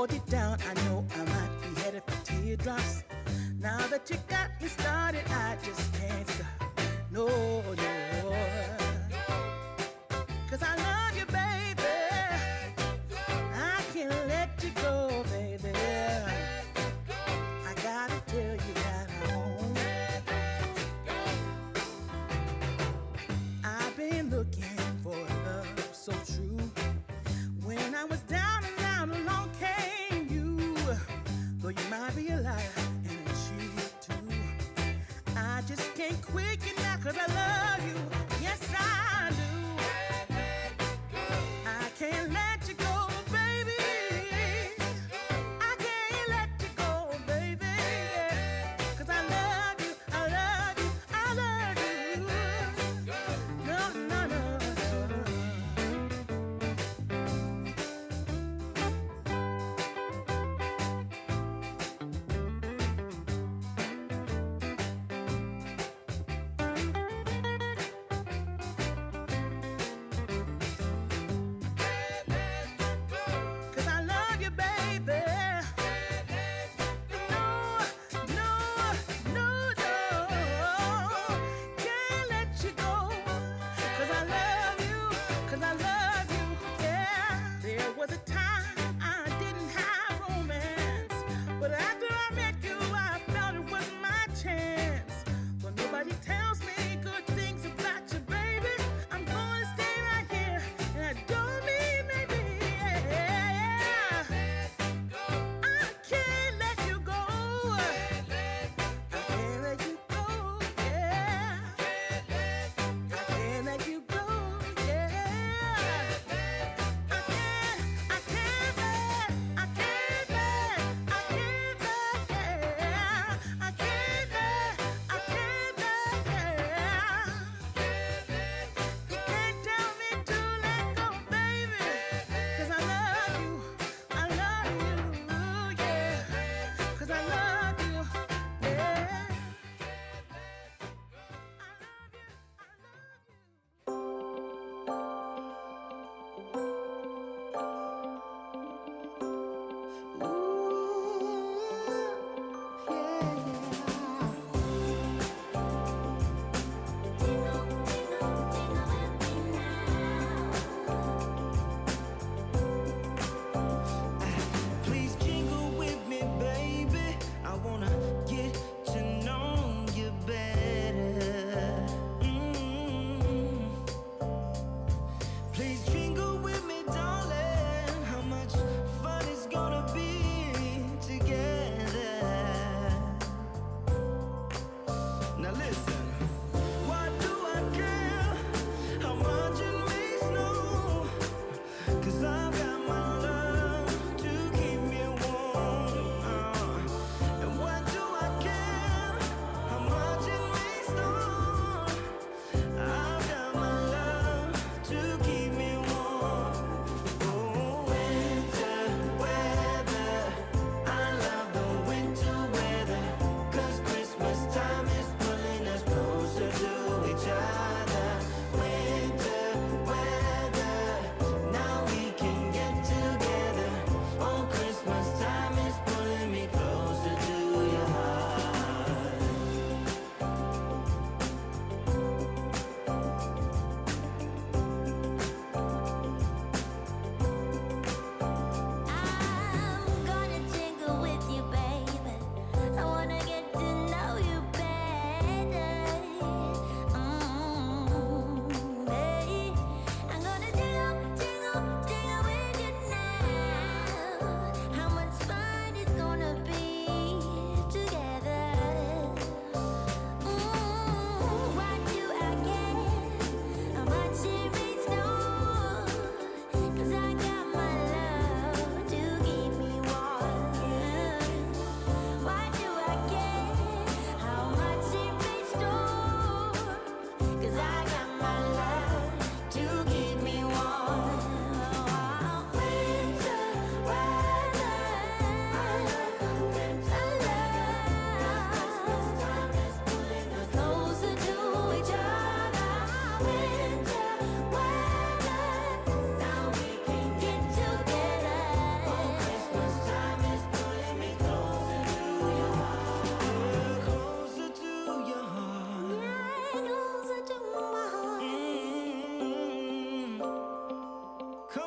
deep down, I know I might be headed for teardrops. Now that you got me started, I just can't stop. No, no. 'Cause I love you, baby. I can't let you go, baby. I gotta tell you that I won't. I've been looking for love so true. When I was down and out, along came you. Though you might be a liar and a cheat too, I just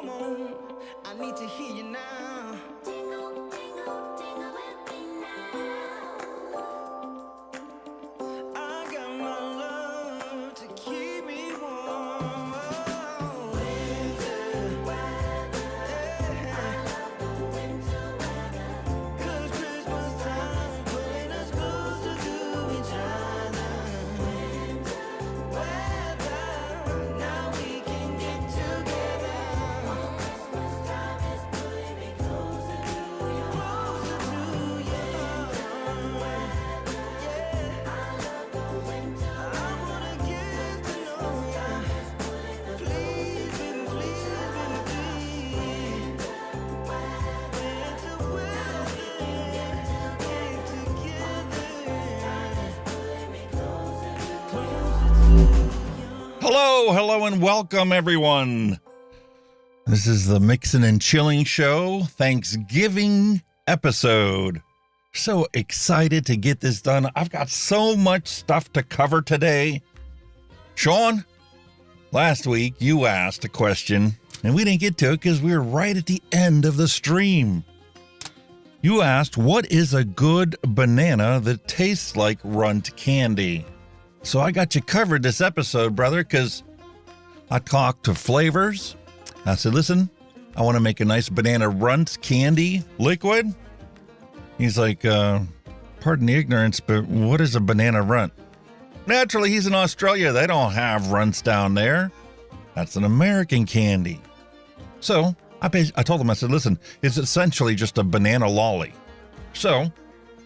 come on, I need to hear you now. I got my love to keep me warm. Winter weather, cause Christmas time pulling us closer to each other. Winter weather, now we can get together. Christmas time is pulling me closer to you. Closer to you. I wanna get to know ya. Please, baby, please, baby, please. Winter weather, get together. Closer to you. Hello, and welcome, everyone. This is the Mixin and Chilling Show, Thanksgiving episode. So excited to get this done. I've got so much stuff to cover today. Sean, last week you asked a question, and we didn't get to it because we were right at the end of the stream. You asked, what is a good banana that tastes like runt candy? So I got you covered this episode, brother, because I talked to Flavrz. I said, listen, I want to make a nice banana runt candy liquid. He's like, pardon the ignorance, but what is a banana runt? Naturally, he's in Australia. They don't have runts down there. That's an American candy. So I told him, I said, listen, it's essentially just a banana lolly. So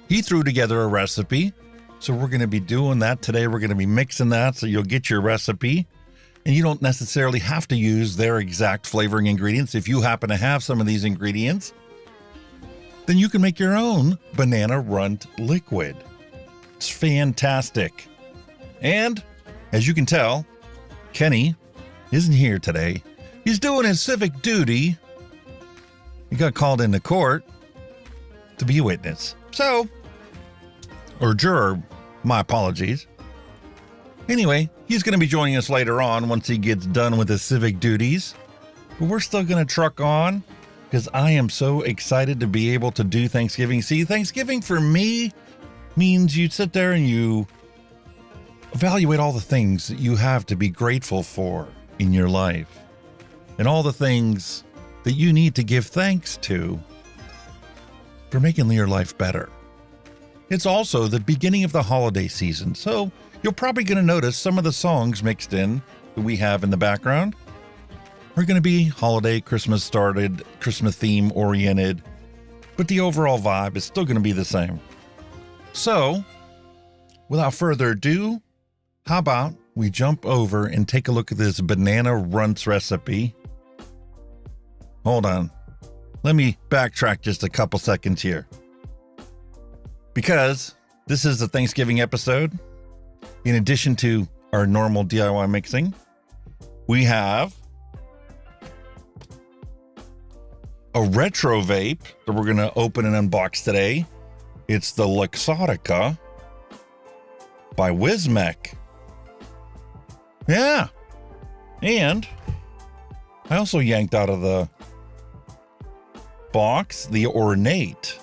he threw together a recipe. So we're going to be doing that today. We're going to be mixing that so you'll get your recipe. And you don't necessarily have to use their exact flavoring ingredients. If you happen to have some of these ingredients, then you can make your own banana runt liquid. It's fantastic. And as you can tell, Kenny isn't here today. He's doing his civic duty. He got called into court to be a witness. Or juror, my apologies. Anyway, he's going to be joining us later on once he gets done with his civic duties. But we're still going to truck on because I am so excited to be able to do Thanksgiving. See, Thanksgiving for me means you sit there and you evaluate all the things that you have to be grateful for in your life and all the things that you need to give thanks to for making your life better. It's also the beginning of the holiday season, so you're probably going to notice some of the songs mixed in that we have in the background are going to be holiday, Christmas started, Christmas theme oriented, but the overall vibe is still going to be the same. So, without further ado, how about we jump over and take a look at this banana runts recipe? Hold on. Let me backtrack just a couple seconds here. Because this is a Thanksgiving episode, in addition to our normal DIY mixing, we have a retro vape that we're going to open and unbox today. It's the Luxottica by Wismec. Yeah. And I also yanked out of the box the Ornate.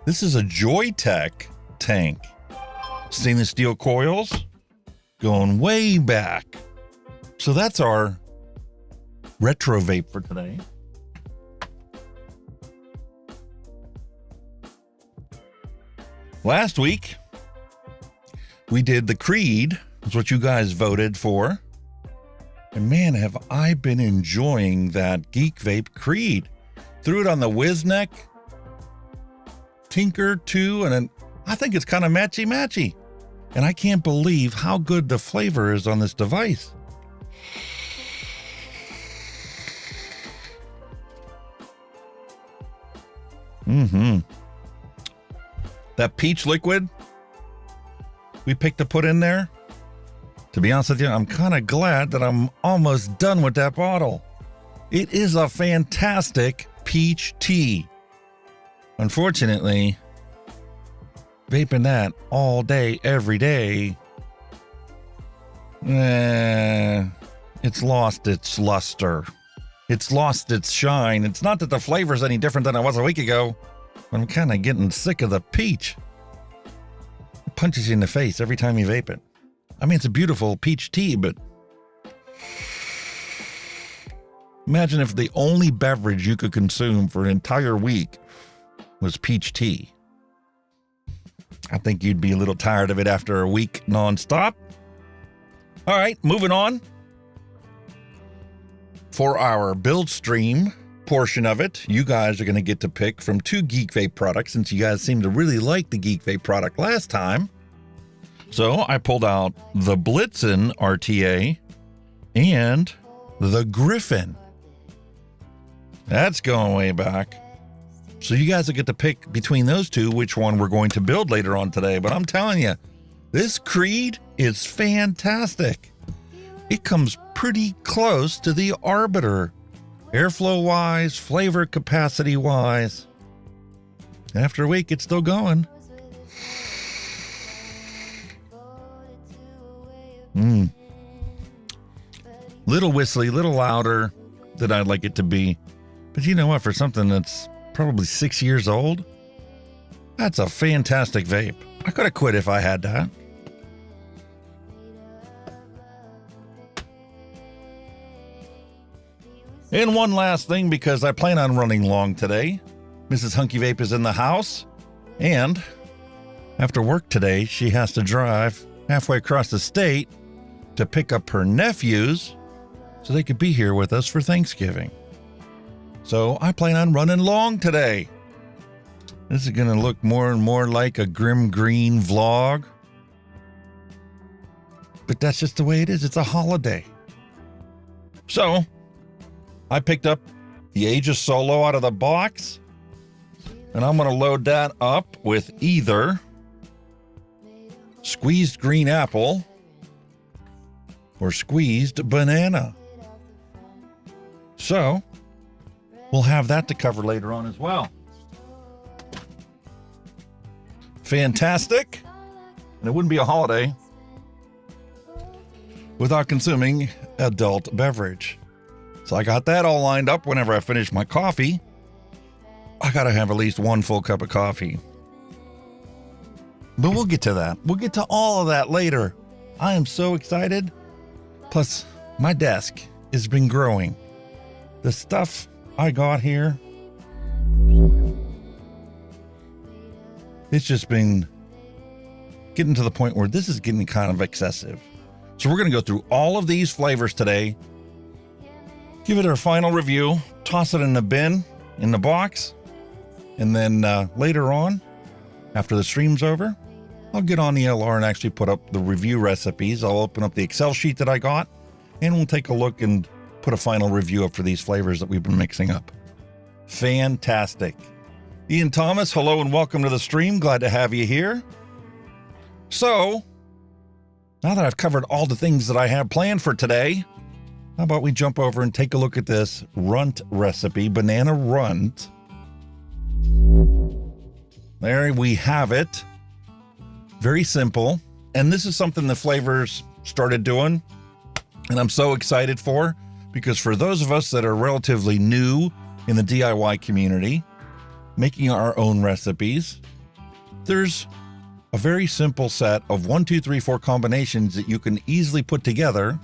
This is a Joytech tank. Stainless steel coils going way back. So that's our retro vape for today. Last week, we did the Creed. That's what you guys voted for. And man, have I been enjoying that Geek Vape Creed. Threw it on the Wismec Tinker 2, and I think it's kind of matchy-matchy. And I can't believe how good the flavor is on this device. That peach liquid we picked to put in there, to be honest with you, I'm kind of glad that I'm almost done with that bottle. It is a fantastic peach tea. Unfortunately, vaping that all day, every day, it's lost its luster. It's lost its shine. It's not that the flavor's any different than it was a week ago, but I'm kind of getting sick of the peach. It punches you in the face every time you vape it. I mean, it's a beautiful peach tea, but imagine if the only beverage you could consume for an entire week was peach tea. I think you'd be a little tired of it after a week nonstop. All right, moving on. For our build stream portion of it, you guys are going to get to pick from 2 Geek Vape products, since you guys seemed to really like the Geek Vape product last time. So I pulled out the Blitzen RTA and the Griffin. That's going way back. So you guys will get to pick between those two which one we're going to build later on today. But I'm telling you, this Creed is fantastic. It comes pretty close to the Arbiter, airflow-wise, flavor capacity-wise. After a week, it's still going. Little whistly, little louder than I'd like it to be. But you know what? For something that's probably 6 years old, that's a fantastic vape. I could have quit if I had that. And one last thing, because I plan on running long today. Mrs. Hunky Vape is in the house, and after work today, she has to drive halfway across the state to pick up her nephews so they could be here with us for Thanksgiving. So I plan on running long today. This is going to look more and more like a Grim Green vlog. But that's just the way it is. It's a holiday. So I picked up the Aegis Solo out of the box, and I'm going to load that up with either squeezed green apple or squeezed banana. So we'll have that to cover later on as well. Fantastic. And it wouldn't be a holiday without consuming adult beverage. So I got that all lined up. Whenever I finish my coffee, I got to have at least one full cup of coffee. But we'll get to that. We'll get to all of that later. I am so excited. Plus, my desk has been growing. The stuff I got here, it's just been getting to the point where this is getting kind of excessive. So we're going to go through all of these flavors today, give it our final review, toss it in the bin, in the box, and then later on, after the stream's over, I'll get on the LR and actually put up the review recipes. I'll open up the Excel sheet that I got, and we'll take a look and put a final review up for these flavors that we've been mixing up. Fantastic. Ian Thomas, hello and welcome to the stream. Glad to have you here. So, now that I've covered all the things that I have planned for today, how about we jump over and take a look at this runt recipe, banana runt. There we have it. Very simple. And this is something the Flavrz started doing, and I'm so excited for, because for those of us that are relatively new in the DIY community, making our own recipes, there's a very simple set of 1, 2, 3, 4 combinations that you can easily put together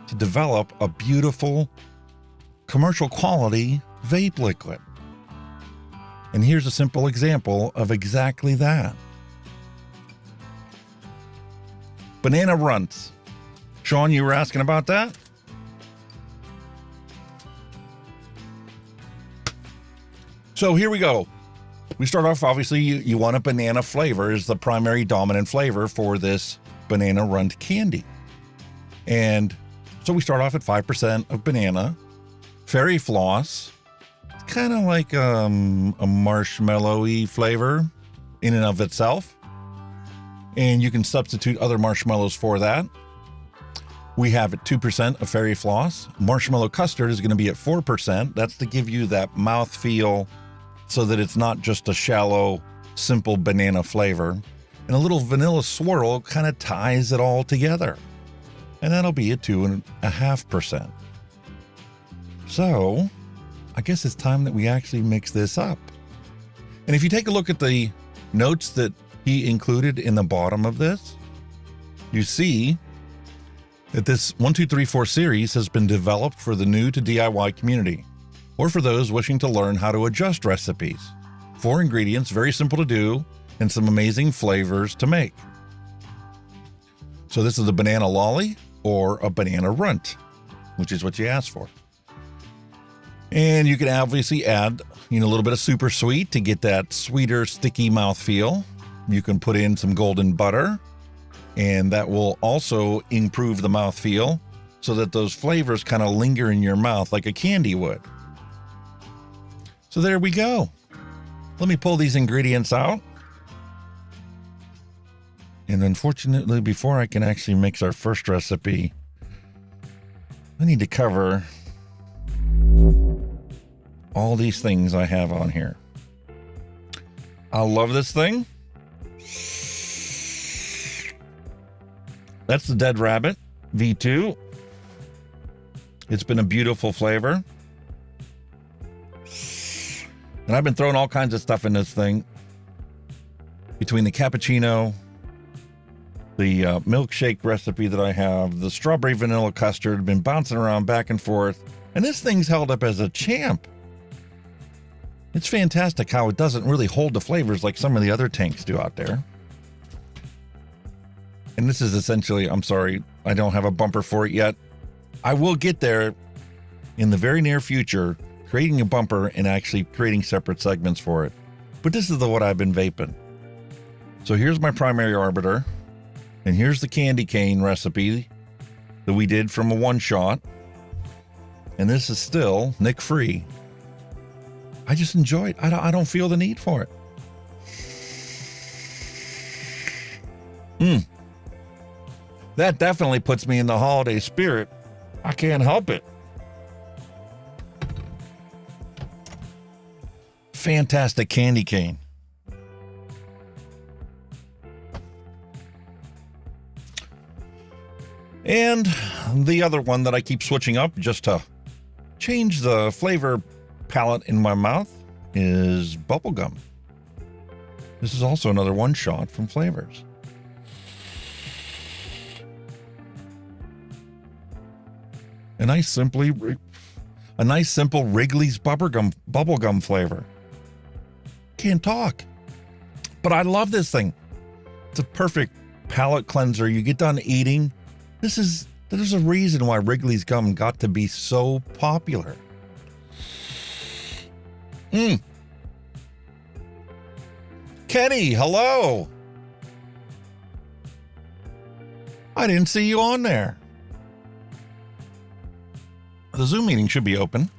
to develop a beautiful commercial quality vape liquid. And here's a simple example of exactly that. Banana runts. Sean, you were asking about that? So here we go. We start off, obviously, you want a banana flavor is the primary dominant flavor for this banana runt candy. And so we start off at 5% of banana. Fairy floss. It's kind of like a marshmallowy flavor in and of itself. And you can substitute other marshmallows for that. We have at 2% of fairy floss. Marshmallow custard is going to be at 4%. That's to give you that mouth feel so that it's not just a shallow, simple banana flavor. And a little vanilla swirl kind of ties it all together. And that'll be at 2.5%. So I guess it's time that we actually mix this up. And if you take a look at the notes that he included in the bottom of this, you see that this 1, 2, 3, 4 series has been developed for the new to DIY community, or for those wishing to learn how to adjust recipes. 4 ingredients, very simple to do, and some amazing flavors to make. So this is a banana lolly or a banana runt, which is what you asked for. And you can obviously add, a little bit of super sweet to get that sweeter, sticky mouthfeel. You can put in some golden butter, and that will also improve the mouthfeel so that those flavors kind of linger in your mouth like a candy would. So there we go. Let me pull these ingredients out. And unfortunately, before I can actually mix our first recipe, I need to cover all these things I have on here. I love this thing. That's the Dead Rabbit V2. It's been a beautiful flavor. And I've been throwing all kinds of stuff in this thing. Between the cappuccino, the milkshake recipe that I have, the strawberry vanilla custard, been bouncing around back and forth. And this thing's held up as a champ. It's fantastic how it doesn't really hold the flavors like some of the other tanks do out there. And this is essentially, I'm sorry, I don't have a bumper for it yet. I will get there in the very near future, creating a bumper and actually creating separate segments for it. But this is what I've been vaping. So here's my primary arbiter, and here's the candy cane recipe that we did from a one shot. And this is still Nick free. I just enjoy it. I don't feel the need for it. That definitely puts me in the holiday spirit. I can't help it. Fantastic candy cane. And the other one that I keep switching up just to change the flavor palette in my mouth is bubblegum. This is also another one shot from Flavrz. A nice simple Wrigley's bubblegum flavor. Can't talk, but I love this thing. It's a perfect palate cleanser. You get done eating. There's a reason why Wrigley's gum got to be so popular. Kenny, hello. I didn't see you on there. The Zoom meeting should be open.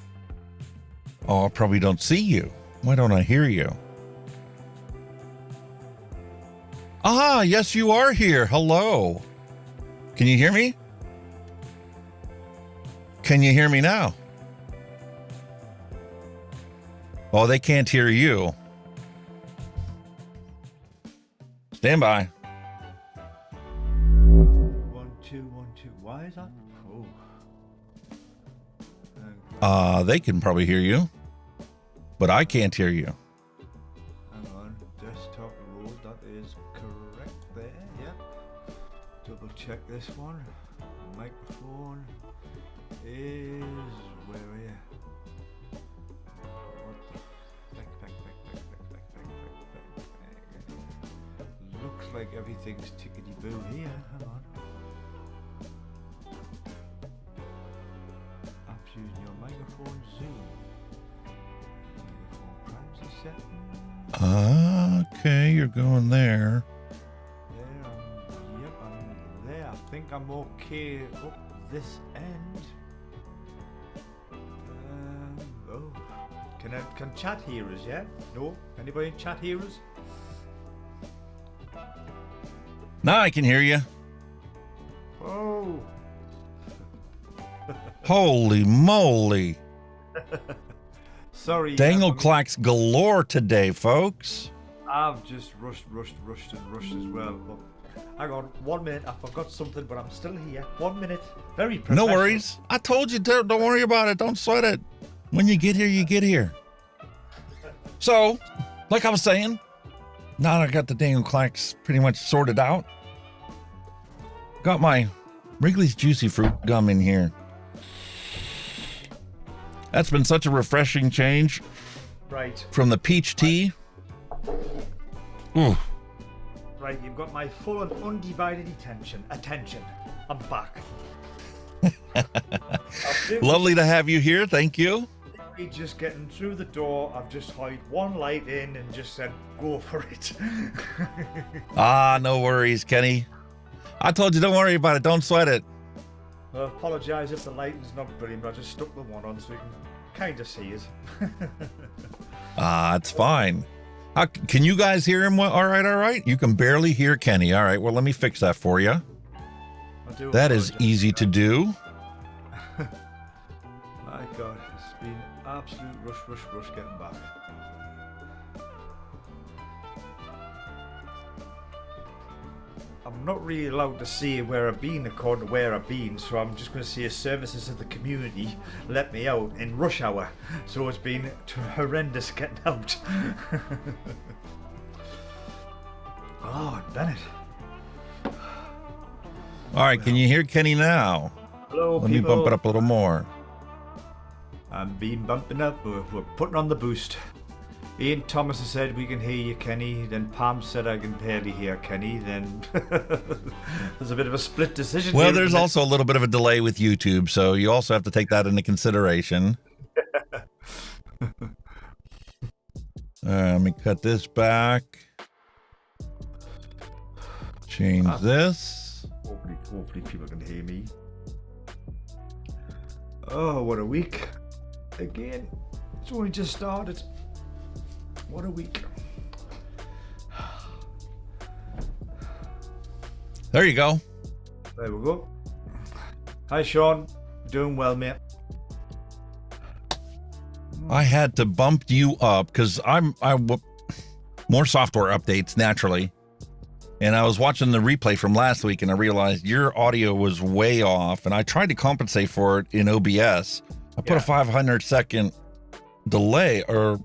Oh, I probably don't see you. Why don't I hear you? Ah, yes, you are here. Hello. Can you hear me? Can you hear me now? Oh, they can't hear you. Stand by. 1 2 1 2. Why is that? Oh. They can probably hear you, but I can't hear you. Hang on. Desktop rules. That is correct there. Yep. Double check this one. Microphone is where are you? What the looks like everything's tickety boo here. Hang on. Apps using your microphone Zoom. Microphone privacy settings. Okay, you're going there. There, yep, I'm there. I think I'm okay up this end. Oh, can chat hear us? Yeah? No? Anybody in chat hear us? Now I can hear you. Oh. Holy moly. Sorry. Dangle clacks galore today, folks. I've just rushed as well. But hang on, 1 minute. I forgot something, but I'm still here. 1 minute. Very professional. No worries. I told you, don't worry about it. Don't sweat it. When you get here, you get here. So, like I was saying, now that I got the Daniel Clacks pretty much sorted out, got my Wrigley's Juicy Fruit gum in here. That's been such a refreshing change. Right. From the peach tea. Ooh. Right, you've got my full and undivided attention. I'm back. Lovely to have you here. Thank you. Just getting through the door, I've just hired one light in and just said, go for it. No worries, Kenny. I told you, don't worry about it. Don't sweat it. I apologise if the lighting's not brilliant, but I just stuck the one on so you can kind of see it. It's fine. Can you guys hear him? All right. You can barely hear Kenny. All right, well, let me fix that for you. That is easy to do. My God, it's been absolute rush getting back. I'm not really allowed to say where I've been according to where I've been, so I'm just going to say services of the community let me out in rush hour. So it's been horrendous getting out. Oh, Bennett. All right, can you hear Kenny now? Hello, Let me bump it up a little more. I'm being bumping up. We're putting on the boost. Ian Thomas has said we can hear you, Kenny. Then Pam said I can barely hear Kenny. Then there's a bit of a split decision. Well, there's also a little bit of a delay with YouTube, so you also have to take that into consideration. Let me cut this back. Change this. Hopefully people can hear me. Oh, what a week. Again, it's only just started. What a week. There you go. There we go. Hi, Sean. Doing well, mate. I had to bump you up because more software updates naturally. And I was watching the replay from last week and I realized your audio was way off and I tried to compensate for it in OBS. I put a 500-second delay or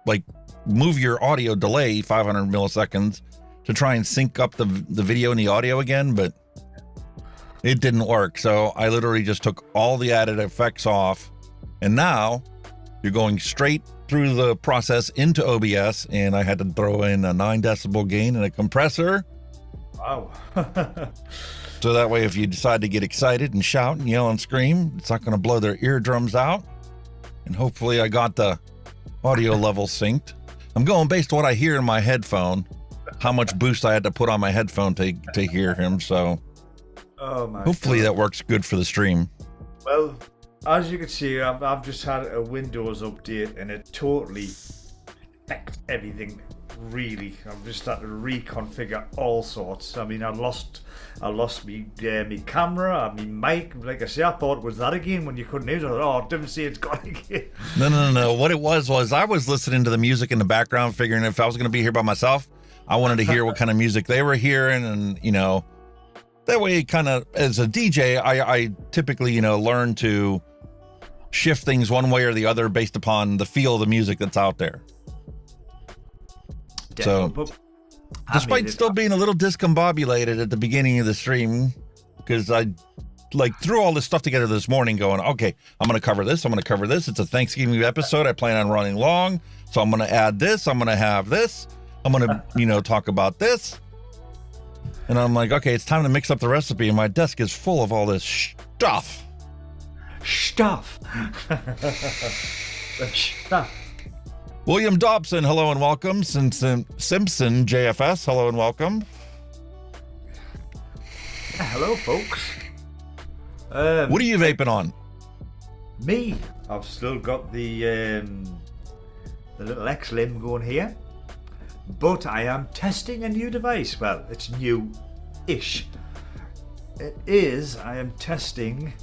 like move your audio delay 500 milliseconds to try and sync up the video and the audio again, but it didn't work. So I literally just took all the added effects off and now you're going straight through the process into OBS and I had to throw in a 9 decibel gain and a compressor. Wow. So that way if you decide to get excited and shout and yell and scream, it's not going to blow their eardrums out. And hopefully I got the audio level synced. I'm going based on what I hear in my headphone, how much boost I had to put on my headphone to hear him. So hopefully that works good for the stream. Well, as you can see, I've just had a Windows update and it totally affects everything. Really, I've just started to reconfigure all sorts. I mean, I lost me camera, my mic. Like I say, I thought it was that again when you couldn't hear it. I thought, oh, didn't see it's gone again. No. What it was I was listening to the music in the background, figuring if I was going to be here by myself, I wanted to hear what kind of music they were hearing, and that way, kind of as a DJ, I typically learn to shift things one way or the other based upon the feel of the music that's out there. So, despite still being a little discombobulated at the beginning of the stream, because I threw all this stuff together this morning going, okay, I'm going to cover this. It's a Thanksgiving episode. I plan on running long. So I'm going to add this. I'm going to have this. I'm going to, talk about this. And I'm like, okay, it's time to mix up the recipe. And my desk is full of all this stuff. Stuff. William Dobson, hello and welcome. Simpson JFS, hello and welcome. Hello, folks. What are you vaping on? Me, I've still got the little X-Lim going here, but I am testing a new device. Well, it's new-ish. I am testing.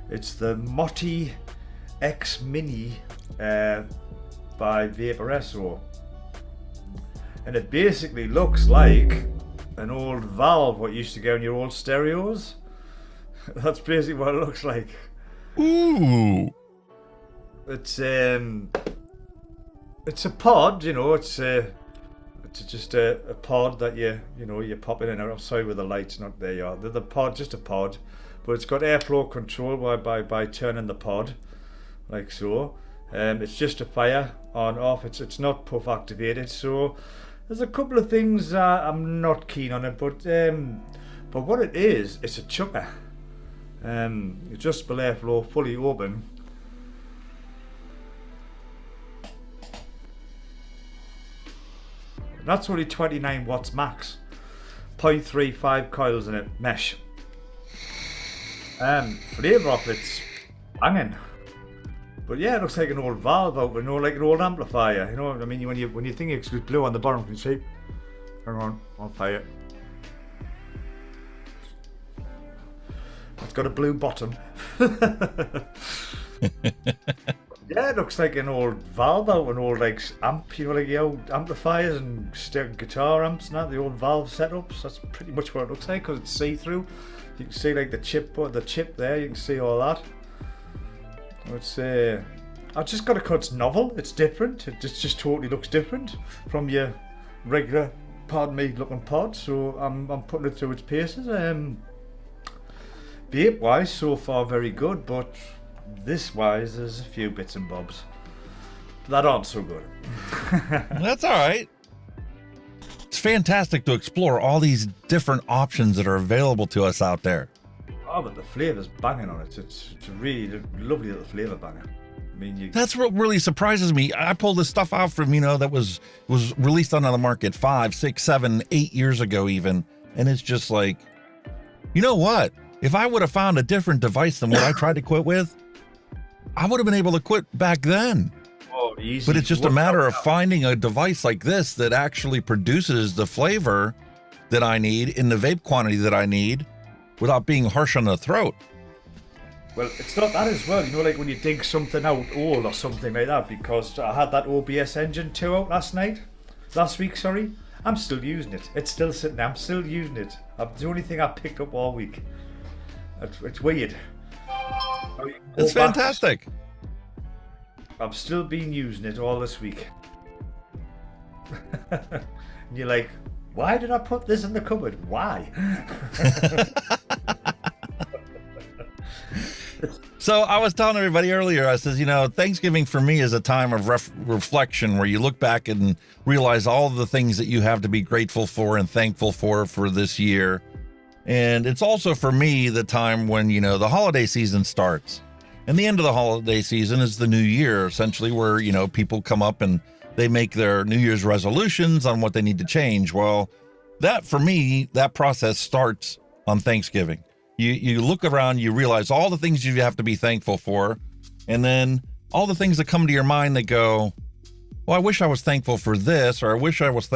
It's the Motti X Mini by Vape, and it basically looks like an old valve what used to go in your old stereos. That's basically what it looks like. Ooh. it's a pod, you know. It's just a pod that you pop in and out. I'm sorry with the lights not there. You are. The pod, just a pod, but it's got airflow control by turning the pod like so. It's just a fire on off. It's not puff activated. So there's a couple of things I'm not keen on it, but what it is, it's a chucker. Adjustable airflow, fully open. That's only 29 watts max. 0.35 coils in it, mesh. Flavor of it's banging. But yeah, it looks like an old valve out, you know, like an old amplifier. You know what I mean? When you think it's blue on the bottom, can you see? Hang on, I'll fire it. It's got a blue bottom. Yeah, it looks like an old valve out, an old like amp, you know, like the old amplifiers and guitar amps and that, the old valve setups. That's pretty much what it looks like because it's see-through. You can see like the chip there, you can see all that. It's I just got to cut. It's novel. It's different. It just totally looks different from your regular, pardon me, looking pod. So I'm putting it through its paces. Vape wise, so far very good, but this wise, there's a few bits and bobs that aren't so good. That's all right. It's fantastic to explore all these different options that are available to us out there. Oh, but the flavor's banging on it. It's a really lovely little flavor banger. I mean, that's what really surprises me. I pulled this stuff out from, that was released on the market 5, 6, 7, 8 years ago even. And it's just like, you know what? If I would have found a different device than what I tried to quit with, I would have been able to quit back then. Oh, easy. But it's just a matter of finding a device like this that actually produces the flavor that I need in the vape quantity that I need without being harsh on the throat. Well, it's not that as well, like when you dig something out old or something like that, because I had that OBS Engine 2 out last week, sorry. I'm still using it. It's still sitting there. I'm still using it. It's the only thing I picked up all week. It's weird. It's fantastic. I've still been using it all this week. And you're like, why did I put this in the cupboard? Why? So I was telling everybody earlier, I says, Thanksgiving for me is a time of reflection where you look back and realize all the things that you have to be grateful for and thankful for this year. And it's also for me the time when, the holiday season starts. And the end of the holiday season is the new year, essentially, where, people come up and they make their New Year's resolutions on what they need to change. Well, that for me, that process starts on Thanksgiving. You look around, you realize all the things you have to be thankful for, and then all the things that come to your mind that go, well, I wish I was thankful for this, or I wish I was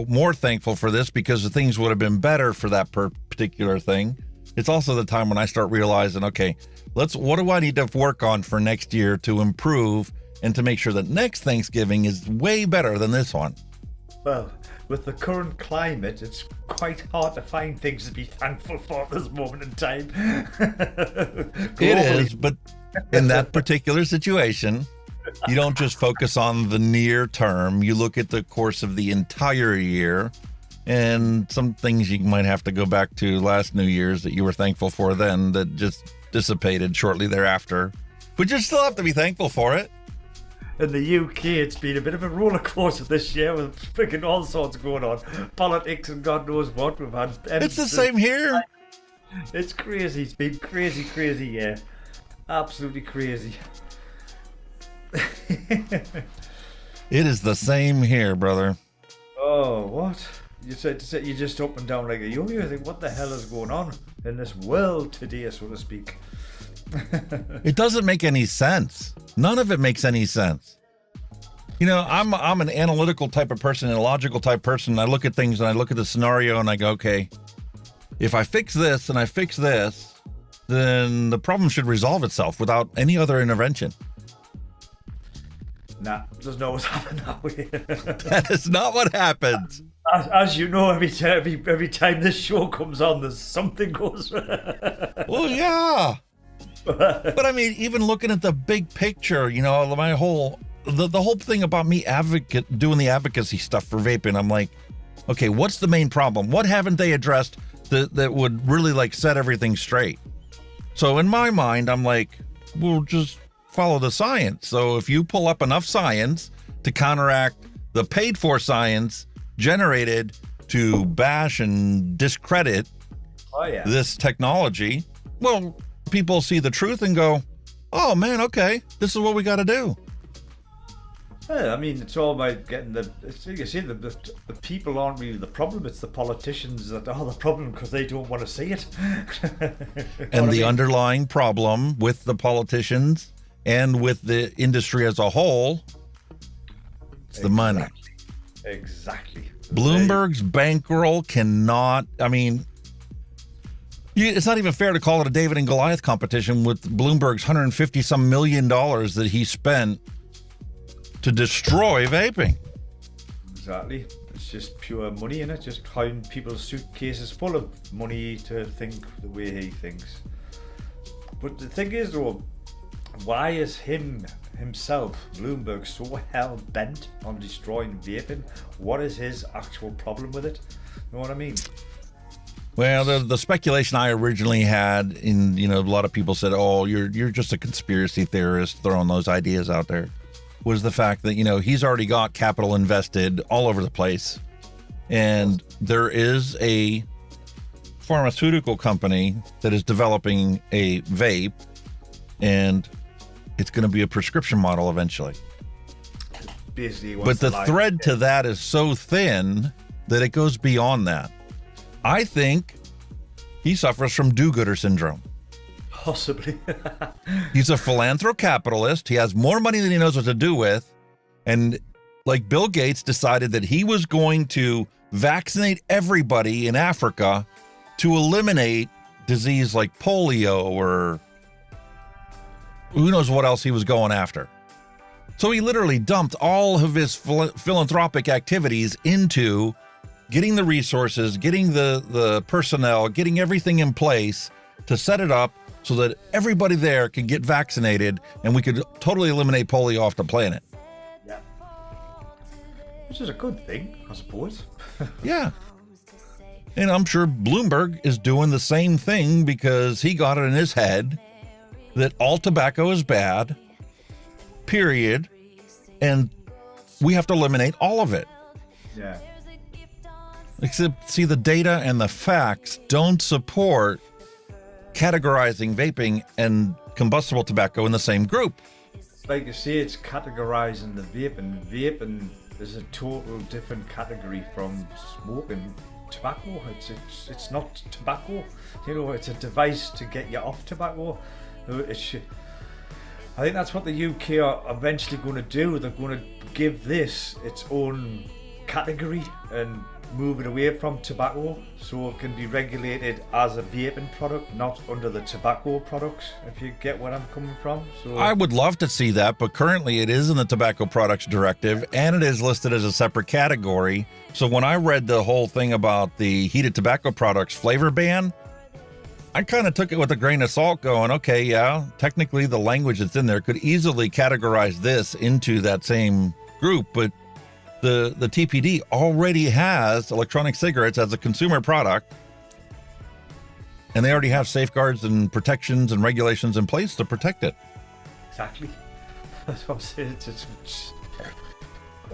more thankful for this because the things would have been better for that particular thing. It's also the time when I start realizing, okay, what do I need to work on for next year to improve and to make sure that next Thanksgiving is way better than this one? Well, with the current climate, it's quite hard to find things to be thankful for at this moment in time. It is, but in that particular situation, you don't just focus on the near term. You look at the course of the entire year, and some things you might have to go back to last New Year's that you were thankful for then that just dissipated shortly thereafter. But you still have to be thankful for it. In the UK, it's been a bit of a roller coaster this year with freaking all sorts going on. Politics and God knows what. We've had. It's the same here. It's crazy. It's been crazy, yeah. Absolutely crazy. It is the same here, brother. Oh, what? You said you're just up and down like a yo-yo. I think, what the hell is going on in this world today, so to speak? It doesn't make any sense. None of it makes any sense. I'm an analytical type of person and a logical type person. I look at things and I look at the scenario and I go, okay, if I fix this and I fix this, then the problem should resolve itself without any other intervention. Nah, doesn't always happen that way. That is not what happens. As you know, every time this show comes on, there's something goes. Well, yeah. But I mean, even looking at the big picture, you know, the whole thing about me doing the advocacy stuff for vaping, I'm like, okay, what's the main problem? What haven't they addressed that would really like set everything straight? So in my mind, I'm like, we'll just follow the science. So if you pull up enough science to counteract the paid for science generated to bash and discredit this technology, well, people see the truth and go, oh man, okay, this is what we got to do. Yeah, I mean, it's all about getting the people aren't really the problem. It's the politicians that are the problem because they don't want to see it. And the underlying problem with the politicians and with the industry as a whole, it's the money. Exactly. Bloomberg's bankroll cannot, I mean, it's not even fair to call it a David and Goliath competition with Bloomberg's $150 some million that he spent to destroy vaping. Exactly. It's just pure money in it, just having people's suitcases full of money to think the way he thinks. But the thing is though, why is himself, Bloomberg, so hell bent on destroying vaping? What is his actual problem with it? You know what I mean? Well, the speculation I originally had, in, you know, a lot of people said, oh, you're just a conspiracy theorist throwing those ideas out there, was the fact that, you know, he's already got capital invested all over the place. And there is a pharmaceutical company that is developing a vape, and it's going to be a prescription model eventually. Basically, but the thread to that is so thin that it goes beyond that. I think he suffers from do-gooder syndrome. Possibly. He's a philanthrocapitalist. He has more money than he knows what to do with. And like Bill Gates decided that he was going to vaccinate everybody in Africa to eliminate disease like polio, or who knows what else he was going after. So he literally dumped all of his philanthropic activities into getting the resources, getting the personnel, getting everything in place to set it up so that everybody there could get vaccinated and we could totally eliminate polio off the planet. Yeah. Which is a good thing, I suppose. Yeah. And I'm sure Bloomberg is doing the same thing because he got it in his head that all tobacco is bad, period, and we have to eliminate all of it. Yeah. Except, see, the data and the facts don't support categorizing vaping and combustible tobacco in the same group. Like you say, it's categorizing the vape, and vaping is a total different category from smoking tobacco. It's not tobacco, you know. It's a device to get you off tobacco. I think that's what the UK are eventually going to do. They're going to give this its own category and move it away from tobacco, so it can be regulated as a vaping product, not under the tobacco products, if you get where I'm coming from. So I would love to see that, but currently it is in the Tobacco Products Directive and it is listed as a separate category. So when I read the whole thing about the heated tobacco products flavor ban, I kind of took it with a grain of salt, going, okay, yeah, technically the language that's in there could easily categorize this into that same group, but the TPD already has electronic cigarettes as a consumer product, and they already have safeguards and protections and regulations in place to protect it. Exactly. That's what I'm saying.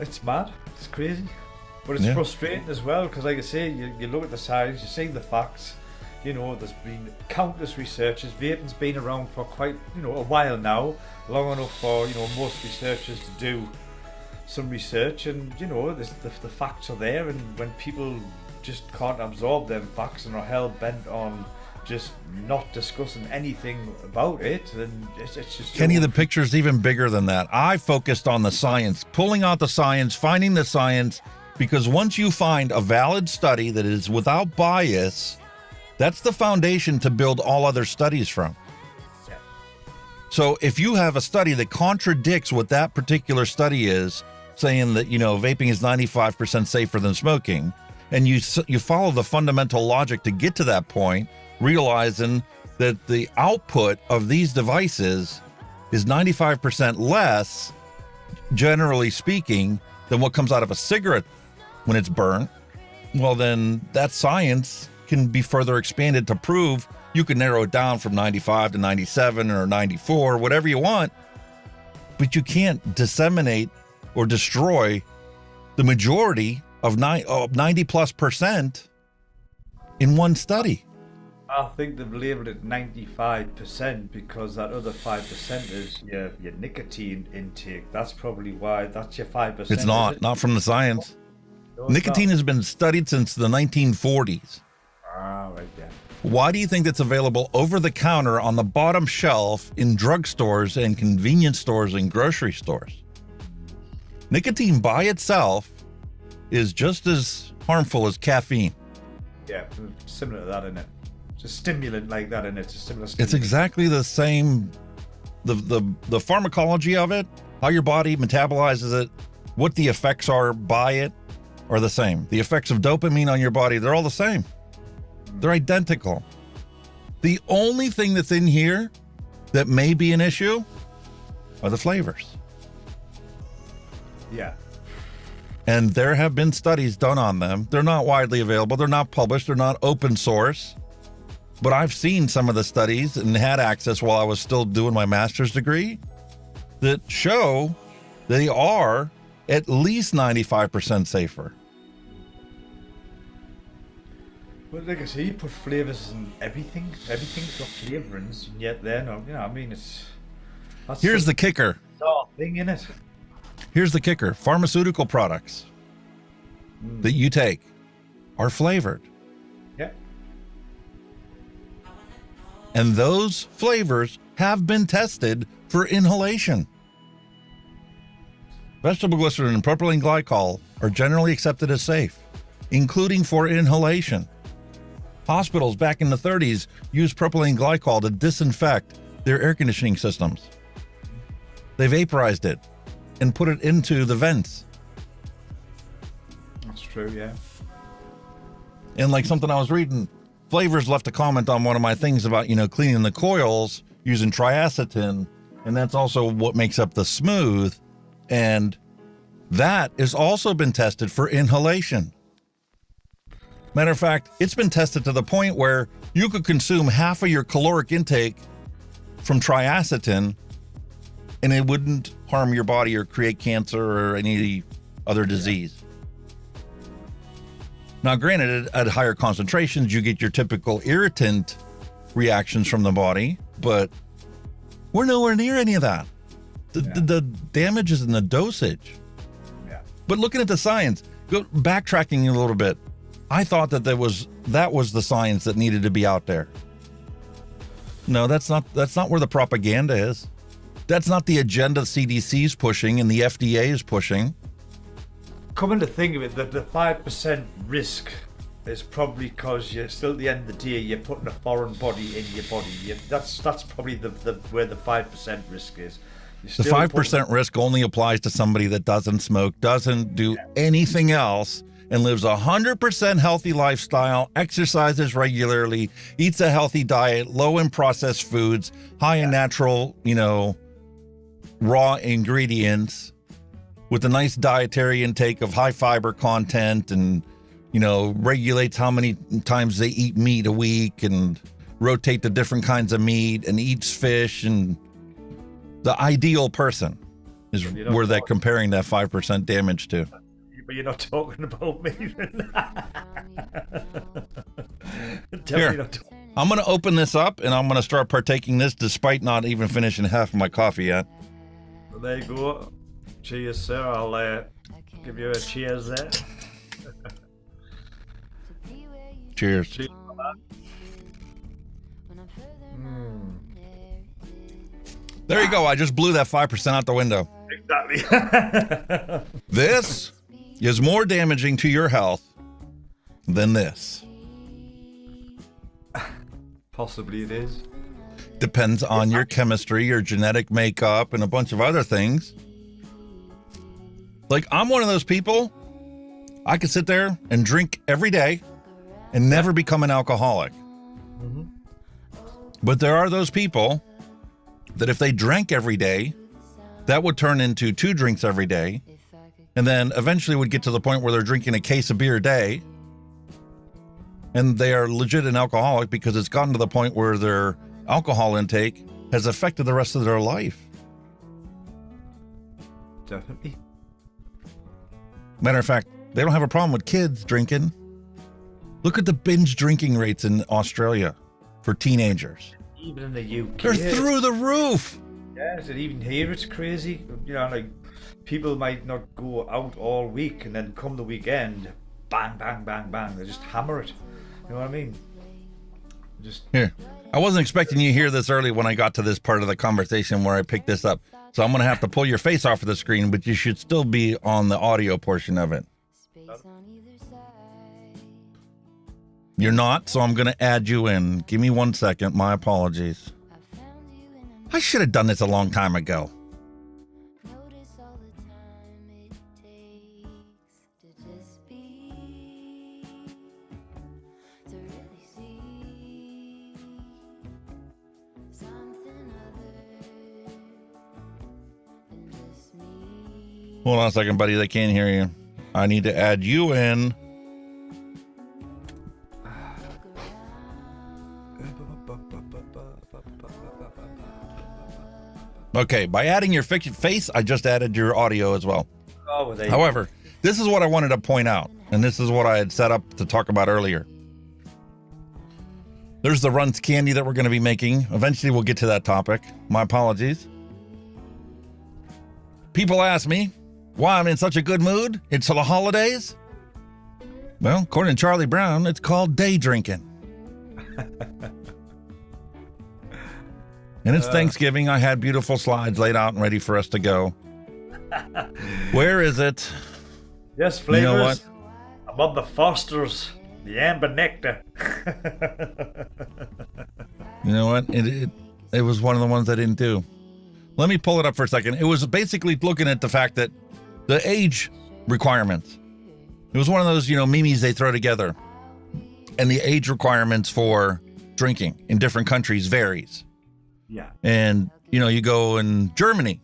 It's mad. It's crazy. But it's frustrating as well, because like I say, you look at the science, you see the facts. You know, there's been countless researchers. Vaping's been around for quite, you know, a while now, long enough for, you know, most researchers to do some research, and you know, the facts are there, and when people just can't absorb them facts and are hell bent on just not discussing anything about it, then it's just... Kenny, the picture's even bigger than that. I focused on the science, pulling out the science, finding the science, because once you find a valid study that is without bias, that's the foundation to build all other studies from. Yeah. So if you have a study that contradicts what that particular study is, saying that, you know, vaping is 95% safer than smoking, and you follow the fundamental logic to get to that point, realizing that the output of these devices is 95% less, generally speaking, than what comes out of a cigarette when it's burnt. Well, then that science can be further expanded to prove you can narrow it down from 95 to 97 or 94, whatever you want, but you can't disseminate or destroy the majority of 90+% in one study. I think they've labelled it 95% because that other 5% is your nicotine intake. That's probably why that's your 5%. It's not from the science. No, it's Nicotine not. has been studied since the 1940s. Ah, right there. Why do you think that's available over the counter on the bottom shelf in drugstores and convenience stores and grocery stores? Nicotine by itself is just as harmful as caffeine. Yeah, similar to that, isn't it? It's a stimulant like that, and it's a similar It's stimulant. exactly the same. The pharmacology of it, how your body metabolizes it, what the effects are by it, are the same. The effects of dopamine on your body, they're all the same. They're identical. The only thing that's in here that may be an issue are the flavors. Yeah. And there have been studies done on them. They're not widely available. They're not published. They're not open source. But I've seen some of the studies and had access while I was still doing my master's degree that show they are at least 95% safer. But like I say, you put flavours in everything. Everything's got flavourings, and yet they're not. You know, I mean, that's Here's the kicker. bizarre thing, in it. Here's the kicker. Pharmaceutical products that you take are flavored. Yeah. And those flavors have been tested for inhalation. Vegetable glycerin and propylene glycol are generally accepted as safe, including for inhalation. Hospitals back in the 30s used propylene glycol to disinfect their air conditioning systems. They vaporized it and put it into the vents. That's true, yeah. And like something I was reading, Flavrz left a comment on one of my things about, cleaning the coils using triacetin, and that's also what makes up the smooth. And that has also been tested for inhalation. Matter of fact, it's been tested to the point where you could consume half of your caloric intake from triacetin and it wouldn't harm your body or create cancer or any other disease. Now, granted, at higher concentrations, you get your typical irritant reactions from the body, but we're nowhere near any of that. The damage is in the dosage. Yeah. But looking at the science, backtracking a little bit, I thought that was the science that needed to be out there. No, that's not where the propaganda is. That's not the agenda CDC is pushing and the FDA is pushing. Coming to think of it, the 5% risk is probably because you're still, at the end of the day, you're putting a foreign body in your body. That's probably where the 5% risk is. The 5% risk only applies to somebody that doesn't smoke, doesn't do anything else, and lives a 100% healthy lifestyle, exercises regularly, eats a healthy diet, low in processed foods, high in natural, raw ingredients, with a nice dietary intake of high fiber content, and regulates how many times they eat meat a week and rotate the different kinds of meat and eats fish. And the ideal person is where they're comparing that 5% damage to. But you're not talking about me. Here, I'm going to open this up and I'm going to start partaking this despite not even finishing half of my coffee yet. Well, there you go. Cheers, sir. I'll give you a cheers there. Cheers. Cheers. There you go. I just blew that 5% out the window. Exactly. This is more damaging to your health than this. Possibly it is. Depends on your chemistry, your genetic makeup, and a bunch of other things. Like, I'm one of those people, I could sit there and drink every day and never become an alcoholic. But there are those people that if they drank every day, that would turn into 2 drinks every day. And then eventually would get to the point where they're drinking a case of beer a day. And they are legit an alcoholic because it's gotten to the point where their alcohol intake has affected the rest of their life. Definitely. Matter of fact, they don't have a problem with kids drinking. Look at the binge drinking rates in Australia for teenagers. Even in the UK. They're through the roof. Yeah, even here it's crazy. You know, like people might not go out all week and then come the weekend, bang, bang, bang, bang. They just hammer it. You know what I mean? Just here. I wasn't expecting you to hear this early when I got to this part of the conversation where I picked this up. So I'm going to have to pull your face off of the screen, but you should still be on the audio portion of it. You're not, so I'm going to add you in. Give me 1 second. My apologies. I should have done this a long time ago. Hold on a second, buddy. They can't hear you. I need to add you in. Okay, by adding your face, I just added your audio as well. Oh, however, this is what I wanted to point out, and this is what I had set up to talk about earlier. There's the Runts candy that we're going to be making. Eventually, we'll get to that topic. My apologies. People ask me why I'm in such a good mood. It's the holidays. Well, according to Charlie Brown, it's called day drinking. And it's Thanksgiving. I had beautiful slides laid out and ready for us to go. Where is it? Yes, Flavrz. You know what? I'm on the Fosters, the Amber Nectar. You know what? It was one of the ones I didn't do. Let me pull it up for a second. It was basically looking at the fact that the age requirements. It was one of those, memes they throw together. And the age requirements for drinking in different countries varies. Yeah. And, you go in Germany.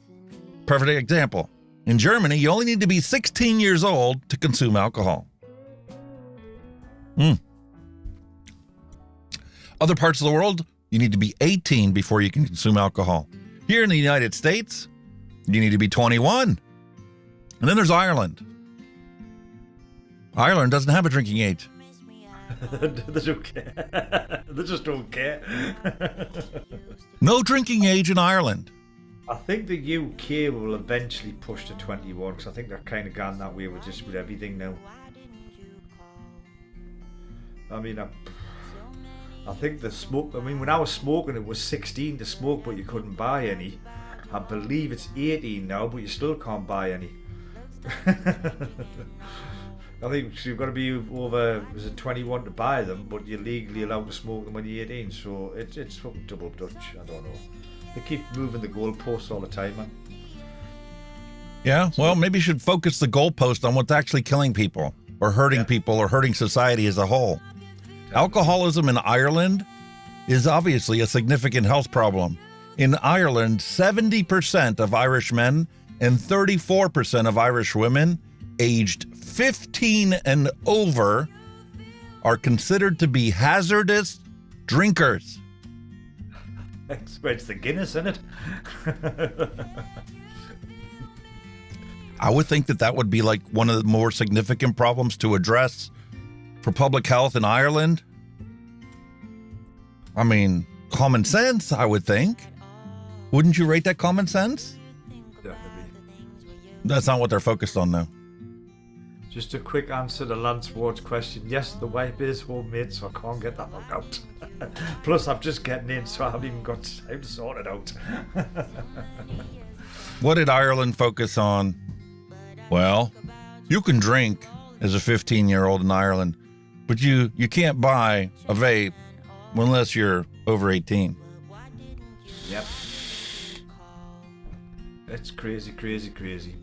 Perfect example. In Germany, you only need to be 16 years old to consume alcohol. Other parts of the world, you need to be 18 before you can consume alcohol. Here in the United States, you need to be 21. And then there's Ireland. Ireland doesn't have a drinking age. They don't care. They just don't care. No drinking age in Ireland. I think the UK will eventually push to 21 because I think they're kind of gone that way with everything now. I mean, I think the smoke. I mean, when I was smoking, it was 16 to smoke, but you couldn't buy any. I believe it's 18 now, but you still can't buy any. I think you've got to be over 21 to buy them, but you're legally allowed to smoke them when you're 18. So it's fucking double Dutch. I don't know. They keep moving the goalposts all the time, man. Yeah, well, maybe you should focus the goalpost on what's actually killing people or hurting people or hurting society as a whole. Alcoholism in Ireland is obviously a significant health problem. In Ireland, 70% of Irish men and 34% of Irish women aged 15 and over are considered to be hazardous drinkers. It's the Guinness, isn't it? I would think that would be like one of the more significant problems to address for public health in Ireland. I mean, common sense, I would think. Wouldn't you rate that common sense? Definitely. That's not what they're focused on, though. Just a quick answer to Lance Ward's question. Yes, the wipe is homemade, so I can't get that knocked out. Plus, I'm just getting in, so I haven't even got time to sort it out. What did Ireland focus on? Well, you can drink as a 15-year-old in Ireland, but you can't buy a vape unless you're over 18. Yep. It's crazy, crazy, crazy.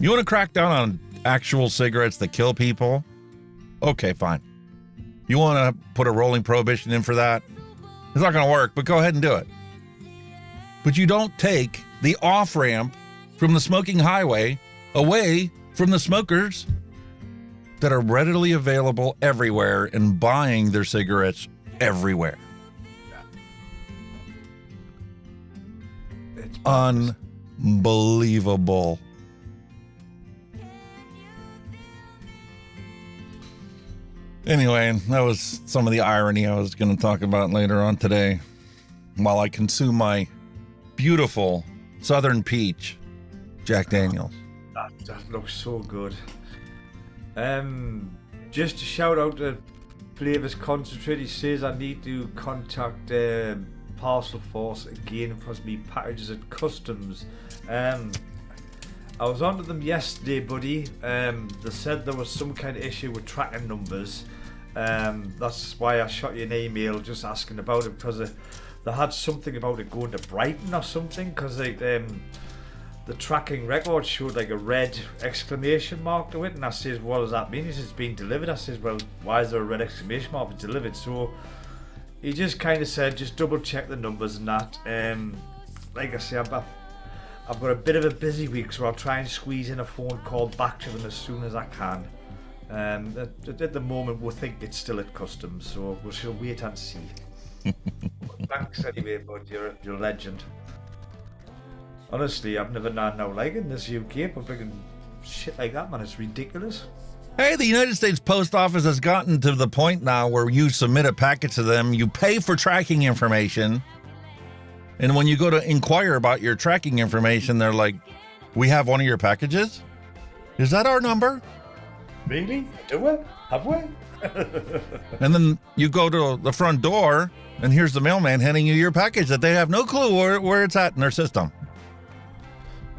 You want to crack down on actual cigarettes that kill people? Okay, fine. You want to put a rolling prohibition in for that? It's not going to work, but go ahead and do it. But you don't take the off-ramp from the smoking highway away from the smokers that are readily available everywhere and buying their cigarettes everywhere. It's Unbelievable. Anyway, that was some of the irony I was going to talk about later on today while I consume my beautiful Southern Peach Jack Daniels. That looks so good. Just a shout out to Flavrz Concentrate. He says I need to contact Parcel Force again because me packages at customs. I was on to them yesterday, buddy. They said there was some kind of issue with tracking numbers. That's why I shot you an email just asking about it, because they had something about it going to Brighton or something, because the tracking record showed like a red exclamation mark to it, and I says, what does that mean? He says, it's been delivered. I says, well, why is there a red exclamation mark? It's delivered. So he just kind of said, just double check the numbers and that. Like I say, I've got a bit of a busy week, so I'll try and squeeze in a phone call back to them as soon as I can. At the moment, we think it's still at customs, so we shall wait and see. Thanks anyway, bud. You're a legend. Honestly, I've never known no like in this UK for bringing shit like that, man. It's ridiculous. Hey, the United States Post Office has gotten to the point now where you submit a packet to them, you pay for tracking information, and when you go to inquire about your tracking information, they're like, we have one of your packages? Is that our number? Really? Do we? Have we? And then you go to the front door, and here's the mailman handing you your package that they have no clue where it's at in their system.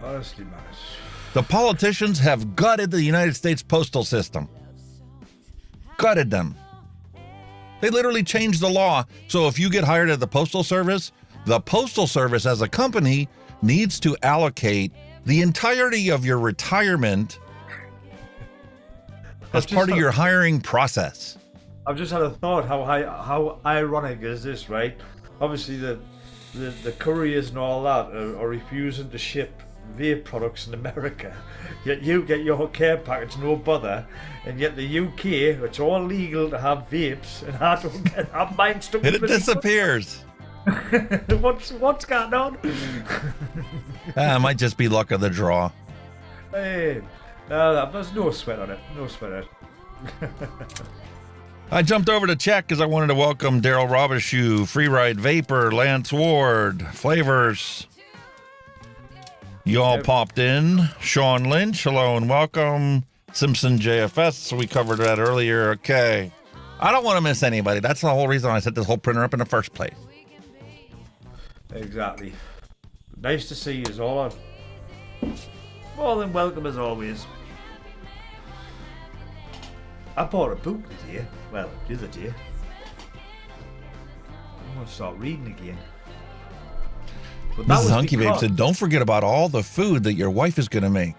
Honestly, man. The politicians have gutted the United States postal system. Gutted them. They literally changed the law. So if you get hired at the Postal Service as a company needs to allocate the entirety of your retirement as part of your hiring process. I've just had a thought. How ironic is this, right? Obviously, the couriers and all that are refusing to ship vape products in America, yet you get your care package no bother, and yet the UK, it's all legal to have vapes, and I don't have mine stuck. And it disappears. What's going on? It might just be luck of the draw. Hey, no, there's no sweat on it. No sweat on it. I jumped over to check because I wanted to welcome Daryl Robicheau, Freeride Vapor, Lance Ward, Flavrz. You all popped in. Sean Lynch, hello and welcome. Simpson JFS, we covered that earlier. Okay. I don't want to miss anybody. That's the whole reason I set this whole printer up in the first place. Exactly. Nice to see you all. More than welcome as always. I bought a book today. Well, the other day. I'm going to start reading again. But that Mrs. Hunky Vape said, don't forget about all the food that your wife is going to make.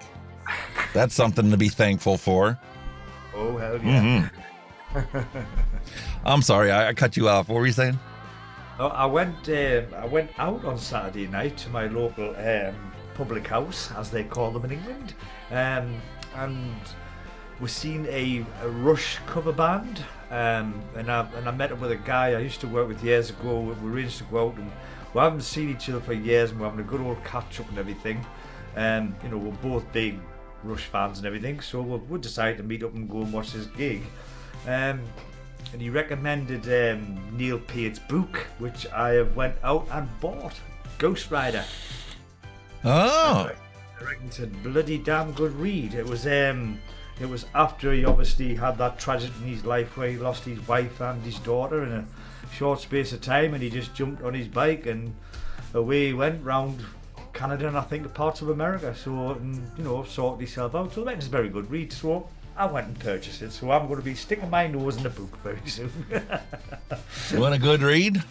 That's something to be thankful for. Oh, hell yeah. Mm-hmm. I'm sorry, I cut you off. What were you saying? I went out on Saturday night to my local public house, as they call them in England, and we seen a Rush cover band, and I met up with a guy I used to work with years ago. We arranged to go out, and we haven't seen each other for years, and we're having a good old catch up and everything. You know, we're both big Rush fans and everything, so we decided to meet up and go and watch this gig. And he recommended Neil Peart's book, which I have went out and bought, Ghost Rider. Oh. I reckon it's a bloody damn good read. It was after he obviously had that tragedy in his life where he lost his wife and his daughter in a short space of time, and he just jumped on his bike and away he went round Canada and I think parts of America. So, you know, sorted himself out. So it's a very good read. So I went and purchased it. So I'm going to be sticking my nose in the book very soon. You want a good read?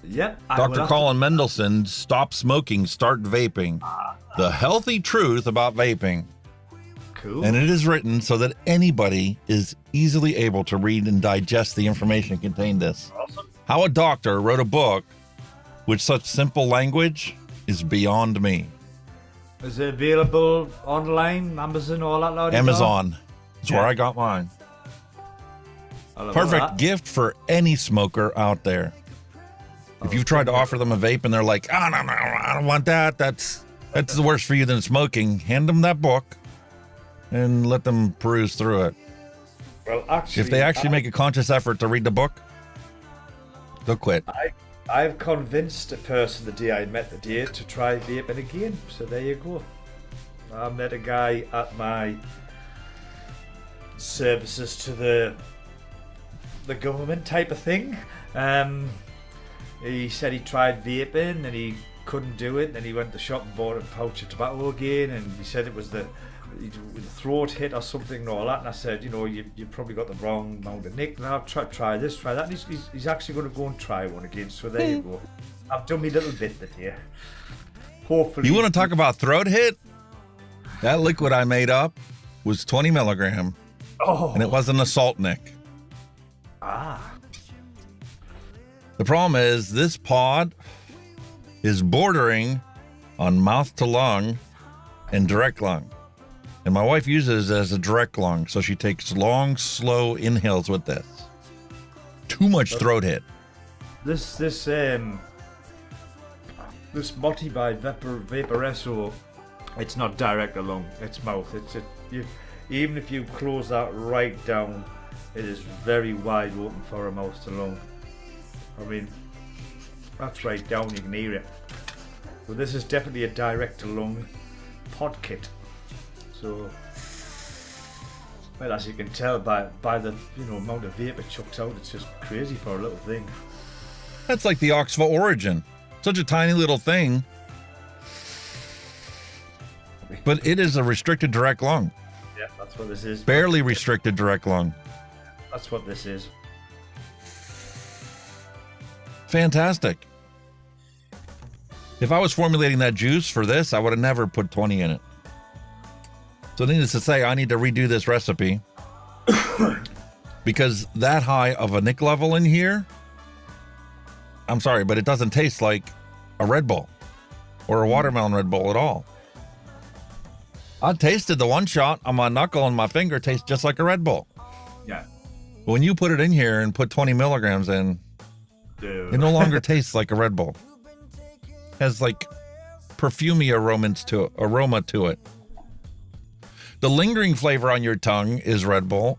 Yep. Dr. Colin Mendelsohn, Stop Smoking, Start Vaping. The Healthy Truth About Vaping. Cool. And it is written so that anybody is easily able to read and digest the information contained in this. Awesome. How a doctor wrote a book with such simple language is beyond me. Is it available online, Amazon, all that? Loud Amazon is where Yeah. I got mine. I love Perfect that. gift for any smoker out there. If you've tried to offer them a vape and they're like, oh, no, I don't want that. That's the worse for you than smoking. Hand them that book and let them peruse through it. Well, actually, If they actually make a conscious effort to read the book, they'll quit. I've convinced a person the day I met the day to try vaping again. So there you go. I met a guy at my services to the government type of thing. He said he tried vaping and he couldn't do it. Then he went to the shop and bought a pouch of tobacco again, and he said it was the throat hit or something and all that. And I said, you know, you probably got the wrong amount of nick. Now try this, try that. And he's actually going to go and try one again. So there you go. I've done my little bit that year. Hopefully. You want to talk about throat hit? That liquid I made up was 20 milligram, Oh. and it wasn't a salt nick. Ah. The problem is this pod is bordering on mouth to lung and direct lung. And my wife uses it as a direct lung, so she takes long, slow inhales with this. Too much throat hit. This Motti by Vaporesso, it's not direct to lung, it's mouth. Even if you close that right down, it is very wide open for a mouth to lung. I mean, that's right down, you can hear it. But this is definitely a direct to lung pod kit. So, well, as you can tell by the amount of vape it chucks out, it's just crazy for a little thing. That's like the Oxbar Origin. Such a tiny little thing. But it is a restricted direct lung. Yeah, that's what this is. Barely restricted direct lung. That's what this is. Fantastic. If I was formulating that juice for this, I would have never put 20 in it. So needless to say, I need to redo this recipe because that high of a nick level in here, I'm sorry, but it doesn't taste like a Red Bull or a watermelon Red Bull at all. I tasted the one shot on my knuckle and my finger tastes just like a Red Bull. Yeah. But when you put it in here and put 20 milligrams in, Dude. it no longer tastes like a Red Bull. Has like perfumey aroma to it. The lingering flavor on your tongue is Red Bull.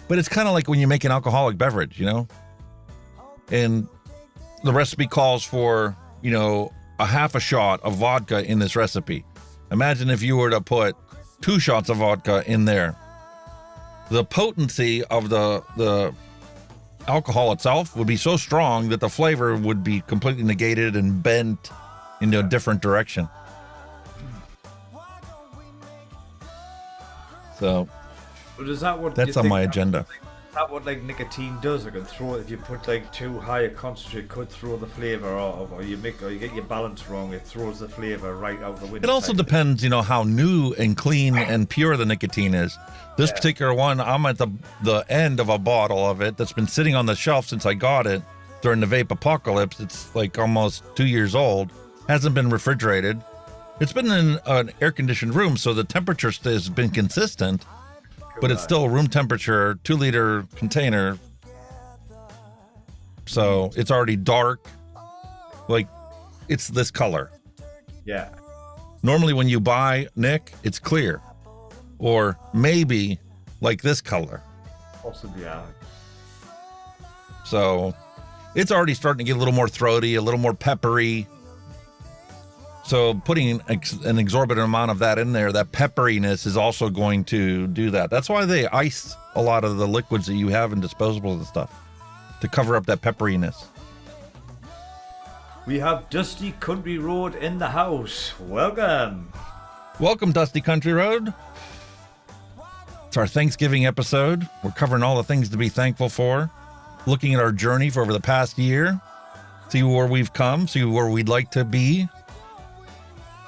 But it's kind of like when you make an alcoholic beverage, you know? And the recipe calls for, a half a shot of vodka in this recipe. Imagine if you were to put 2 shots of vodka in there. The potency of the alcohol itself would be so strong that the flavor would be completely negated and bent into a different direction. So But is that what that's you on think my that- agenda. Is that what nicotine does? It can throw, if you put too high a concentrate, it could throw the flavour off, or you get your balance wrong, it throws the flavour right out the window. It also type of depends, how new and clean and pure the nicotine is. This particular one, I'm at the end of a bottle of it that's been sitting on the shelf since I got it during the vape apocalypse. It's like almost 2 years old. Hasn't been refrigerated. It's been in an air-conditioned room, so the temperature has been consistent, but it's still room temperature, 2-liter container. So it's already dark. Like, it's this color. Yeah. Normally when you buy Nick, it's clear. Or maybe like this color. Possibly, yeah. So it's already starting to get a little more throaty, a little more peppery. So putting an exorbitant amount of that in there, that pepperiness is also going to do that. That's why they ice a lot of the liquids that you have in disposables and stuff, to cover up that pepperiness. We have Dusty Country Road in the house. Welcome. Welcome, Dusty Country Road. It's our Thanksgiving episode. We're covering all the things to be thankful for, looking at our journey for over the past year, see where we've come, see where we'd like to be,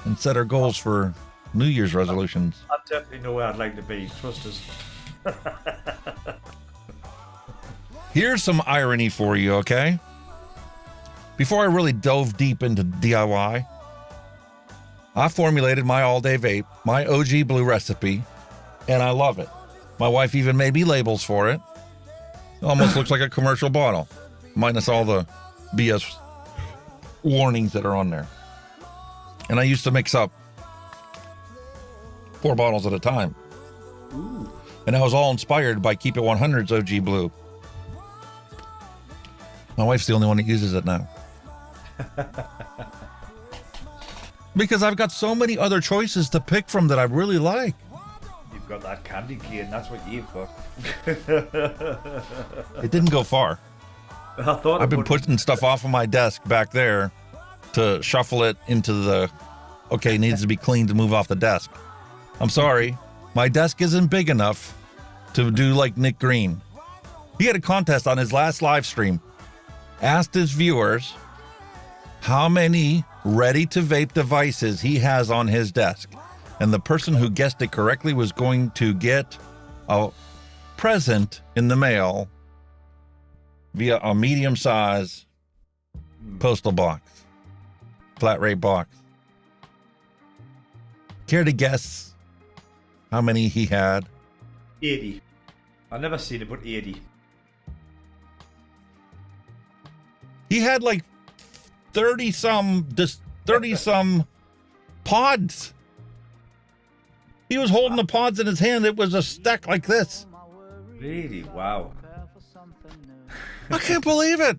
and set our goals for New Year's resolutions. I definitely know where I'd like to be. Trust us. Here's some irony for you, okay? Before I really dove deep into DIY, I formulated my all-day vape, my OG blue recipe, and I love it. My wife even made me labels for it. It almost looks like a commercial bottle, minus all the BS warnings that are on there. And I used to mix up 4 bottles at a time. Ooh. And I was all inspired by Keep It 100's OG blue. My wife's the only one that uses it now. Because I've got so many other choices to pick from that I really like. You've got that candy cane, that's what you've got. It didn't go far. I thought I've been putting stuff off of my desk back there to shuffle it into the, okay, it needs to be cleaned to move off the desk. I'm sorry, my desk isn't big enough to do like Nick Green. He had a contest on his last live stream. Asked his viewers how many ready-to-vape devices he has on his desk. And the person who guessed it correctly was going to get a present in the mail via a medium-size postal box, flat rate box. Care to guess how many he had? 80. I've never seen it, but 80. He had like 30 some pods. He was holding the pods in his hand. It was a stack like this. Really? Wow. I can't believe it.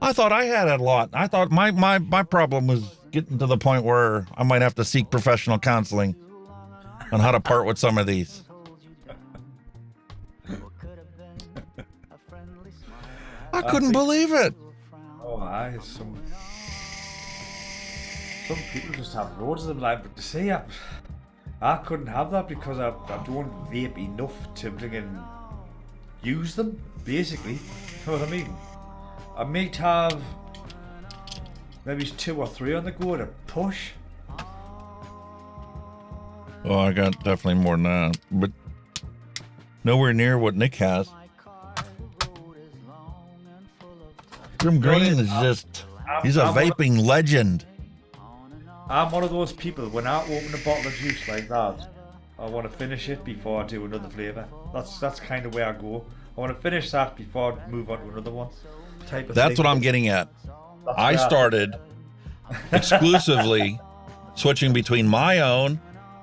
I thought I had a lot. I thought my problem was getting to the point where I might have to seek professional counseling on how to part with some of these. I couldn't believe it. Oh, aye. Some people just have loads of them. Like, but to say I couldn't have that because I don't vape enough to bring and use them. Basically, you know what I mean. I might have maybe 2 or 3 on the go to push. Oh, I got definitely more than that, but nowhere near what Nick has. Jim Green is just, he's a vaping legend. I'm one of those people, when I open a bottle of juice like that, I want to finish it before I do another flavour. That's kind of where I go. I want to finish that before I move on to another one. Type of That's thing. what I'm getting at. I started exclusively switching between my own,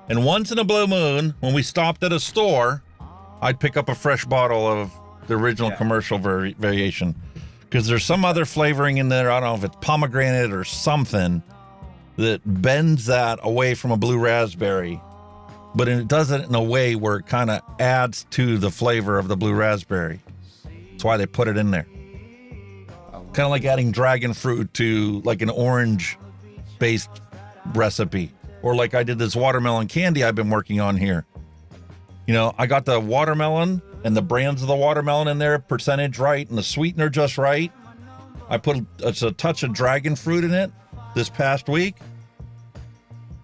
and once in a blue moon, when we stopped at a store, I'd pick up a fresh bottle of the original commercial variation. Because there's some other flavoring in there, I don't know if it's pomegranate or something, that bends that away from a blue raspberry, but it does it in a way where it kind of adds to the flavor of the blue raspberry. That's why they put it in there. Kind of like adding dragon fruit to like an orange-based recipe. Or like I did this watermelon candy I've been working on here. You know, I got the watermelon and the brands of the watermelon in there, percentage right, and the sweetener just right. I put a touch of dragon fruit in it this past week.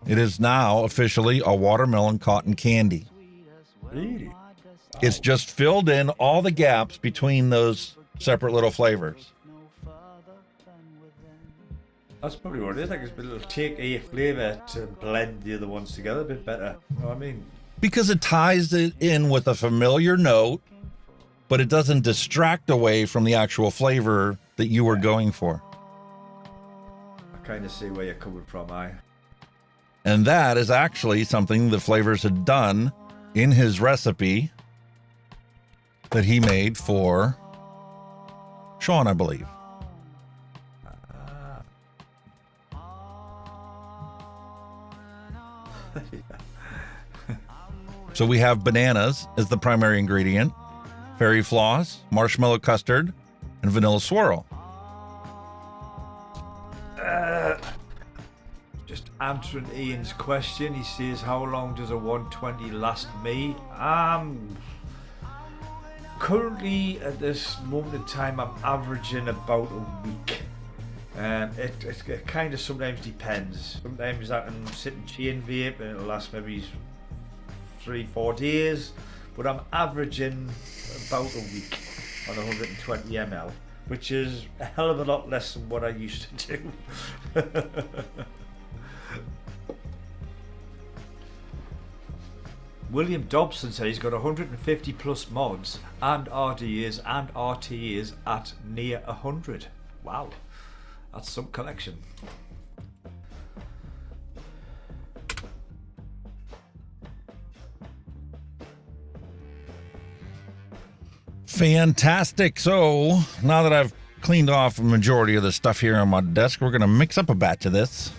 It is now officially a watermelon cotton candy. Really? It's just filled in all the gaps between those separate little flavors. That's probably what it is. Like it'll take a flavour to blend the other ones together a bit better. You know what I mean? Because it ties it in with a familiar note, but it doesn't distract away from the actual flavor that you were going for. I kind of see where you're coming from, And that is actually something the Flavrz had done in his recipe that he made for Sean, I believe. So we have bananas as the primary ingredient, fairy floss, marshmallow custard, and vanilla swirl. Just answering Ian's question, he says, how long does a 120 last me? Currently at this moment in time, I'm averaging about a week. It kind of sometimes depends. Sometimes I can sit and chain vape and it'll last maybe 3-4 days, but I'm averaging about a week on 120 ml, which is a hell of a lot less than what I used to do. William Dobson said he's got 150 plus mods and RDAs and RTAs at near 100. Wow, that's some collection. Fantastic. So now that I've cleaned off a majority of the stuff here on my desk, we're going to mix up a batch of this.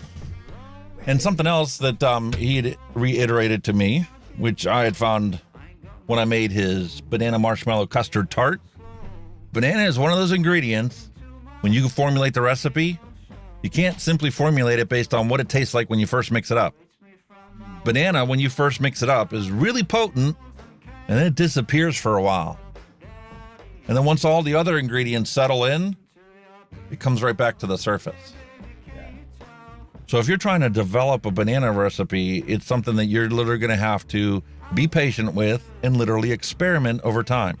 And something else that he had reiterated to me, which I had found when I made his banana marshmallow custard tart. Banana is one of those ingredients, when you formulate the recipe, you can't simply formulate it based on what it tastes like when you first mix it up. Banana, when you first mix it up, is really potent, and then it disappears for a while. And then once all the other ingredients settle in, it comes right back to the surface. So if you're trying to develop a banana recipe, it's something that you're literally going to have to be patient with and literally experiment over time.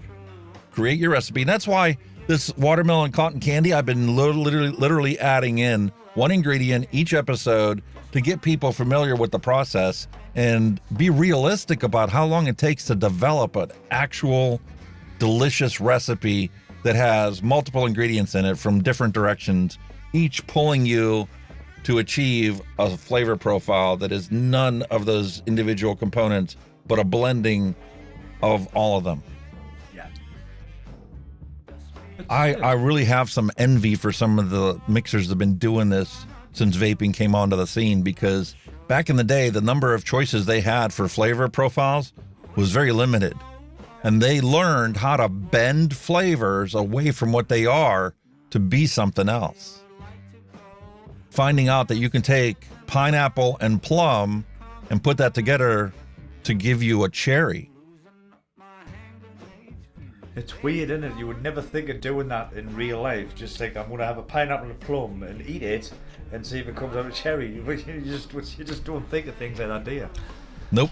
Create your recipe. And that's why this watermelon cotton candy, I've been literally adding in one ingredient each episode to get people familiar with the process and be realistic about how long it takes to develop an actual delicious recipe that has multiple ingredients in it from different directions, each pulling you to achieve a flavor profile that is none of those individual components, but a blending of all of them. Yeah. I really have some envy for some of the mixers that have been doing this since vaping came onto the scene, because back in the day, the number of choices they had for flavor profiles was very limited. And they learned how to bend flavors away from what they are to be something else. Finding out that you can take pineapple and plum and put that together to give you a cherry. It's weird, isn't it? You would never think of doing that in real life. Just think, I'm going to have a pineapple and a plum and eat it and see if it comes out a cherry. You just don't think of things like that, do you? Nope.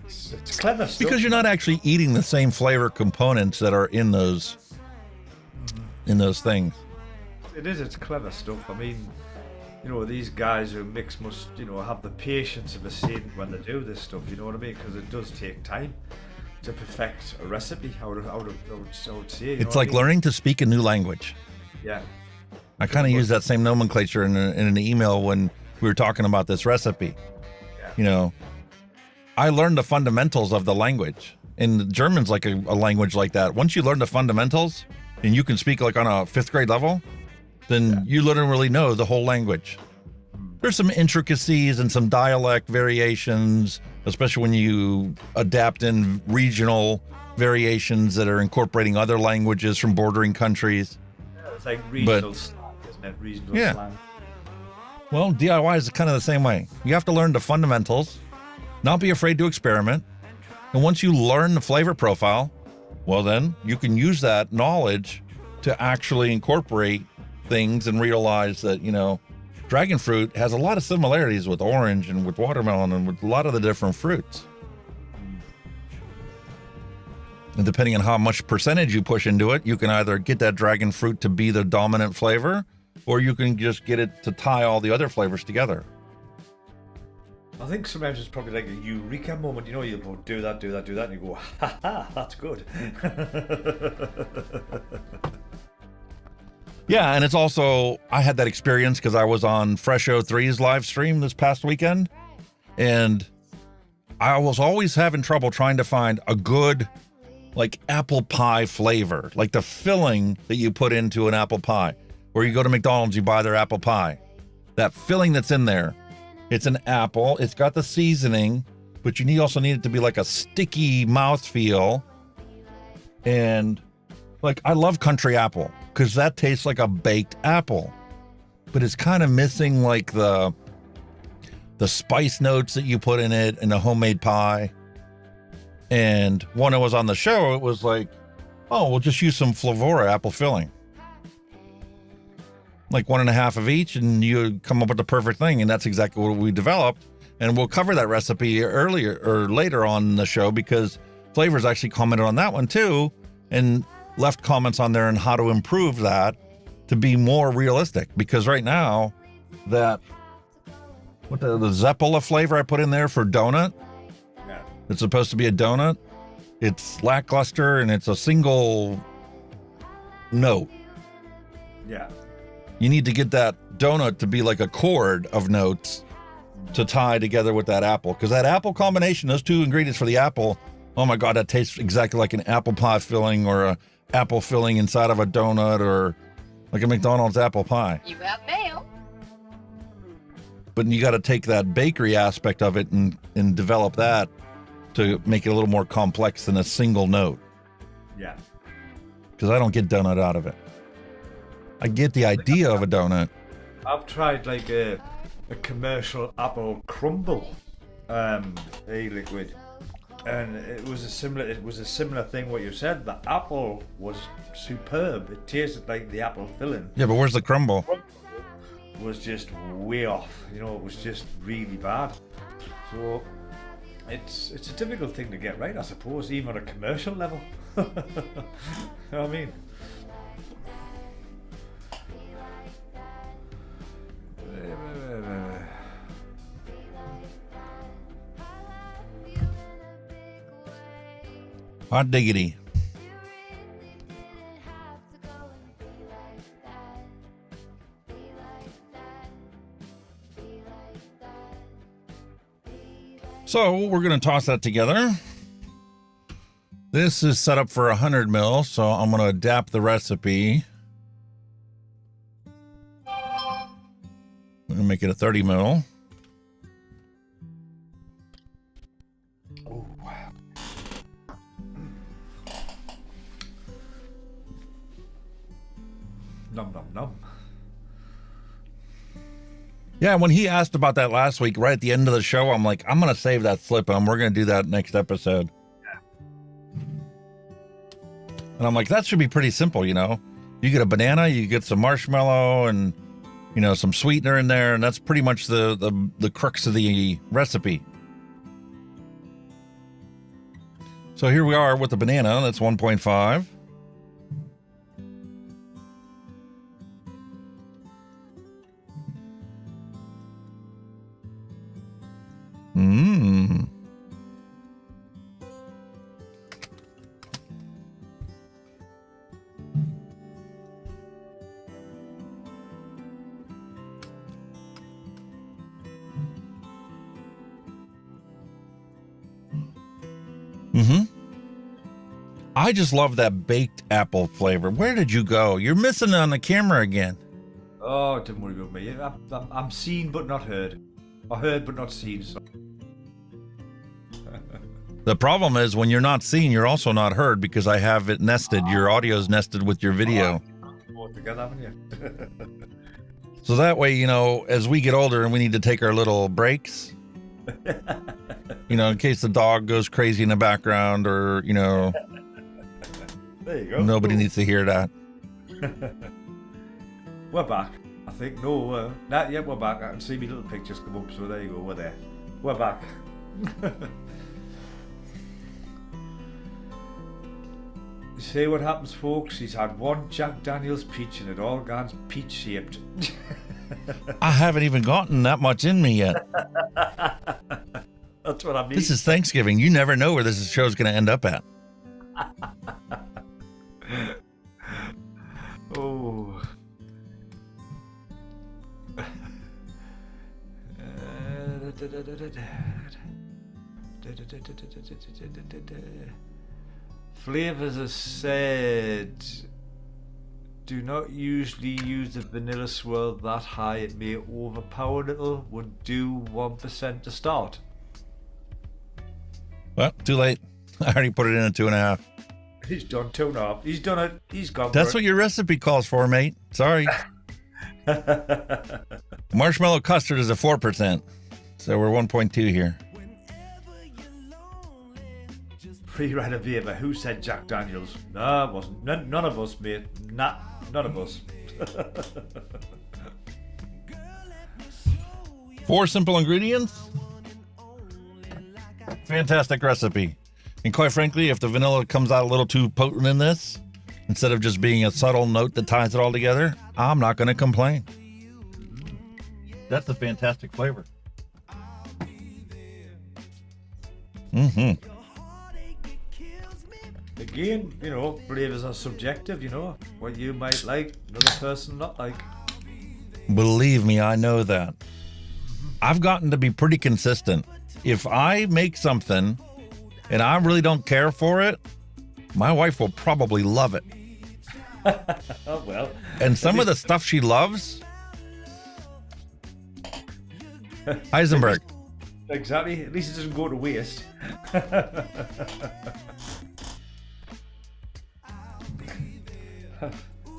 It's clever stuff. Because you're not actually eating the same flavor components that are in those things. It is. It's clever stuff. I mean, you know, these guys who mix must, you know, have the patience of a saint when they do this stuff. You know what I mean? Because it does take time to perfect a recipe. I would say. It's like learning to speak a new language. Yeah. I kind of use that same nomenclature in an email when we were talking about this recipe. Yeah. You know, I learned the fundamentals of the language. And German's like a language like that. Once you learn the fundamentals and you can speak like on a 5th grade level, then you literally know the whole language. There's some intricacies and some dialect variations, especially when you adapt in regional variations that are incorporating other languages from bordering countries. Yeah, it's like regional slang, isn't it? Regional slang. Well, DIY is kind of the same way. You have to learn the fundamentals, not be afraid to experiment. And once you learn the flavor profile, well, then you can use that knowledge to actually incorporate things and realize that, you know, dragon fruit has a lot of similarities with orange and with watermelon and with a lot of the different fruits. And depending on how much percentage you push into it, you can either get that dragon fruit to be the dominant flavor, or you can just get it to tie all the other flavors together. I think sometimes it's probably like a eureka moment. You know, you'll go do that, and you go, ha ha, that's good. Yeah, and it's also, I had that experience because I was on Fresh 03's live stream this past weekend, and I was always having trouble trying to find a good, like, apple pie flavor, like the filling that you put into an apple pie. Or you go to McDonald's, you buy their apple pie. That filling that's in there, it's an apple, it's got the seasoning, but you also need it to be like a sticky mouthfeel. And, like, I love country apple, because that tastes like a baked apple, but it's kind of missing like the spice notes that you put in it in a homemade pie. And when I was on the show, it was like, oh, we'll just use some Flavrz apple filling. like 1.5 of each, and you come up with the perfect thing. And that's exactly what we developed. And we'll cover that recipe earlier or later on in the show, because Flavrz actually commented on that one too, and left comments on there on how to improve that to be more realistic. Because right now, that what the Zeppola flavor I put in there for donut, Yeah. it's supposed to be a donut. It's lackluster and it's a single note. Yeah. You need to get that donut to be like a chord of notes to tie together with that apple, because that apple combination, those two ingredients for the apple, oh my God, that tastes exactly like an apple pie filling or a apple filling inside of a donut or like a McDonald's apple pie. You have mail. But you got to take that bakery aspect of it and develop that to make it a little more complex than a single note. Yeah. Because I don't get donut out of it. I get the idea of a donut. I've tried like a commercial apple crumble, Eliquid, and it was a similar thing what you said. The apple was superb. It tasted like the apple filling. Yeah, but where's the crumble? Was just way off. You know, it was just really bad. So it's a difficult thing to get right, I suppose, even on a commercial level. You know what I mean? Hot diggity. So we're going to toss that together. This is set up for 100 mil, so I'm going to adapt the recipe. I'm going to make it a 30 mil. Oh, nom nom nom. Yeah, when he asked about that last week, right at the end of the show, I'm like, I'm going to save that slip and we're going to do that next episode. And I'm like, that should be pretty simple, you know. You get a banana, you get some marshmallow and, you know, some sweetener in there, and that's pretty much the crux of the recipe. So here we are with the banana, that's 1.5. Mmm. Mm-hmm. I just love that baked apple flavor. Where did you go? You're missing it on the camera again. Oh, don't worry about me. I'm seen but not heard. Or heard but not seen. So. The problem is when you're not seen, you're also not heard, because I have it nested. Your audio's nested with your video. Both together, haven't you? So that way, you know, as we get older and we need to take our little breaks, you know, in case the dog goes crazy in the background or, you know, there you go. nobody needs to hear that. We're back. I think. No, not yet. We're back. I can see me little pictures come up. So there you go. We're there. We're back. See what happens, folks? He's had one Jack Daniels peach and it all gone peach shaped. I haven't even gotten that much in me yet. That's what I mean. This is Thanksgiving. You never know where this show's going to end up at. Oh. Flavrz has said, do not usually use the vanilla swirl that high, it may overpower a little, would do 1% to start. Well, too late. I already put it in at 2.5. He's done 2.5. He's done it. He's gone. That's for what your recipe calls for, mate. Sorry. it. Marshmallow custard is a 4%. So we're 1.2 here. Pre-write a Vape. Who said Jack Daniels? No, it wasn't. None of us, mate. None of us. 4 simple ingredients. Fantastic recipe. And quite frankly, if the vanilla comes out a little too potent in this, instead of just being a subtle note that ties it all together, I'm not going to complain. That's a fantastic flavor. Mm-hmm. Again, you know, flavors are subjective, you know. What you might like, another person not like. Believe me, I know that. I've gotten to be pretty consistent. If I make something and I really don't care for it, my wife will probably love it. Oh, well. And some of the stuff she loves, Heisenberg. Exactly. At least it doesn't go to waste.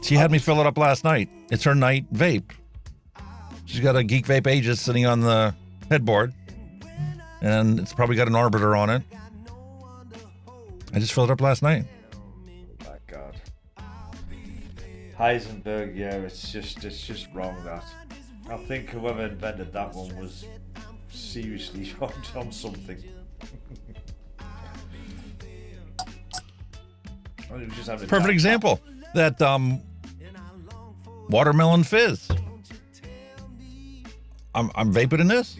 She had me fill it up last night. It's her night vape. She's got a Geek Vape Aegis sitting on the headboard, and it's probably got an arbiter on it. I just filled it up last night. Oh my God. Heisenberg, yeah, it's just wrong, that. I think whoever invented that one was seriously on something. It was just having Perfect example. That watermelon fizz. I'm vaping in this.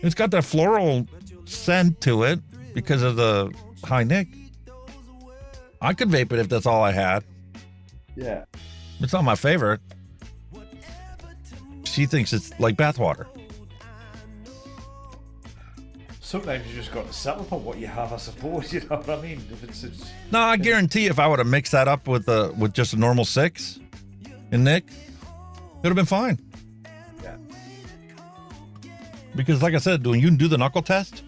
It's got that floral scent to it because of the high nick. I could vape it if that's all I had. Yeah. It's not my favorite. She thinks it's like bathwater. Sometimes you just got to settle for what you have, I suppose. You know what I mean? If it's No, I guarantee if I would have mixed that up with just a normal 6 and Nick, it would have been fine. Yeah. Because like I said, when you do the knuckle test,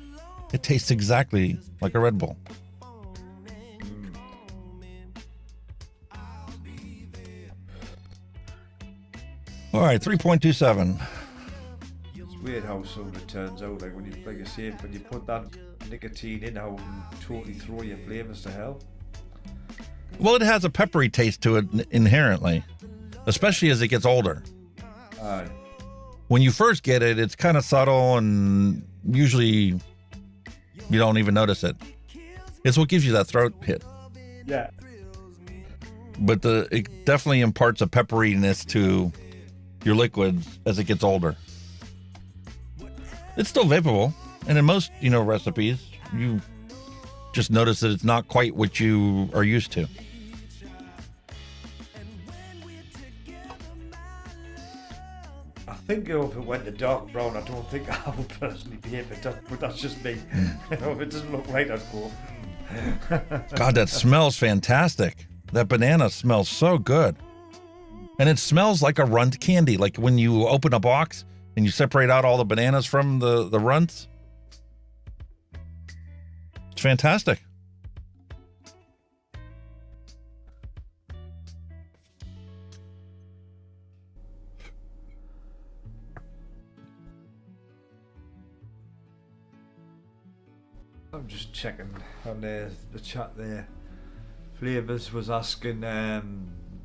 it tastes exactly like a Red Bull. All right, 3.27. It's weird how some of it turns out. Like when you, like I say, when you put that nicotine in, how it can totally throw your flavors to hell. Well, it has a peppery taste to it inherently, especially as it gets older. Aye. When you first get it, it's kind of subtle and usually you don't even notice it. It's what gives you that throat hit. Yeah. But it definitely imparts a pepperiness to your liquids as it gets older. It's still vapeable, and in most, recipes, you just notice that it's not quite what you are used to. I think if it went to dark brown, I don't think I would personally be able to, but that's just me. If it doesn't look right, I'd go. God, that smells fantastic. That banana smells so good. And it smells like a runt candy. Like when you open a box and you separate out all the bananas from the runts. It's fantastic. I'm just checking on the chat there. Flavrz was asking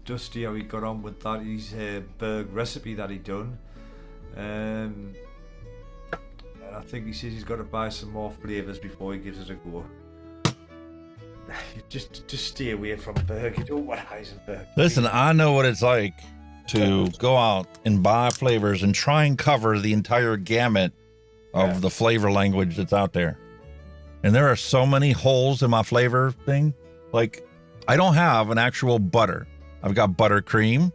Dusty how he got on with that his Berg recipe that he done. And I think he says he's got to buy some more Flavrz before he gives it a go. Just stay away from Berg. You don't want Heisenberg. Listen, I know what it's like to go out and buy flavors and try and cover the entire gamut of the flavor language that's out there. And there are so many holes in my flavor thing. Like, I don't have an actual butter. I've got buttercream,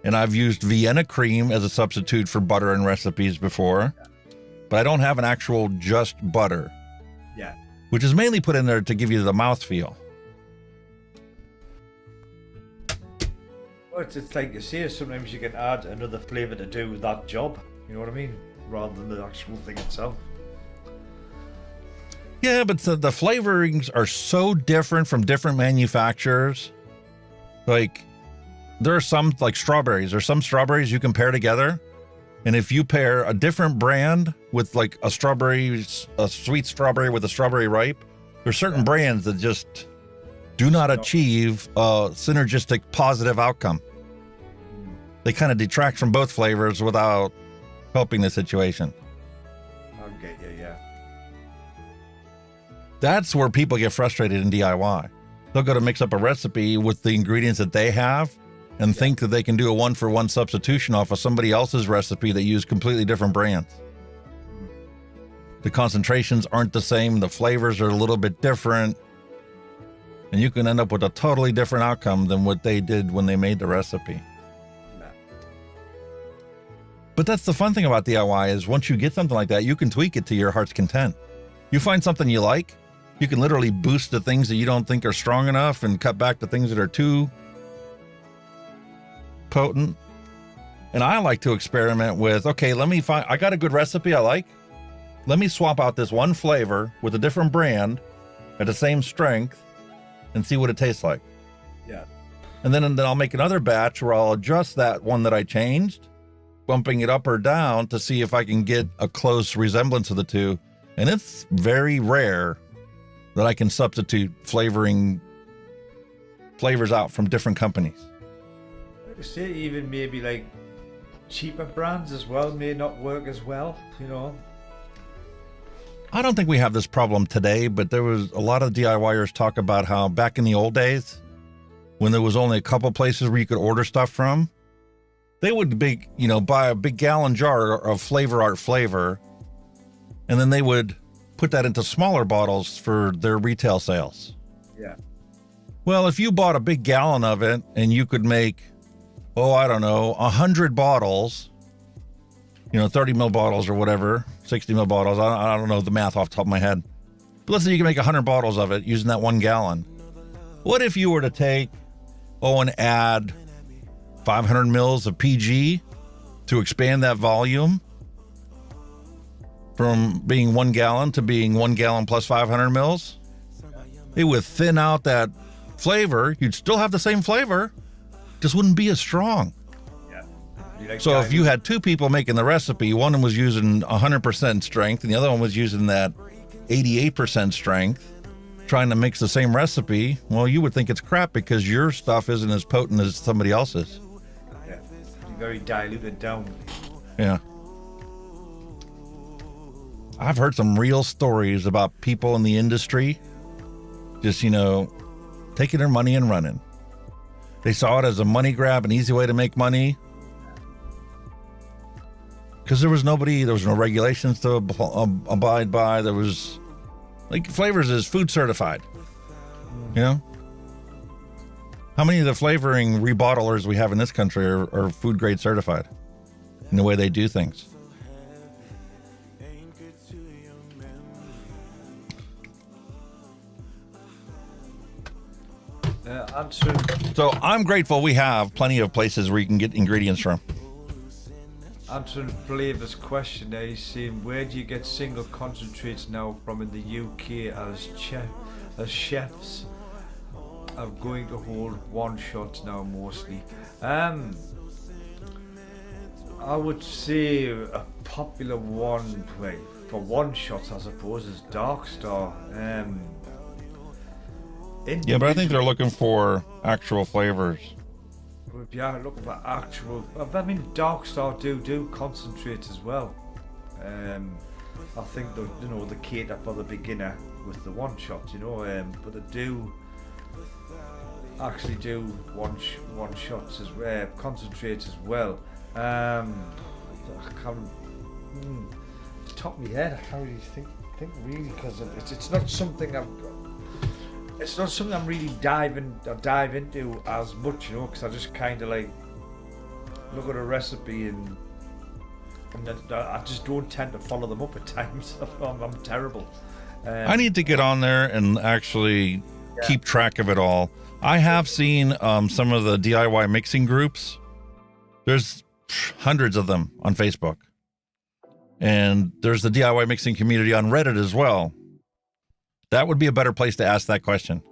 and I've used Vienna cream as a substitute for butter in recipes before. But I don't have an actual just butter. Yeah. Which is mainly put in there to give you the mouthfeel. Well, it's like you say, sometimes you can add another flavour to do that job. You know what I mean? Rather than the actual thing itself. Yeah, but the flavorings are so different from different manufacturers. Like, there are some, like strawberries. There's some strawberries you can pair together. And if you pair a different brand with like a sweet strawberry with a strawberry ripe, there's certain brands that just do not achieve a synergistic positive outcome. they kind of detract from both flavors without helping the situation. I'll get you, yeah. That's where people get frustrated in DIY. They'll go to mix up a recipe with the ingredients that they have and think that they can do a one-for-one substitution off of somebody else's recipe that used completely different brands. The concentrations aren't the same, the flavors are a little bit different, and you can end up with a totally different outcome than what they did when they made the recipe. But that's the fun thing about DIY is once you get something like that, you can tweak it to your heart's content. You find something you like, you can literally boost the things that you don't think are strong enough and cut back the things that are too potent. And I like to experiment with, okay, I got a good recipe I like. Let me swap out this one flavor with a different brand at the same strength and see what it tastes like. Yeah. And then I'll make another batch where I'll adjust that one that I changed, bumping it up or down to see if I can get a close resemblance of the two. And it's very rare that I can substitute flavors out from different companies. Like I say, even maybe like cheaper brands as well may not work as well, you know. I don't think we have this problem today, but there was a lot of DIYers talk about how back in the old days, when there was only a couple places where you could order stuff from, they would buy a big gallon jar of Flavor Art flavor, and then they would put that into smaller bottles for their retail sales. Yeah. Well, if you bought a big gallon of it and you could make, 100 bottles, 30 ml bottles or whatever, 60 ml bottles. I don't know the math off the top of my head. But let's say you can make 100 bottles of it using that 1 gallon. What if you were to take, and add 500 mils of PG to expand that volume from being 1 gallon to being 1 gallon plus 500 mils? It would thin out that flavor. You'd still have the same flavor, just wouldn't be as strong. So if you had two people making the recipe, one was using 100% strength and the other one was using that 88% strength, trying to mix the same recipe, well, you would think it's crap because your stuff isn't as potent as somebody else's. Yeah, very diluted down. Yeah. I've heard some real stories about people in the industry just, taking their money and running. They saw it as a money grab, an easy way to make money. Because there was no regulations to abide by. There was, Flavrz is food certified. How many of the flavoring rebottlers we have in this country are food grade certified in the way they do things? So I'm grateful we have plenty of places where you can get ingredients from. Answering Flavr's question there, he's saying, where do you get single concentrates now from in the UK as chefs are going to hold one shots now mostly? I would say a popular one for one shots, I suppose, is Darkstar. Yeah, but I think they're looking for actual flavors. Yeah, looking for actual. Darkstar do concentrates as well. I think they cater for the beginner with the one shots, but they do actually do one shots as well, concentrates as well. I can't. Top of my head, I can't really think really, because it's not something it's not something I'm really dive into as much, because I just kind of look at a recipe and I just don't tend to follow them up at times. I'm terrible. I need to get on there and actually keep track of it all. I have seen some of the DIY mixing groups. There's hundreds of them on Facebook. And there's the DIY mixing community on Reddit as well. That would be a better place to ask that question.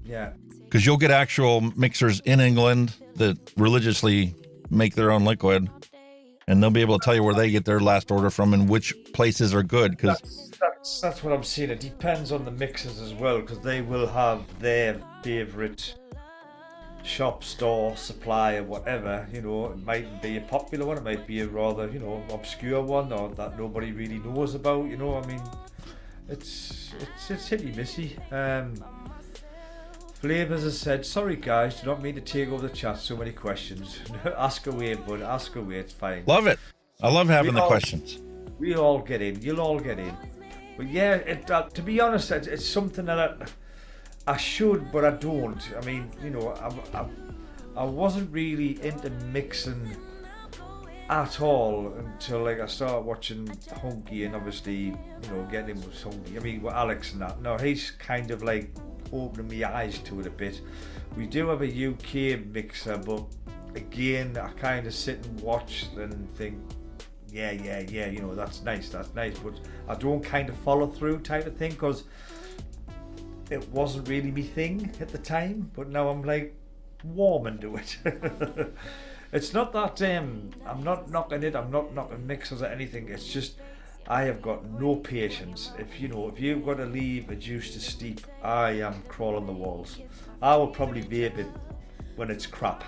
Yeah. Because you'll get actual mixers in England that religiously make their own liquid, and they'll be able to tell you where they get their last order from and which places are good. Because that's what I'm saying. It depends on the mixers as well, because they will have their favorite shop, store, supplier, whatever, you know, it mightn't be a popular one, it might be a rather, you know, obscure one, or that nobody really knows about, you know. I mean, it's hitty missy. Flavrz has said, sorry guys, do not mean to take over the chat, so many questions. Ask away, bud, ask away, it's fine. Love it. I love having the questions. We'll all get in, you'll all get in. But yeah, to be honest, it's something that I should, but I don't. I mean, you know, I wasn't really into mixing at all until like I started watching Hunky, and obviously, you know, getting him with Hunky. I mean, with Alex and that. No, he's kind of like opening my eyes to it a bit. We do have a UK mixer, but again, I kind of sit and watch and think, yeah, you know, that's nice, but I don't kind of follow through type of thing, because it wasn't really me thing at the time, but now I'm like warming to it. It's not that I'm not knocking it, I'm not knocking mixers or anything, it's just I have got no patience. If you've got to leave a juice to steep, I am crawling the walls. I will probably vape it when it's crap.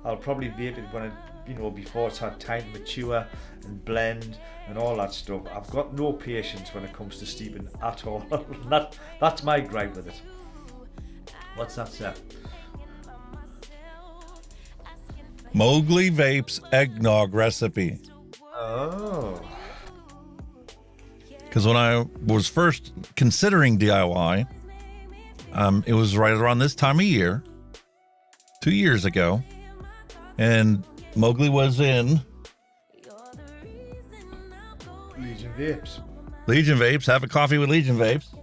I'll probably vape it when it, you know, before it's had time to mature and blend and all that stuff. I've got no patience when it comes to steeping at all. That's my gripe with it. What's that, Seth? Mowgli Vape's eggnog recipe. Oh. Because when I was first considering DIY, it was right around this time of year, 2 years ago, and Mowgli was in Legion Vapes, have a coffee with Legion Vapes.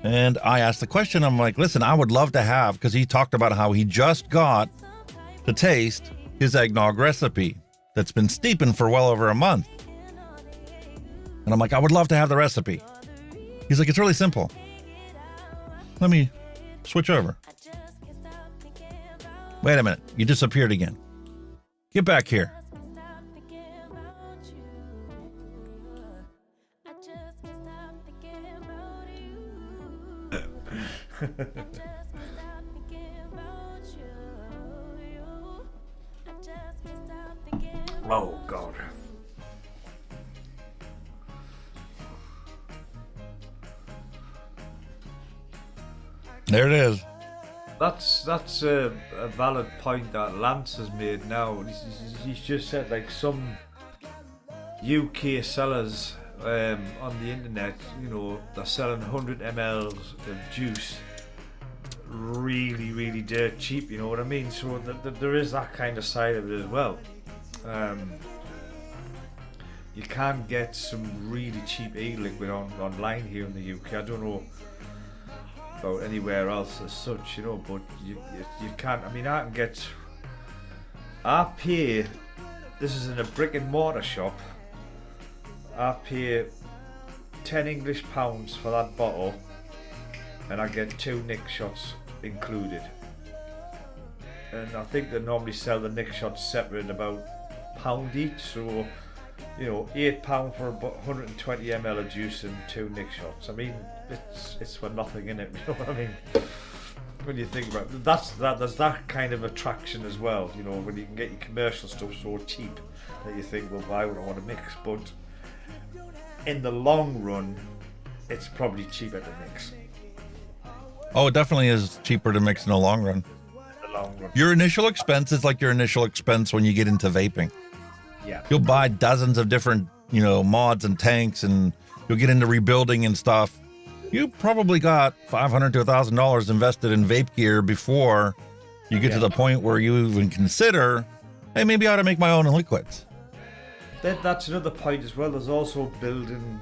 And I asked the question, I'm like, listen, I would love to have, because he talked about how he just got to taste his eggnog recipe that's been steeping for well over a month. And I'm like, I would love to have the recipe. He's like, it's really simple. Let me switch over. Wait a minute, you disappeared again. Get back here. Oh God. There it is. That's a valid point that Lance has made now. He's just said like some UK sellers on the internet, you know, they're selling 100 ml of juice really dirt cheap, you know what I mean? So there is that kind of side of it as well. You can get some really cheap Eliquid online here in the UK. I don't know about anywhere else as such, you know, but you can't. I mean, I pay, this is in a brick and mortar shop, I pay 10 English pounds for that bottle, and I get 2 nick shots included. And I think they normally sell the nick shots separate, about £1 each, so you know, £8 for about 120 ml of juice and 2 nick shots. I mean, it's for nothing, in it. You know what I mean? When you think about it, there's that kind of attraction as well. You know, when you can get your commercial stuff so cheap that you think, well, why would I want to mix? But in the long run, it's probably cheaper to mix. Oh, it definitely is cheaper to mix in the long run. The long run. Your initial expense is like your initial expense when you get into vaping. Yeah. You'll buy dozens of different, you know, mods and tanks, and you'll get into rebuilding and stuff. You probably got $500 to $1,000 invested in vape gear before you get to the point where you even consider, hey, maybe I ought to make my own liquids. That's another point as well. There's also building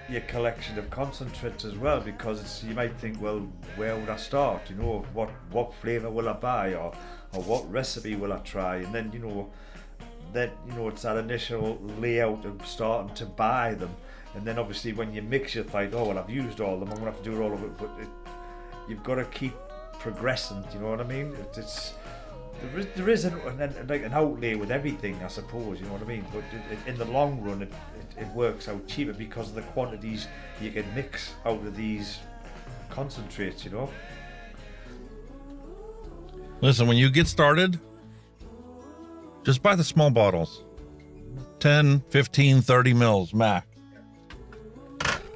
your collection of concentrates as well, because you might think, well, where would I start? You know, what flavour will I buy, or what recipe will I try? And then, you know, it's that initial layout of starting to buy them, and then obviously when you mix, you think, oh well, I've used all of them, I'm gonna have to do it all over. But you've got to keep progressing. Do you know what I mean? There is an outlay with everything, I suppose. You know what I mean? But in the long run, it works out cheaper because of the quantities you can mix out of these concentrates. You know. Listen, when you get started, just buy the small bottles. 10, 15, 30 mils max.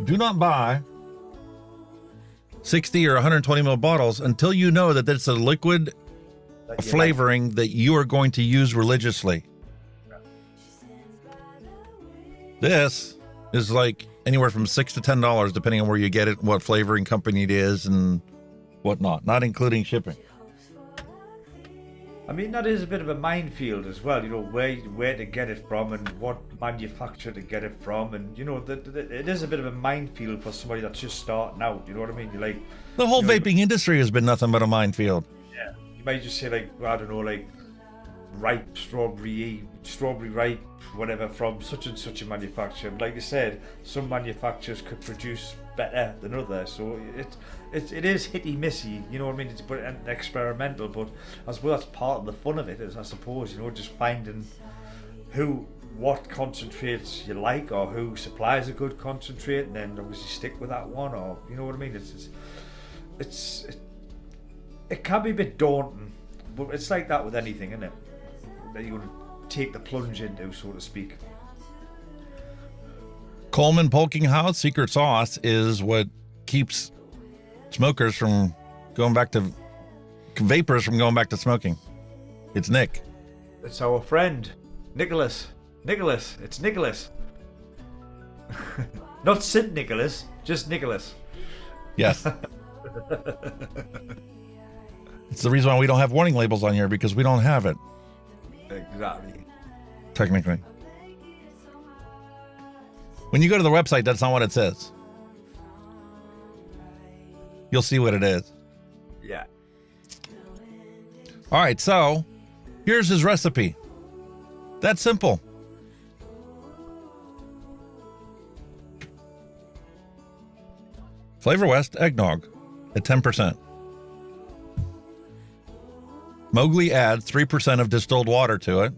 Do not buy 60 or 120 ml bottles until you know that it's a liquid flavoring that you are going to use religiously. This is like anywhere from $6 to $10, depending on where you get it, what flavoring company it is, and whatnot, not including shipping. I mean, that is a bit of a minefield as well, you know, where to get it from and what manufacturer to get it from. And, you know, it is a bit of a minefield for somebody that's just starting out, you know what I mean? You're like, the whole vaping industry has been nothing but a minefield. Yeah. You might just say, like, I don't know, like, ripe strawberry ripe, whatever, from such and such a manufacturer. Like you said, some manufacturers could produce better than others, so it is hitty missy, you know what I mean? It's but experimental, but I suppose that's part of the fun of it, is, I suppose, you know, just finding what concentrates you like, or who supplies a good concentrate, and then obviously stick with that one, or you know what I mean? It can be a bit daunting, but it's like that with anything, isn't it? That you're going to take the plunge into, so to speak. Coleman Polking House secret sauce is what keeps smokers from going back to vapors from going back to smoking. It's Nick. It's our friend Nicholas. It's Nicholas. Not St. Nicholas, just Nicholas. Yes. It's the reason why we don't have warning labels on here, because we don't have it. Exactly. Technically. When you go to the website, that's not what it says. You'll see what it is. Yeah. All right, so here's his recipe. That's simple. Flavor West eggnog at 10%. Mowgli adds 3% of distilled water to it,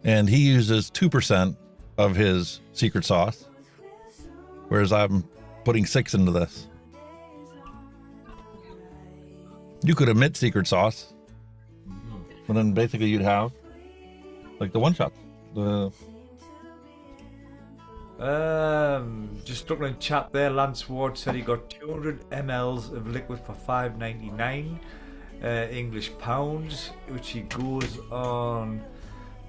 and he uses 2% of his secret sauce, whereas I'm putting 6 into this. You could omit secret sauce, and then basically you'd have like the one shot. Just looking in chat there, Lance Ward said he got 200 mLs of liquid for $5.99 English pounds, which he goes on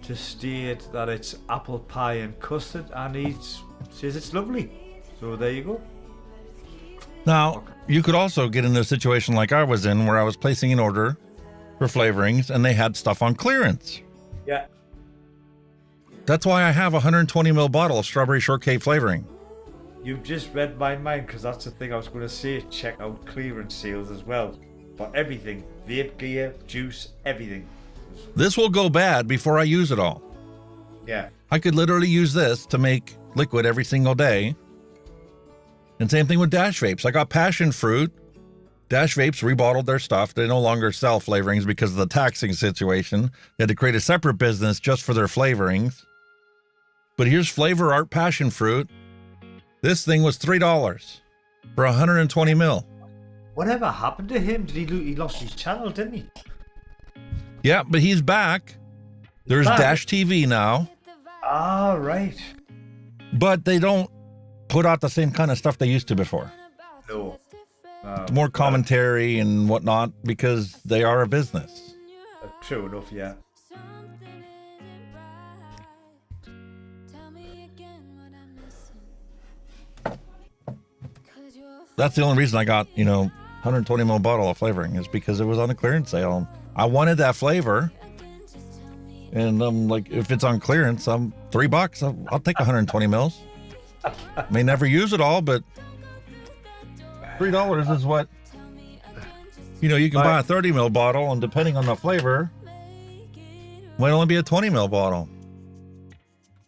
to state that it's apple pie and custard, and he says it's lovely. So there you go. Now, you could also get into a situation like I was in, where I was placing an order for flavorings and they had stuff on clearance. Yeah. That's why I have a 120 ml bottle of strawberry shortcake flavoring. You've just read my mind, because that's the thing I was going to say. Check out clearance sales as well for everything. Vape gear, juice, everything. This will go bad before I use it all. Yeah. I could literally use this to make liquid every single day. And same thing with Dash Vapes. I got passion fruit. Dash Vapes rebottled their stuff. They no longer sell flavorings because of the taxing situation. They had to create a separate business just for their flavorings. But here's Flavor Art Passion Fruit. This thing was $3 for 120 mil. Whatever happened to him? Did he lost his channel, didn't he? Yeah, but he's back. There's back. Dash TV now. Ah, right. But they don't put out the same kind of stuff they used to before. No. More commentary and whatnot, because they are a business. True enough, yeah. That's the only reason I got, 120 ml bottle of flavoring, is because it was on a clearance sale. I wanted that flavor, and I'm like, if it's on clearance, I'm $3. I'll take 120 mils. May never use it all, but $3 is what, you can buy a 30 ml bottle, and depending on the flavor, might only be a 20 ml bottle.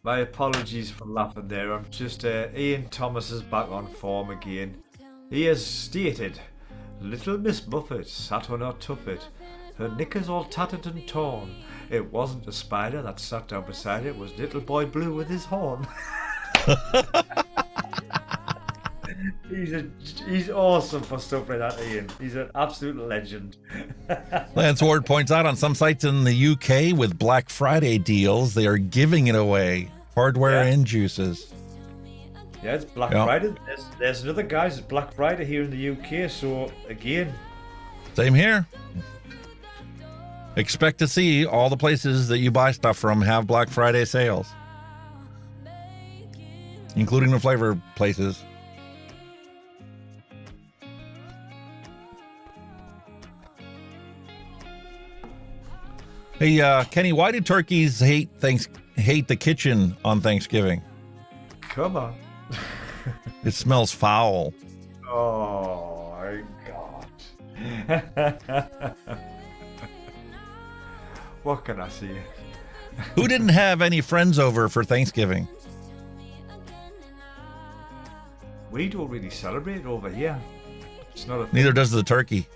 My apologies for laughing there. I'm just, Ian Thomas is back on form again. He has stated, little Miss Buffett sat on her tuffet, her knickers all tattered and torn. It wasn't a spider that sat down beside it, it was little boy Blue with his horn. He's awesome for stuff like that, Ian. He's an absolute legend. Lance Ward points out on some sites in the UK with Black Friday deals, they are giving it away. Hardware and juices. Yeah, it's Black Friday. There's another guys. It's Black Friday here in the UK. So again, same here. Expect to see all the places that you buy stuff from have Black Friday sales, including the flavor places. Hey, Kenny, why do turkeys hate the kitchen on Thanksgiving? Come on. It smells foul. Oh my God. What can I say? Who didn't have any friends over for Thanksgiving? We don't really celebrate over here. It's not a thing. Neither does the turkey.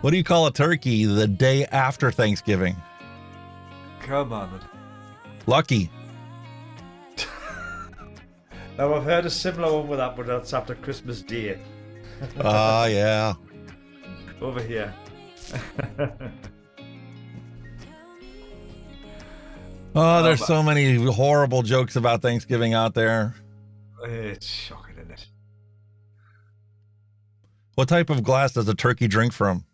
What do you call a turkey the day after Thanksgiving? Come on. Lucky. Now I've heard a similar one with that, but that's after Christmas Day. Ah, yeah. Over here. Oh, there's so many horrible jokes about Thanksgiving out there. It's shocking, isn't it? What type of glass does a turkey drink from?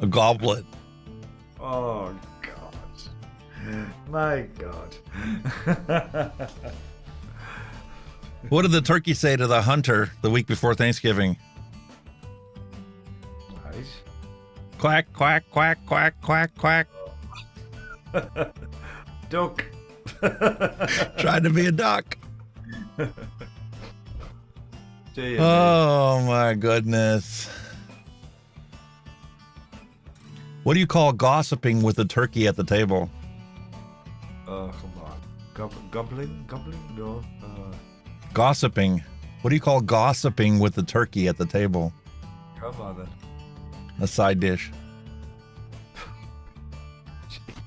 A goblet. Oh, God. My God. What did the turkey say to the hunter the week before Thanksgiving? Nice. Quack, quack, quack, quack, quack, quack. Duck. Tried to be a duck. Dear Oh, my goodness. What do you call gossiping with the turkey at the table? Oh, come on. Gobbling? No. Gossiping. What do you call gossiping with the turkey at the table? Come on, then. A side dish.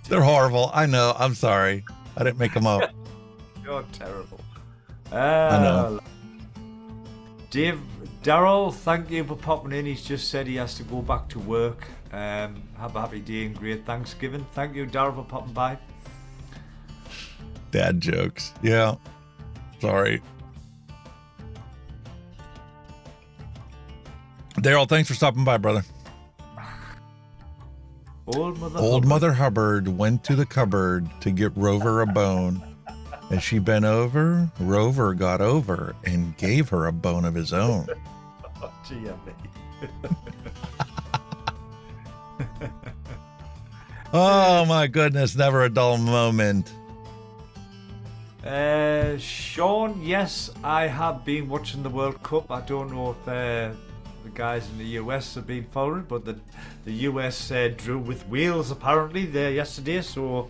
They're horrible. I know. I'm sorry. I didn't make them up. You're terrible. I know. Daryl, thank you for popping in. He's just said he has to go back to work. Have a happy day and great Thanksgiving. Thank you, Daryl, for popping by. Dad jokes. Yeah. Sorry. Daryl, thanks for stopping by, brother. Old Mother Hubbard went to the cupboard to get Rover a bone. As she bent over, Rover got over and gave her a bone of his own. Oh, gee, Oh my goodness, never a dull moment. Sean, yes, I have been watching the World Cup. I don't know if the guys in the US have been following, but the US drew with Wales apparently there yesterday. So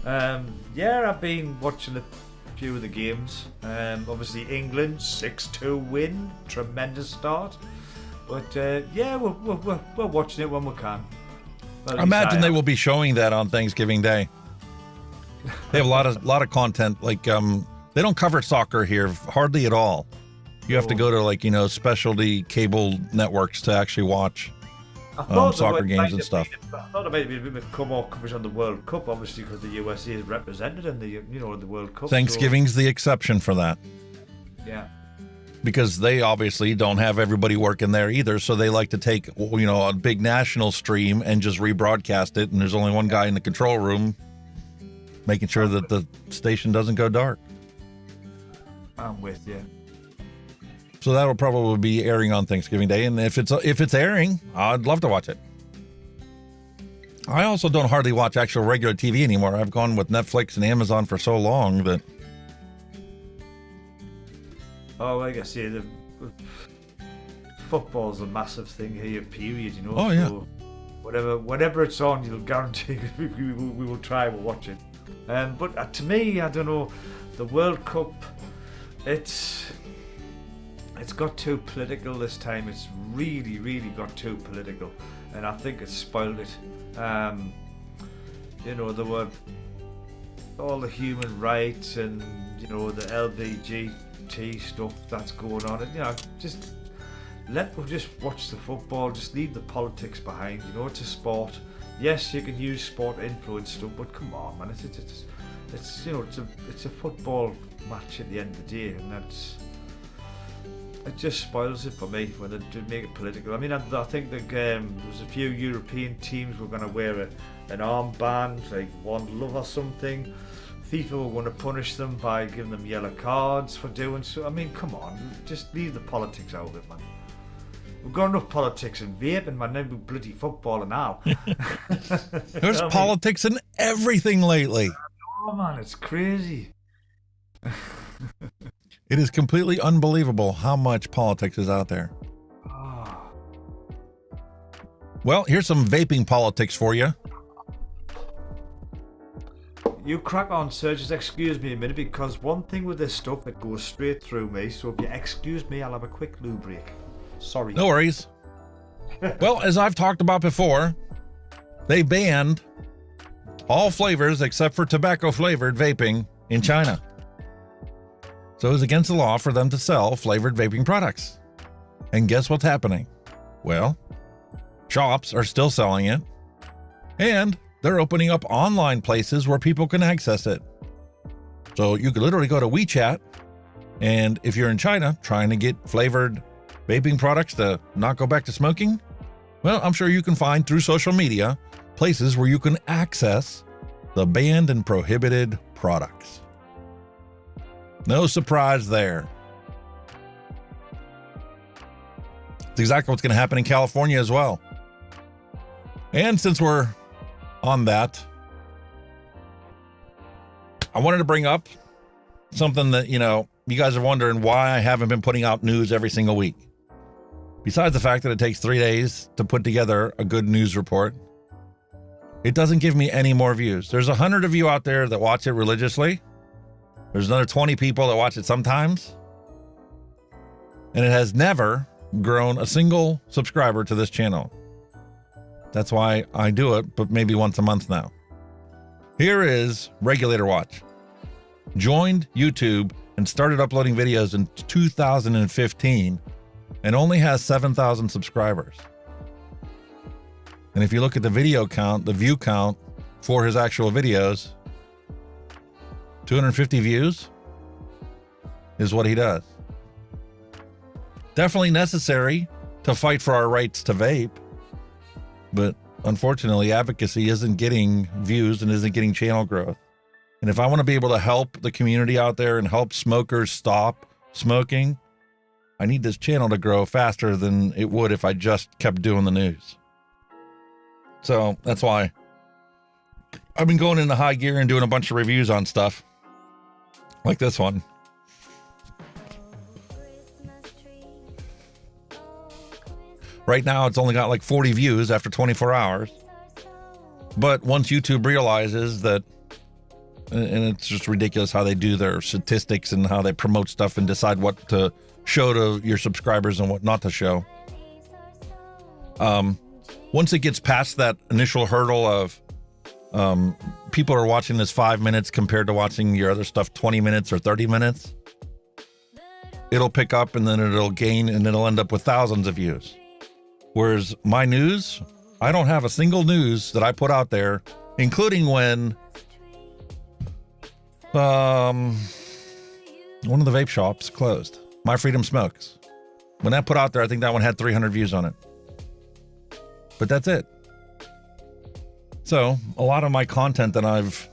yeah, I've been watching a few of the games. Obviously England 6-2 win, tremendous start. But yeah, we're watching it when we can. I imagine they will be showing that on Thanksgiving Day. They have a lot of content. Like they don't cover soccer here hardly at all. You have to go to like specialty cable networks to actually watch soccer games and stuff. I thought it might be a bit more coverage on the World Cup, obviously, because the USA is represented in the the World Cup. Thanksgiving's the exception for that. Yeah. Because they obviously don't have everybody working there either, so they like to take a big national stream and just rebroadcast it, and there's only one guy in the control room making sure that the station doesn't go dark. I'm with you. So that'll probably be airing on Thanksgiving Day, and if it's airing, I'd love to watch it. I also don't hardly watch actual regular TV anymore. I've gone with Netflix and Amazon for so long that. Oh, like I say, the football's a massive thing here. Period. Oh yeah. So whatever it's on, you'll guarantee we will try. We'll watch it. But to me, I don't know, the World Cup, it's got too political this time. It's really got too political, and I think it's spoiled it. you know, there were all the human rights and, you know, the LGBT stuff that's going on, and, you know, just let them just watch the football, just leave the politics behind. You know, it's a sport. Yes, you can use sport to influence stuff, but come on, man, it's you know, it's a football match at the end of the day, and it just spoils it for me when they do make it political. I mean, I think that there's a few European teams were going to wear an armband, like One Love or something. FIFA were going to punish them by giving them yellow cards for doing so. I mean, come on, just leave the politics out of it, man. We've got enough politics in vaping, man. Now we're bloody footballer now. There's politics in everything lately. Oh man, it's crazy. It is completely unbelievable how much politics is out there. Oh. Well, here's some vaping politics for you. You crack on, sir. Just excuse me a minute, because one thing with this stuff, it goes straight through me. So if you excuse me, I'll have a quick loo break. Sorry. No worries. Well, as I've talked about before, they banned all flavors except for tobacco flavored vaping in China. So it was against the law for them to sell flavored vaping products. And guess what's happening? Well, shops are still selling it, and they're opening up online places where people can access it. So you could literally go to WeChat, and if you're in China trying to get flavored vaping products to not go back to smoking, well, I'm sure you can find through social media places where you can access the banned and prohibited products. No surprise there. It's exactly what's going to happen in California as well. And since we're on that, I wanted to bring up something that, you know, you guys are wondering why I haven't been putting out news every single week. Besides the fact that it takes 3 days to put together a good news report, it doesn't give me any more views. There's 100 of you out there that watch it religiously. There's another 20 people that watch it sometimes. And it has never grown a single subscriber to this channel. That's why I do it, but maybe once a month now. Here is Regulator Watch. Joined YouTube and started uploading videos in 2015 and only has 7,000 subscribers. And if you look at the video count, the view count for his actual videos, 250 views is what he does. Definitely necessary to fight for our rights to vape, but unfortunately, advocacy isn't getting views and isn't getting channel growth. And if I want to be able to help the community out there and help smokers stop smoking, I need this channel to grow faster than it would if I just kept doing the news. So that's why I've been going into high gear and doing a bunch of reviews on stuff like this one. Right now, it's only got like 40 views after 24 hours. But once YouTube realizes that, and it's just ridiculous how they do their statistics and how they promote stuff and decide what to show to your subscribers and what not to show. Once it gets past that initial hurdle of people are watching this 5 minutes compared to watching your other stuff 20 minutes or 30 minutes, it'll pick up and then it'll gain and it'll end up with thousands of views. Whereas my news, I don't have a single news that I put out there, including when one of the vape shops closed. My Freedom Smokes. When that put out there, I think that one had 300 views on it. But that's it. So a lot of my content that I've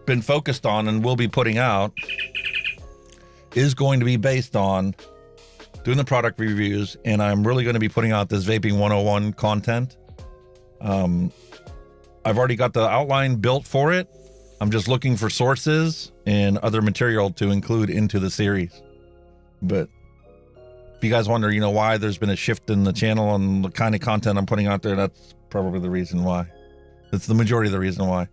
been focused on and will be putting out is going to be based on doing the product reviews, and I'm really going to be putting out this Vaping 101 content. I've already got the outline built for it. I'm just looking for sources and other material to include into the series. But if you guys wonder, you know, why there's been a shift in the channel and the kind of content I'm putting out there, that's probably the reason why. That's the majority of the reason why.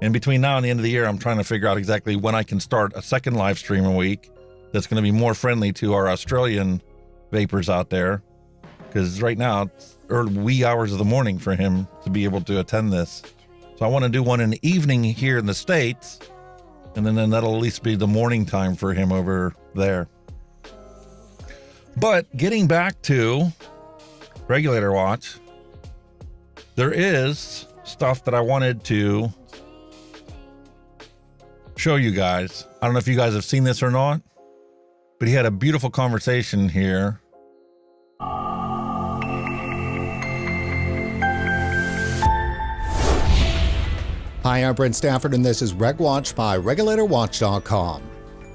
And between now and the end of the year, I'm trying to figure out exactly when I can start a second live stream a week that's going to be more friendly to our Australian vapors out there. Because right now, it's early wee hours of the morning for him to be able to attend this. So I want to do one in the evening here in the States, and then that'll at least be the morning time for him over there. But getting back to Regulator Watch, there is stuff that I wanted to show you guys. I don't know if you guys have seen this or not, but he had a beautiful conversation here. Hi, I'm Brent Stafford, and this is RegWatch by RegulatorWatch.com.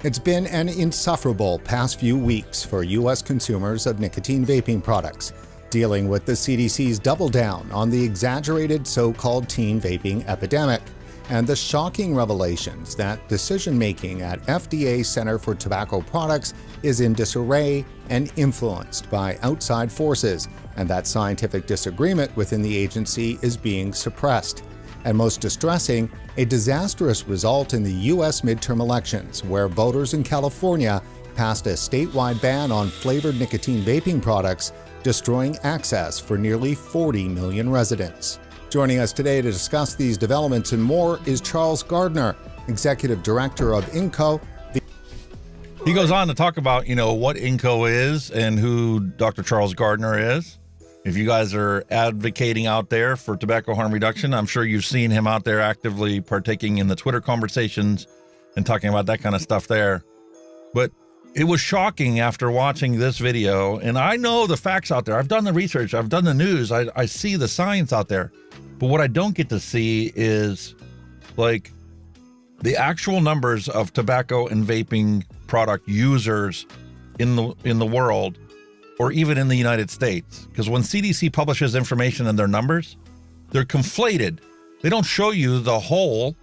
It's been an insufferable past few weeks for U.S. consumers of nicotine vaping products, dealing with the CDC's double down on the exaggerated so-called teen vaping epidemic, and the shocking revelations that decision-making at FDA Center for Tobacco Products is in disarray and influenced by outside forces, and that scientific disagreement within the agency is being suppressed. And most distressing, a disastrous result in the U.S. midterm elections, where voters in California passed a statewide ban on flavored nicotine vaping products, destroying access for nearly 40 million residents. Joining us today to discuss these developments and more is Charles Gardner, Executive Director of INCO. He goes on to talk about, what INCO is and who Dr. Charles Gardner is. If you guys are advocating out there for tobacco harm reduction, I'm sure you've seen him out there actively partaking in the Twitter conversations and talking about that kind of stuff there. But it was shocking after watching this video, and I know the facts out there. I've done the research, I've done the news, I see the science out there. But what I don't get to see is like the actual numbers of tobacco and vaping product users in the world, or even in the United States. Because when CDC publishes information and their numbers, they're conflated. They don't show you the whole.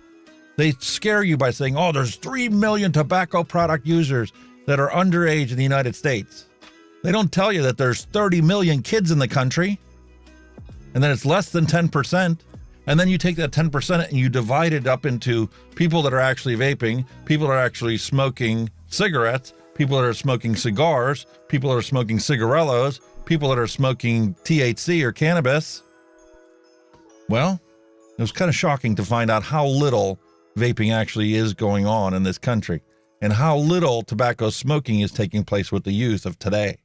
They scare you by saying, oh, there's 3 million tobacco product users that are underage in the United States. They don't tell you that there's 30 million kids in the country, and then it's less than 10%. And then you take that 10% and you divide it up into people that are actually vaping, people that are actually smoking cigarettes, people that are smoking cigars, people that are smoking cigarellos, people that are smoking THC or cannabis. Well, it was kind of shocking to find out how little vaping actually is going on in this country and how little tobacco smoking is taking place with the youth of today.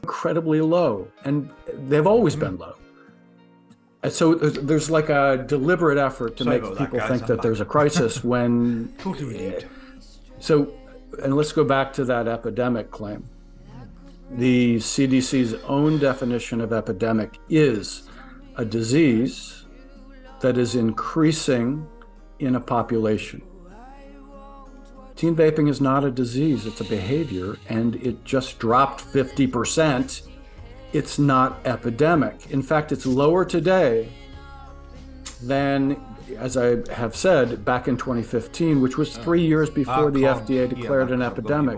Incredibly low, and they've always been low. And so there's like a deliberate effort to make people think that there's a crisis when... So, and let's go back to that epidemic claim. The CDC's own definition of epidemic is a disease that is increasing in a population. Teen vaping is not a disease, it's a behavior, and it just dropped 50%. It's not epidemic. In fact, it's lower today than, as I have said, back in 2015, which was 3 years before the FDA declared an epidemic.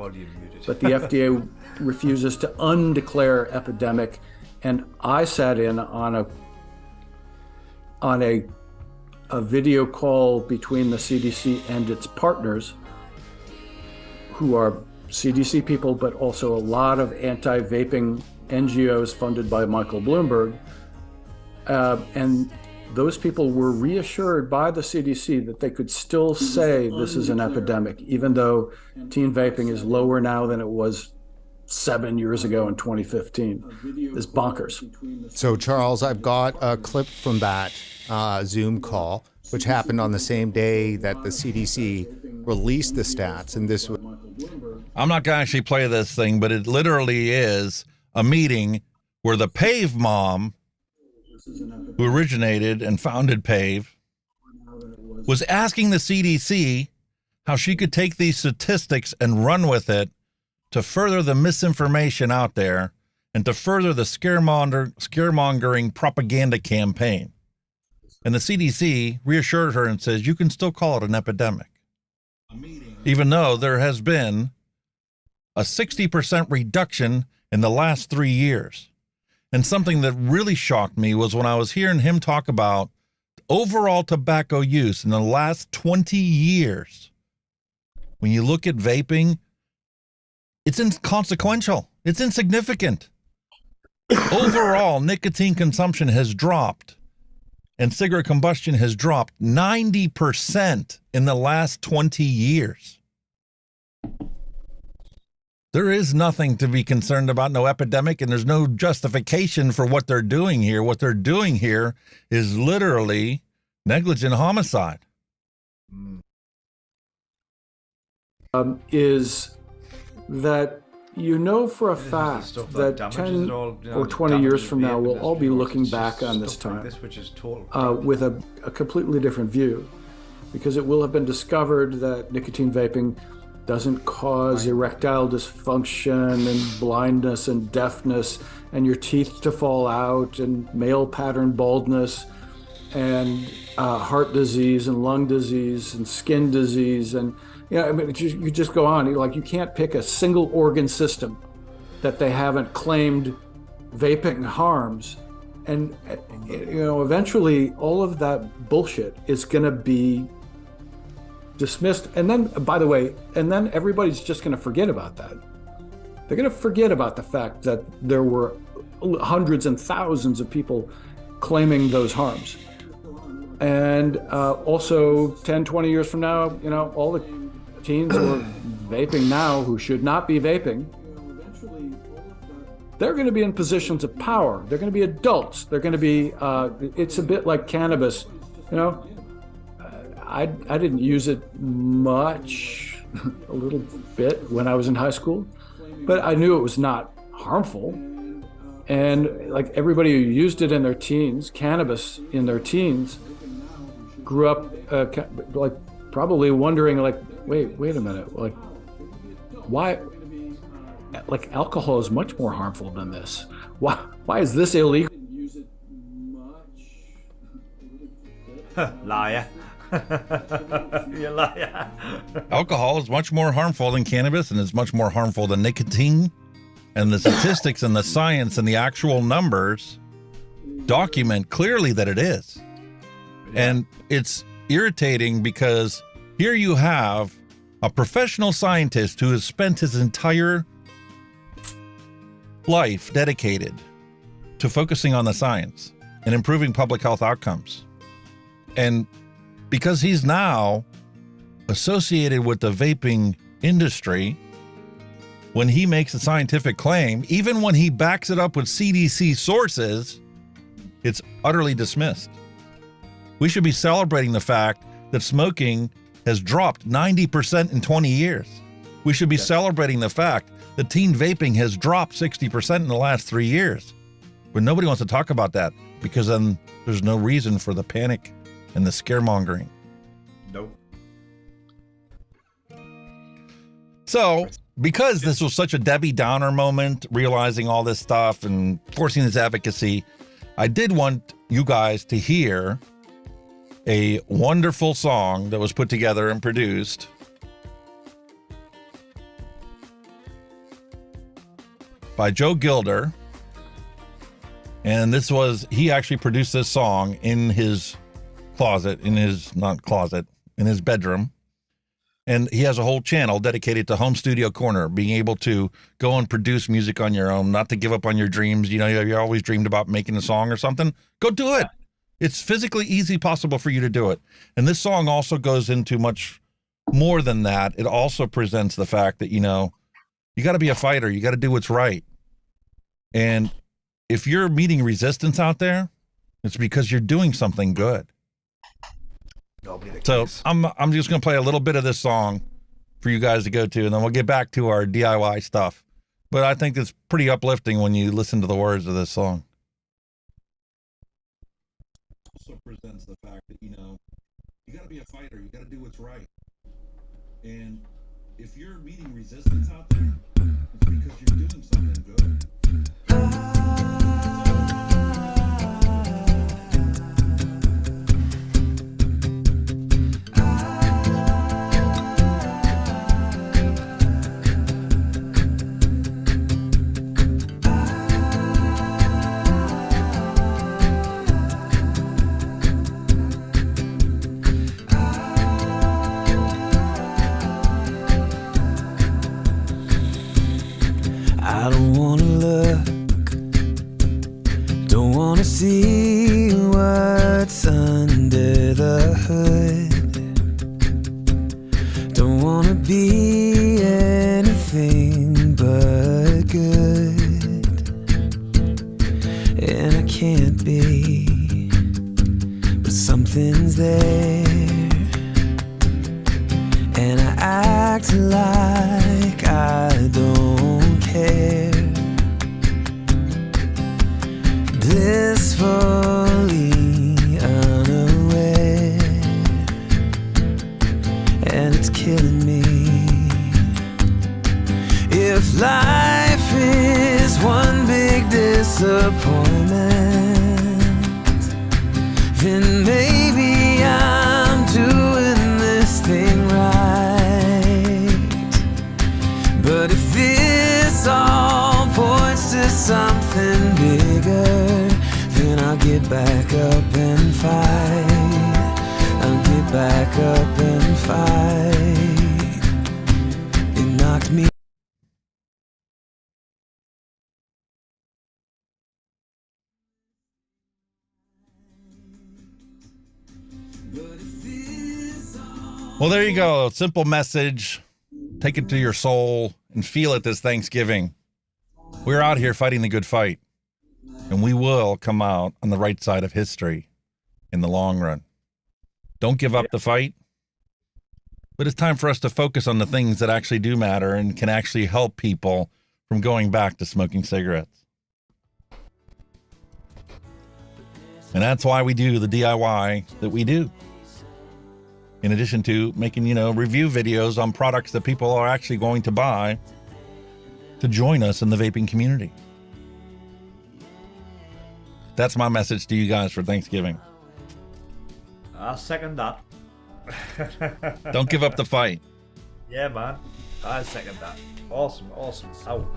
But the FDA refuses to undeclare epidemic. And I sat in on a video call between the CDC and its partners, who are CDC people, but also a lot of anti-vaping NGOs funded by Michael Bloomberg. And those people were reassured by the CDC that they could still say this is an epidemic, even though teen vaping is lower now than it was 7 years ago in 2015. It's bonkers. So, Charles, I've got a clip from that Zoom call, which happened on the same day that the CDC released the stats. And this was... I'm not going to actually play this thing, but it literally is a meeting where the PAVE mom, who originated and founded PAVE, was asking the CDC how she could take these statistics and run with it to further the misinformation out there and to further the scaremongering propaganda campaign. And the CDC reassured her and says, you can still call it an epidemic, even though there has been a 60% reduction in the last 3 years. And something that really shocked me was when I was hearing him talk about overall tobacco use in the last 20 years. When you look at vaping, it's inconsequential. It's insignificant. Overall, nicotine consumption has dropped and cigarette combustion has dropped 90% in the last 20 years. There is nothing to be concerned about, no epidemic, and there's no justification for what they're doing here. What they're doing here is literally negligent homicide. Is that you know for a This is the fact stuff that damages 10 it all, you know, or 20 damages years from the now, vape we'll all be industry, looking it's back on this stuff like time this, which is total with a completely different view, because it will have been discovered that nicotine vaping doesn't cause erectile dysfunction and blindness and deafness and your teeth to fall out and male pattern baldness and heart disease and lung disease and skin disease. And I mean, you just go on. You can't pick a single organ system that they haven't claimed vaping harms. And eventually all of that bullshit is going to be dismissed. And then, by the way, everybody's just going to forget about that. They're going to forget about the fact that there were hundreds and thousands of people claiming those harms. And also 10, 20 years from now, all the teens who are vaping now who should not be vaping, they're going to be in positions of power. They're going to be adults. They're going to be, it's a bit like cannabis, I didn't use it much, a little bit when I was in high school, but I knew it was not harmful. And like everybody who used it in their teens, cannabis in their teens, grew up like probably wondering like, wait a minute, like why? Like alcohol is much more harmful than this. Why is this illegal? Liar. You liar. Alcohol is much more harmful than cannabis, and is much more harmful than nicotine. And the statistics and the science and the actual numbers document clearly that it is. Yeah. And it's irritating because here you have a professional scientist who has spent his entire life dedicated to focusing on the science and improving public health outcomes. And because he's now associated with the vaping industry, when he makes a scientific claim, even when he backs it up with CDC sources, it's utterly dismissed. We should be celebrating the fact that smoking has dropped 90% in 20 years. We should be celebrating the fact that teen vaping has dropped 60% in the last 3 years. But nobody wants to talk about that because then there's no reason for the panic and the scaremongering. Nope. So, because this was such a Debbie Downer moment, realizing all this stuff and forcing this advocacy, I did want you guys to hear a wonderful song that was put together and produced by Joe Gilder. And he actually produced this song in his closet, in his bedroom. And he has a whole channel dedicated to Home Studio Corner, being able to go and produce music on your own, not to give up on your dreams. You always dreamed about making a song or something. Go do it. It's physically easy possible for you to do it. And this song also goes into much more than that. It also presents the fact that, you got to be a fighter. You got to do what's right. And if you're meeting resistance out there, it's because you're doing something good. So I'm just going to play a little bit of this song for you guys to go to, and then we'll get back to our DIY stuff. But I think it's pretty uplifting when you listen to the words of this song. Also presents the fact that, you got to be a fighter. You got to do what's right. And if you're meeting resistance out there, it's because you're doing something good. I don't wanna look, don't wanna see what's like I don't care. Blissfully unaware, and it's killing me. If life is one big disappointment, then maybe I'm doing this thing right. But if this all points to something bigger, then I'll get back up and fight. I'll get back up and fight. It knocked me. Well, there you go. Simple message. Take it to your soul and feel it this Thanksgiving. We're out here fighting the good fight, and we will come out on the right side of history in the long run. Don't give up the fight, but it's time for us to focus on the things that actually do matter and can actually help people from going back to smoking cigarettes. And that's why we do the DIY that we do. In addition to making, review videos on products that people are actually going to buy to join us in the vaping community. That's my message to you guys for Thanksgiving. I second that. Don't give up the fight. Yeah, man. I second that. Awesome. Oh.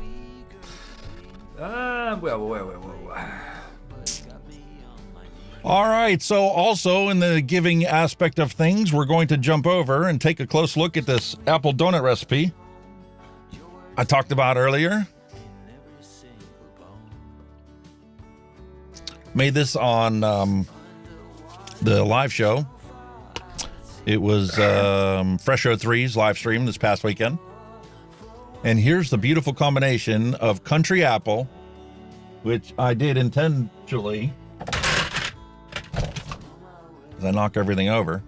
Well. All right. So also in the giving aspect of things, we're going to jump over and take a close look at this apple donut recipe I talked about earlier. Made this on the live show. It was Fresh 03's live stream this past weekend. And here's the beautiful combination of country apple, which I did intentionally, as I knock everything over,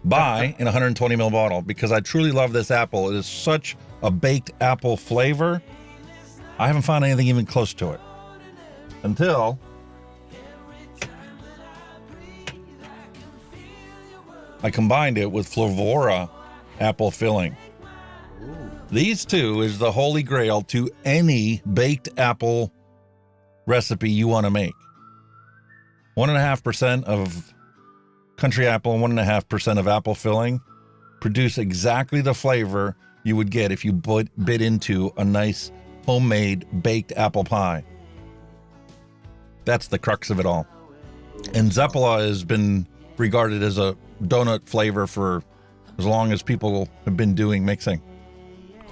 buy in a 120 ml bottle because I truly love this apple. It is such a baked apple flavor. I haven't found anything even close to it until I combined it with Flavrz apple filling. These two is the holy grail to any baked apple recipe you want to make. 1.5% of country apple and 1.5% of apple filling produce exactly the flavor you would get if you bit into a nice homemade baked apple pie. That's the crux of it all. And Zeppela has been regarded as a donut flavor for as long as people have been doing mixing.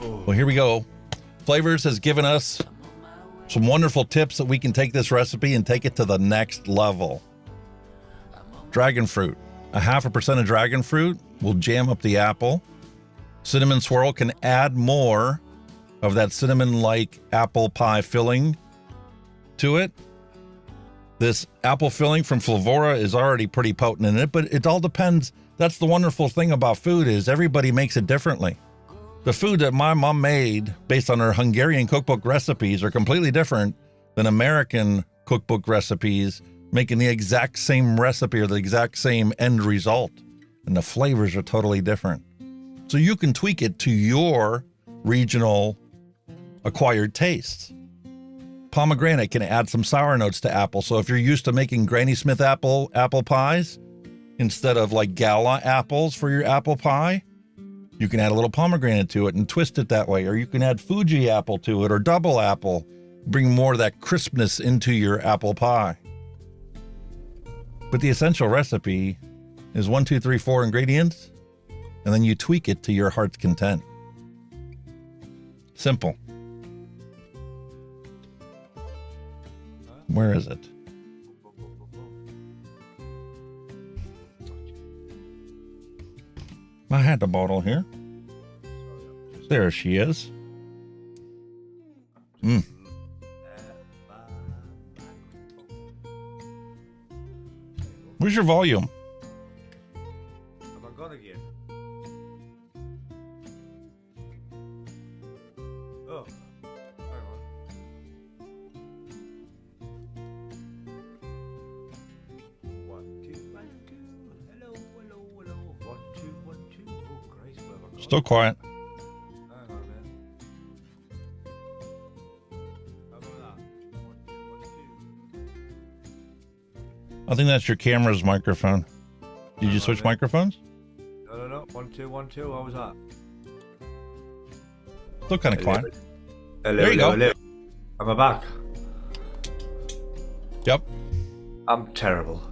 Well, here we go. Flavrz has given us some wonderful tips that we can take this recipe and take it to the next level. Dragon fruit. 0.5% of dragon fruit will jam up the apple. Cinnamon swirl can add more of that cinnamon-like apple pie filling to it. This apple filling from Flavrz is already pretty potent in it, but it all depends. That's the wonderful thing about food is everybody makes it differently. The food that my mom made based on her Hungarian cookbook recipes are completely different than American cookbook recipes making the exact same recipe or the exact same end result. And the flavors are totally different. So you can tweak it to your regional acquired tastes. Pomegranate can add some sour notes to apple. So if you're used to making Granny Smith apple pies, instead of like Gala apples for your apple pie, you can add a little pomegranate to it and twist it that way. Or you can add Fuji apple to it or double apple, bring more of that crispness into your apple pie. But the essential recipe is 1, 2, 3, 4 ingredients, and then you tweak it to your heart's content. Simple. Where is it? I had the bottle here. There she is. Where's your volume? Have I gone again? Oh, hang on. One, two, one, two. Hello, hello, hello. 1, 2, 1, 2. Oh, Christ, what have I got? Still quiet. Hang on a minute. How about that? 1, 2, 1, 2. I think that's your camera's microphone. Did you switch microphones? No. 1, 2, 1, 2. How was that? Still kind of quiet. Hello, There you go. hello. Am I back? Yep. I'm terrible.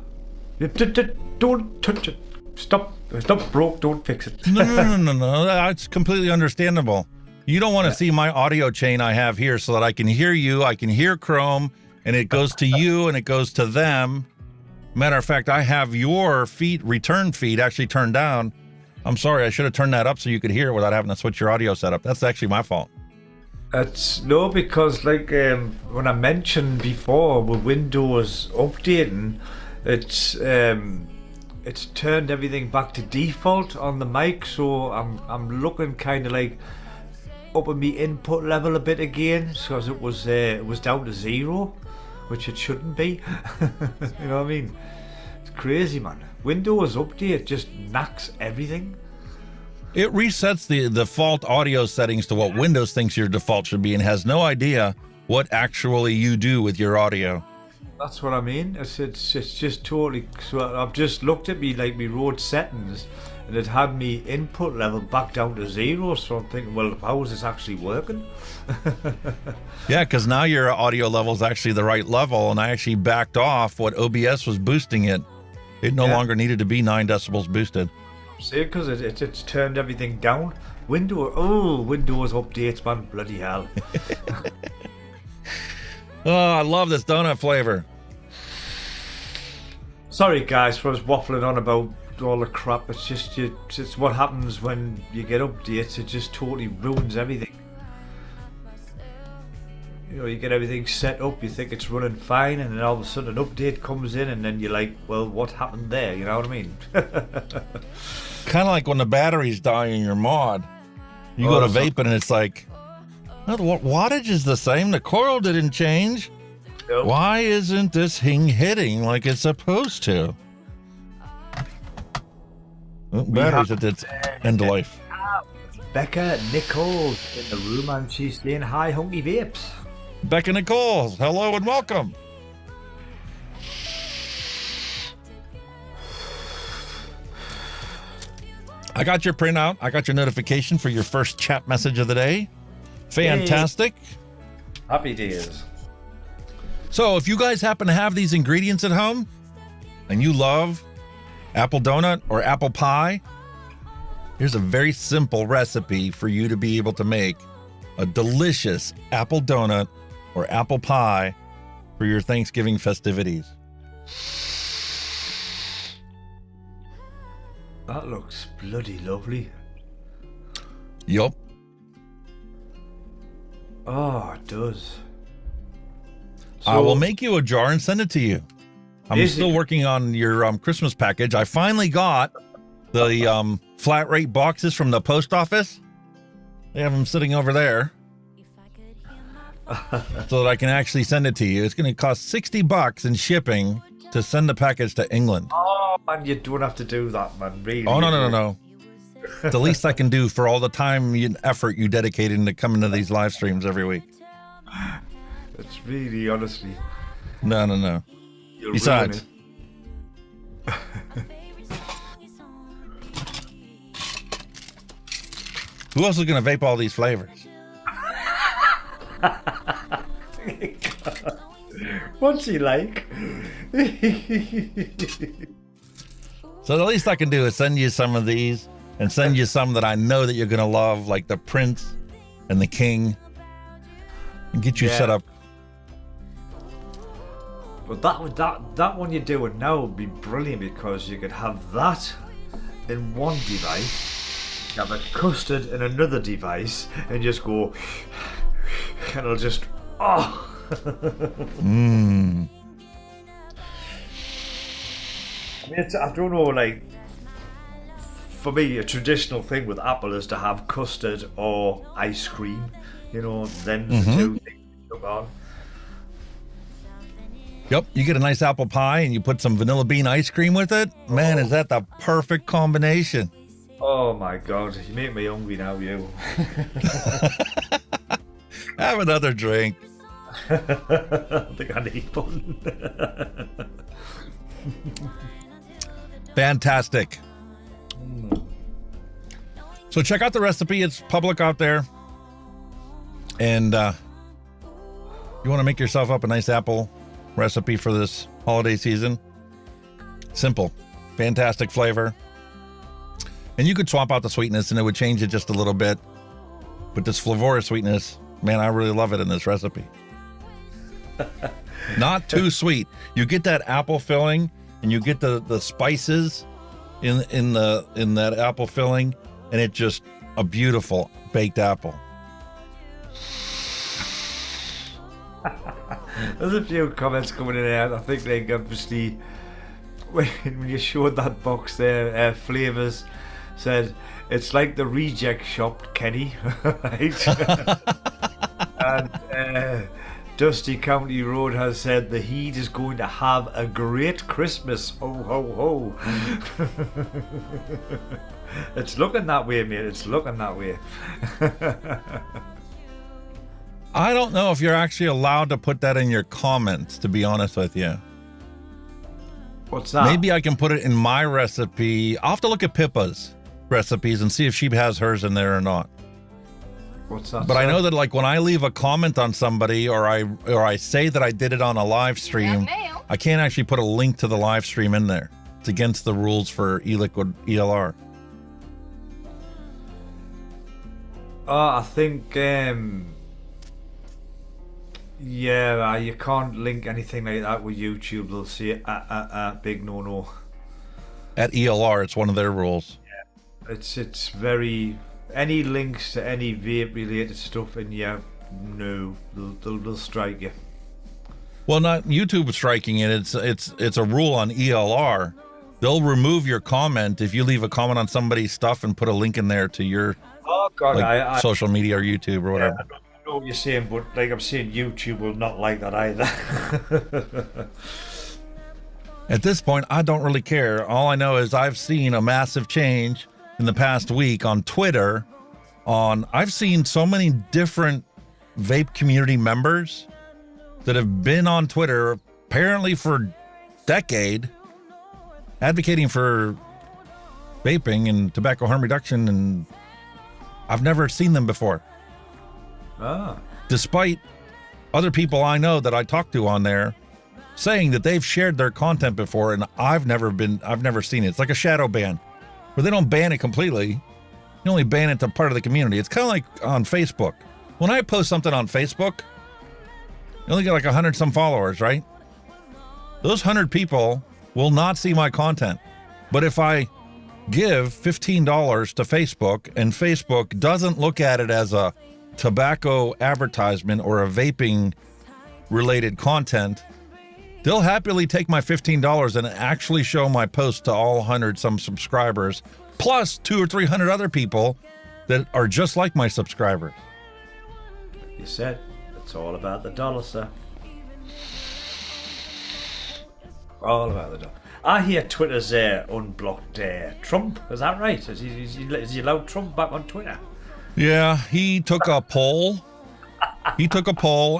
Don't touch it. Stop. It's not broke. Don't fix it. No. That's completely understandable. You don't want to see my audio chain I have here so that I can hear you, I can hear Chrome, and it goes to you and it goes to them. Matter of fact, I have your return feed actually turned down. I'm sorry, I should have turned that up so you could hear it without having to switch your audio setup. That's actually my fault. It's no, because like when I mentioned before with Windows updating, it's turned everything back to default on the mic, so I'm looking kind of like up at me input level a bit again, because it was down to 0, which it shouldn't be. You know what I mean? It's crazy, man. Windows update just knacks everything. It resets the default audio settings to what Windows thinks your default should be and has no idea what actually you do with your audio. That's what I mean. It's just totally. So I've just looked at me road settings, and it had me input level back down to 0. So I'm thinking, well, how is this actually working? Yeah, because now your audio level is actually the right level, and I actually backed off what OBS was boosting it. It no longer needed to be 9 decibels boosted. See, because it's turned everything down. Windows updates, man, bloody hell. Oh, I love this donut flavor. Sorry, guys, for us waffling on about all the crap. It's just it's what happens when you get updates. It just totally ruins everything. You know, you get everything set up, you think it's running fine, and then all of a sudden an update comes in, and then you're like, well, what happened there? You know what I mean? Kind of like when the batteries die in your mod. You go to vaping and it's like, well, the wattage is the same. The coil didn't change. Nope. Why isn't this thing hitting like it's supposed to? Well, batteries at its end of life. Becca Nichols in the room, and she's saying, hi, Hunky Vapes. Becca Nichols, hello and welcome. I got your printout. I got your notification for your first chat message of the day. Fantastic. Yay. Happy days. So if you guys happen to have these ingredients at home and you love apple donut or apple pie, here's a very simple recipe for you to be able to make a delicious apple donut or apple pie for your Thanksgiving festivities. That looks bloody lovely. Yup. Oh, it does. I will make you a jar and send it to you. I'm still working on your Christmas package. I finally got the flat rate boxes from the post office. They have them sitting over there so that I can actually send it to you. It's going to cost $60 in shipping to send the package to England. Oh, man, you don't have to do that, man. Really. Oh, no. It's the least I can do for all the time and effort you dedicate into coming to these live streams every week. It's really, honestly. No. You'll Besides, who else is going to vape all these flavors? What's he like? So the least I can do is send you some of these and send you some that I know that you're going to love, like the Prince and the King, and get you set up. But that one you're doing now would be brilliant, because you could have that in one device, have a custard in another device, and just go, and it'll just, oh. I don't know, like for me, a traditional thing with apple is to have custard or ice cream. You know, then the two things you took on. Yep, you get a nice apple pie and you put some vanilla bean ice cream with it. Man, is that the perfect combination? Oh my God, you make me hungry now, you. Have another drink. I think I need one. Fantastic. So check out the recipe. It's public out there. And you want to make yourself up a nice apple recipe for this holiday season. Simple, fantastic flavor. And you could swap out the sweetness and it would change it just a little bit. But this Flavrz sweetness, man, I really love it in this recipe. Not too sweet. You get that apple filling and you get the spices in that apple filling, and it's just a beautiful baked apple. There's a few comments coming in here. I think they obviously, when you showed that box there, Flavrz said it's like the reject shop, Kenny. Right? And Dusty County Road has said the heat is going to have a great Christmas. Ho ho ho. It's looking that way, mate. It's looking that way. I don't know if you're actually allowed to put that in your comments, to be honest with you. What's that? Maybe I can put it in my recipe. I'll have to look at Pippa's recipes and see if she has hers in there or not. What's that? But I know that, like, when I leave a comment on somebody or I say that I did it on a live stream, I can't actually put a link to the live stream in there. It's against the rules for Eliquid ELR. I think yeah, you can't link anything like that with YouTube. They'll say big no. At ELR, it's one of their rules. Yeah, it's very, any links to any vape related stuff, and yeah, no, they'll strike you. Well, not YouTube striking it. It's a rule on ELR. They'll remove your comment if you leave a comment on somebody's stuff and put a link in there to your social media or YouTube or whatever. Yeah, I know what you're saying, but like I'm saying, YouTube will not like that either. At this point, I don't really care. All I know is I've seen a massive change in the past week on Twitter. I've seen so many different vape community members that have been on Twitter apparently for a decade, advocating for vaping and tobacco harm reduction, and I've never seen them before. Despite other people I know that I talk to on there saying that they've shared their content before, and I've never seen it. It's like a shadow ban, where they don't ban it completely. You only ban it to part of the community. It's kind of like on Facebook. When I post something on Facebook, you only get like 100 some followers, right? Those 100 people will not see my content. But if I give $15 to Facebook and Facebook doesn't look at it as a tobacco advertisement or a vaping related content, they'll happily take my $15 and actually show my post to all 100 some subscribers, plus 200 or 300 other people that are just like my subscribers. You said it's all about the dollar, sir. All about the dollar. I hear Twitter's unblocked Trump. Is that right? Is he allowed Trump back on Twitter? Yeah, he took a poll.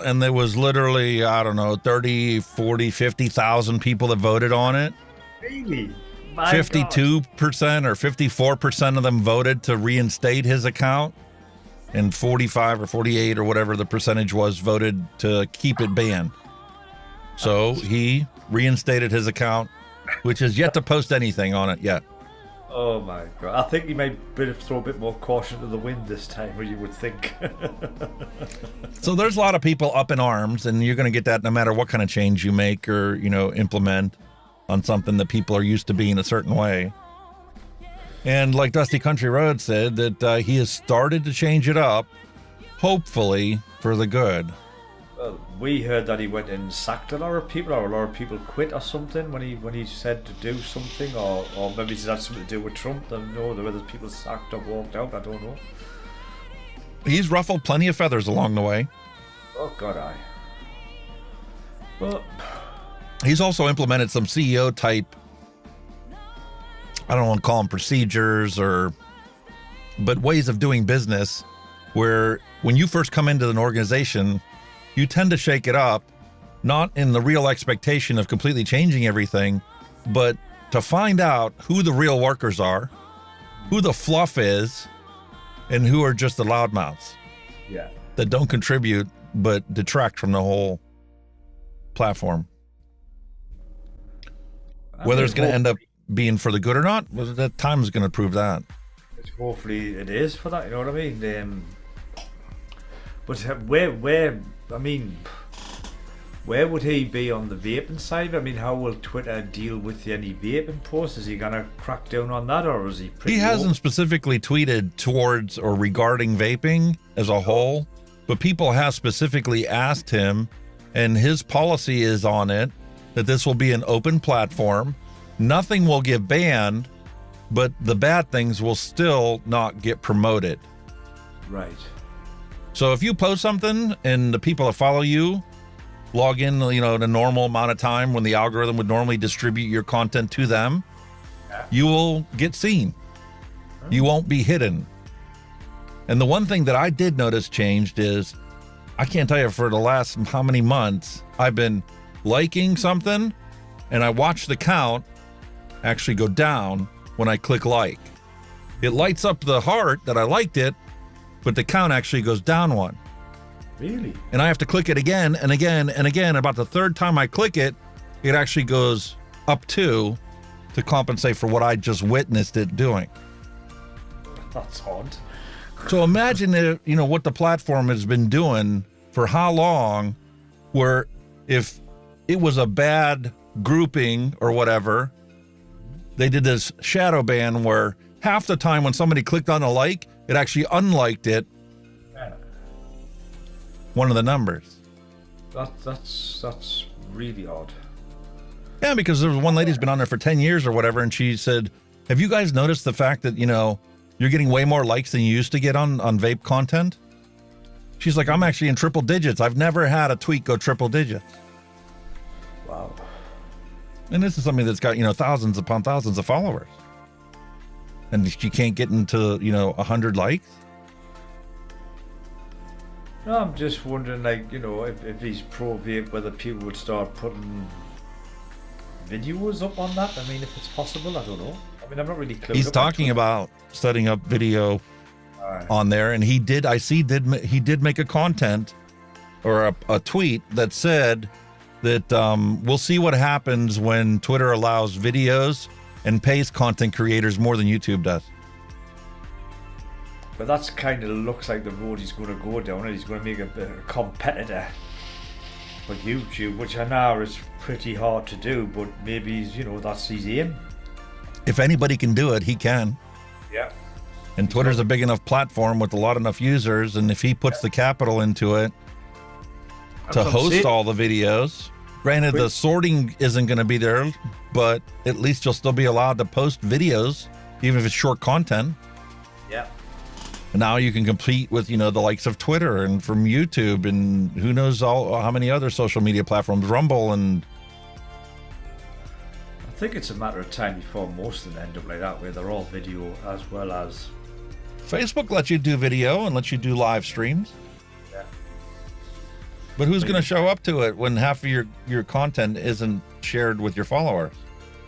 And there was literally, I don't know, 30, 40, 50,000 people that voted on it. Really? 52% or 54% of them voted to reinstate his account, and 45 or 48 or whatever the percentage was voted to keep it banned. So he reinstated his account, which has yet to post anything on it yet. Oh my God. I think he might throw a bit more caution to the wind this time, or you would think. So there's a lot of people up in arms, and you're going to get that no matter what kind of change you make or, implement on something that people are used to being a certain way. And like Dusty Country Road said, that he has started to change it up, hopefully for the good. We heard that he went and sacked a lot of people, or a lot of people quit or something when he said to do something, or maybe it had something to do with Trump. I don't know whether people sacked or walked out. I don't know. He's ruffled plenty of feathers along the way. Oh God, But he's also implemented some CEO type, I don't want to call them procedures but ways of doing business, where when you first come into an organization, you tend to shake it up, not in the real expectation of completely changing everything, but to find out who the real workers are, who the fluff is, and who are just the loudmouths. Yeah. That don't contribute but detract from the whole platform. Whether it's going to end up being for the good or not, well, that time is going to prove that. Hopefully it is for that, you know what I mean? But where would he be on the vaping side? I mean, how will Twitter deal with any vaping posts? Is he going to crack down on that, or is he pretty He hasn't specifically tweeted towards or regarding vaping as a whole, but people have specifically asked him, and his policy is on it, that this will be an open platform. Nothing will get banned, but the bad things will still not get promoted. Right. So if you post something and the people that follow you log in, the normal amount of time when the algorithm would normally distribute your content to them, you will get seen. You won't be hidden. And the one thing that I did notice changed is, I can't tell you for the last how many months, I've been liking something and I watch the count actually go down when I click like. It lights up the heart that I liked it, but the count actually goes down one. Really? And I have to click it again and again and again. About the third time I click it, it actually goes up two to compensate for what I just witnessed it doing. That's odd. So imagine what the platform has been doing for how long, where if it was a bad grouping or whatever, they did this shadow ban where half the time when somebody clicked on a like, it actually unliked it. One of the numbers. That's really odd. Yeah, because there was one lady's been on there for 10 years or whatever, and she said, have you guys noticed the fact that, you're getting way more likes than you used to get on vape content? She's like, I'm actually in triple digits. I've never had a tweet go triple digits. Wow. And this is something that's got, thousands upon thousands of followers. And she can't get into, 100 likes. No, I'm just wondering, if he's pro vape, whether people would start putting videos up on that. I mean, if it's possible, I don't know. I mean, I'm not really clear. He's talking about setting up video on there, and he did make a content or a tweet that said that we'll see what happens when Twitter allows videos and pays content creators more than YouTube does. But that's kind of looks like the road he's going to go down, and he's going to make a competitor for YouTube, which I know is pretty hard to do, but maybe that's his aim. If anybody can do it, he can. Yeah. And Twitter's a big enough platform with enough users, and if he puts the capital into it to host all the videos, granted the sorting isn't going to be there, but at least you'll still be allowed to post videos, even if it's short content. Yeah. And now you can compete with, the likes of Twitter and from YouTube and who knows how many other social media platforms, Rumble, and I think it's a matter of time before most of them end up like that, where they're all video as well as Facebook lets you do video and lets you do live streams. Yeah. But who's going to show up to it when half of your content isn't shared with your followers?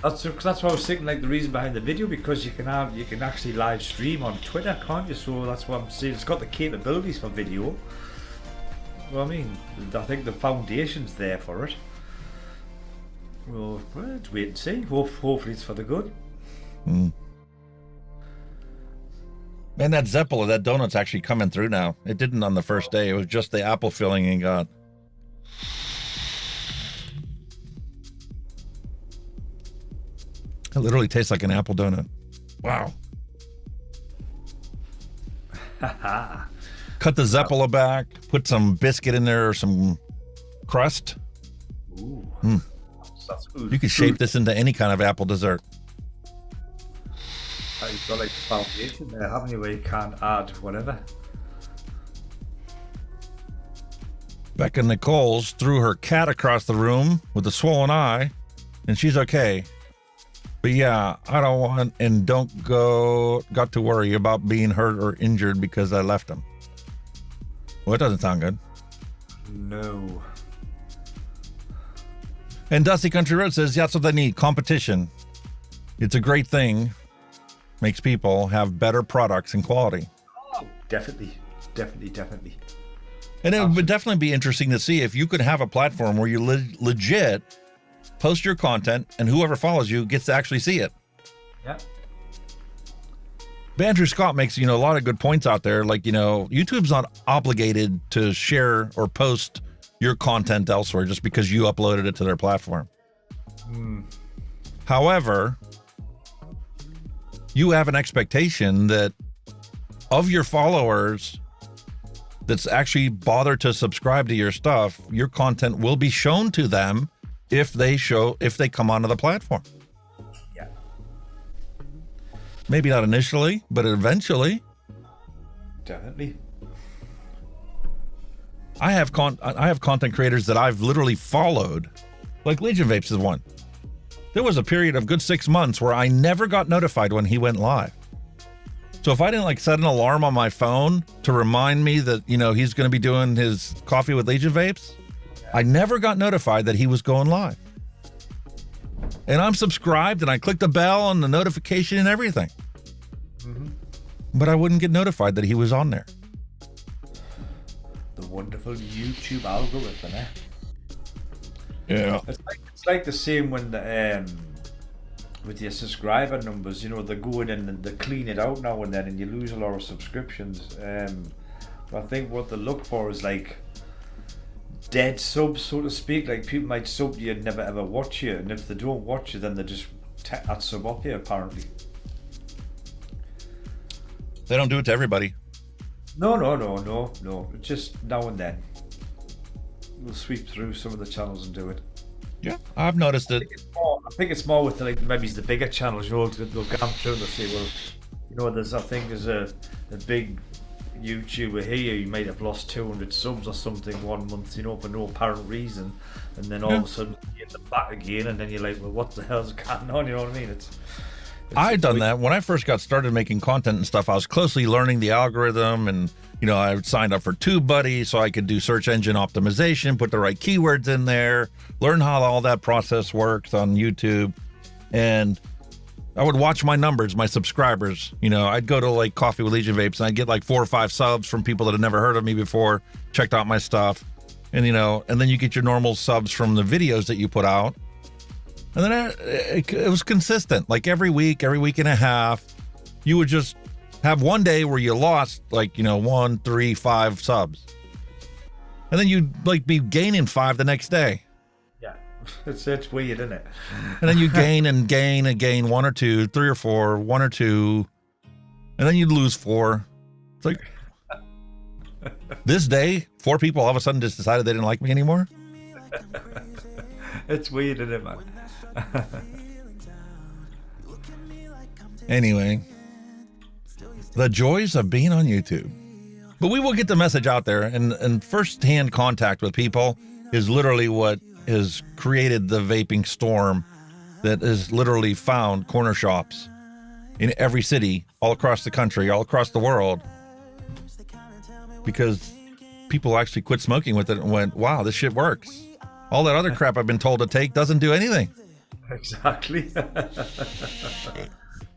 That's what I was thinking, the reason behind the video, because you can actually live stream on Twitter, can't you? So that's what I'm saying. It's got the capabilities for video. Well, I mean, I think the foundation's there for it. Well, let's wait and see. Hopefully it's for the good. And that Zeppel, that donut's actually coming through now. It didn't on the first day. It was just the apple filling and got. It literally tastes like an apple donut. Wow. Cut the Zeppola back, put some biscuit in there or some crust. Ooh. That's food. You could shape this into any kind of apple dessert. You've got like the foundation there, haven't you, where you can't add whatever. Becca Nichols threw her cat across the room with a swollen eye, and she's okay. But yeah, I don't want and don't got to worry about being hurt or injured because I left him. Well, it doesn't sound good. No. And Dusty Country Road says, yeah, that's what they need, competition. It's a great thing. Makes people have better products and quality. Oh, definitely. And it would definitely be interesting to see if you could have a platform where you legit post your content and whoever follows you gets to actually see it. Yeah. But Andrew Scott makes, a lot of good points out there. Like, YouTube's not obligated to share or post your content elsewhere just because you uploaded it to their platform. However, you have an expectation that of your followers that's actually bothered to subscribe to your stuff, your content will be shown to them if they come onto the platform. Yeah. Maybe not initially, but eventually. Definitely. I have content creators that I've literally followed. Like Legion Vapes is one. There was a period of good 6 months where I never got notified when he went live. So if I didn't set an alarm on my phone to remind me that, he's going to be doing his Coffee with Legion Vapes, I never got notified that he was going live. And I'm subscribed and I clicked the bell and the notification and everything. But I wouldn't get notified that he was on there. The wonderful YouTube algorithm, eh? Yeah. It's like the same when with your subscriber numbers, they go in and they clean it out now and then, and you lose a lot of subscriptions. But I think what they look for is like dead subs, so to speak. Like people might sub you and never ever watch you, and if they don't watch you, then they just take that sub off you. Apparently, They don't do it to everybody. No. Just now and then we'll sweep through some of the channels and do it. Yeah, I've noticed it. I think it's more with maybe it's the bigger channels. They'll come through and they'll say, well, there's a big YouTuber here. You might have lost 200 subs or something one month, for no apparent reason, and then all of a sudden you get them back again, and then you're like, well, what the hell's going on? You know what I mean? I've done that when I first got started making content and stuff. I was closely learning the algorithm, and I signed up for TubeBuddy so I could do search engine optimization, put the right keywords in there, learn how all that process works on YouTube. And I would watch my numbers, my subscribers. I'd go to Coffee with Legion Vapes and I'd get 4 or 5 subs from people that had never heard of me before, checked out my stuff. And and then you get your normal subs from the videos that you put out. And then it was consistent. Like every week and a half, you would just have one day where you lost 1, 3, 5 subs. And then you'd be gaining 5 the next day. Yeah, it's weird, isn't it? And then you gain and gain and gain 1 or 2, 3 or 4, 1 or 2. And then you'd lose 4. It's like this day, 4 people all of a sudden just decided they didn't like me anymore. It's weird, isn't it, man? Anyway, the joys of being on YouTube. But we will get the message out there, and first-hand contact with people is literally what has created the vaping storm that has literally found corner shops in every city, all across the country, all across the world, because people actually quit smoking with it and went, wow, this shit works. All that other crap I've been told to take doesn't do anything. Exactly.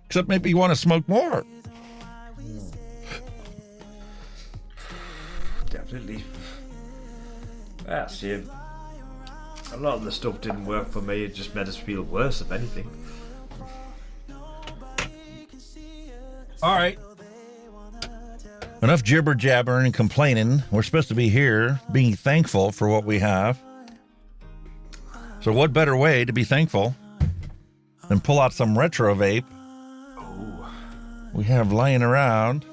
Except maybe you want to smoke more. Definitely. That's it. A lot of the stuff didn't work for me. It just made us feel worse, if anything. All right. Enough jibber jabbering and complaining. We're supposed to be here being thankful for what we have. So what better way to be thankful than pull out some retro vape we have laying around.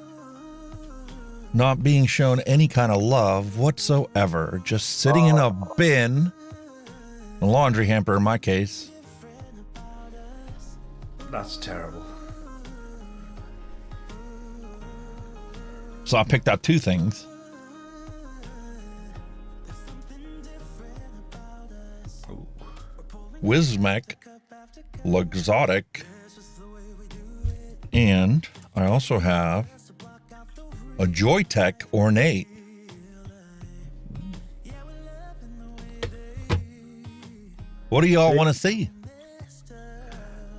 not being shown any kind of love whatsoever, just sitting in a bin, a laundry hamper in my case. That's terrible. So I picked out two things. Wismec Luxotic, and I also have a Joytech Ornate. What do y'all want to see?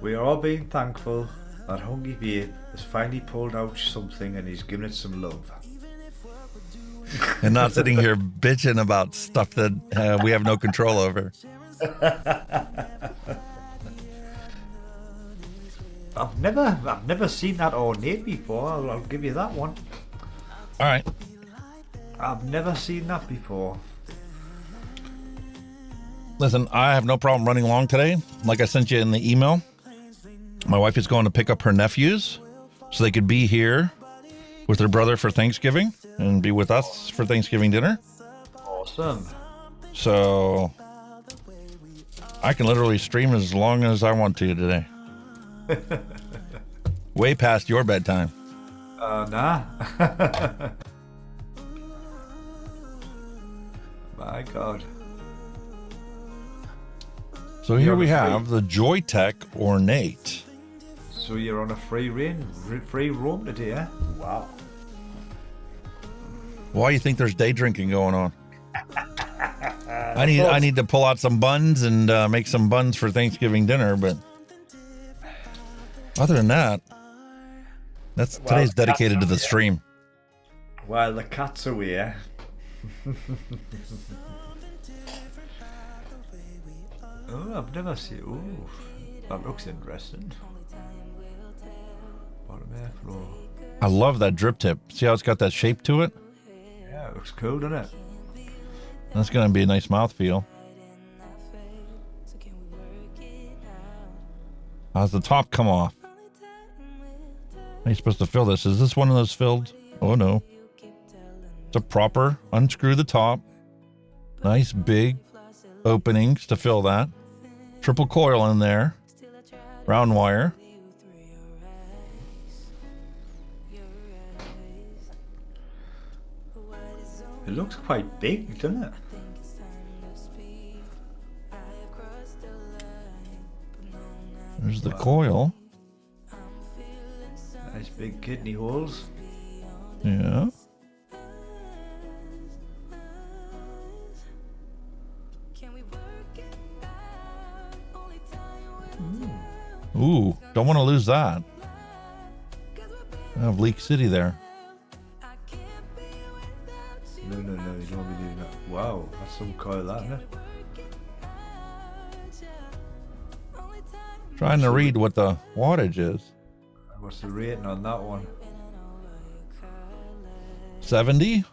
We are all being thankful that Hunky Vape has finally pulled out something and he's given it some love. And not sitting here bitching about stuff that we have no control over. I've never seen that ornate before. I'll give you that one. All right. I've never seen that before. Listen, I have no problem running along today. Like I sent you in the email, my wife is going to pick up her nephews so they could be here with their brother for Thanksgiving and be with us for Thanksgiving dinner. Awesome. So I can literally stream as long as I want to today. Way past your bedtime. Nah. My God. So here we have the Joytech Ornate. So you're on a free roam today, eh? Wow. Why do you think there's day drinking going on? I need to pull out some buns and make some buns for Thanksgiving dinner, but other than that, today's dedicated to the stream. While the cat's away. Oh, I've never seen. Ooh, that looks interesting. Bottom airflow. I love that drip tip. See how it's got that shape to it? Yeah, it looks cool, doesn't it? That's going to be a nice mouthfeel. How's the top come off? How are you supposed to fill this? Is this one of those filled? Oh no. It's a proper unscrew the top. Nice big openings to fill that. Triple coil in there. Round wire. It looks quite big, doesn't it? There's the coil. Nice big kidney holes. Yeah. Ooh, don't want to lose that. I have Leak City there. No, you don't want to be doing that. Wow, that's some coil, that, isn't it? Trying to read what the wattage is. What's the rating on that one? 70?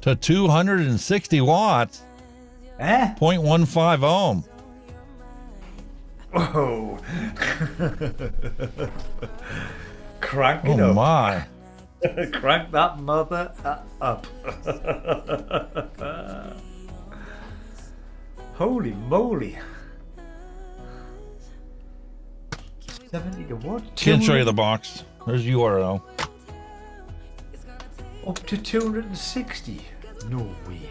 To 260 watts. Eh? 0.15 ohm. Whoa. Crank it Oh up. my. Crank that mother up. Holy moly. 70 to what? Can't show you the box. There's URL. Up to 260. No way.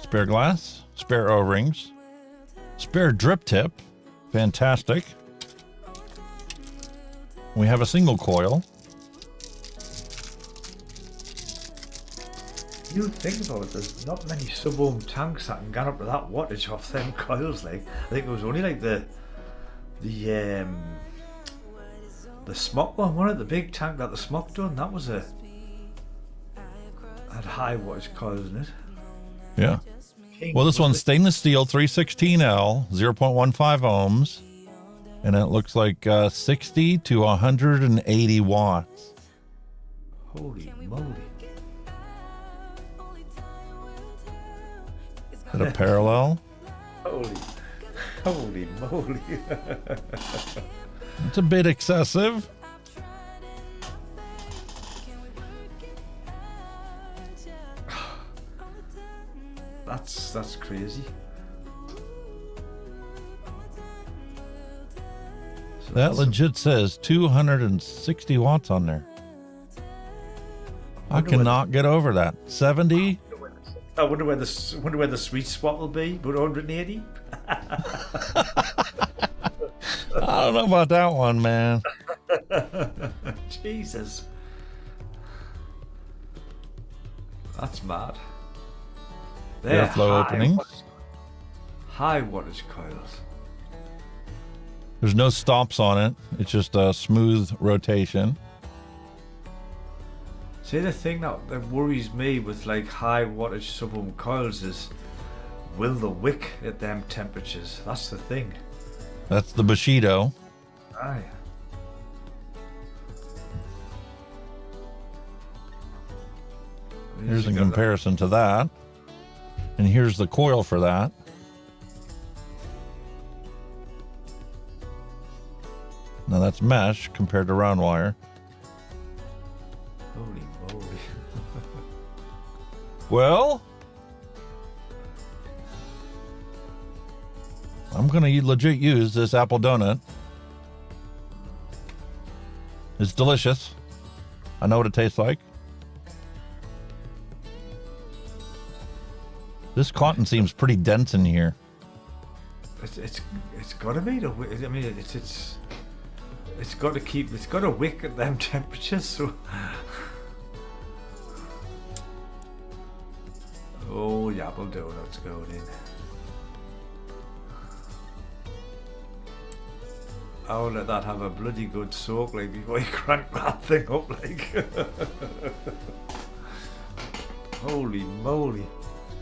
Spare glass, spare O-rings, spare drip tip. Fantastic. We have a single coil. You think about it, there's not many sub-ohm tanks that can get up to that wattage off them coils. Like, I think it was only like the smock one, wasn't it? The big tank that the smock done. That was had high wattage coils in it. Yeah. Well, this one's stainless steel 316L, 0.15 ohms, and it looks like 60 to 180 watts. Holy moly. Is that a parallel? Holy moly. It's a bit excessive. That's crazy. So That legit says 260 watts on there. I cannot get over that. 70? I wonder where the sweet spot will be. But 180. I don't know about that one, man. Jesus, that's mad. Airflow openings. High wattage coils. There's no stops on it. It's just a smooth rotation. See, the thing that worries me with like high wattage sub-ohm coils is, will the wick at them temperatures? That's the thing. That's the Bushido. Aye. Here's a comparison to that. And here's the coil for that. Now that's mesh compared to round wire. Holy moly. Well, I'm going to legit use this apple donut. It's delicious. I know what it tastes like. This cotton seems pretty dense in here. It's got to be the wick. I mean, it's got to keep. It's got to wick at them temperatures. So. Oh, the apple donut's going in. I'll let that have a bloody good soak, like, before you crank that thing up, like. Holy moly.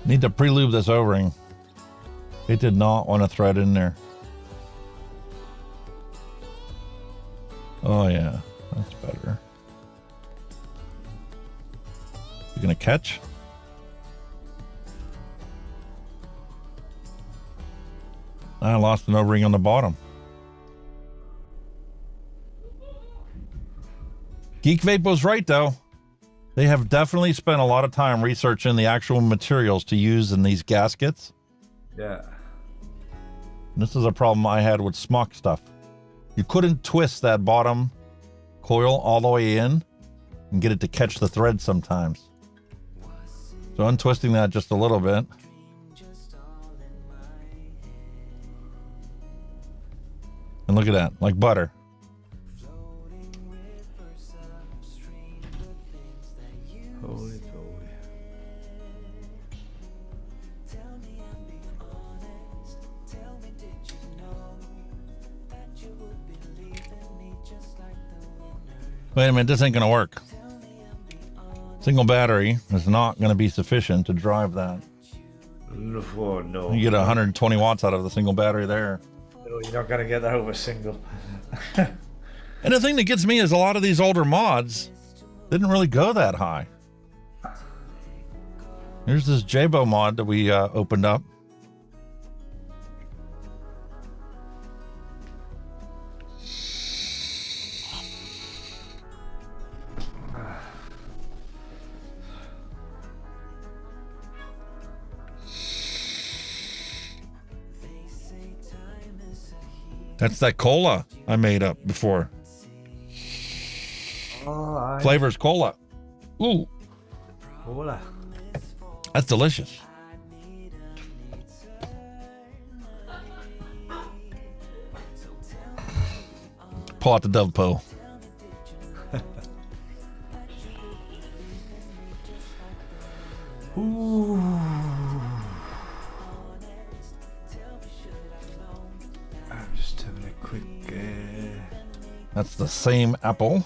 Need to pre-lube this O-ring. It did not want to thread in there. Oh yeah, that's better. You gonna catch? I lost an O-ring on the bottom. Geek Vape was right though. They have definitely spent a lot of time researching the actual materials to use in these gaskets. Yeah. And this is a problem I had with smock stuff. You couldn't twist that bottom coil all the way in and get it to catch the thread sometimes. So untwisting that just a little bit. And look at that, like butter. Holy moly. Wait a minute, this ain't gonna work. Single battery is not gonna be sufficient to drive that. Oh, no. You get 120 watts out of the single battery there. No, you're not gonna get that over single. And the thing that gets me is a lot of these older mods didn't really go that high. Here's this Jabo mod that we opened up. That's that cola I made up before. Oh, Flavrz cola. Ooh, Cola. that's delicious. Pull out the Dove Po. Ooh. I'm just having a quick. That's the same apple.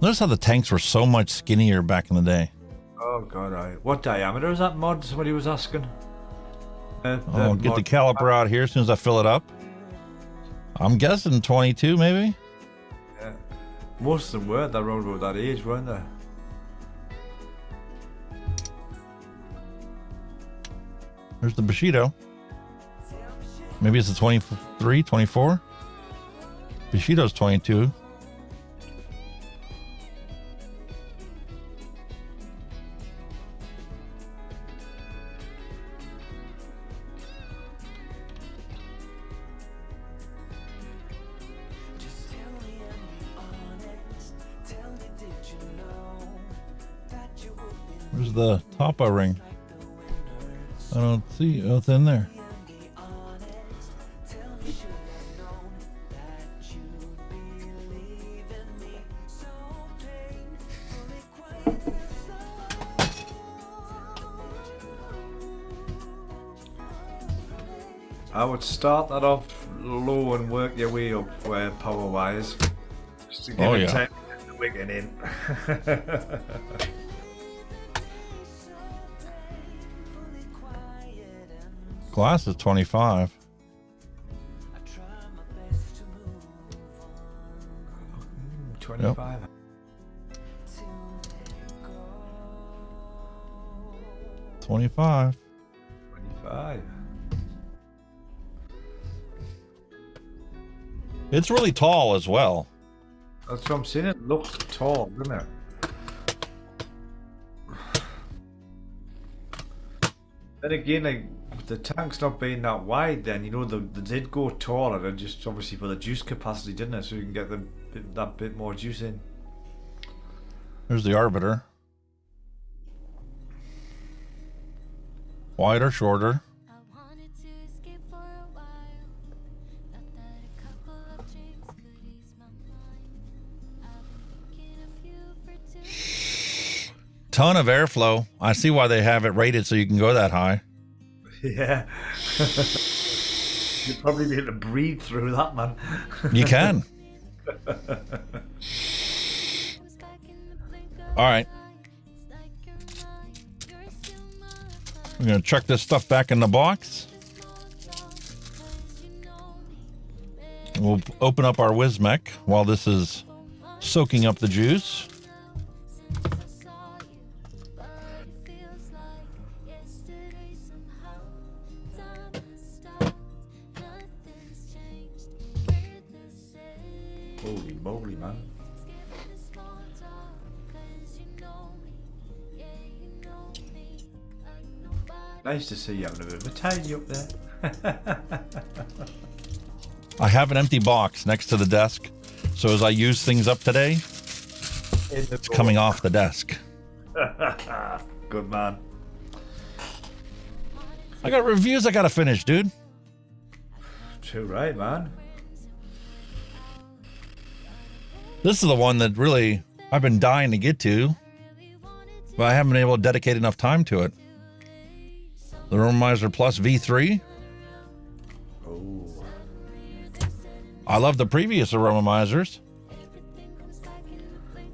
Notice how the tanks were so much skinnier back in the day. Oh god, what diameter is that mod? Somebody was asking. I'll get the caliper out here as soon as I fill it up. I'm guessing 22, maybe. Yeah. Most of them were around about that age, weren't they? There's the Bushido. Maybe it's a 23, 24. Bushido's 22. Just tell me and be honest. Tell me, did you know that you would be Where's the Tapa ring? like the winners? I don't see. Oh, it's in there. And be honest. Tell me, should have known that you'd be leaving me so painfully quiet. I would start that off low and work your way up power wise. Just to give Oh, it yeah. time to get the wicket in. Glass is 25. I try my best to move on 25. till they go. 25. 25. It's really tall as well. That's what I'm saying. It looks tall, doesn't it? Then again, like with the tanks not being that wide, then you know they did go taller, and just obviously for the juice capacity, didn't it? So you can get that bit more juice in. There's the Arbiter. Wider, shorter. I wanted to escape for a while. Thought that a couple of drinks could ease my mind. I've been thinking of you for 2 years. Ton of airflow. I see why they have it rated so you can go that high. Yeah. You'd probably be able to breathe through that, man. You can. It was back in the blink of All right. it's like you're mine. You're still mine. We're going to chuck this stuff back in the box. Just slow down, 'cause you know me. We'll open up our Wismec while this is soaking up the juice. Since I saw you, but it feels like yesterday somehow. Time has stopped, nothing's changed. We're the same. Holy moly, man. Skipping the small talk, 'cause you know me. Yeah, you know me like nobody. Nice to see you having a bit of a tidy up there. I have an empty box next to the desk. So as I use things up today, it's coming off the desk. Good man. I got reviews I got to finish, dude. Too right, man. This is the one that really I've been dying to get to, but I haven't been able to dedicate enough time to it. The Aromizer Plus V3. Oh, I love the previous Aromizers.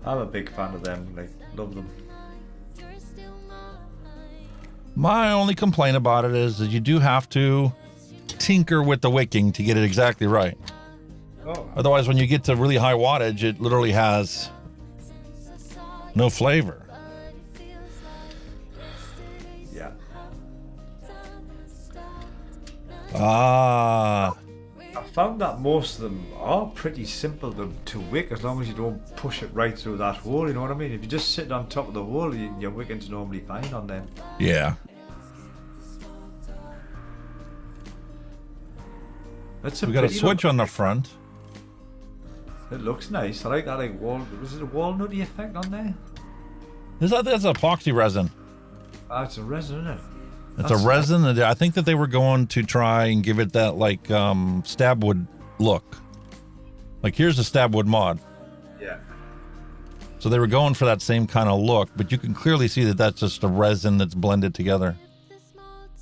I'm a big fan of them. Like, love them. You're still mine. My only complaint about it is that you do have to tinker with the wicking to get it exactly right. Oh, Otherwise, when you get to really high wattage, it literally has no flavor. yeah. Ah, I found that most of them are pretty simple to wick as long as you don't push it right through that hole, you know what I mean? If you just sit on top of the hole, your wicking's normally fine on them. yeah. That's a We got a pretty switch on the front. It looks nice. I like that, like, was it a walnutty effect on there? That's epoxy resin. Ah, it's a resin, isn't it? It's That's a resin. And I think that they were going to try and give it that like stabwood look. Like here's a stabwood mod. Yeah. So they were going for that same kind of look, but you can clearly see that that's just a resin that's blended together.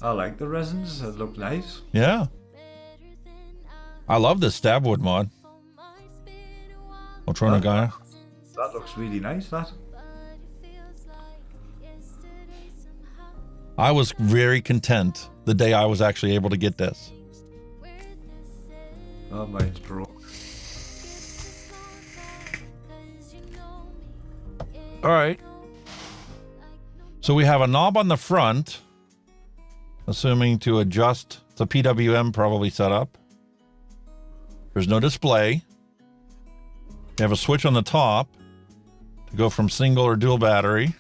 I like the resins. They look nice. Yeah. I love this stabwood mod. Ultrona Gaia. That looks really nice, that. I was very content the day I was actually able to get this. Oh, mine's broke. All right. So we have a knob on the front, assuming to adjust the PWM probably set up. There's no display. You have a switch on the top to go from single or dual battery.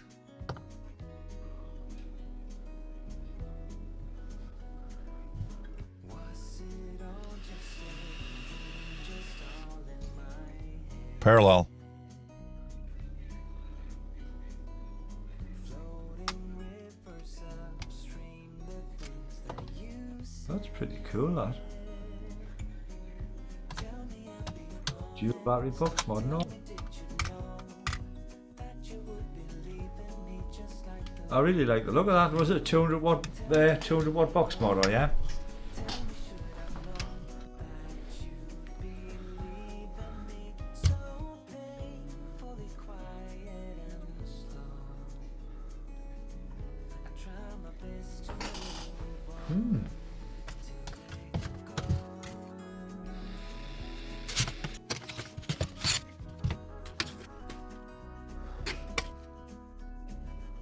Parallel. That's pretty cool, that. Dual battery box mod, no? I really like the look of that. Was it a 200 watt there, 200 watt box model, yeah?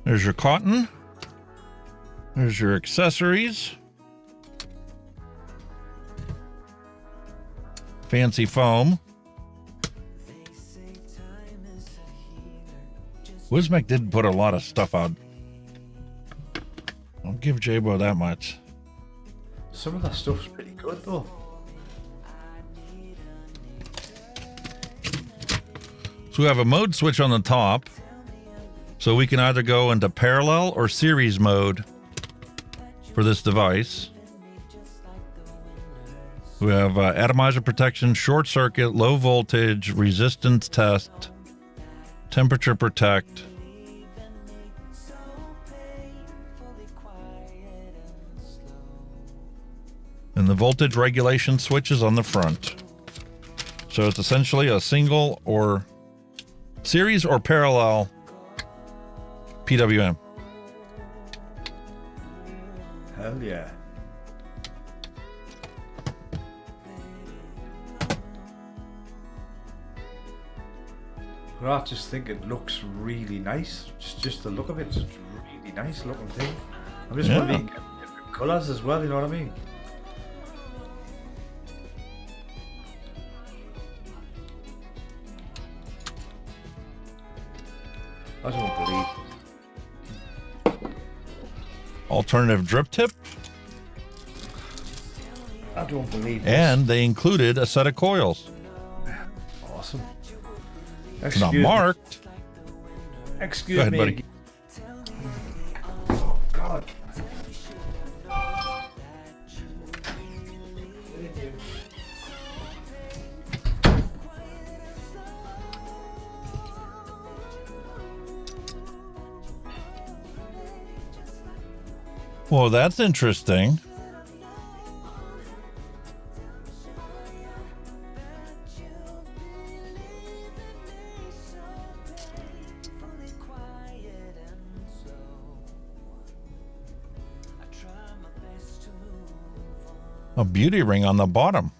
There's your cotton. There's your accessories. Fancy foam. Wismec did put a lot of stuff out. I'll give J-Bo that much. Some of that stuff's pretty good though. So we have a mode switch on the top. So we can either go into parallel or series mode for this device. We have atomizer protection, short circuit, low voltage, resistance test, temperature protect. And the voltage regulation switch is on the front. So it's essentially a single or series or parallel PWM. Hell yeah. Well, I just think it looks really nice. Just the look of it, it's a really nice looking thing. I'm just wondering different colours as well, you know what I mean? I don't believe it. Alternative drip tip. I don't believe this. And they included a set of coils. Awesome. It's not marked. Excuse Go ahead, me. buddy. Oh, God. Well, that's interesting. A beauty ring on the bottom.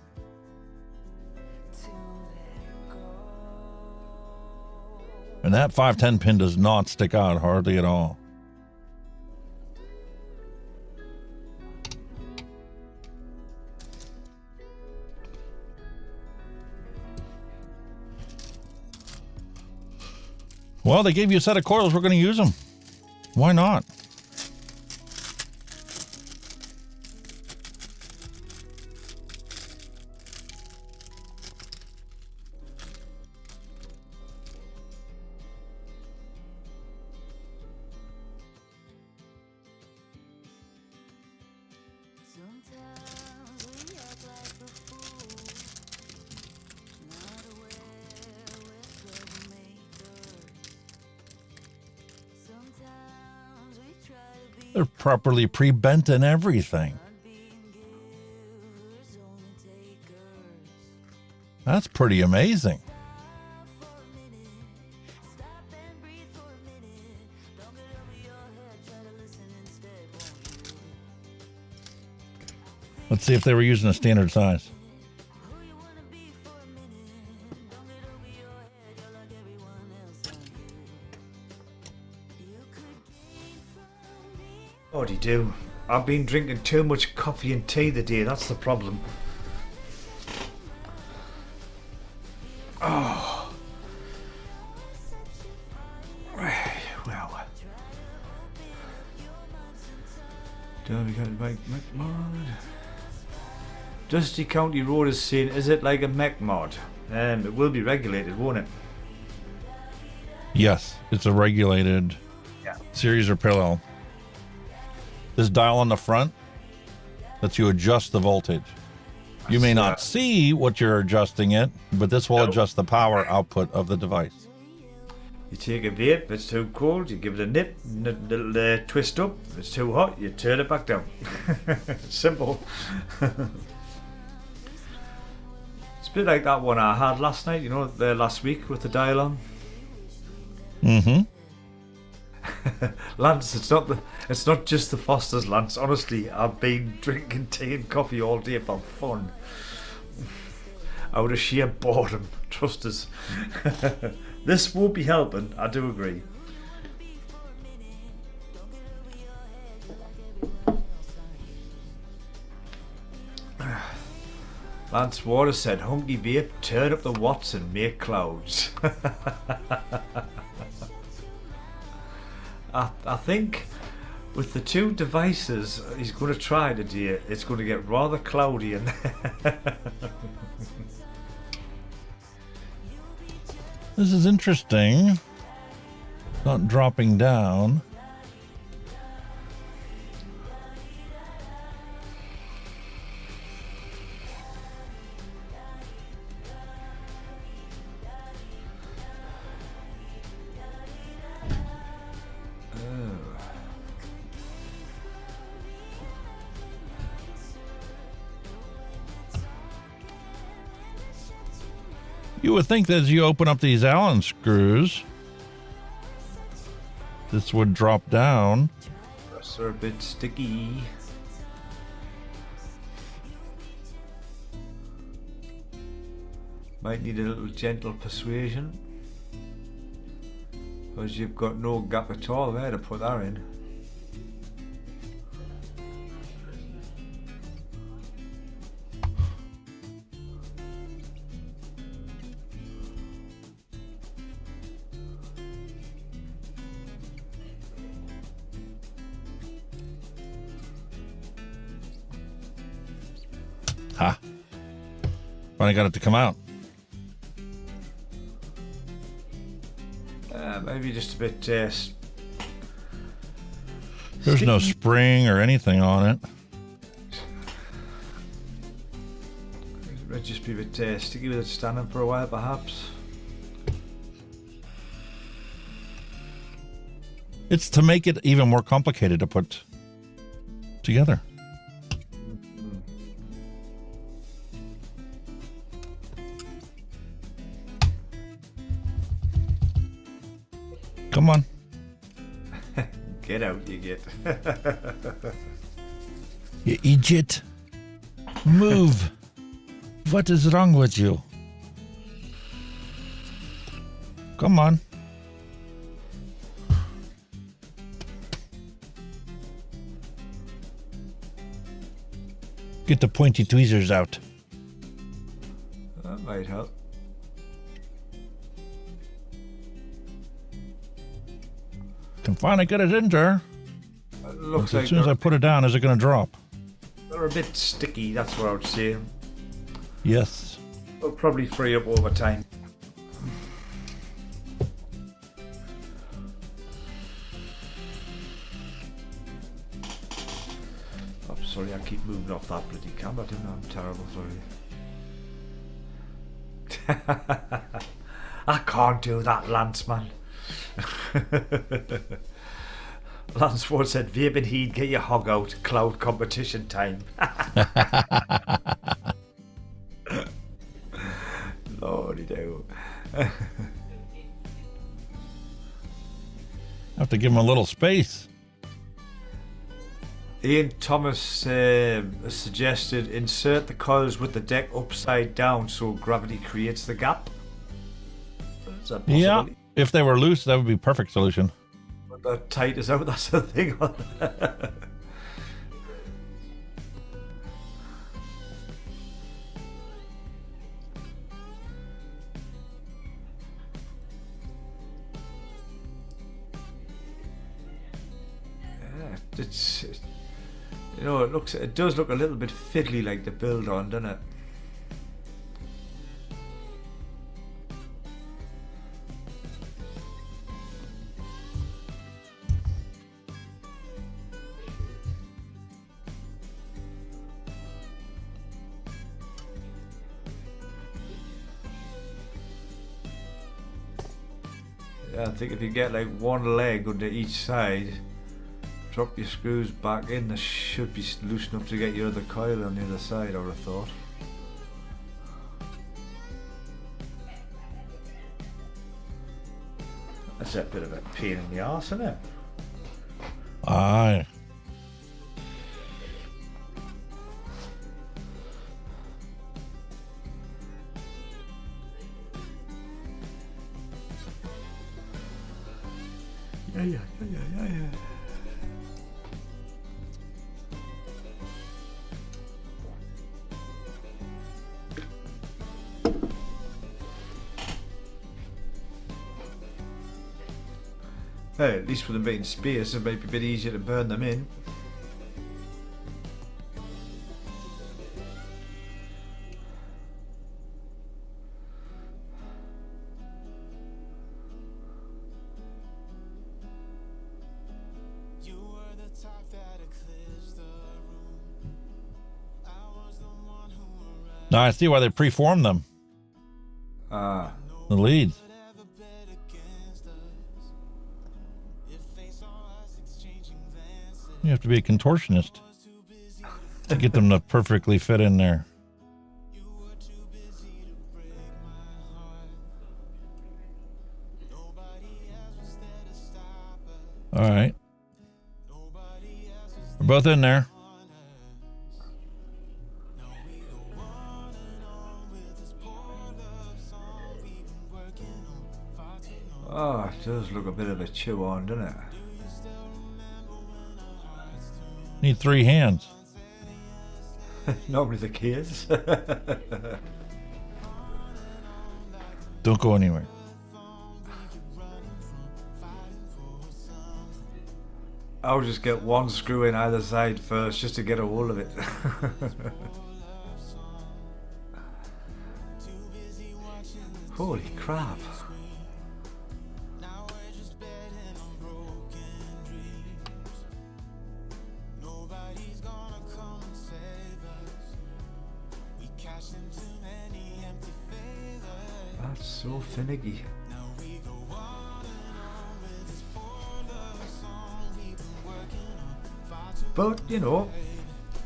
And that 510 pin does not stick out hardly at all. Well, they gave you a set of coils. We're going to use them. Why not? Sometimes we act like a fool, not aware we're troublemakers. Sometimes we try to be They're properly pre-bent and everything. not being givers, only takers. That's pretty amazing. For a minute, stop and breathe for a minute. Don't get over your head, try to listen instead, won't you? Let's see if they were using a standard size. Who you What do you do? I've been drinking too much coffee and tea today, that's the problem. Oh. Well. Derby County Bike mod. Dusty County Road is saying, is it like a mech mod? It will be regulated, won't it? Yes, it's a regulated series or parallel. This dial on the front lets you adjust the voltage. You may not see what you're adjusting it, but this will adjust the power output of the device. You take a vape, if it's too cold, you give it a nip, little twist up. If it's too hot, you turn it back down. Simple. It's a bit like that one I had last night, you know, last week with the dial on. Mm-hmm. Lance, it's not just the Fosters, Lance. Honestly, I've been drinking tea and coffee all day for fun. Out of sheer boredom, trust us. This won't be helping, I do agree. Lance Waters said, Hunky vape, turn up the watts and make clouds. I think with the two devices he's going to try today, it's going to get rather cloudy in there. This is interesting. Not dropping down. You would think that as you open up these Allen screws, this would drop down. They're a bit sticky. Might need a little gentle persuasion, because you've got no gap at all there to put that in. Ha. Finally got it to come out. Maybe just a bit There's no spring or anything on it. It might just be a bit sticky with it standing for a while, perhaps. It's to make it even more complicated to put together. Come on. Get out, you get. You idiot. Move. What is wrong with you? Come on. Get the pointy tweezers out. That might help. Can finally get it in there. Looks As like soon as I put it down, is it going to drop? they're a bit sticky, that's what I would say. Yes. They'll probably free up over time. I'm sorry, I keep moving off that bloody camera, don't I? I'm terrible, sorry. I can't do that, Lance, man. Lance Ward said, Vaping heat, get your hog out, cloud competition time. Lordy do. I have to give him a little space. Ian Thomas suggested insert the coils with the deck upside down so gravity creates the gap. Is that Yeah. possibility? If they were loose, that would be a perfect solution. The tight is out, that's the thing. It's you know, it does look a little bit fiddly like to build on, doesn't it? Yeah, I think if you get like one leg under each side, drop your screws back in, there should be loose enough to get your other coil on the other side, I would have thought. That's a bit of a pain in the arse, isn't it? Aye. Yeah. Hey, at least with them being spears, it might be a bit easier to burn them in. You were the top that eclipsed the room. I was the one who arrived. Now I see why they preformed them, Ah, the leads. Ever bet against us. If they saw us exchanging glances, You have to be a contortionist was too busy to get them to perfectly fit in there. You were too busy to break my heart. Nobody else was there to stop us. All right. Nobody else was We're both in there. on us. Now we go on and on with this poor love song we've been working on far too long. oh, it does look a bit of a chew on, doesn't it? Need 3 hands. Normally the case. Don't go anywhere. I'll just get one screw in either side first just to get a hold of it. Holy crap. Now we're just betting on broken dreams. Nobody's gonna come and save us. We cashed in too many empty favors. That's so finicky. Now we go on and on with this poor love song we've been working on far too But, you know,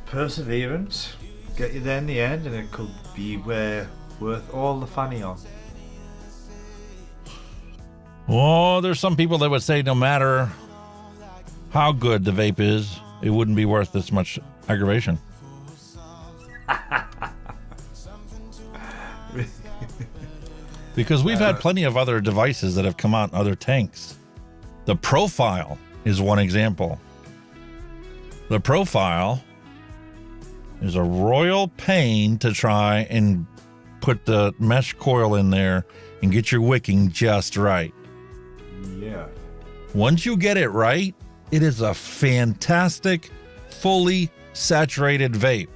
perseverance get you there in the end, and it could be worth all the fanny on. Oh, there's some people that would say no matter how good the vape is, it wouldn't be worth this much aggravation. Because we've had plenty of other devices that have come out in other tanks. The Profile is one example. The Profile is a royal pain to try and put the mesh coil in there and get your wicking just right. Yeah. Once you get it right, it is a fantastic, fully saturated vape.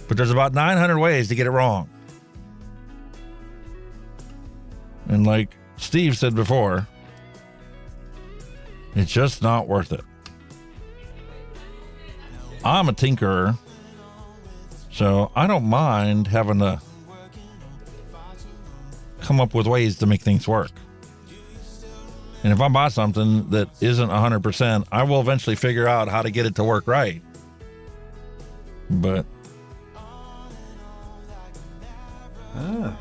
But there's about 900 ways to get it wrong. And like Steve said before, it's just not worth it. I'm a tinkerer, so I don't mind having to come up with ways to make things work. And if I buy something that isn't 100%, I will eventually figure out how to get it to work right. But Ah.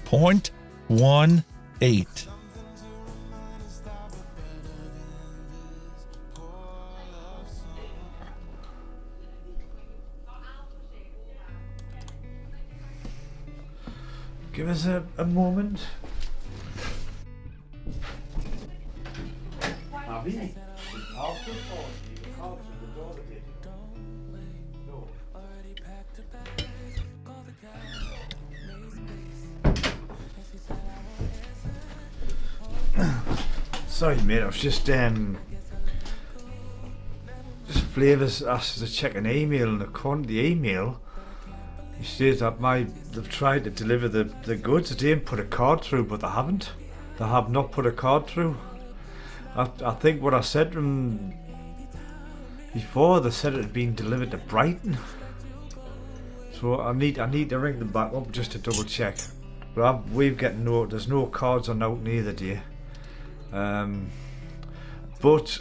.18. give us a moment. Sorry, mate. I was just Flavrz asked us to check an email, and according to the email, he says that they've tried to deliver the goods. They didn't put a card through, but they haven't. They have not put a card through. I think what I said to them before, they said it had been delivered to Brighton. So I need to ring them back up just to double check. But we've got there's no cards on out neither, dear. But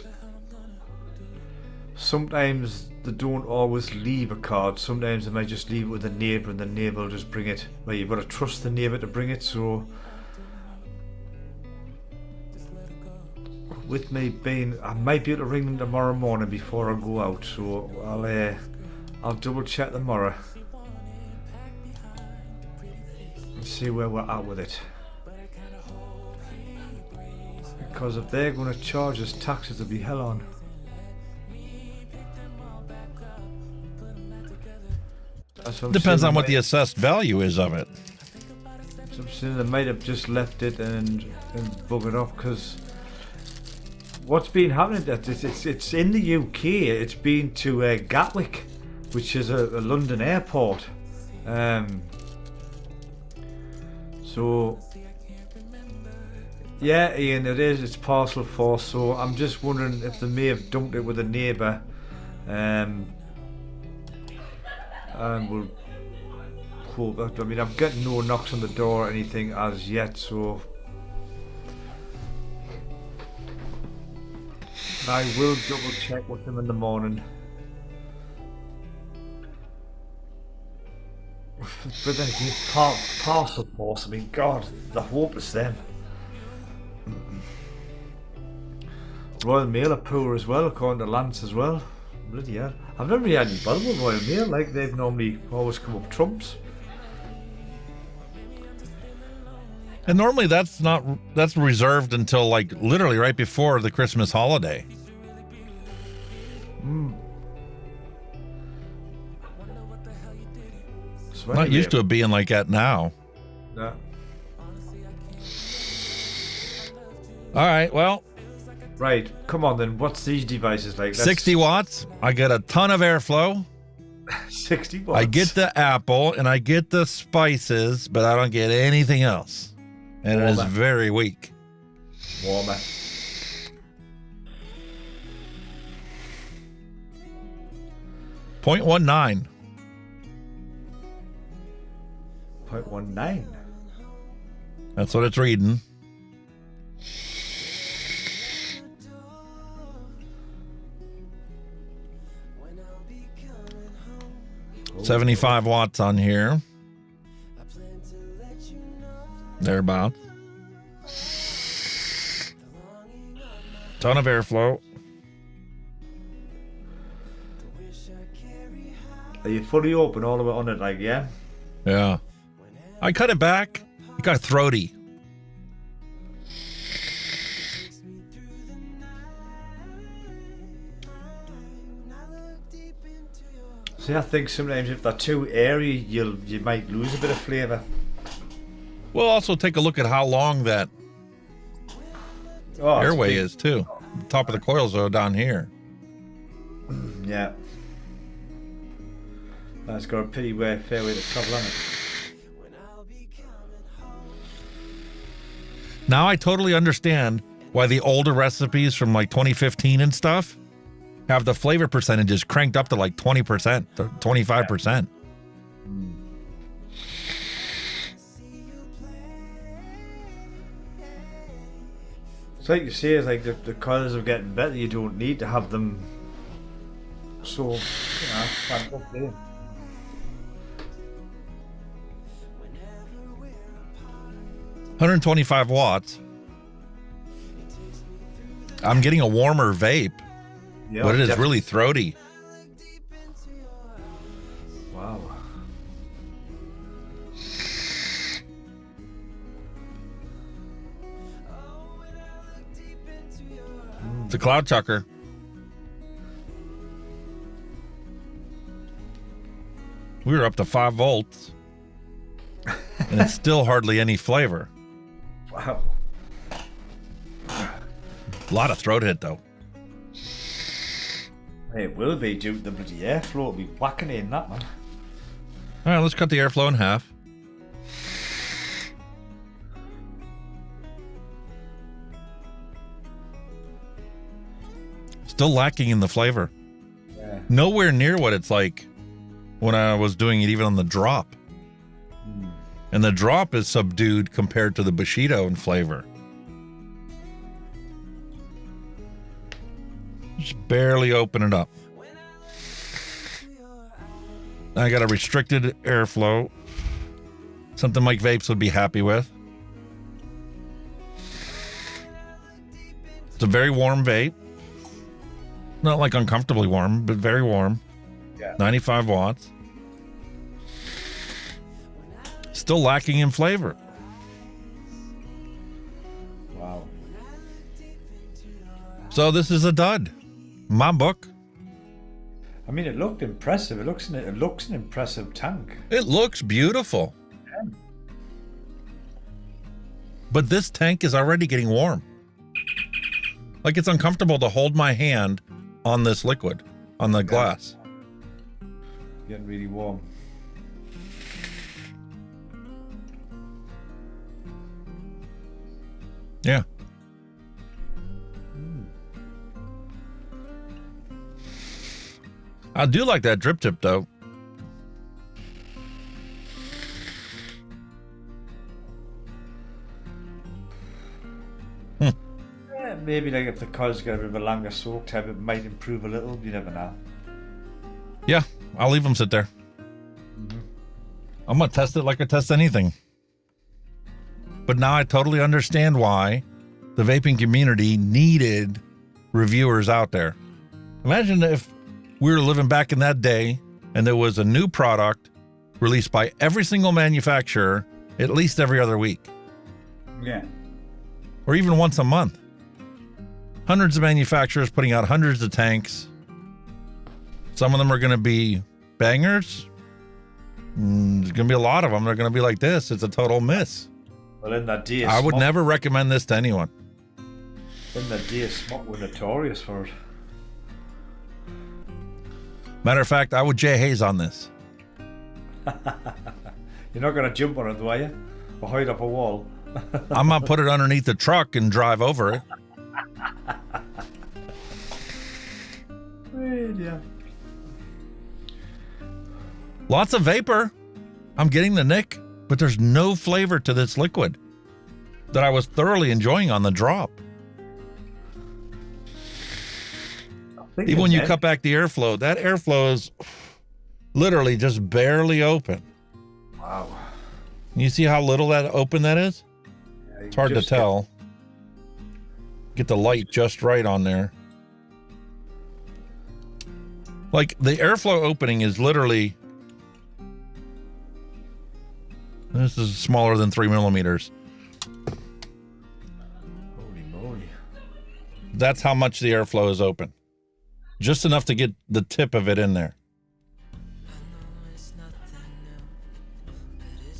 sometimes they don't always leave a card. Sometimes they might just leave it with a neighbour, and the neighbour will just bring it. Well, you've got to trust the neighbour to bring it. So with me being, I might be able to ring them tomorrow morning before I go out. So I'll double check tomorrow and see where we're at with it. Because if they're going to charge us taxes, they'll be hell on. Depends on what the assessed value is of it. So I'm saying they might have just left it and buggered off, because what's been happening, that it's in the UK. It's been to Gatwick, which is a London airport. So yeah, Ian, it's parcel 4. So I'm just wondering if they may have dumped it with a neighbour. And we'll hope that. I mean, I've got no knocks on the door or anything as yet, so I will double check with them in the morning. But then again, parcel force, I mean, God, the hope is them. Royal Mail are poor as well, according to Lance as well. Bloody hell. I've never really had any bother with Royal Mail, like they've normally always come up trumps. And normally that's reserved until like literally right before the Christmas holiday. So Not anyway, used to it being like that now. Yeah. All right, well, Right, come on then. What's these devices like? 60 watts. I get a ton of airflow. 60 watts. I get the apple and I get the spices, but I don't get anything else. And it is Warmer. very weak. Warmer. .19. 0.19. That's what it's reading. when I'll be coming home. 75 watts on here. I plan to let you know Thereabouts. the longing of my Ton of airflow. the wish I carry high. Are you fully open all the way on it, like, yeah? Yeah. I cut it back. It got throaty. Takes me through the night. When I look deep into your See, I think sometimes if they're too airy, you might lose a bit of flavour. We'll also take a look at how long that Oh, it's airway big. is too. The top of the coils are down here. Yeah. That's got a pretty fair way to travel on it. when I'll be coming home. Now I totally understand why the older recipes from like 2015 and stuff have the flavor percentages cranked up to like 20%, 25%. It's like you say, it's like the colours are getting better. You don't need to have them so, you know, cranked up there. Whenever we're apart, 125 watts. I'm getting a warmer vape, Yeah, but it is definitely. really throaty. look deep into your eyes. Wow. It's a cloud chucker. We were up to 5 volts, and it's still hardly any flavor. Wow. A lot of throat hit, though. It will be due to the bloody airflow. It'll be whacking in that, man. All right, let's cut the airflow in half. Still lacking in the flavor. Yeah. Nowhere near what it's like when I was doing it even on the drop. And the drop is subdued compared to the Bushido in flavor. Just barely open it up. I got a restricted airflow. Something Mike Vapes would be happy with. It's a very warm vape. Not like uncomfortably warm, but very warm. Yeah. 95 watts. Still lacking in flavor. Wow. So this is a dud. My book. I mean, it looked impressive. It looks an impressive tank. It looks beautiful. Yeah. But this tank is already getting warm. Like it's uncomfortable to hold my hand on this liquid, on the glass. Getting really warm. Yeah. I do like that drip tip though. Yeah, maybe like if the cod's got a bit of a longer soak time, it might improve a little. You never know. Yeah, I'll leave them sit there. I'm gonna test it like I test anything. But now I totally understand why the vaping community needed reviewers out there. Imagine if we were living back in that day and there was a new product released by every single manufacturer at least every other week. Yeah. Or even once a month. Hundreds of manufacturers putting out hundreds of tanks. Some of them are going to be bangers. There's going to be a lot of them. They're going to be like this. It's a total miss. Well, in that day, I would never recommend this to anyone. In that day, Smok were notorious for it. Matter of fact, I would Jay Hayes on this. You're not going to jump on it, though, are you? Or hide up a wall? I'm going to put it underneath the truck and drive over it. Yeah. Lots of vapor. I'm getting the nick, but there's no flavor to this liquid that I was thoroughly enjoying on the drop. Even when you cut back the airflow, that airflow is literally just barely open. Wow. You see how little that open that is? Yeah, It's hard to tell. Get the light just right on there. Like the airflow opening is literally, this is smaller than 3 millimeters. Holy moly. That's how much the airflow is open. Just enough to get the tip of it in there.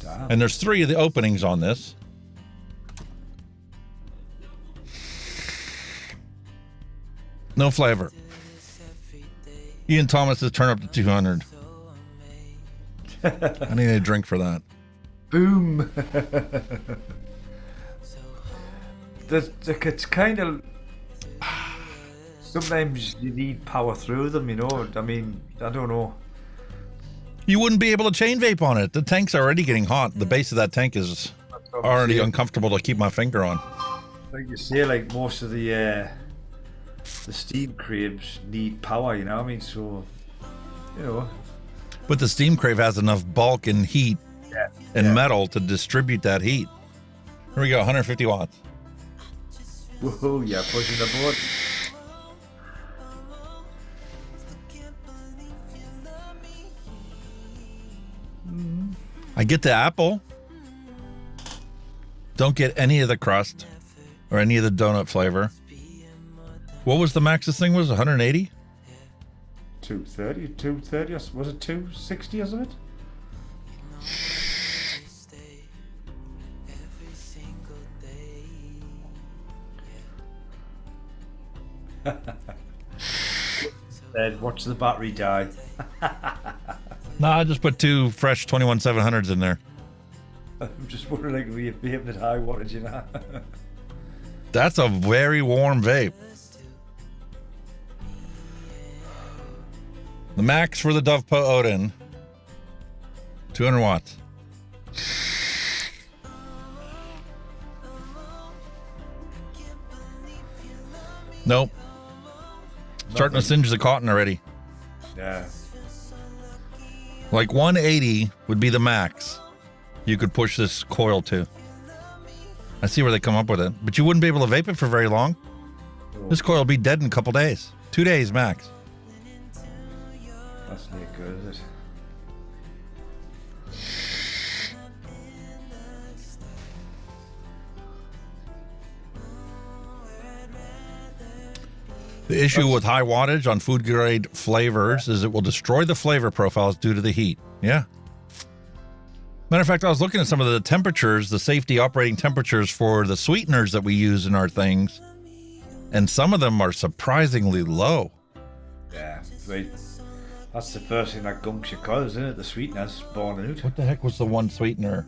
Damn. And there's 3 of the openings on this. No flavor. Ian Thomas has turned up to 200. I need a drink for that. Boom. It's kind of... Sometimes you need power through them, you know. I mean, I don't know. You wouldn't be able to chain vape on it. The tank's already getting hot. The base of that tank is already uncomfortable to keep my finger on. Like you say, like most of the steam cribs need power, you know what I mean? So, you know. But the steam crave has enough bulk and heat and metal to distribute that heat. Here we go, 150 watts. Whoa, yeah, pushing the board. I get the apple. Don't get any of the crust or any of the donut flavor. What was the max this thing was? 180? 230, 230, was it 260 or something? Then watch the battery die. No, I just put 2 fresh 21700s in there. I'm just wondering, will you be able to high wattage, you know? That's a very warm vape. The max for the Dove Po Odin, 200 watts. Nope. Starting to singe the cotton already. Yeah. Like 180 would be the max you could push this coil to. I see where they come up with it, but you wouldn't be able to vape it for very long. This coil will be dead in a couple days. 2 days max. That's not good, is it? The issue with high wattage on food grade flavors is it will destroy the flavor profiles due to the heat. Yeah. Matter of fact, I was looking at some of the temperatures, the safety operating temperatures for the sweeteners that we use in our things, and some of them are surprisingly low. Yeah, right. That's the first thing that gunks your coils, isn't it? The sweetness born out. What the heck was the one sweetener?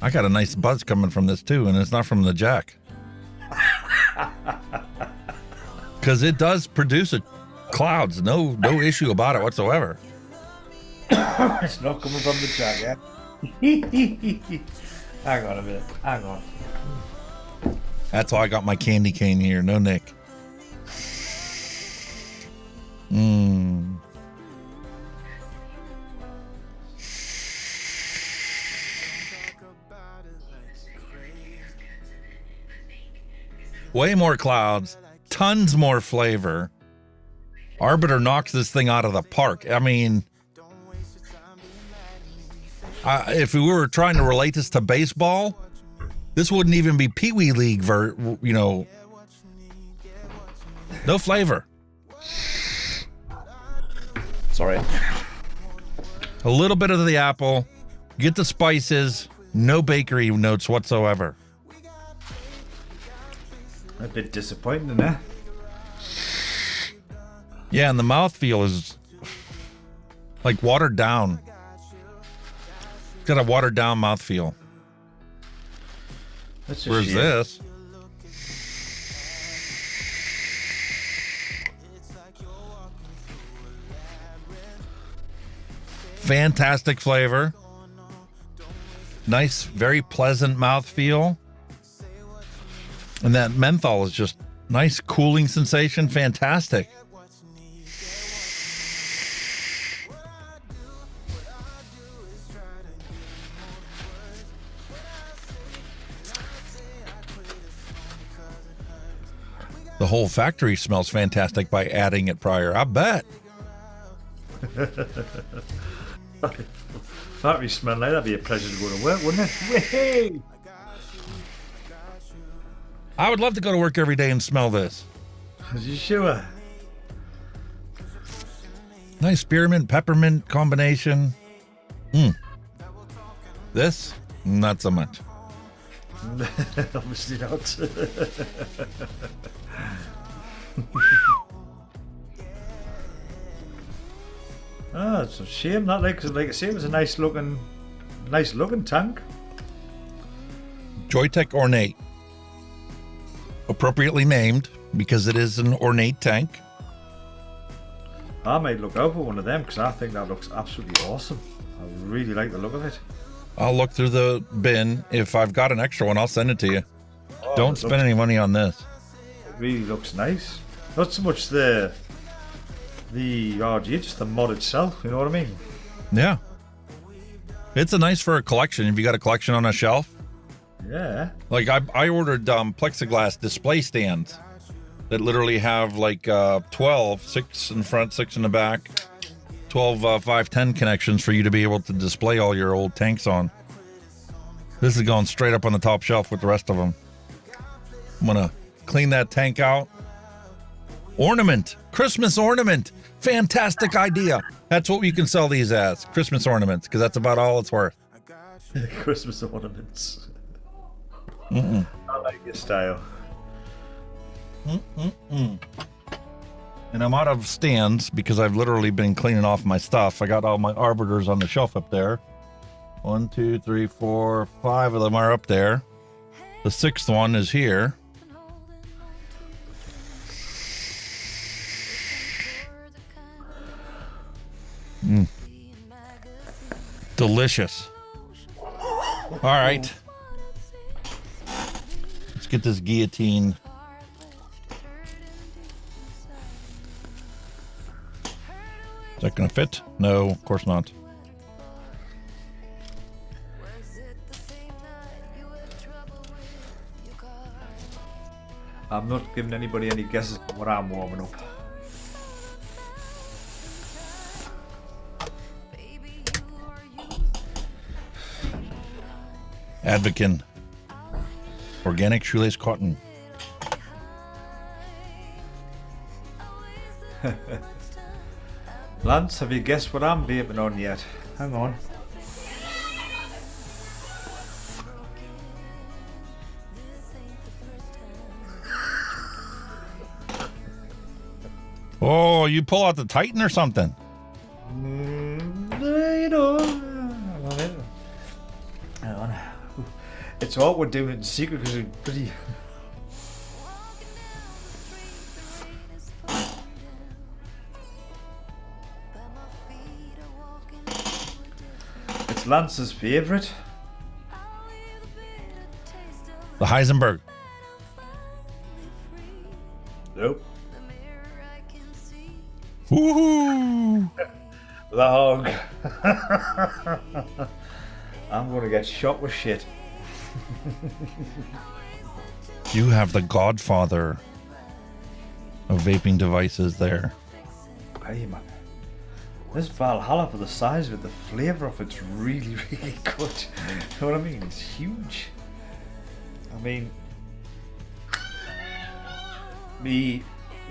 I got a nice buzz coming from this too, and it's not from the jack. Because it does produce clouds, no issue about it whatsoever. It's not coming from the jack, yeah? Hang on a minute, hang on. That's why I got my candy cane here, no Nick. Way more clouds, tons more flavor. Arbiter knocks this thing out of the park. I mean, if we were trying to relate this to baseball, this wouldn't even be Pee Wee League, no flavor. Sorry. A little bit of the apple, get the spices, no bakery notes whatsoever. A bit disappointing, eh? Yeah, and the mouthfeel is like watered down. It's got a watered down mouthfeel. That's a Where's shame. this? Fantastic flavor. Nice, very pleasant mouthfeel. And that menthol is just nice cooling sensation. Fantastic. The whole factory smells fantastic by adding it prior. I bet. Factory smell like that'd be a pleasure to go to work, wouldn't it? Way! I would love to go to work every day and smell this. Are you sure? Nice spearmint, peppermint combination. This, not so much. Obviously not. It's a shame that, like I say, it was a nice looking tank. Joytech Ornate. Appropriately named because it is an ornate tank. I might look out for one of them because I think that looks absolutely awesome. I really like the look of it. I'll look through the bin. If I've got an extra one, I'll send it to you. Don't spend any money on this. It really looks nice. Not so much the RG, just the mod itself, you know what I mean? Yeah. It's a nice for a collection. If you got a collection on a shelf. Yeah. Like I ordered plexiglass display stands that literally have like 12, 6 in front, 6 in the back, 12 510 connections for you to be able to display all your old tanks on. This is going straight up on the top shelf with the rest of them. I'm gonna clean that tank out, Ornament. Christmas ornament. Fantastic idea. That's what we can sell these as. Christmas ornaments, because that's about all it's worth. Christmas ornaments. Mm-mm. I like your style. Mm-mm-mm. And I'm out of stands because I've literally been cleaning off my stuff. I got all my arbiters on the shelf up there. 1, 2, 3, 4, 5 of them are up there. The 6th one is here. Mm. Delicious. All right. Let's get this guillotine. Is that going to fit? No, of course not. I'm not giving anybody any guesses on what I'm warming up. Advocin. Organic shoelace cotton. Lance, have you guessed what I'm vaping on yet? Hang on. Oh, you pull out the Titan or something? You know. Hang on. It's awkward doing it in secret because it's pretty. It's Lance's favourite. The Heisenberg. Nope. Woohoo! The hog. I'm gonna get shot with shit. You have the godfather of vaping devices there. Hey man, this Valhalla, for the size of it, the flavour of it's really, really good. You know what I mean? It's huge. I mean,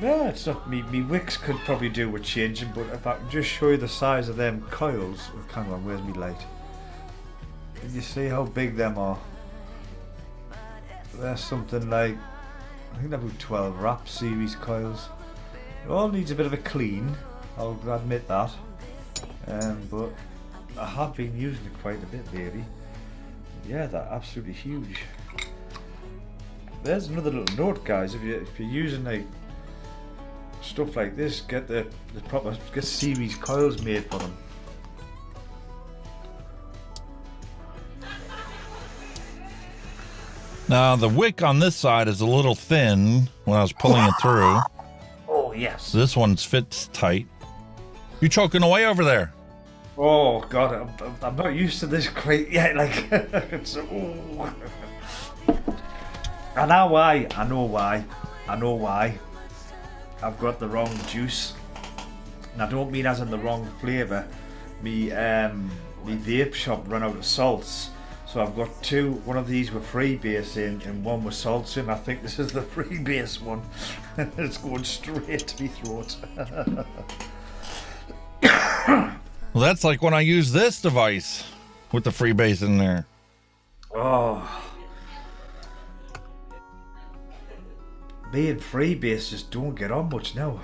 no, it's not me. Me wicks could probably do with changing, but if I can just show you the size of them coils, hang on, where's me light? Can you see how big them are? They're something like, I think they're about 12 wrap series coils. It all needs a bit of a clean, I'll admit that. But I have been using it quite a bit lately. Yeah, they're absolutely huge. There's another little note, guys. If you're using like stuff like this, get the proper series coils made for them. Now, the wick on this side is a little thin when I was pulling it through. Oh, yes. This one fits tight. You choking away over there? Oh, God, I'm not used to this quite yet. Like, it's, oh. I know why. I know why. I've got the wrong juice. And I don't mean as in the wrong flavour. Me vape shop ran out of salts. So I've got two, one of these with freebase in and one with salts in. I think this is the freebase one. It's going straight to my throat. Well, that's like when I use this device with the freebase in there. Oh. Me and freebase just don't get on much now.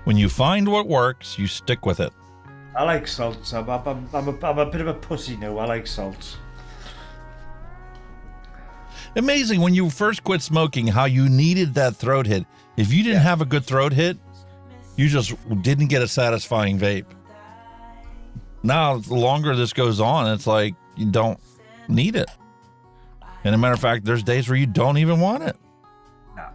When you find what works, you stick with it. I like salts. I'm a bit of a pussy now. I like salts. Amazing when you first quit smoking how you needed that throat hit. If you didn't have a good throat hit, you just didn't get a satisfying vape. Now, the longer this goes on, it's like you don't need it. And as a matter of fact, there's days where you don't even want it. No.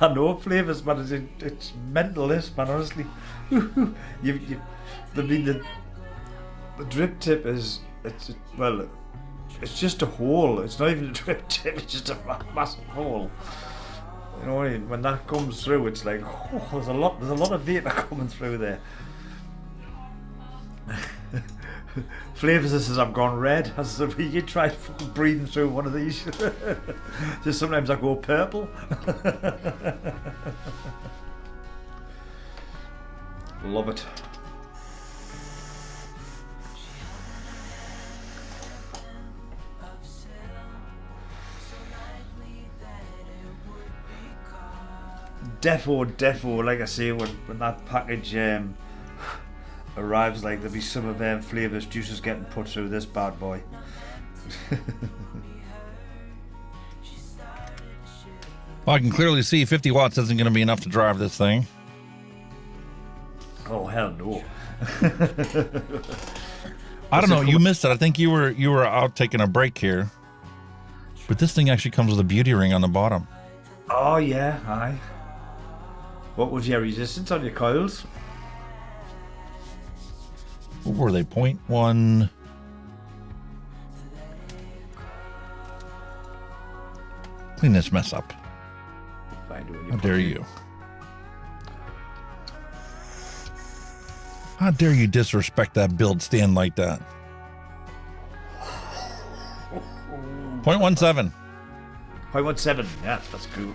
I know Flavrz, man. It's mental, this, man. Honestly, the drip tip is it's just a hole. It's not even a drip tip. It's just a massive hole. You know, when that comes through, it's like, oh, there's a lot of vapor coming through there. Flavrz says I've gone red. I said, you tried fucking breathing through one of these. Just sometimes I go purple. Love it. Defo, like I say, when that package arrives, like there'll be some of Flavrz juices getting put through this bad boy. Well, I can clearly see 50 watts isn't going to be enough to drive this thing. Oh hell no. I don't know. You missed it. I think you were out taking a break here. But this thing actually comes with a beauty ring on the bottom. Oh yeah, aye. What was your resistance on your coils? What were they? 0.1. Clean this mess up. How dare you? How dare you disrespect that build stand like that? 0.17. 0.17, yeah, that's cool.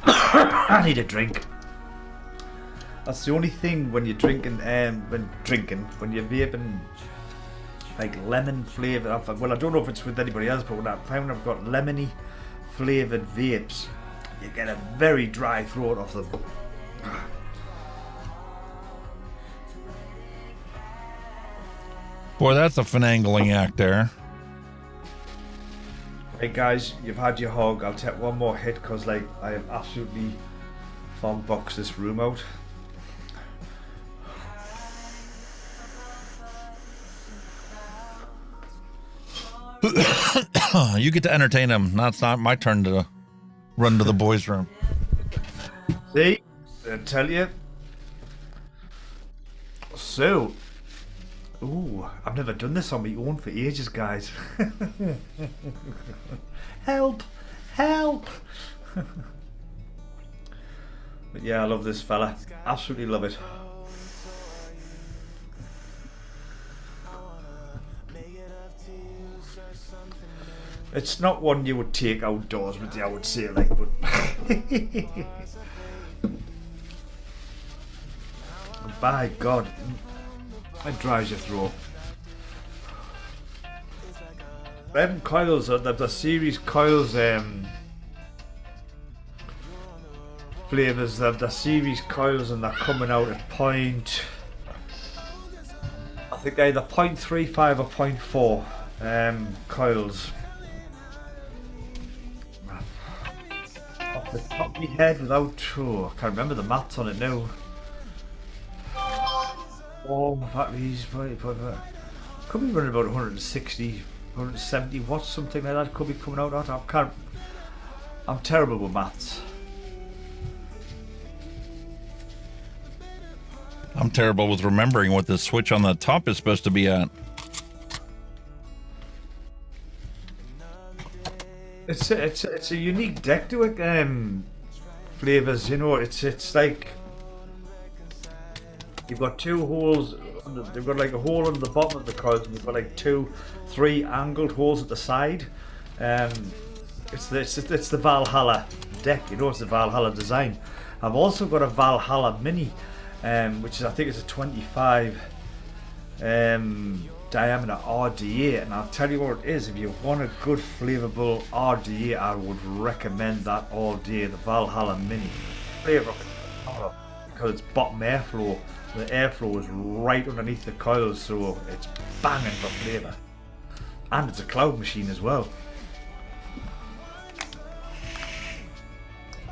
I need a drink. That's the only thing when you're drinking, when you're vaping, like lemon flavour. Well, I don't know if it's with anybody else, but when I found I've got lemony flavoured vapes, you get a very dry throat off them. Boy, that's a finagling act there. Hey guys, you've had your hog. I'll take one more hit because like I have absolutely fog boxed this room out. You get to entertain him. No, it's not my turn to run to the boys' room. See? I tell you. So, ooh, I've never done this on my own for ages, guys. Help! Help! But yeah, I love this fella. Absolutely love it. It's not one you would take outdoors with you, I would say, like, but by God, it dries your throat. Them coils, the series coils, Flavrz, the series coils, and they're coming out at point, I think either 0.35 or 0.4 coils. Off the top of my head without, oh, I can't remember the maths on it now. Oh, batteries, could be running about 160, 170 watts, something like that. Could be coming out at. I'm terrible with maths. I'm terrible with remembering what the switch on the top is supposed to be at. It's a unique deck to it, Flavrz. You know, it's like you've got two holes. They've got like a hole on the bottom of the coils, and you've got like 2-3 angled holes at the side. It's the Valhalla deck. You know, it's the Valhalla design. I've also got a Valhalla Mini, which is, I think it's a 25 diameter RDA, and I'll tell you what it is. If you want a good flavorful RDA, I would recommend that all day. The Valhalla Mini flavor, because it's bottom airflow. The airflow is right underneath the coils, so it's banging for flavour. And it's a cloud machine as well.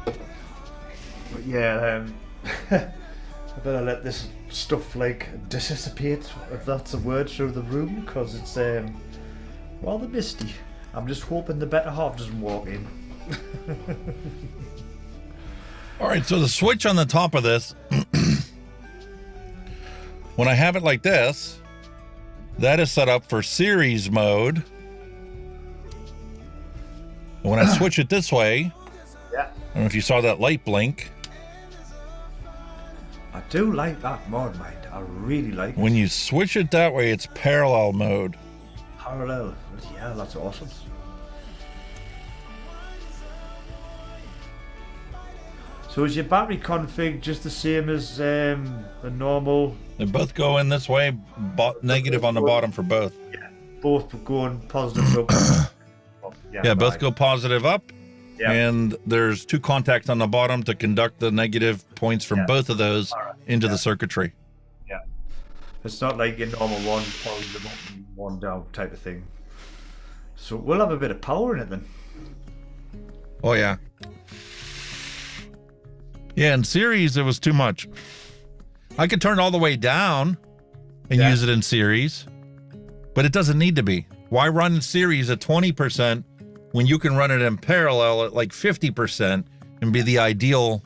But yeah, I better let this stuff like dissipate, if that's a word, through the room, because it's rather misty. I'm just hoping the better half doesn't walk in. Alright, so the switch on the top of this, when I have it like this, that is set up for series mode. And when I switch it this way, Yeah. know if you saw that light blink. I do like that mod, mate. I really like it. When you switch it that way, it's parallel mode. Parallel. Yeah, that's awesome. So is your battery config just the same as the normal? They both go in this way, negative on the bottom for both. Yeah, both going positive up. Yeah, both go positive up. Yeah. And there's 2 contacts on the bottom to conduct the negative points from both of those into the circuitry. Yeah. It's not like your normal one positive up and one down type of thing. So we'll have a bit of power in it then. Oh, yeah. Yeah, in series, it was too much. I could turn all the way down and use it in series, but it doesn't need to be. Why run in series at 20% when you can run it in parallel at like 50% and be the ideal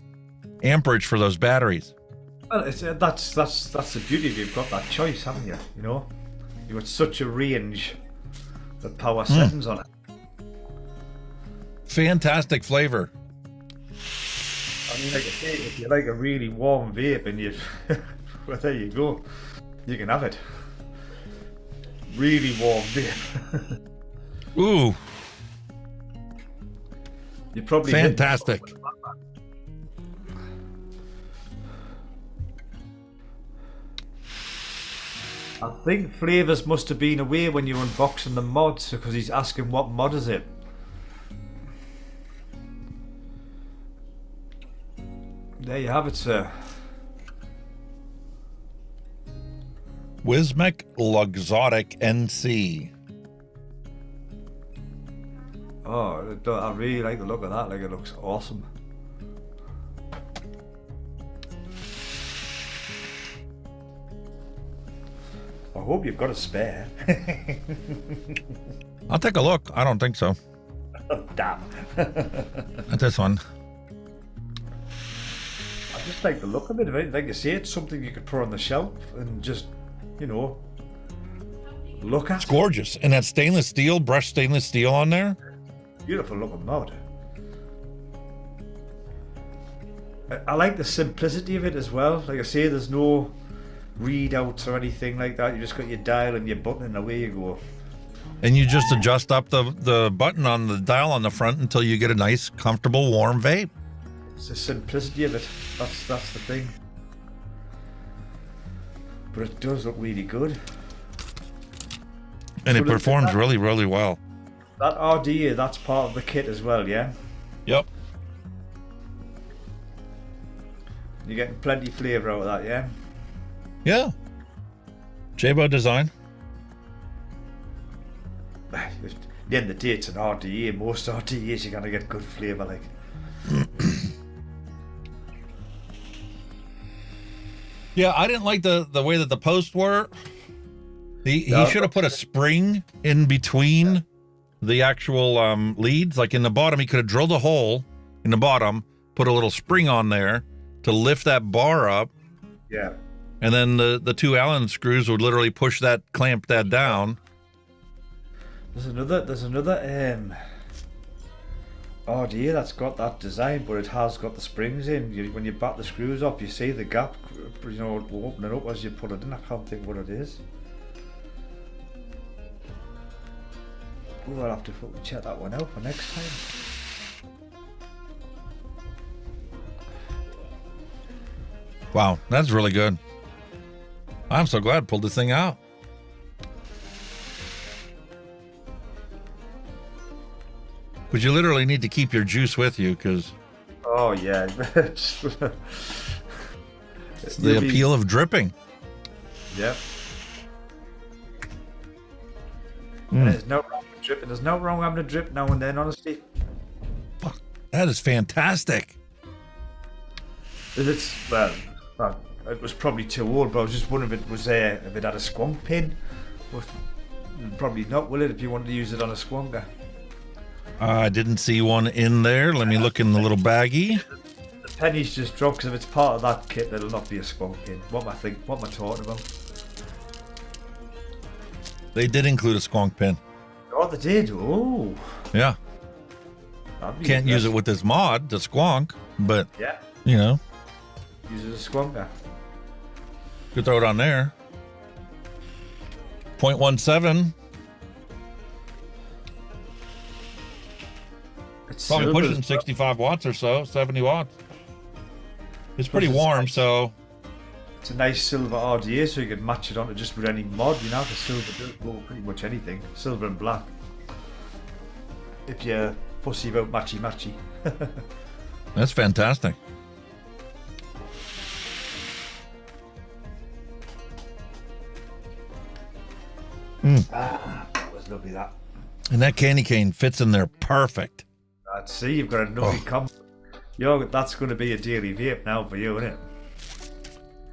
amperage for those batteries? Well, it's, that's the beauty of it. You've got that choice, haven't you? You know, you've got such a range of power settings on it. Fantastic flavor. I mean, like I say, if you like a really warm vape and you, well, there you go, you can have it. Really warm vape. Ooh. You probably fantastic. I think Flavrz must have been away when you were unboxing the mods because he's asking what mod is it. There you have it, sir. Wismec Luxotic NC. Oh, I really like the look of that. Like, it looks awesome. I hope you've got a spare. I'll take a look. I don't think so. Oh, damn. At this one. I just like the look of it. Like you say, it's something you could put on the shelf and just, you know, look at. It's gorgeous. And that stainless steel, brushed stainless steel on there. Beautiful looking mod. I like the simplicity of it as well. Like I say, there's no readouts or anything like that. You just got your dial and your button and away you go. And you just adjust up the button on the dial on the front until you get a nice, comfortable, warm vape. It's the simplicity of it. That's the thing. But it does look really good. And So it performs really, really well. That RDA, that's part of the kit as well, yeah? Yep. You're getting plenty of flavour out of that, yeah? Yeah. Jabo design. At the end of the day, it's an RDA. Most RDAs, you're going to get good flavour, like. Yeah, I didn't like the way that the posts were. He should have put a spring in between the actual leads. Like in the bottom, he could have drilled a hole in the bottom, put a little spring on there to lift that bar up. Yeah. And then the 2 Allen screws would literally push that, clamp that down. There's another RDA that's got that design, but it has got the springs in. When you back the screws up, you see the gap, you know, opening up as you put it in. I can't think what it is. Oh, I'll have to fucking check that one out for next time. Wow, that's really good. I'm so glad I pulled this thing out. But you literally need to keep your juice with you because Oh yeah. it's the appeal of dripping. Yep. There's no wrong with dripping. There's no wrong having a drip now and then, honestly. Fuck, that is fantastic. It's well, it was probably too old, but I was just wondering if it was if it had a squonk pin. But probably not, will it? If you wanted to use it on a squonker. I didn't see one in there. Let me look in the little baggie. The pennies just dropped because if it's part of that kit, it'll not be a squonk pin. What am I talking about? They did include a squonk pin. Oh, they did. Oh. Yeah. That'd be Can't use it impressive. with this mod to squonk, but Yeah, you know, use it as a squonker. could throw it on there. 0.17, It's probably silver pushing as well. 65 watts or so, 70 watts. It's pretty Plus it's warm, nice. so It's a nice silver RDA, so you could match it onto just with any mod. You know, the silver does go pretty much anything, silver and black. If you're fussy about matchy. that's fantastic. That was lovely. That. And that candy cane fits in there perfect. I'd see you've got a lovely comp. That's going to be a daily vape now for you, isn't it?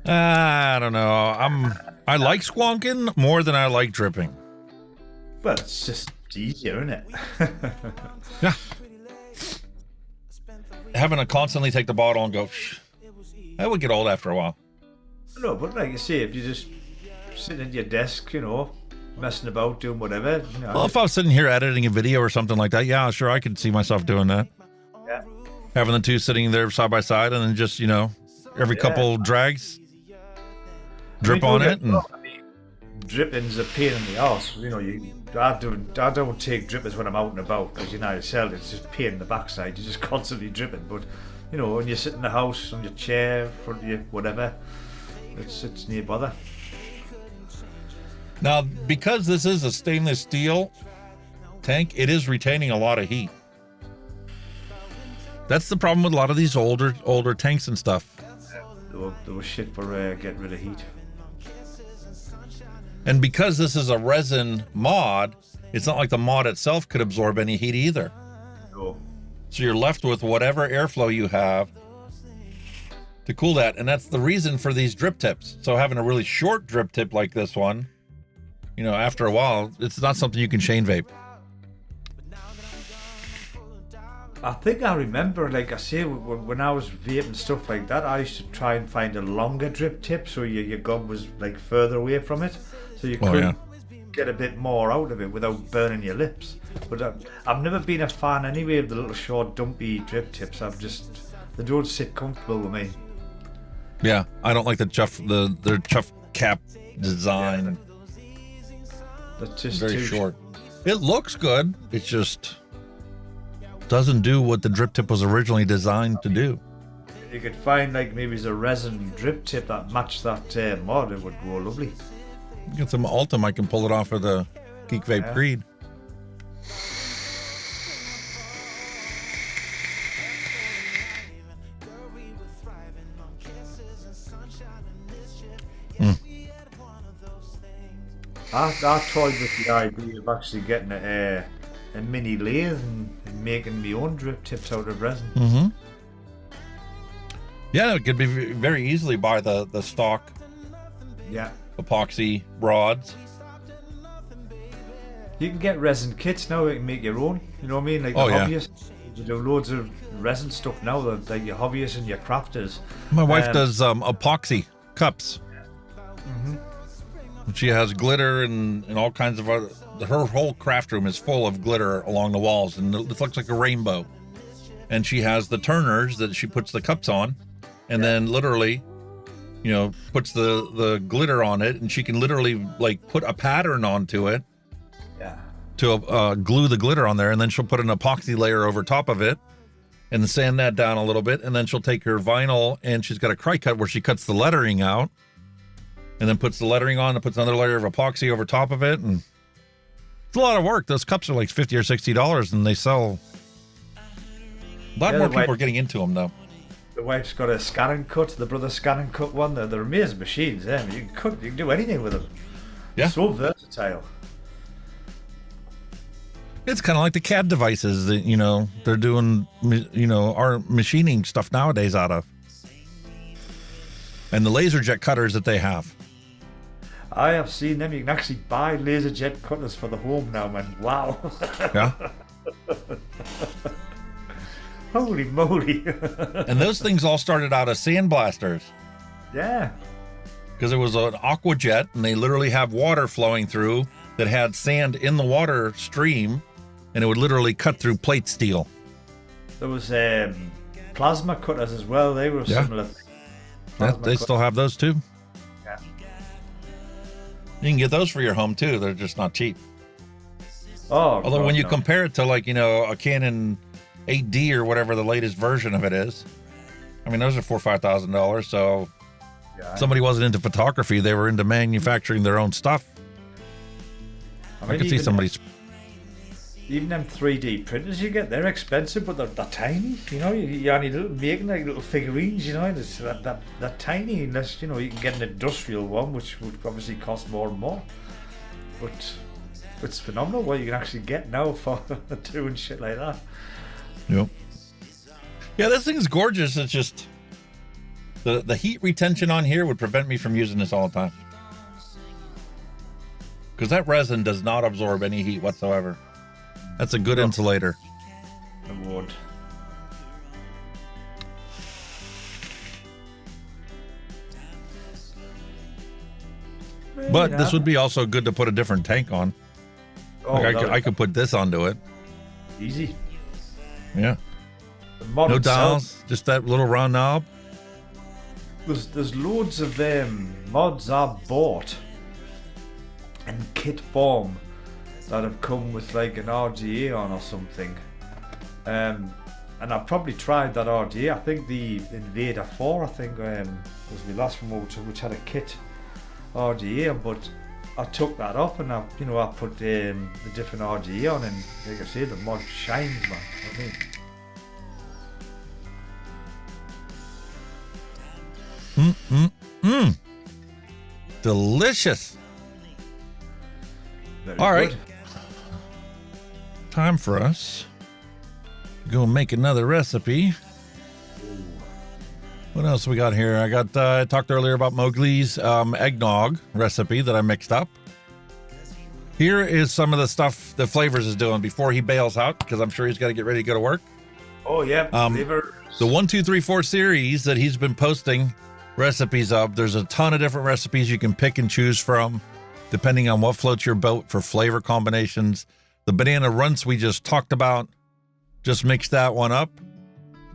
I don't know. I like squonking more than I like dripping. Well, it's just easier, isn't it? Yeah. Having to constantly take the bottle and go, that would get old after a while. No, but like you say, if you just sit at your desk, you know, messing about, doing whatever, you know. Well, if I was sitting here editing a video or something like that, yeah, sure, I could see myself doing that. Yeah. Having the two sitting there side by side and then just, you know, every couple drags, drip on it. And Dripping's a pain in the arse. You know, I don't take drippers when I'm out and about, because you know yourself, it's just pain in the backside. You're just constantly dripping. But you know, when you sit in the house on your chair, in front of you, whatever, it's near bother. now, because this is a stainless steel tank, it is retaining a lot of heat. That's the problem with a lot of these older tanks and stuff. There was shit for getting rid of heat. And because this is a resin mod, it's not like the mod itself could absorb any heat either. So So you're left with whatever airflow you have to cool that. And that's the reason for these drip tips. So having a really short drip tip like this one, you know, after a while, it's not something you can chain vape. I think I remember, like I say, when I was vaping stuff like that, I used to try and find a longer drip tip so your gum was like further away from it, so you could get a bit more out of it without burning your lips. But I've never been a fan anyway of the little short dumpy drip tips. They don't sit comfortable with me. Yeah, I don't like the chuff cap design. That's just Very too short. It looks good. It just doesn't do what the drip tip was originally designed to do. You could find like maybe it's a resin drip tip that matched that mod. It would go lovely. Get some Ultim, I can pull it off of the Geek Vape Yeah. Creed. I toyed with the idea of actually getting a mini lathe and making my own drip tips out of resin. Mm-hmm. Yeah, it could be very easily buy the stock Yeah. epoxy rods. You can get resin kits now. You can make your own. You know what I mean? Like Oh, the yeah. hobbyists. You do loads of resin stuff now. Like your hobbyists and your crafters. My wife Um, does epoxy cups. She has glitter and all kinds of other. Her whole craft room is full of glitter along the walls, and it looks like a rainbow. And she has the turners that she puts the cups on, and then literally, you know, puts the glitter on it, and she can literally like put a pattern onto it Yeah. to glue the glitter on there, and then she'll put an epoxy layer over top of it and sand that down a little bit, and then she'll take her vinyl, and she's got a cry cut where she cuts the lettering out and then puts the lettering on and puts another layer of epoxy over top of it, and it's a lot of work. Those cups are like $50 or $60, and they sell. A lot Yeah, more the people white- are getting into them though. The wife's got a scan and cut. The brother scan and cut one. They're amazing machines. You can cut. You can do anything with them. Yeah. So versatile. It's kind of like the CAD devices that, you know, they're doing, you know, our machining stuff nowadays out of. And the laser jet cutters that they have. I have seen them. You can actually buy laser jet cutters for the home now, man. Wow. Yeah. Holy moly. And those things all started out as sandblasters Yeah. because it was an aqua jet, and they literally have water flowing through that had sand in the water stream, and it would literally cut through plate steel. There was plasma cutters as well. They were a Yeah. similar thing. Yeah, Plasma they still have those too. Yeah. You can get those for your home too. They're just not cheap. Oh, Although God, when you no. compare it to like, you know, a Canon 8D or whatever the latest version of it is, I mean, those are $4,000 or $5,000. So Yeah. somebody wasn't into photography. They were into manufacturing their own stuff. I mean, could see even- somebody's. Even them 3D printers you get, they're expensive, but they're tiny. You know, you only making like little figurines. You know, and it's that tiny. Unless you know, you can get an industrial one, which would obviously cost more and more. But it's phenomenal what you can actually get now for doing shit like that. Yep. Yeah, this thing's gorgeous. It's just the heat retention on here would prevent me from using this all the time. Because that resin does not absorb any heat whatsoever. That's a good insulator. I would. But this would be also good to put a different tank on. Oh, Like that I could put this onto it. easy. Yeah. The mod No itself, dials, just that little round knob. There's loads of mods I've bought in kit form that have come with like an RGA on or something. And I've probably tried that RGA. I think the Invader 4, I think was the last one which had a kit RGA, but I took that off and I put the different RGA on, and like I say, the mod shines, man. I mean, Delicious. very All right. good. Time for us to go make another recipe. What else we got here? I talked earlier about Mowgli's eggnog recipe that I mixed up. Here is some of the stuff that Flavrz is doing before he bails out, because I'm sure he's got to get ready to go to work. Oh yeah, flavor. The 1, 2, 3, 4 series that he's been posting recipes of, there's a ton of different recipes you can pick and choose from, depending on what floats your boat for flavor combinations. The banana runts we just talked about, just mix that one up.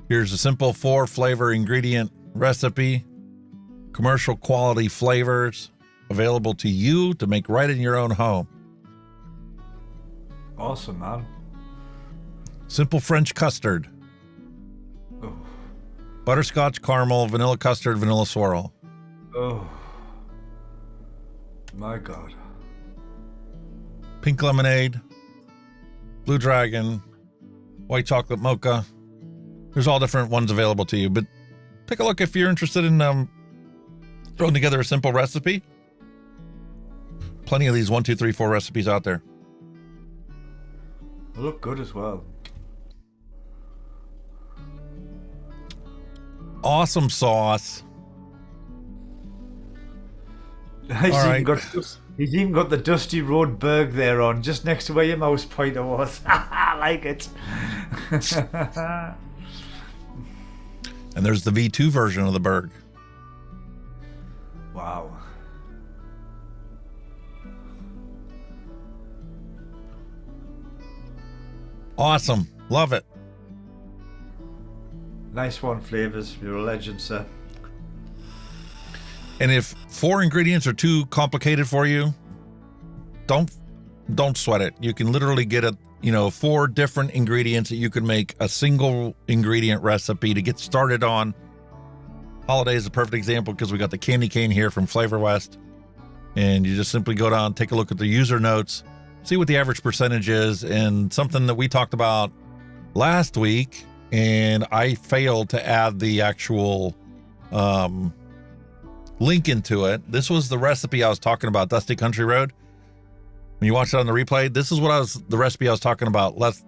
Here's a simple 4 flavor ingredient recipe, commercial quality flavors available to you to make right in your own home. Awesome, man. Simple French custard, Oh, butterscotch caramel, vanilla custard, vanilla swirl. oh, my God. Pink lemonade, blue dragon, white chocolate mocha. There's all different ones available to you, but take a look if you're interested in throwing together a simple recipe. Plenty of these 1, 2, 3, 4 recipes out there. They look good as well. Awesome sauce. He's even got the Dusty Road Berg there on, just next to where your mouse pointer was. I like it. And there's the V2 version of the Berg. Wow. Awesome. Love it. Nice one, Flavrz. You're a legend, sir. And if 4 ingredients are too complicated for you, don't sweat it. You can literally get 4 different ingredients that you can make a single ingredient recipe to get started on. Holiday is a perfect example because we got the candy cane here from Flavor West. And you just simply go down, take a look at the user notes, see what the average percentage is, and something that we talked about last week, and I failed to add the actual link into it. This was the recipe I was talking about, Dusty Country Road. When you watch it on the replay, this is the recipe I was talking about. Let's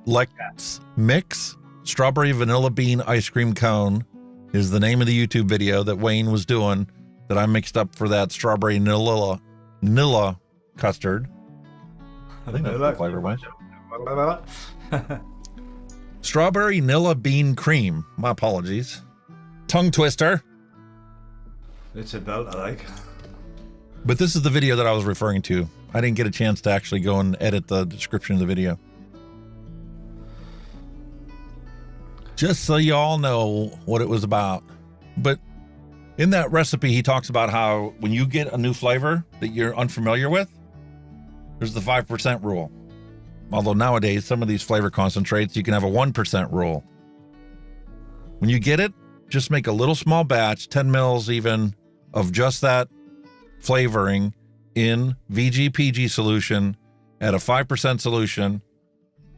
mix strawberry vanilla bean ice cream cone is the name of the YouTube video that Wayne was doing that I mixed up for that strawberry vanilla custard. I think that's the flavor was. Strawberry vanilla bean cream. My apologies. Tongue twister. It's a belt I like. But this is the video that I was referring to. I didn't get a chance to actually go and edit the description of the video. just so you all know what it was about. But in that recipe, he talks about how when you get a new flavor that you're unfamiliar with, there's the 5% rule. Although nowadays, some of these flavor concentrates, you can have a 1% rule. When you get it, just make a little small batch, 10 mils even, of just that flavoring in VGPG solution at a 5% solution,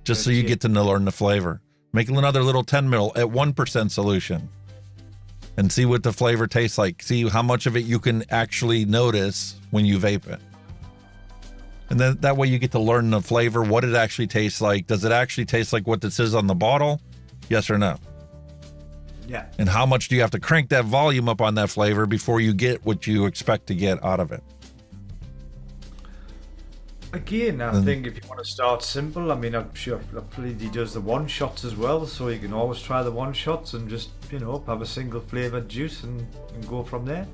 just so you get to learn the flavor. Make another little 10 mil at 1% solution and see what the flavor tastes like. See how much of it you can actually notice when you vape it. And then that way you get to learn the flavor, what it actually tastes like. Does it actually taste like what this is on the bottle? Yes or no? Yeah. And how much do you have to crank that volume up on that flavor before you get what you expect to get out of it? Again, I think if you want to start simple, I mean, I'm sure he does the one shots as well, so you can always try the one shots and just, you know, have a single flavored juice and go from there.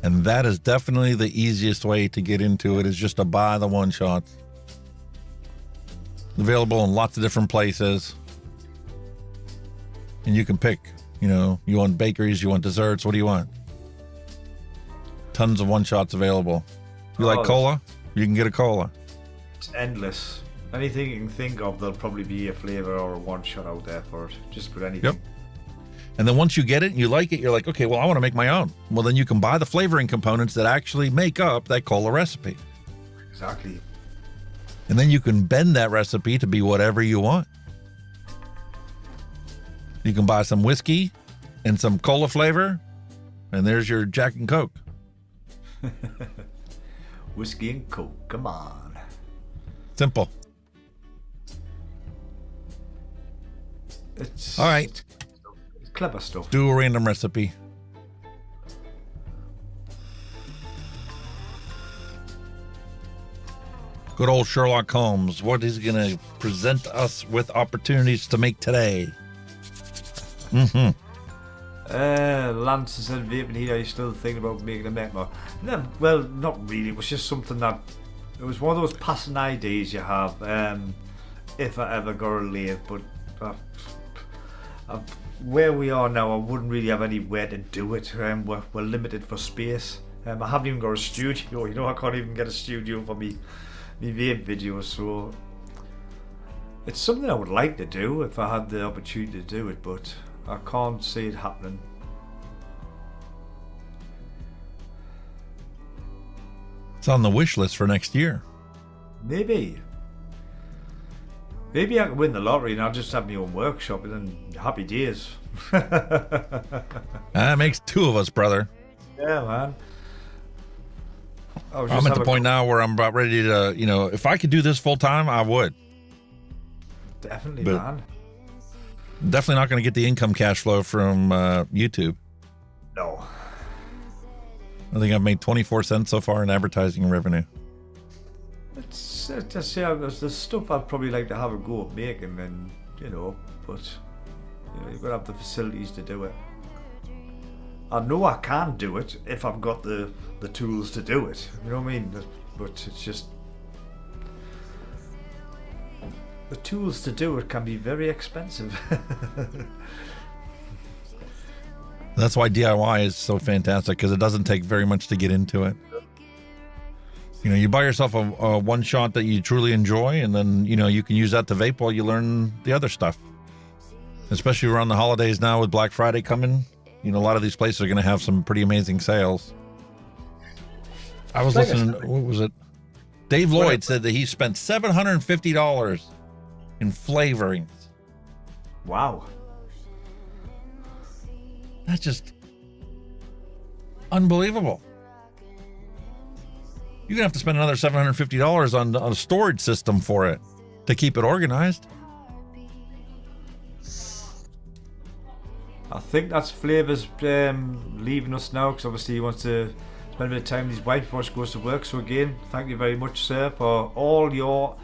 And that is definitely the easiest way to get into it, is just to buy the one shots. Available in lots of different places. And you can pick, you know, you want bakeries, you want desserts, what do you want? Tons of one shots available. You like cola? You can get a cola. It's endless. Anything you can think of, there'll probably be a flavor or a one shot out there for it. Just put anything. Yep. And then once you get it and you like it, you're like, okay, well, I want to make my own. Well, then you can buy the flavoring components that actually make up that cola recipe. Exactly. And then you can bend that recipe to be whatever you want. You can buy some whiskey and some cola flavor, and there's your Jack and Coke. Whiskey and Coke, come on. Simple. It's all right. It's clever stuff. Do a random recipe. Good old Sherlock Holmes. What is he going to present us with opportunities to make today? Lance said vaping here. Are you still thinking about making a Mecma? No, well, not really. It was just something that it was one of those passing ideas you have. If I ever got a lathe, but where we are now, I wouldn't really have anywhere to do it. We're limited for space. I haven't even got a studio. You know, I can't even get a studio for me vape videos. So it's something I would like to do if I had the opportunity to do it, but I can't see it happening. It's on the wish list for next year. Maybe I could win the lottery and I'll just have my own workshop and then happy days. That makes two of us, brother. Yeah, man. I'm at the point now where I'm about ready to, you know, if I could do this full time, I would. Definitely, but man. Definitely not going to get the income cash flow from YouTube. No. I think I've made 24 cents so far in advertising revenue. It's just, yeah, there's stuff I'd probably like to have a go at making, and you know, but you know, you've got to have the facilities to do it. I know I can do it if I've got the tools to do it. You know what I mean? But it's just the tools to do it can be very expensive. That's why DIY is so fantastic, because it doesn't take very much to get into it. You know, you buy yourself a one shot that you truly enjoy, and then, you know, you can use that to vape while you learn the other stuff. Especially around the holidays now with Black Friday coming. You know, a lot of these places are going to have some pretty amazing sales. I was listening, what was it? Dave Lloyd said that he spent $750 in flavorings. Wow. That's just unbelievable. You're going to have to spend another $750 on a storage system for it to keep it organized. I think that's Flavrz leaving us now, because obviously he wants to spend a bit of time with his wife before she goes to work. So again, thank you very much, sir, for all your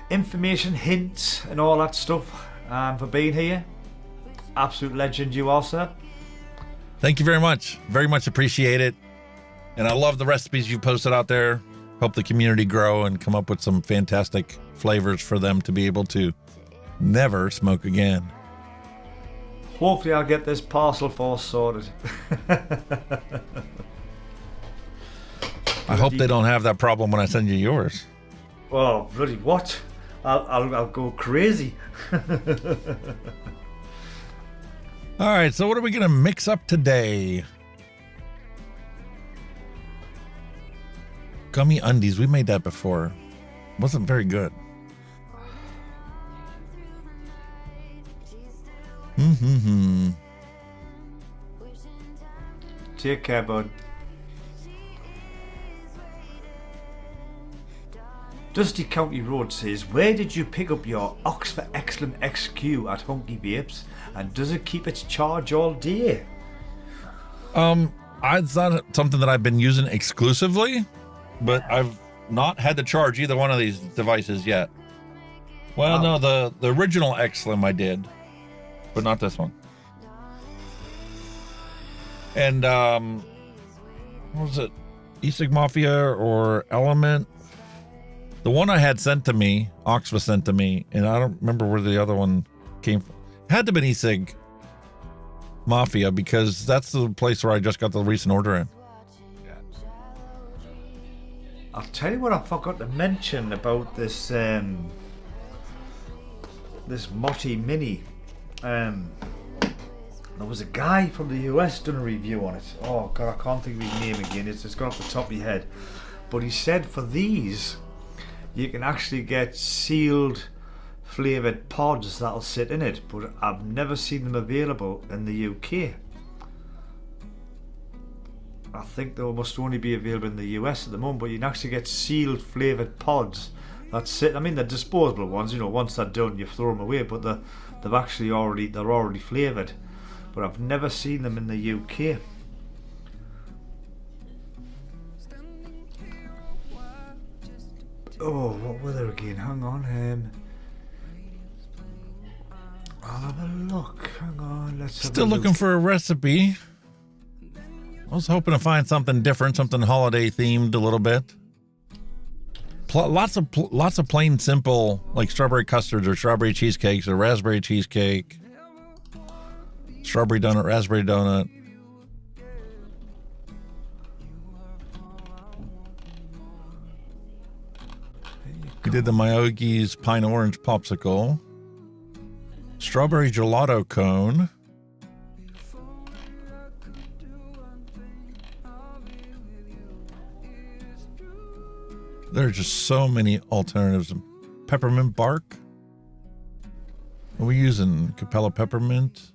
information, hints and all that stuff, and for being here. Absolute legend you are, sir. Thank you very much. Very much appreciate it. And I love the recipes you posted out there. Hope the community grow and come up with some fantastic flavors for them to be able to never smoke again. Hopefully I'll get this parcel force sorted. I hope they don't have that problem when I send you yours. Oh, bloody what? I'll go crazy. All right, so what are we going to mix up today? Gummy undies. We made that before. Wasn't very good. Take care, bud. Dusty County Road says, where did you pick up your Oxford Excellent XQ at Hunky Vapes, and does it keep its charge all day? It's not something that I've been using exclusively, but I've not had to charge either one of these devices yet. Well, no, the original X-Slim I did, but not this one. And what was it? E-Cig Mafia or Element? The one I had sent to me, Oxford sent to me, and I don't remember where the other one came from. It had to have been E-Cig Mafia because that's the place where I just got the recent order in. I'll tell you what I forgot to mention about this this Motti Mini. There was a guy from the US done a review on it. Oh god, I can't think of his name again. It's gone off the top of my head. But he said for these, you can actually get sealed flavoured pods that'll sit in it, but I've never seen them available in the UK. I think they must only be available in the US at the moment, but you can actually get sealed flavoured pods that sit. I mean, they're disposable ones, you know, once they're done you throw them away, but they're already flavoured. But I've never seen them in the UK. Oh, what were they again? Hang on. I'll have a look. Hang on. Let's have Still a looking look. for a recipe. I was hoping to find something different, something holiday themed a little bit. Lots of plain simple, like strawberry custards or strawberry cheesecakes or raspberry cheesecake, strawberry donut, raspberry donut. We did the Myogi's Pine Orange Popsicle, strawberry gelato cone, there's just so many alternatives. Peppermint bark. What are we using? Capella peppermint,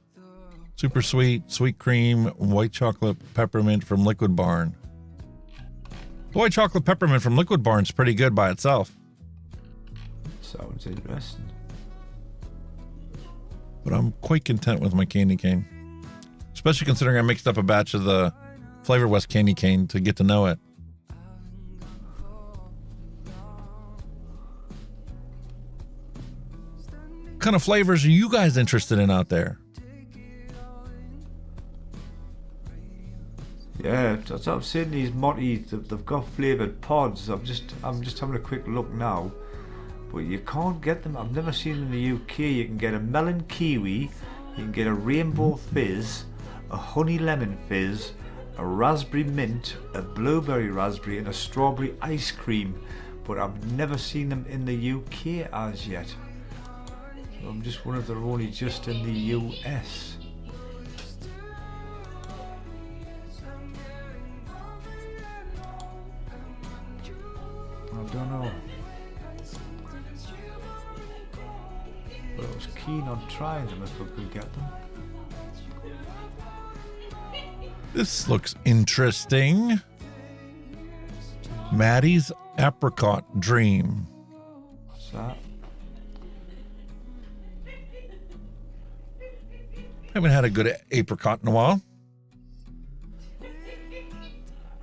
super sweet, sweet cream, white chocolate peppermint from Liquid Barn. The white chocolate peppermint from Liquid Barn is pretty good by itself. Sounds interesting. But I'm quite content with my candy cane. Especially considering I mixed up a batch of the Flavor West candy cane to get to know it. What kind of flavors are you guys interested in out there? Yeah, that's what I've seen these Motti, they've got flavoured pods. I'm just having a quick look now. But you can't get them. I've never seen them in the UK. You can get a melon kiwi, you can get a rainbow fizz, a honey lemon fizz, a raspberry mint, a blueberry raspberry, and a strawberry ice cream. But I've never seen them in the UK as yet. So I'm just wondering if they're only just in the US. I don't know. But I was keen on trying them if we could get them. This looks interesting. Maddie's Apricot Dream. What's that? Haven't had a good apricot in a while.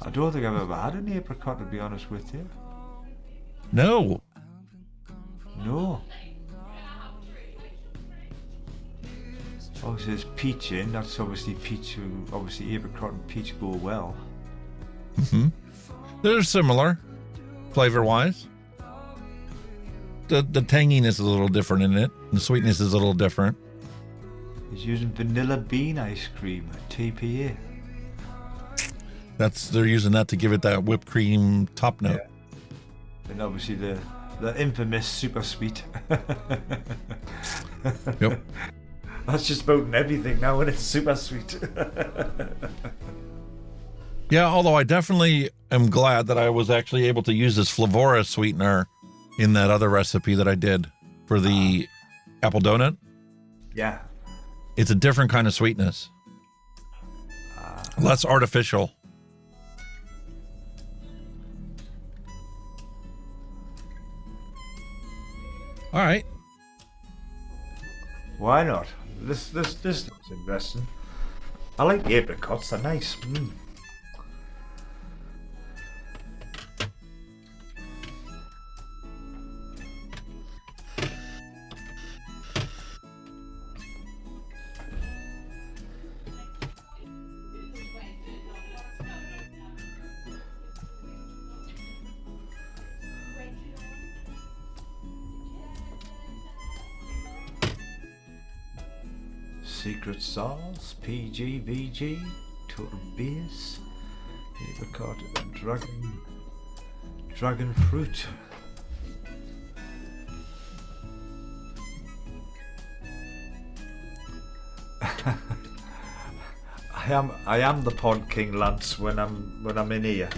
I don't think I've ever had an apricot, to be honest with you. No. No. Obviously there's peach in, that's obviously peach, obviously apricot and peach go well. They're similar, flavor-wise. The tanginess is a little different in it. The sweetness is a little different. He's using vanilla bean ice cream, TPA. They're using that to give it that whipped cream top note. Yeah. And obviously the infamous super sweet. Yep. That's just about everything now, and it's super sweet. Yeah, although I definitely am glad that I was actually able to use this Flavrz sweetener in that other recipe that I did for the apple donut. Yeah. It's a different kind of sweetness. Less artificial. All right. Why not? This looks interesting. I like the apricots, they're nice. Secret sauce, PG, VG, total base, apricot, dragon fruit. I am the Pod King, Lance, when I'm in here.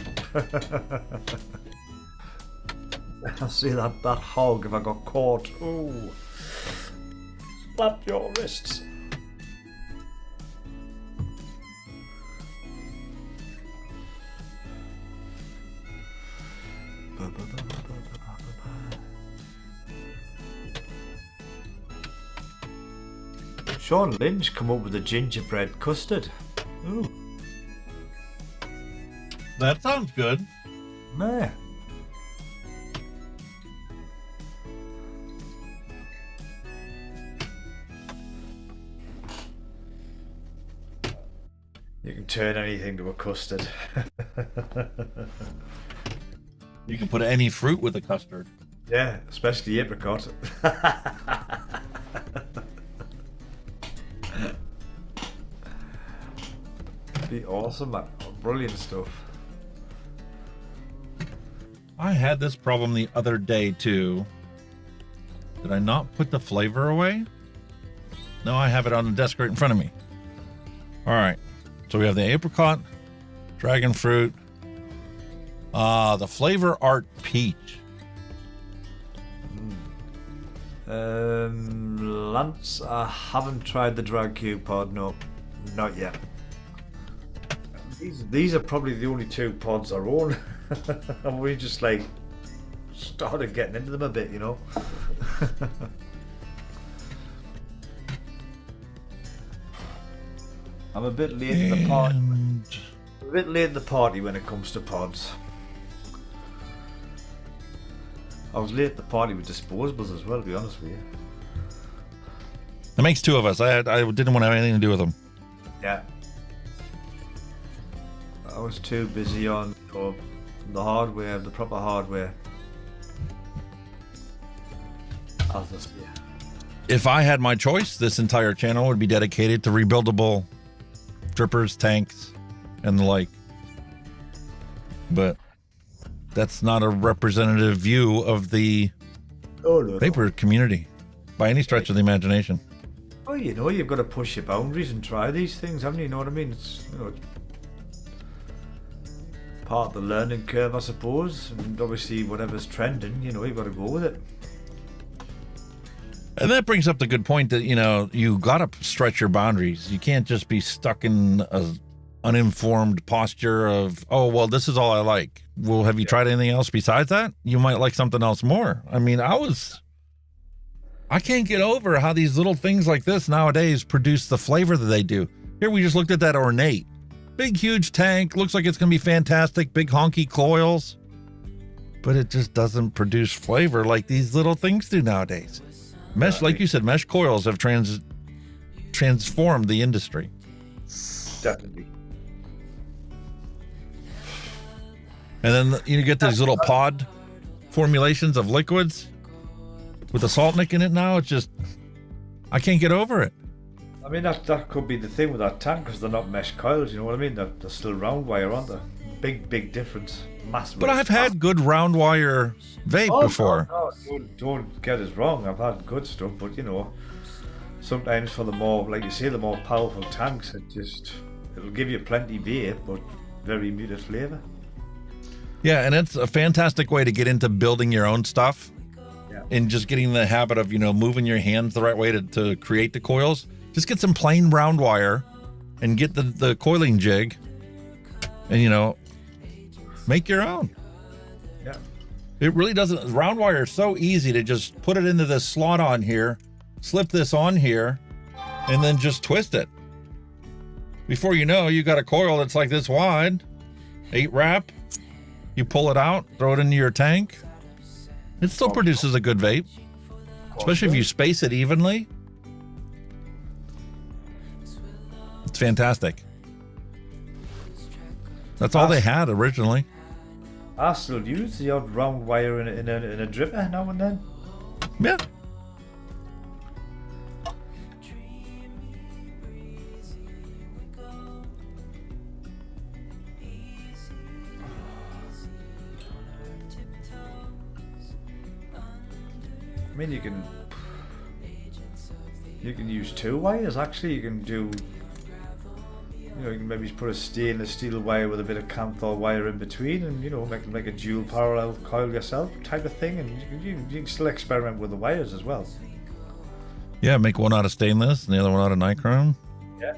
I see that hog if I got caught. Ooh. Slap your wrists. Sean Lynch come up with a gingerbread custard. Ooh. That sounds good. Meh. You can turn anything to a custard. You can put any fruit with a custard. Yeah, especially apricot. Be awesome, man. Brilliant stuff. I had this problem the other day too. Did I not put the flavor away? No, I have it on the desk right in front of me. All right. So we have the apricot, dragon fruit, the flavor art peach. Lance, I haven't tried the drag cube pod. No, not yet. These are probably the only two pods I own. And we just like started getting into them a bit, you know. I'm a bit late in the party. A bit late in the party when it comes to pods. I was late at the party with disposables as well, to be honest with you. That makes two of us. I didn't want to have anything to do with them. Yeah. I was too busy on the hardware, the proper hardware. If I had my choice, this entire channel would be dedicated to rebuildable drippers, tanks, and the like. But that's not a representative view of the vapor community by any stretch of the imagination. Oh, you know, you've got to push your boundaries and try these things, haven't you? You know what I mean? It's, you know, it's part of the learning curve, I suppose. And obviously, whatever's trending, you know, you've got to go with it. And that brings up the good point that, you know, you got to stretch your boundaries. You can't just be stuck in a uninformed posture of, oh, well, this is all I like. Well, have you tried anything else besides that? You might like something else more. I mean, I can't get over how these little things like this nowadays produce the flavor that they do. Here we just looked at that ornate. Big, huge tank. Looks like it's going to be fantastic. Big honky coils. But it just doesn't produce flavor like these little things do nowadays. Mesh, like you said, mesh coils have transformed the industry. Definitely. And then you get these little pod formulations of liquids with the salt nick in it now. It's just, I can't get over it. I I mean, that could be the thing with that tank, because they're not mesh coils, you know what I mean? They're still round wire, aren't they? Big difference. Massive. But I've had good round wire vape before. No, don't get us wrong. I've had good stuff, but you know, sometimes for the more, like you say, the more powerful tanks, it'll give you plenty vape, but very muted flavour. Yeah, and it's a fantastic way to get into building your own stuff. Yeah. And just getting the habit of, moving your hands the right way to create the coils. Just get some plain round wire and get the coiling jig and, make your own. Yeah. It really doesn't. Round wire is so easy to just put it into this slot on here, slip this on here, and then just twist it. Before you know, you got a coil that's like this wide, 8 wrap. You pull it out, throw it into your tank. It still produces a good vape, especially if you space it evenly. It's fantastic. That's all they had originally. I still use the odd round wire in a dripper now and then. Yeah. I mean, you can use 2 wires actually. You can do, you can maybe put a stainless steel wire with a bit of Canthor wire in between, and make a dual parallel coil yourself type of thing, and you can still experiment with the wires as well. Yeah, make one out of stainless and the other one out of nichrome. Yeah.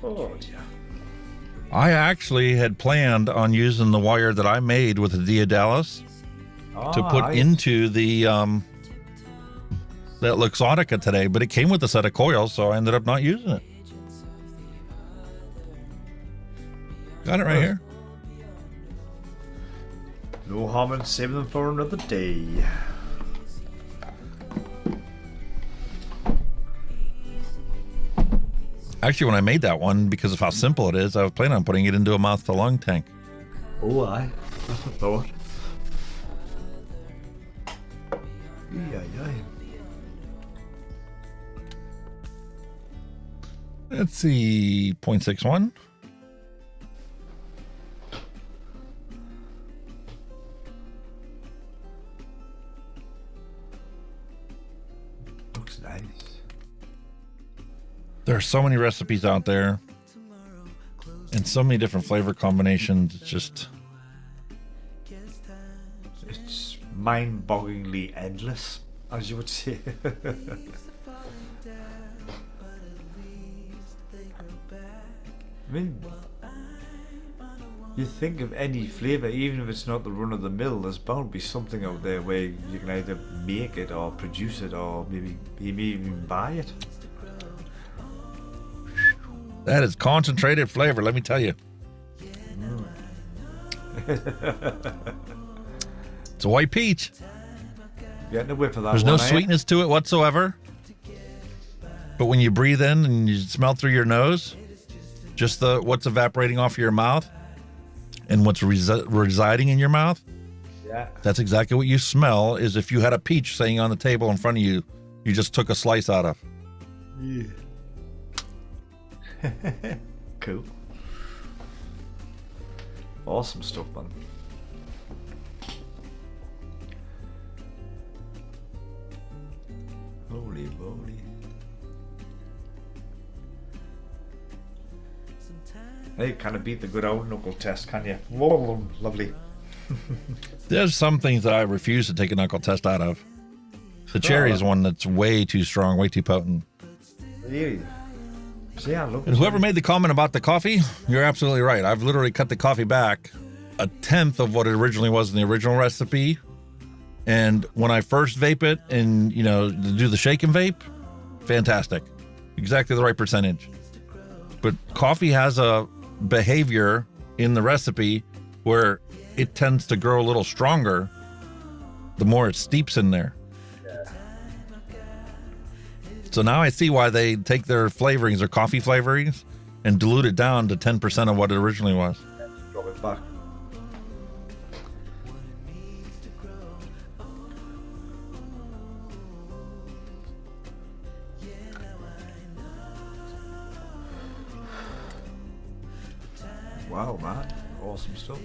Oh dear. I actually had planned on using the wire that I made with the Diadalis to put into the that Luxottica today, but it came with a set of coils, so I ended up not using it. Got it right here. No harm in saving them for another day. Actually, when I made that one, because of how simple it is, I was planning on putting it into a mouth-to-lung tank. Oh, aye. That's a thought. Yeah. Let's see, 0.61. Looks nice. There are so many recipes out there and so many different flavor combinations. It's mind-bogglingly endless, as you would say. I mean, you think of any flavour, even if it's not the run-of-the-mill, there's bound to be something out there where you can either make it or produce it, or maybe even buy it. That is concentrated flavor, let me tell you. It's a white peach. Getting a whiff of that. There's one, no eh? sweetness to it whatsoever. But when you breathe in and you smell through your nose, just what's evaporating off your mouth and what's residing in your mouth, Yeah. that's exactly what you smell. Is if you had a peach sitting on the table in front of you, you just took a slice out of. Yeah. Cool. Awesome stuff, man. Holy moly. Hey, kind of beat the good old knuckle test, can you? Whoa, lovely. There's some things that I refuse to take a knuckle test out of. The cherry is one that's way too strong, way too potent. Really? See, I look. And whoever made the comment about the coffee, you're absolutely right. I've literally cut the coffee back 1/10 of what it originally was in the original recipe. And when I first vape it and, do the shake and vape, fantastic. Exactly the right percentage. But coffee has a behavior in the recipe where it tends to grow a little stronger the more it steeps in there. So now I see why they take their flavorings, their coffee flavorings, and dilute it down to 10% of what it originally was. Drop it back. Wow, man. Awesome stuff.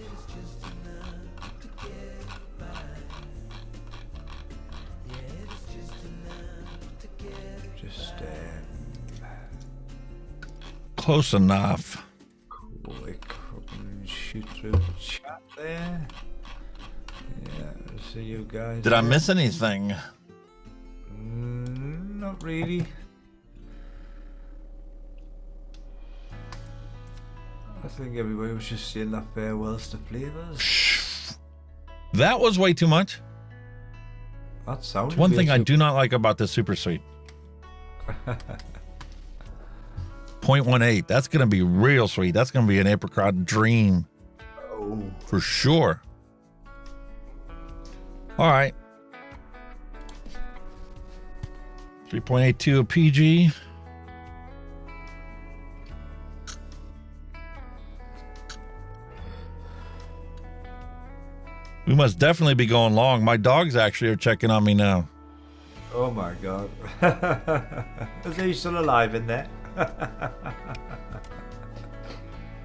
Just Close enough. quick shoot through the chat there. Yeah, see you guys. Did I miss anything? Not really. I think everybody was just saying their farewells to Flavrz. That was way too much. That sounds. It's one thing I do not like about the Super Sweet. 0.18. That's going to be real sweet. That's going to be an apricot dream. Oh. For sure. All right. 3.82 of PG. We must definitely be going long. My dogs actually are checking on me now. Oh my god. Is he still alive in there?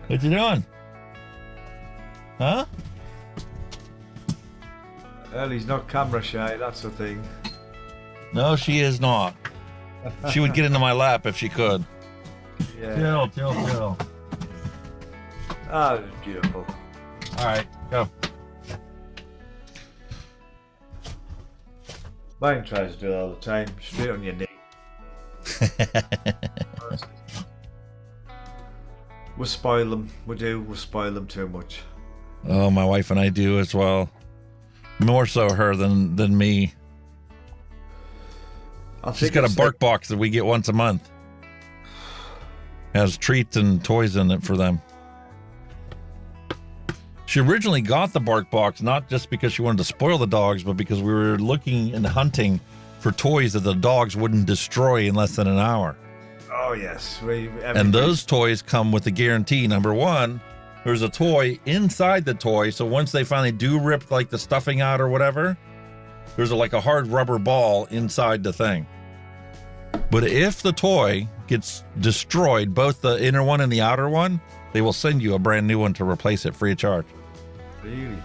What you doing? Huh? Well, he's not camera shy, that's the thing. No, she is not. She would get into my lap if she could. Yeah. Chill. Ah, it was beautiful. All right, go. Mine tries to do it all the time, straight on your knee. We spoil them. We spoil them too much. Oh, my wife and I do as well. More so her than me. She's got a bark box that we get once a month. Has treats and toys in it for them. She originally got the bark box not just because she wanted to spoil the dogs, but because we were looking and hunting for toys that the dogs wouldn't destroy in less than an hour. Oh yes, and those toys come with a guarantee. Number one, there's a toy inside the toy, so once they finally do rip like the stuffing out or whatever, there's like a hard rubber ball inside the thing. But if the toy gets destroyed, both the inner one and the outer one, they will send you a brand new one to replace it free of charge. Really?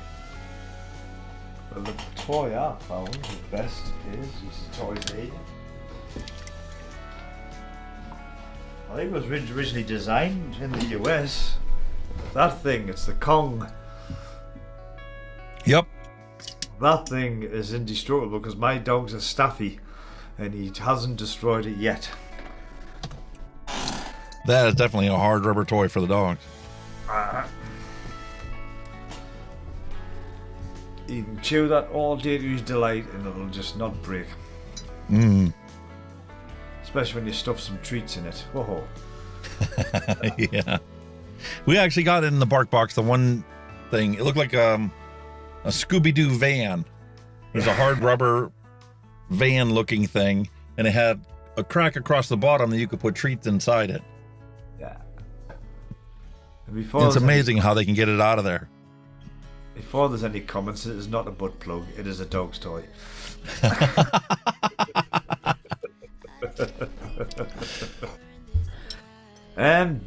Well, the toy I found the best is Toys A. I think it was originally designed in the US. That thing, it's the Kong. Yep. That thing is indestructible because my dog's a staffy and he hasn't destroyed it yet. That is definitely a hard rubber toy for the dogs. You can chew that all day to his delight and it'll just not break. Especially when you stuff some treats in it. Whoa. Yeah. We actually got in the bark box the one thing. It looked like a Scooby-Doo van. It was a hard rubber van looking thing, and it had a crack across the bottom that you could put treats inside it. Yeah. It's amazing how they can get it out of there. Before there's any comments, it is not a butt plug, it is a dog's toy.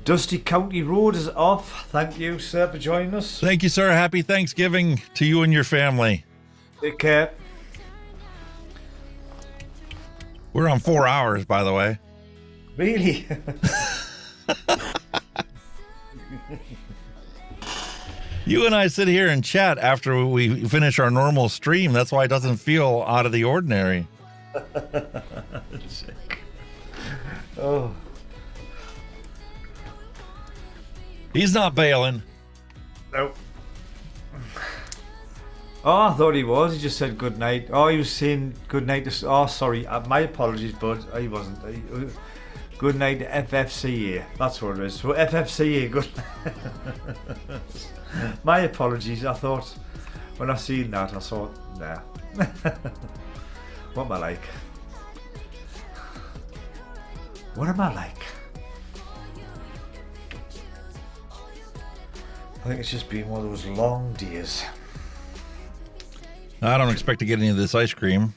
Dusty County Road is off. Thank you, sir, for joining us. Thank you, sir. Happy Thanksgiving to you and your family. Take care. We're on 4 hours, by the way. Really? You and I sit here and chat after we finish our normal stream. That's why it doesn't feel out of the ordinary. Sick. Oh. He's not bailing. Nope. Oh, I thought he was. He just said good night. Oh, he was saying good night to... Oh, sorry. My apologies, bud. He wasn't. Good night to FFCA. That's what it is. So FFCA, good night. My apologies. I thought... When I seen that, I thought, nah. What am I like? What am I like? I think it's just been one of those long days. I don't expect to get any of this ice cream.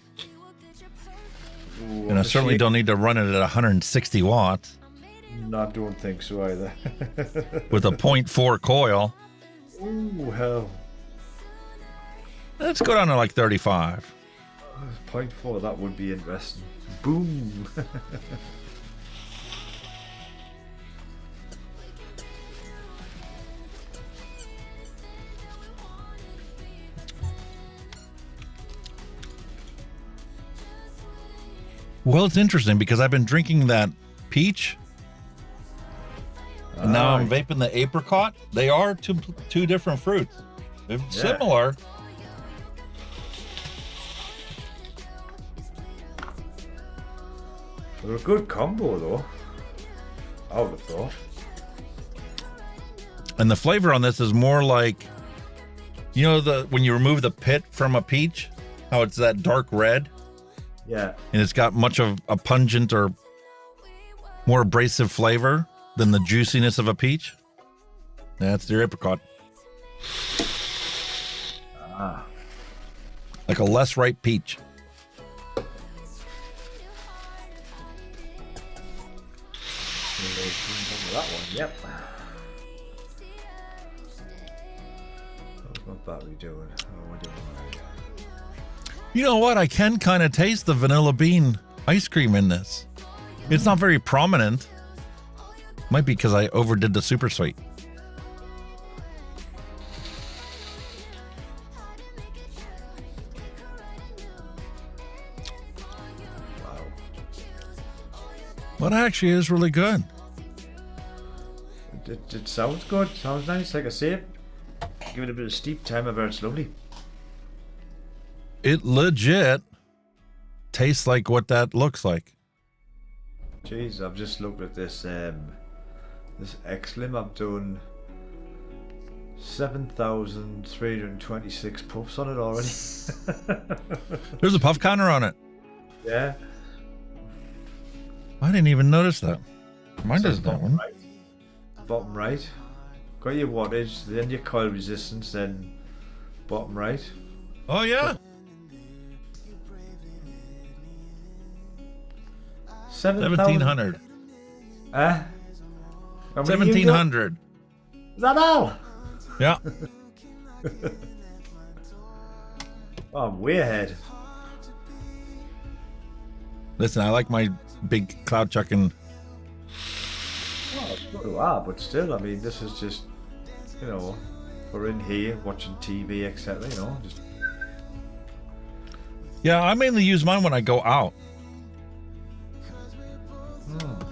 Ooh, And I certainly don't need to run it at 160 watts. No, I don't think so either. with a 0.4 coil. Ooh, hell. Let's go down to like 35. 0.4, that would be interesting. Boom. Well, it's interesting because I've been drinking that peach, and now I'm vaping the apricot. They are two different fruits. They're similar. They're a good combo, though. I would have thought. And the flavor on this is more like, you know, when you remove the pit from a peach, how it's that dark red. Yeah. And it's got much of a pungent or more abrasive flavor than the juiciness of a peach. That's the apricot. Ah. Like a less ripe peach. That one, yep. What's my battery doing? Oh, we're doing right. You know what? I can kind of taste the vanilla bean ice cream in this. It's not very prominent. Might be because I overdid the super sweet. Wow. But actually is really good. It sounds good. Sounds nice. Like I say, give it a bit of steep time. I bet it's lovely. It legit tastes like what that looks like. Jeez, I've just looked at this this X-Lim. I've done 7,326 puffs on it already. There's a puff counter on it. Yeah. I didn't even notice that. Mine Says does that bottom one. right. Bottom right. Got your wattage, then your coil resistance, then bottom right. Oh yeah. 1700. 1700. Is that all? Yeah. Oh, I'm way ahead. Listen, I like my big cloud chucking. Oh, so do I, but still, I mean, this is just, you know, we're in here watching TV, etc. You know, just. Yeah, I mainly use mine when I go out.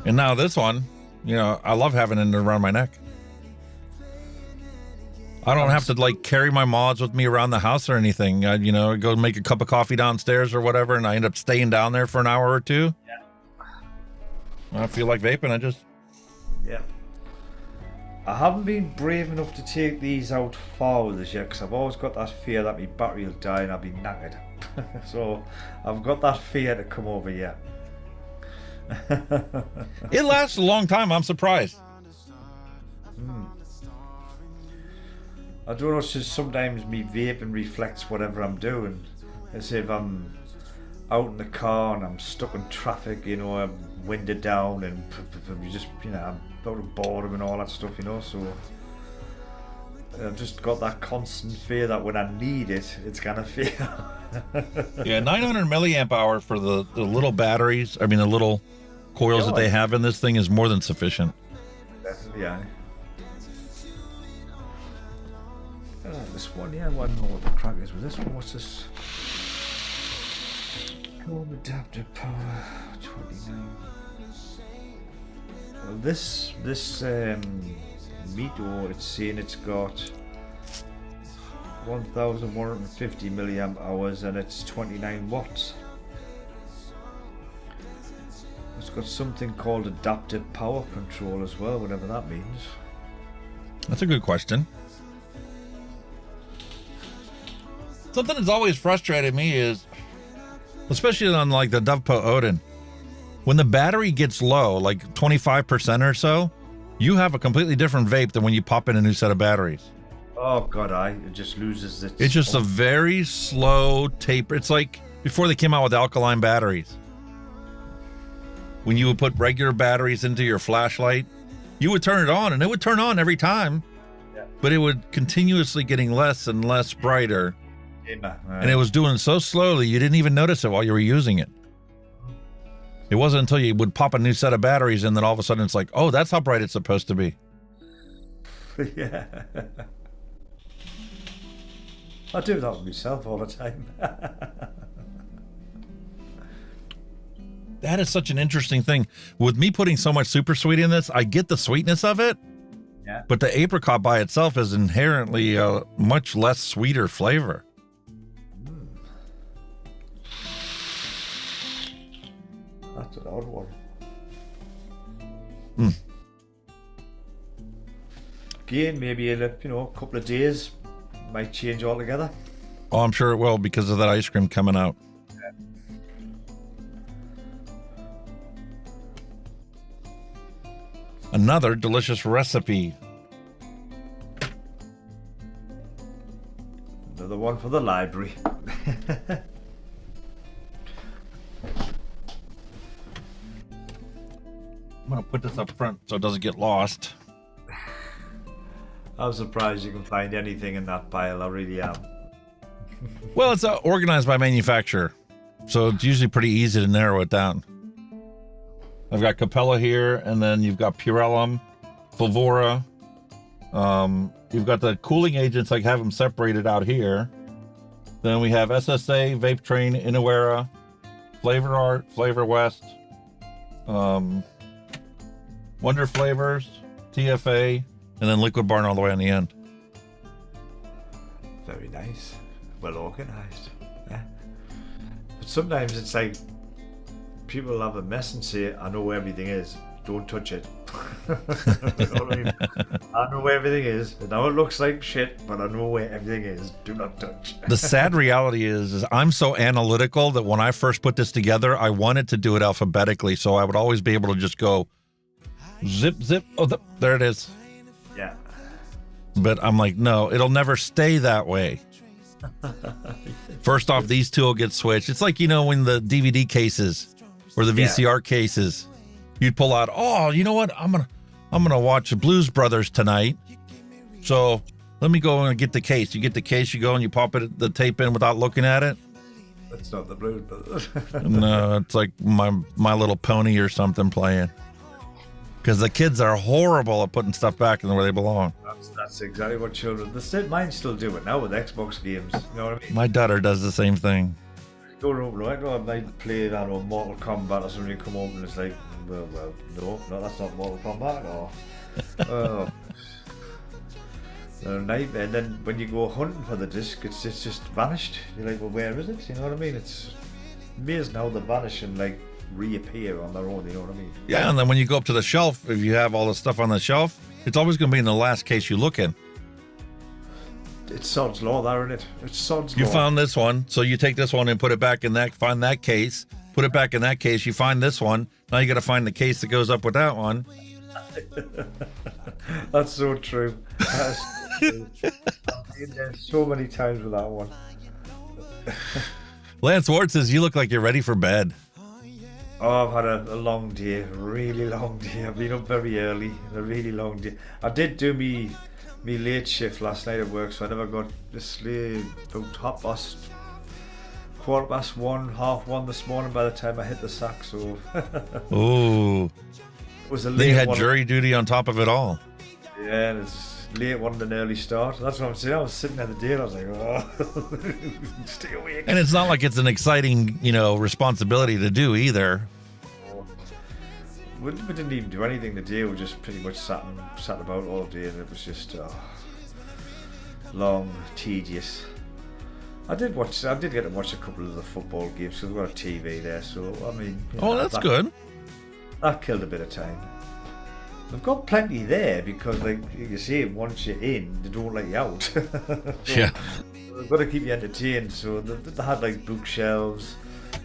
And now this one, you know, I love having it around my neck. I don't have to like carry my mods with me around the house or anything. You know, go make a cup of coffee downstairs or whatever, and I end up staying down there for an hour or two. Yeah. I feel like vaping. I just. Yeah. I haven't been brave enough to take these out far with this yet because I've always got that fear that my battery will die and I'll be knackered. So I've got that fear to come over here. It lasts a long time. I'm surprised. I don't know, it's just sometimes me vaping reflects whatever I'm doing. As if I'm out in the car and I'm stuck in traffic, you know, I'm winded down and you just, you know, I'm out of boredom and all that stuff, you know, so I've just got that constant fear that when I need it, it's gonna fail. Yeah, 900 milliamp hour for the little batteries. I mean, the little coils that they have in this thing is more than sufficient. Yeah. This one, yeah, I don't know what the crack is with this one. What's this? Home adapter power 29. Well, this Mito, it's saying it's got 1,150 milliamp hours and it's 29 watts. It's got something called adaptive power control as well, whatever that means. That's a good question. Something that's always frustrated me is, especially on like the Dovpo Odin, when the battery gets low, like 25% or so, you have a completely different vape than when you pop in a new set of batteries. Oh god, it just loses its... It's just a very slow taper. It's like before they came out with alkaline batteries. when you would put regular batteries into your flashlight, you would turn it on and it would turn on every time, but it would continuously getting less and less brighter. And it was doing so slowly, you didn't even notice it while you were using it. It wasn't until you would pop a new set of batteries and then all of a sudden it's like, oh, that's how bright it's supposed to be. Yeah. I do that with myself all the time. That is such an interesting thing. With me putting so much super sweet in this, I get the sweetness of it, but the apricot by itself is inherently a much less sweeter flavor. That's an odd one. Again, maybe in a couple of days might change altogether. Oh, I'm sure it will because of that ice cream coming out. Another delicious recipe. Another one for the library. I'm going to put this up front so it doesn't get lost. I'm surprised you can find anything in that pile. I really am. Well, it's organized by manufacturer, so it's usually pretty easy to narrow it down. I've got Capella here, and then you've got Purellum, Fulvora. You've got the cooling agents, I have them separated out here. Then we have SSA, Vape Train, Inawera, Flavor Art, Flavor West, Wonder Flavors, TFA, and then Liquid Barn all the way on the end. Very nice. Well organized. Yeah. But sometimes it's like people have a mess and say, I know where everything is. Don't touch it. You know what I mean? I know where everything is. I know it looks like shit, but I know where everything is. Do not touch. The sad reality is I'm so analytical that when I first put this together, I wanted to do it alphabetically, so I would always be able to just go zip, zip. Oh, there it is. Yeah. But I'm like, no, it'll never stay that way. First off, these two will get switched. It's like, when the DVD cases or the VCR cases, you'd pull out, oh, you know what? I'm gonna watch Blues Brothers tonight. So let me go and get the case. You get the case, you go and you pop the tape in without looking at it. That's not the Blues Brothers. No, it's like My Little Pony or something playing. Because the kids are horrible at putting stuff back in where they belong. That's exactly what children. Mine still do it now with Xbox games. You know what I mean? My daughter does the same thing. Go over, right? I might play, I don't know, Mortal Kombat or something. Come over and it's like, well, no, that's not Mortal Kombat. Or, nightmare. And then when you go hunting for the disc, it's just vanished. You're like, well, where is it? You know what I mean? It's amazing how they vanish and like reappear on their own. You know what I mean? Yeah, and then when you go up to the shelf, if you have all the stuff on the shelf, it's always going to be in the last case you look in. It's sod's law there, isn't it? It's sod's law. You found this one, so you take this one and put it back in that, find that case, put it back in that case, you find this one, now you got to find the case that goes up with that one. That's so true. That's so true. I've been there so many times with that one. Lance Ward says, you look like you're ready for bed. Oh, I've had a long day, a really long day. I've been up very early, a really long day. I did do me late shift last night at work, so I never got to sleep about 1:15, 1:30 this morning by the time I hit the sack, so... Ooh. It was a late They had one. jury duty on top of it all. Yeah, and it's late one and an early start. That's what I'm saying. I was sitting at the day and I was like, oh, stay awake. And it's not like it's an exciting, responsibility to do either. We didn't even do anything today. We just pretty much sat about all day, and it was just long, tedious. I did get to watch a couple of the football games because we've got a TV there. So I mean, That's good. That killed a bit of time. They've got plenty there because, like you say, once you're in, they don't let you out. So Yeah. they've got to keep you entertained. So they had like bookshelves,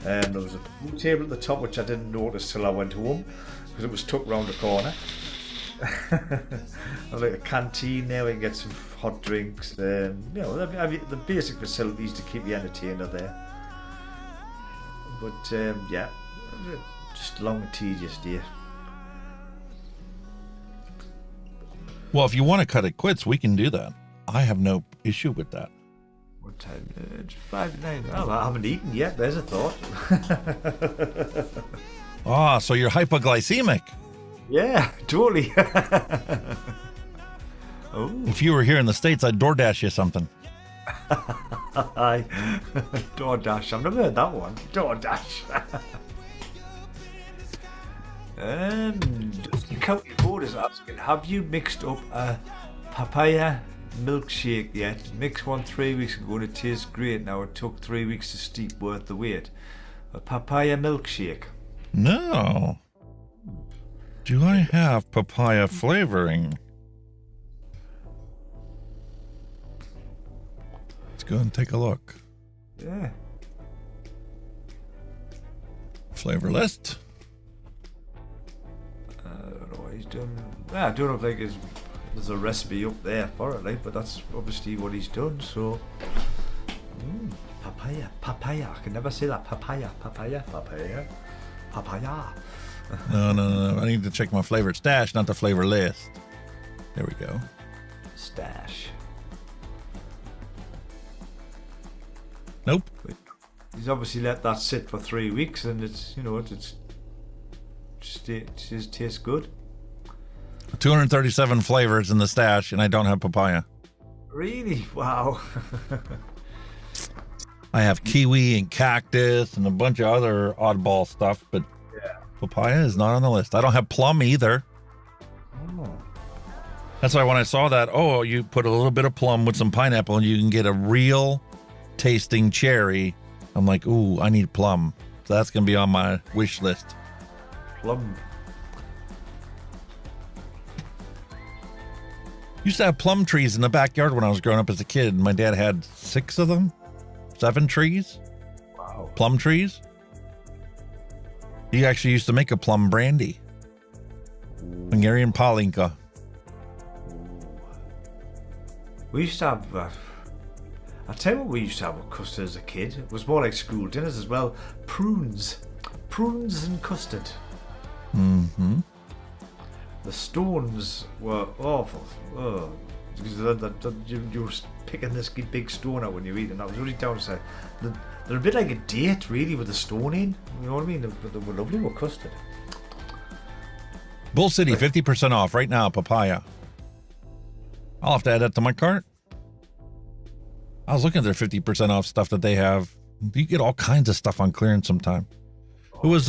and there was a book table at the top which I didn't notice till I went home, because it was tucked round the corner. There's like a canteen there where you can get some hot drinks. The basic facilities to keep you entertained are there. But yeah, just long and tedious day. Well, if you want to cut it quits, we can do that. I have no issue with that. What time? It's 5 to 9. Oh, I haven't eaten yet. There's a thought. Ah, so you're hypoglycemic. Yeah, totally. Oh, If you were here in the States, I'd DoorDash you something. hi. DoorDash. I've never heard that one. DoorDash. County Board is asking, have you mixed up a papaya milkshake yet? Mixed one 3 weeks ago and it tastes great. Now it took 3 weeks to steep, worth the wait. A papaya milkshake. No. Do I have papaya flavoring? Let's go and take a look. Yeah. Flavor list. I don't know what he's done. I don't know if like there's a recipe up there for it, like, but that's obviously what he's done. So, papaya. I can never say that. Papaya. No. I need to check my flavored stash, not the flavor list. There we go. Stash. Nope. He's obviously let that sit for 3 weeks, and it's it tastes good. 237 flavors in the stash, and I don't have papaya. Really? Wow. I have kiwi and cactus and a bunch of other oddball stuff, but papaya is not on the list. I don't have plum either. Oh. That's why when I saw that, you put a little bit of plum with some pineapple and you can get a real tasting cherry. I'm like, ooh, I need plum. So that's going to be on my wish list. Plum. Used to have plum trees in the backyard when I was growing up as a kid. My dad had 6 of them, 7 trees. Wow. Plum trees. He actually used to make a plum brandy. Hungarian Palinka. We used to have, I'll tell you what we used to have with custard as a kid. It was more like school dinners as well. Prunes and custard. Mm-hmm. The stones were awful. Because you were picking this big stone out when you eat, and that was really downside. They're a bit like a date, really, with the stone in. You know what I mean? They were lovely with custard. Bull City, 50% off right now, papaya. I'll have to add that to my cart. I was looking at their 50% off stuff that they have. You get all kinds of stuff on clearance sometime. It was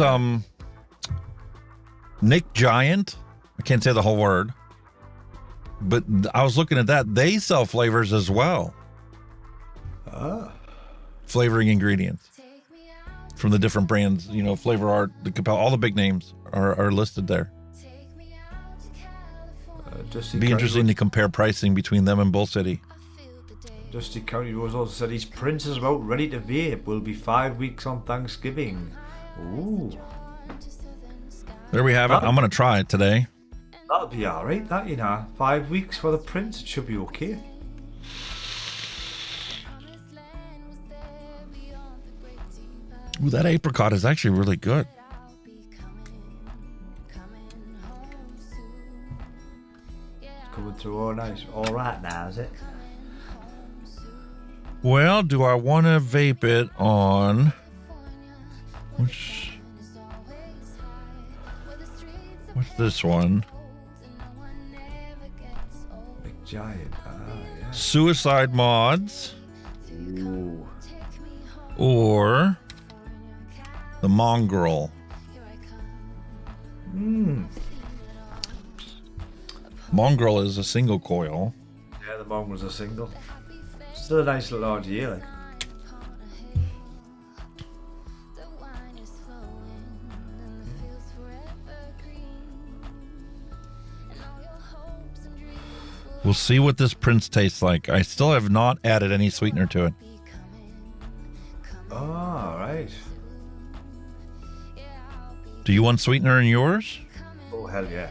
Nick Giant. I can't say the whole word. But I was looking at that. They sell flavors as well. Flavoring ingredients from the different brands. You know, Flavor Art, the Capel, all the big names are listed there. It'd be interesting to compare pricing between them and Bull City. Dusty County Rose also said his Prince is about ready to vape. Will be 5 weeks on Thanksgiving. Ooh. There we have it. I'm going to try it today. That'll be alright, that, you know. 5 weeks for the Prince, it should be okay. Ooh, that apricot is actually really good. Coming through all nice. Alright now, is it? Well, do I want to vape it on... What's this one? Big Giant. Yeah. Suicide Mods. Ooh. Or the Mongrel. Mongrel is a single coil. Yeah, the mom was a single. Still a nice little RGA, like. We'll see what this Prince tastes like. I still have not added any sweetener to it. Oh, right. Do you want sweetener in yours? Oh, hell yeah.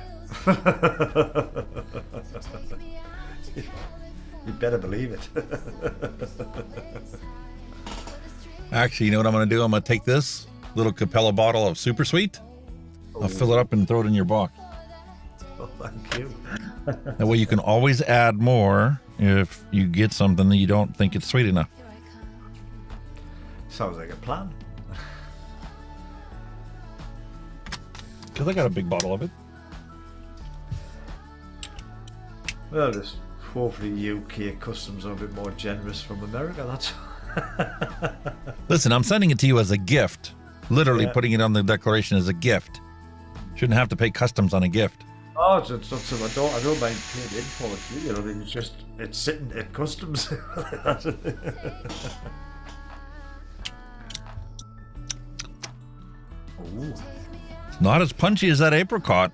You better believe it. Actually, you know what I'm going to do? I'm going to take this little Capella bottle of Super Sweet. I'll fill it up and throw it in your box. Oh, thank you. That way you can always add more if you get something that you don't think it's sweet enough. Sounds like a plan. Because I got a big bottle of it. Well, just hopefully UK customs are a bit more generous from America. That's. Listen, I'm sending it to you as a gift. Literally Yeah. putting it on the declaration as a gift. Shouldn't have to pay customs on a gift. Oh, it's not so. I don't mind paying in for it. You know, it's just it's sitting at customs. Ooh. It's not as punchy as that apricot.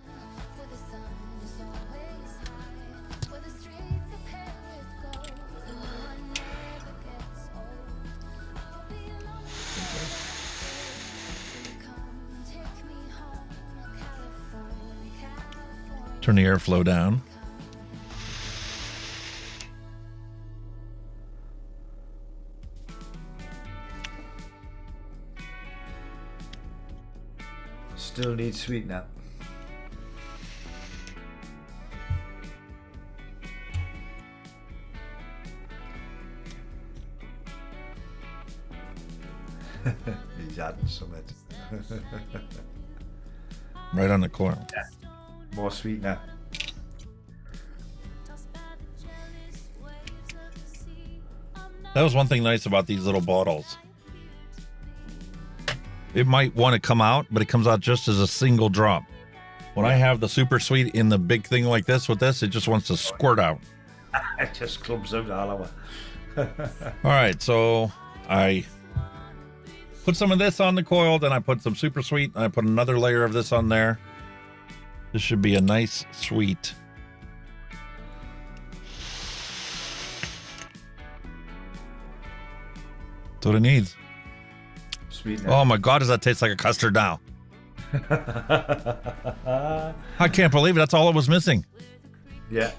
Turn the airflow down. Still need sweetener. He's adding some it. Right on the coil. More sweetener. That was one thing nice about these little bottles. It might want to come out, but it comes out just as a single drop. When I have the super sweet in the big thing like this with this, it just wants to squirt out. It just clumps out all over. All right, so I put some of this on the coil, then I put some super sweet, and I put another layer of this on there. This should be a nice sweet. That's what it needs. Sweetener. Oh my God, does that taste like a custard now? I can't believe it. That's all it was missing. Yeah.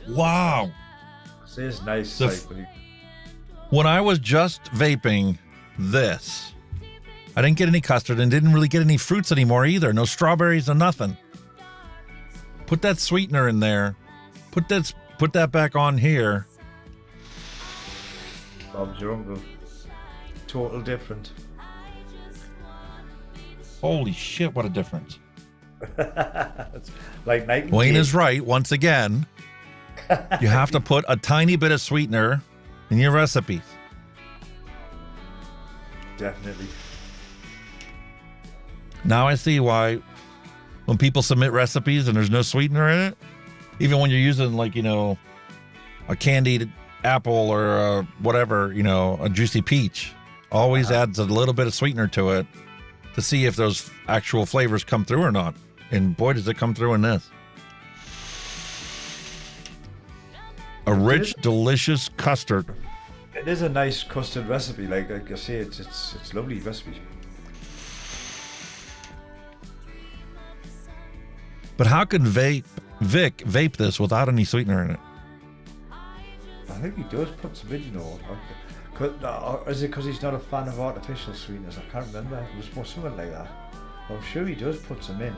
Wow. See, it's nice. The Like, when you- When I was just vaping this, I didn't get any custard and didn't really get any fruits anymore either. No strawberries or nothing. Put that sweetener in there. Put that back on here. Bob's your uncle. Total different. Holy shit, what a difference. It's like night and Wayne day. is right once again. You have to put a tiny bit of sweetener in your recipes. Definitely. Now I see why when people submit recipes and there's no sweetener in it, even when you're using like, you know, a candied apple or whatever, you know, a juicy peach, always adds a little bit of sweetener to it to see if those actual flavors come through or not. And boy, does it come through in this. A rich, delicious custard. It is a nice custard recipe. Like I say, it's lovely recipe. But how can Vic vape this without any sweetener in it? I think he does put some in, you know. Or is it because he's not a fan of artificial sweeteners? I can't remember. It was more something like that. I'm sure he does put some in.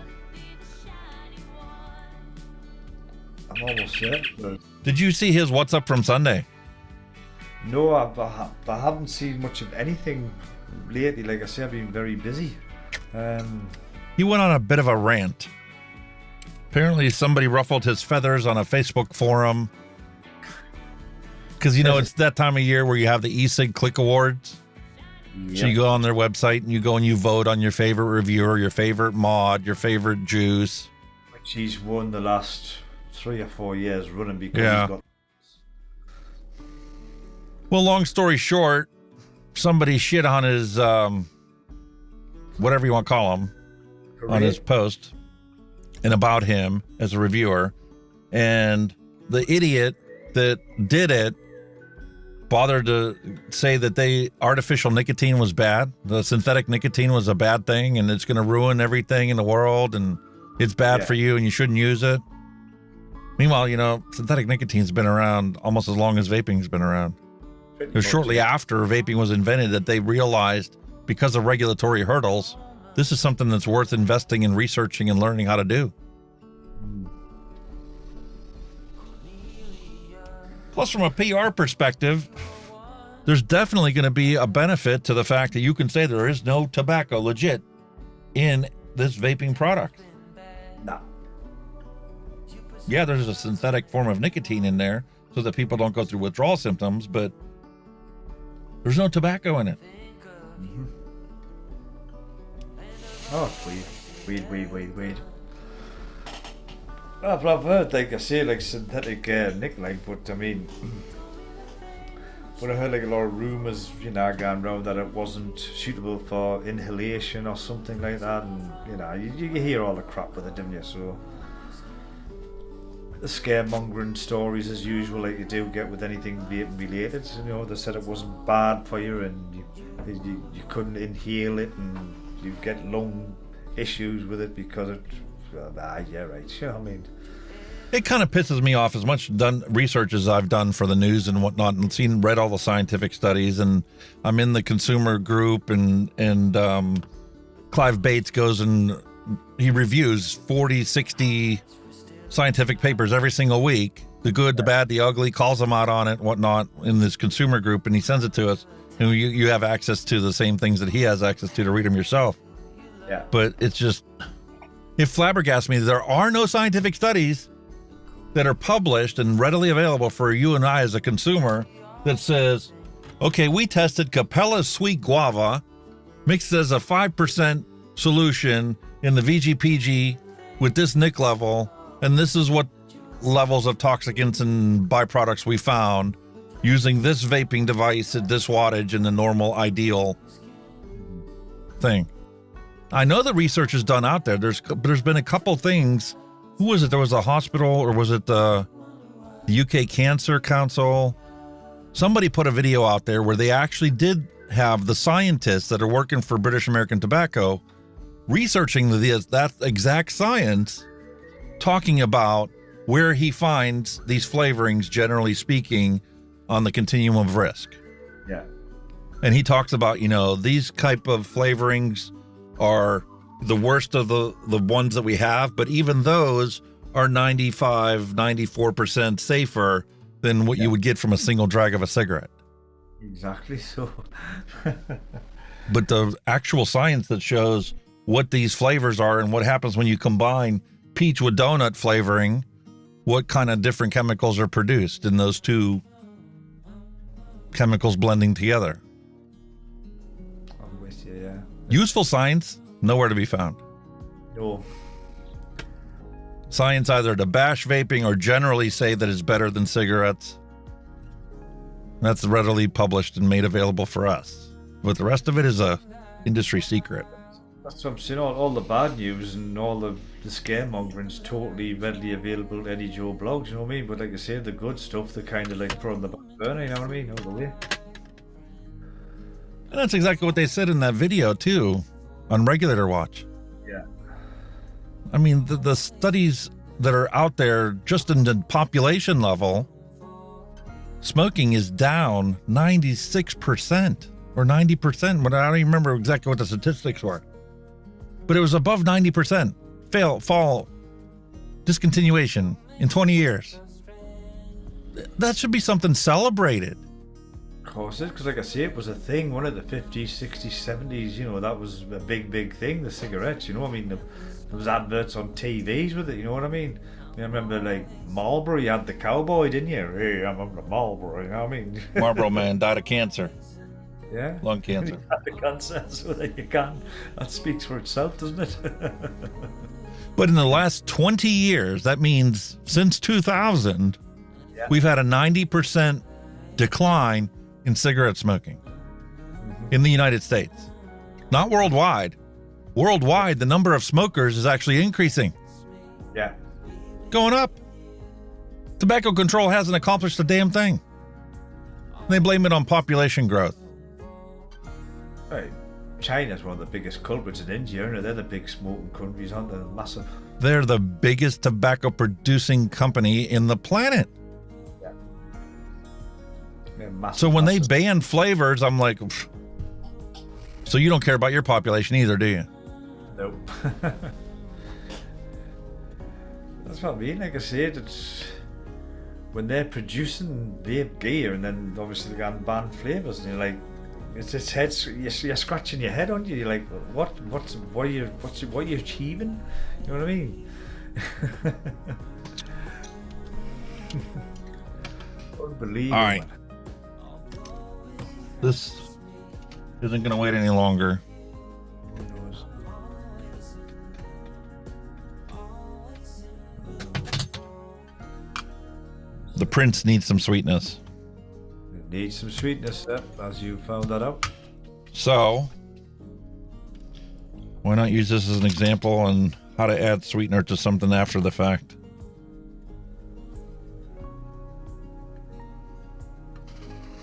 I'm almost certain. But Did you see his What's Up from Sunday? no, I haven't seen much of anything lately. Like I say, I've been very busy. He went on a bit of a rant. Apparently somebody ruffled his feathers on a Facebook forum. Because, you know, it's that time of year where you have the e-cig click awards. So you go on their website and you go and you vote on your favorite reviewer, your favorite mod, your favorite juice. Which he's won the last 3 or 4 years running because Yeah. he's got. Well, long story short, somebody shit on his, whatever you want to call him, on his post and about him as a reviewer. And the idiot that did it bothered to say that artificial nicotine was bad. The synthetic nicotine was a bad thing and it's going to ruin everything in the world and it's bad for you and you shouldn't use it. Meanwhile, you know, synthetic nicotine's been around almost as long as vaping's been around. It was shortly after vaping was invented that they realized, because of regulatory hurdles, this is something that's worth investing in, researching and learning how to do. Plus, from a PR perspective, there's definitely going to be a benefit to the fact that you can say there is no tobacco legit in this vaping product. No. Yeah, there's a synthetic form of nicotine in there so that people don't go through withdrawal symptoms, but there's no tobacco in it. Mm-hmm. Oh, weed. I've heard, like I say, like synthetic nic, like, but I mean, but I heard like a lot of rumours, you know, going around that it wasn't suitable for inhalation or something like that, and you know, you hear all the crap with it, don't you? So the scaremongering stories as usual, like you do get with anything vaping related. You know, they said it wasn't bad for you, and you couldn't inhale it, and you get lung issues with it because it. Yeah, right. Sure. I mean, it kind of pisses me off as much research as I've done for the news and whatnot, and read all the scientific studies, and I'm in the consumer group, and Clive Bates goes and he reviews 40, 60 scientific papers every single week, the good, the bad, the ugly, calls them out on it, whatnot, in this consumer group, and he sends it to us, and you have access to the same things that he has access to read them yourself. Yeah. But it's just, it flabbergasts me. There are no scientific studies that are published and readily available for you and I as a consumer that says, okay, we tested Capella's sweet guava mixed as a 5% solution in the VGPG with this nic level, and this is what levels of toxicants and byproducts we found using this vaping device at this wattage in the normal ideal thing. I know the research is done out there. There's been a couple things. Who was it? There was a hospital, or was it the UK Cancer Council? Somebody put a video out there where they actually did have the scientists that are working for British American Tobacco researching that exact science, talking about where he finds these flavorings, generally speaking, on the continuum of risk. Yeah. And he talks about, these type of flavorings are the worst of the ones that we have, but even those are 94% safer than what you would get from a single drag of a cigarette. Exactly so. But the actual science that shows what these flavors are and what happens when you combine peach with donut flavoring, what kind of different chemicals are produced in those two chemicals blending together. I'm with you, yeah. Useful science, nowhere to be found. No. Science either to bash vaping or generally say that it's better than cigarettes. That's readily published and made available for us. But the rest of it is a industry secret. That's what I'm saying. All the bad news and all the scaremongering's totally readily available to any Joe blogs, you know what I mean? But like I say, the good stuff, they kind of like put on the back burner, you know what I mean? All the way. And that's exactly what they said in that video too, on Regulator Watch. Yeah. I mean, the studies that are out there, just in the population level, smoking is down 96% or 90%, but I don't even remember exactly what the statistics were. But it was above 90% fall discontinuation in 20 years. That should be something celebrated. Of course it is, because like I say, it was a thing, one of the 50s, 60s, 70s, that was a big thing, the cigarettes, I mean, there was adverts on TVs with it, you know what I mean? I remember, like, Marlboro, you had the cowboy, didn't you? Hey, I'm on the Marlboro, you know what I mean? Marlboro Man died of cancer. Yeah. Lung cancer. He had the cancer, so there you can. That speaks for itself, doesn't it? But in the last 20 years, that means since 2000, we've had a 90% decline in cigarette smoking in the United States. Not worldwide. Worldwide, the number of smokers is actually increasing. Yeah. Going up. Tobacco control hasn't accomplished a damn thing. They blame it on population growth. Right. China's one of the biggest culprits in India, and they're the big smoking countries, aren't they? Massive. They're the biggest tobacco producing company in the planet. Yeah. Yeah, massive, So when they massive. ban flavors, I'm like, pff. So you don't care about your population either, do you? Nope. That's what I mean. Like I said, it's when they're producing vape gear and then obviously they got banned flavors, and you're like, it's heads. You're scratching your head, aren't you? You're like, what are you achieving? You know what I mean? Unbelievable. All right. This isn't going to wait any longer. Who knows? The prince needs some sweetness. It needs some sweetness, as you found that out. So why not use this as an example on how to add sweetener to something after the fact?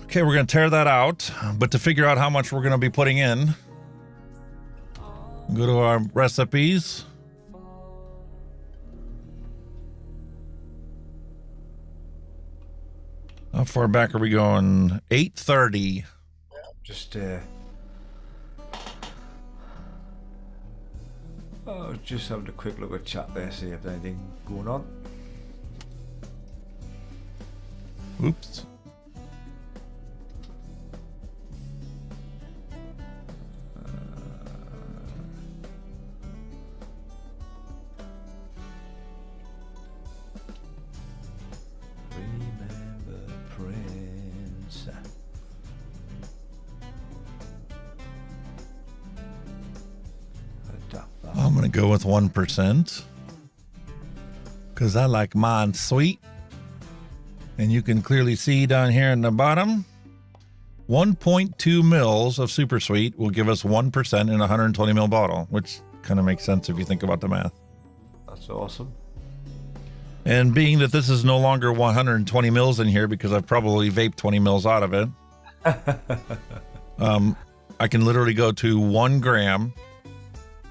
Okay, we're going to tear that out, but to figure out how much we're going to be putting in, go to our recipes. How far back are we going? 8:30. Just just having a quick look at chat there, see if there's anything going on. Oops. Remember Prince. I'm going to go with 1% because I like mine sweet. And you can clearly see down here in the bottom, 1.2 mils of super sweet will give us 1% in a 120 ml bottle, which kind of makes sense if you think about the math. That's awesome. And being that this is no longer 120 mils in here because I've probably vaped 20 mils out of it, I can literally go to 1 gram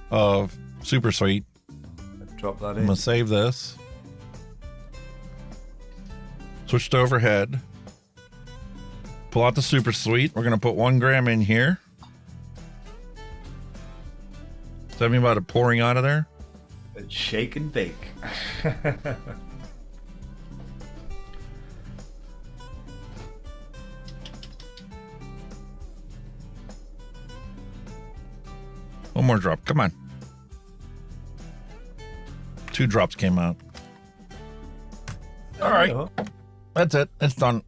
of super sweet. Drop that I'm in. going to save this. Switch to overhead. Pull out the super sweet. We're going to put 1 gram in here. Does that mean about it pouring out of there? And shake and bake. One more drop. Come on. 2 drops came out. All right. That's it. It's done.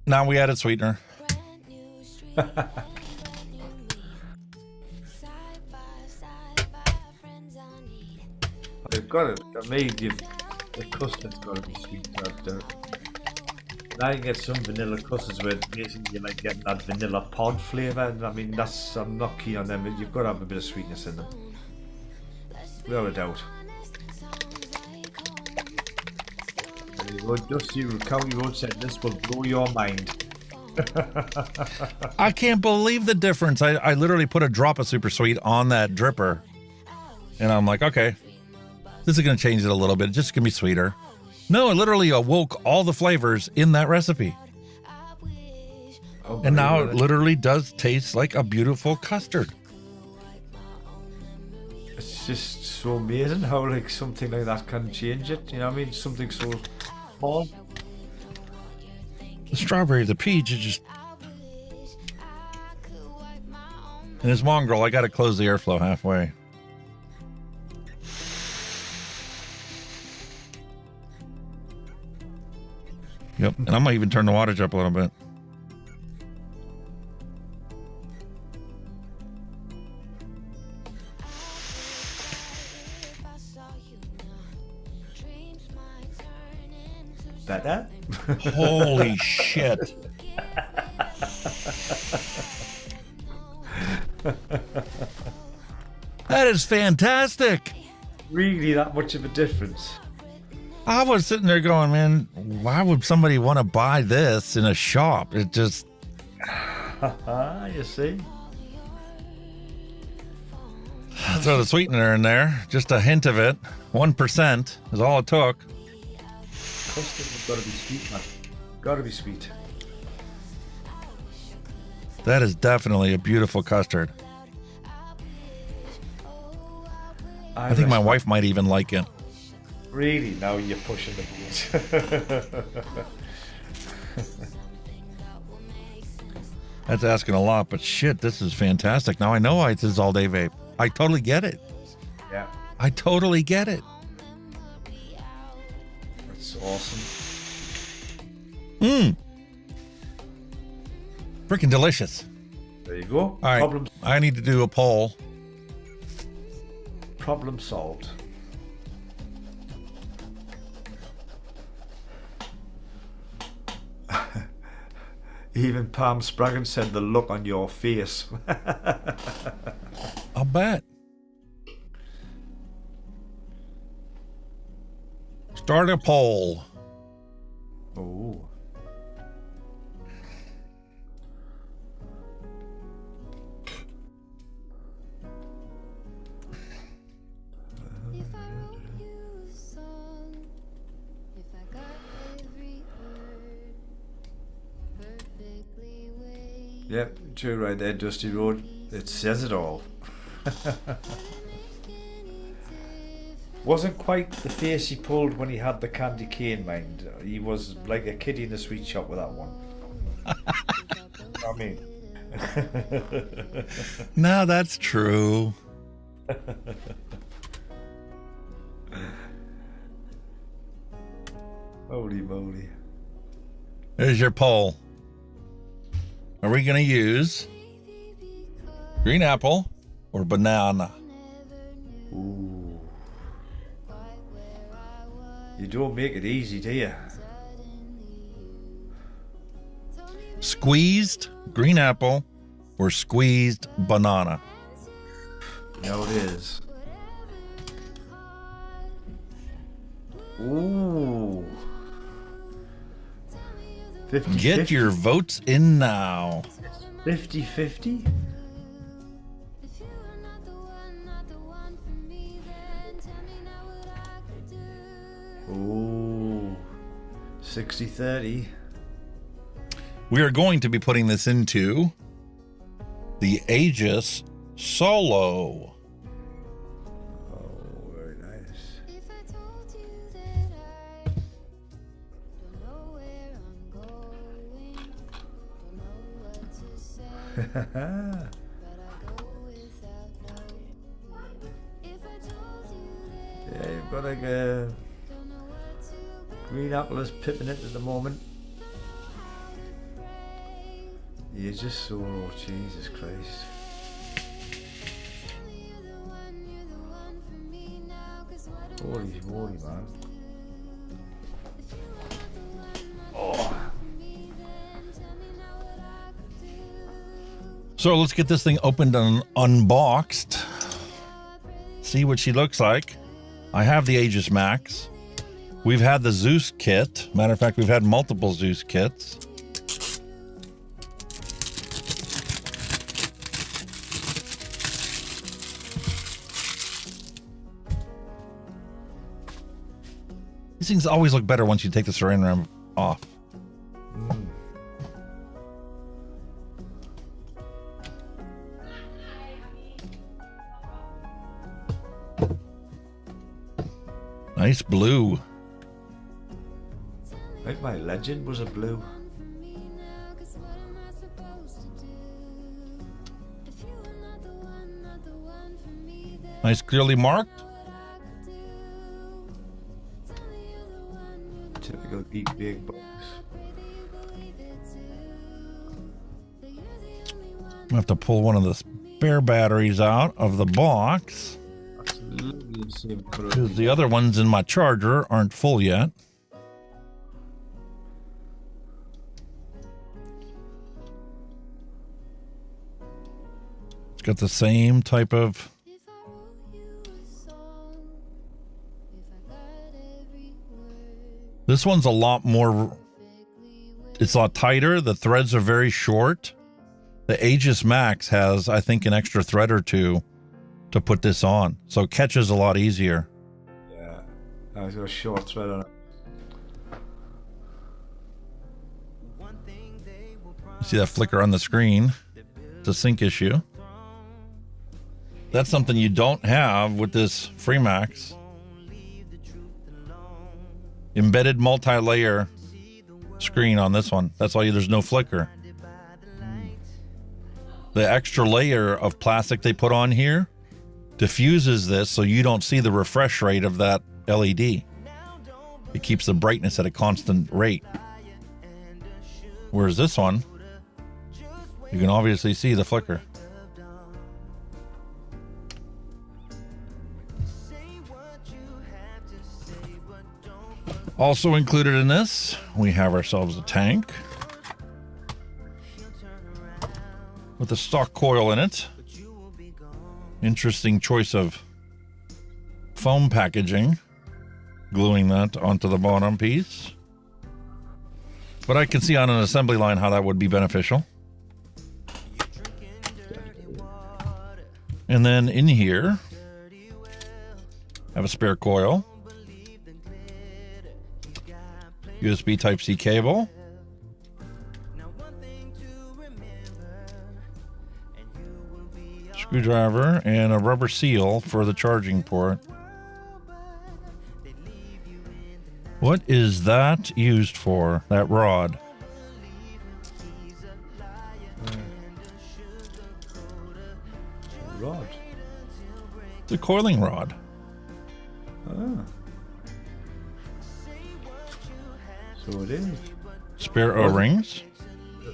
Now we added sweetener. Brand new street, brand new me. Side by side, by friends I need. They've got it. I mean, the custard's got to be sweet. Now you get some vanilla custards where basically you're like getting that vanilla pod flavour. I mean, I'm not keen on them. You've got to have a bit of sweetness in them. Without a doubt. And you go, just you, County Road said this will blow your mind. I can't believe the difference. I literally put a drop of super sweet on that dripper. And I'm like, okay, this is going to change it a little bit. It's just going to be sweeter. No, it literally awoke all the flavors in that recipe. And now it literally does taste like a beautiful custard. It's just so amazing how like something like that can change it. You know what I mean? Something so small. The strawberry, the peach, is just... And this mongrel, I got to close the airflow halfway. Yep, and I might even turn the wattage up a little bit. Better? Holy shit. That is fantastic. Really that much of a difference? I was sitting there going, man, why would somebody want to buy this in a shop? It just... You see? Throw the sweetener in there. Just a hint of it. 1% is all it took. Custard has got to be sweet, man. Got to be sweet. That is definitely a beautiful custard. I think my wife might even like it. Really? Now you're pushing the boat. That's asking a lot, but shit, this is fantastic. Now I know this is all day vape. I totally get it. Yeah. I totally get it. That's awesome. Freaking delicious. There you go. All right. Problem I need to do a poll. solved. Even Palm Spraggan said the look on your face. I'll bet. Start a poll. Oh. If I wrote you a song, if I got every word perfectly weighed, Yep, true right there, Dusty Road. It says it all. Wasn't quite the face he pulled when he had the candy cane, mind. He was like a kid in a sweet shop with that one. I mean. No, that's true. Holy moly. There's your poll. Are we going to use green apple or banana? Ooh. You don't make it easy, do you? Squeezed green apple or squeezed banana? No, it is. Ooh. 50, Get your votes in now. 50-50? if you are not the one for me, then tell me now what I could do. Ooh. 60-30. We are going to be putting this into the Aegis Solo. Oh, very nice. If I told you that I don't know where I'm going, don't know what to say, but I go without knowing. If I told you that Yeah, you've got like I don't know what to green apple is pipping it at the moment. pray, You're just so raw, Jesus Christ. tell me you're the one for me now, 'cause what am I Holy moly, man. if you are not the one, not Oh. for me, then tell me now what I could do. So let's get this thing opened and unboxed. See what she looks like. I have the Aegis Max. We've had the Zeus kit. Matter of fact, we've had multiple Zeus kits. These things always look better once you take the saran wrap off. Nice blue. I think my legend was a blue. For me now, 'cause what am I supposed to do? If you are not the one for me, then Nice clearly marked. what I could do. Tell me you're the one, Typical deep big box. pray that you believe it too. That you're the only one. I have to pull one of the spare batteries out of the box Absolutely the same colour. because the other ones in my charger aren't full yet. It's got the same type of. If I wrote you a song, if I got every word This one's a lot more. perfectly weighed, It's a lot tighter. The threads are very short. The Aegis Max has, I think, an extra thread or two to put this on, so it catches a lot easier. Yeah. I've got a short thread on it. See that flicker on the screen? They It's a sync issue. That's something you don't have with this Freemax. Embedded multi-layer screen on this one. That's why there's no flicker. The extra layer of plastic they put on here diffuses this so you don't see the refresh rate of that LED. It keeps the brightness at a constant rate. Whereas this one, you can obviously see the flicker. Also included in this, we have ourselves a tank with a stock coil in it. Interesting choice of foam packaging, gluing that onto the bottom piece. But I can see on an assembly line how that would be beneficial. And then in here, I have a spare coil, USB Type-C cable, screwdriver, and a rubber seal for the charging port. What is that used for, that rod? Rod. It's a coiling rod. Ah. So it is. Spare O-rings.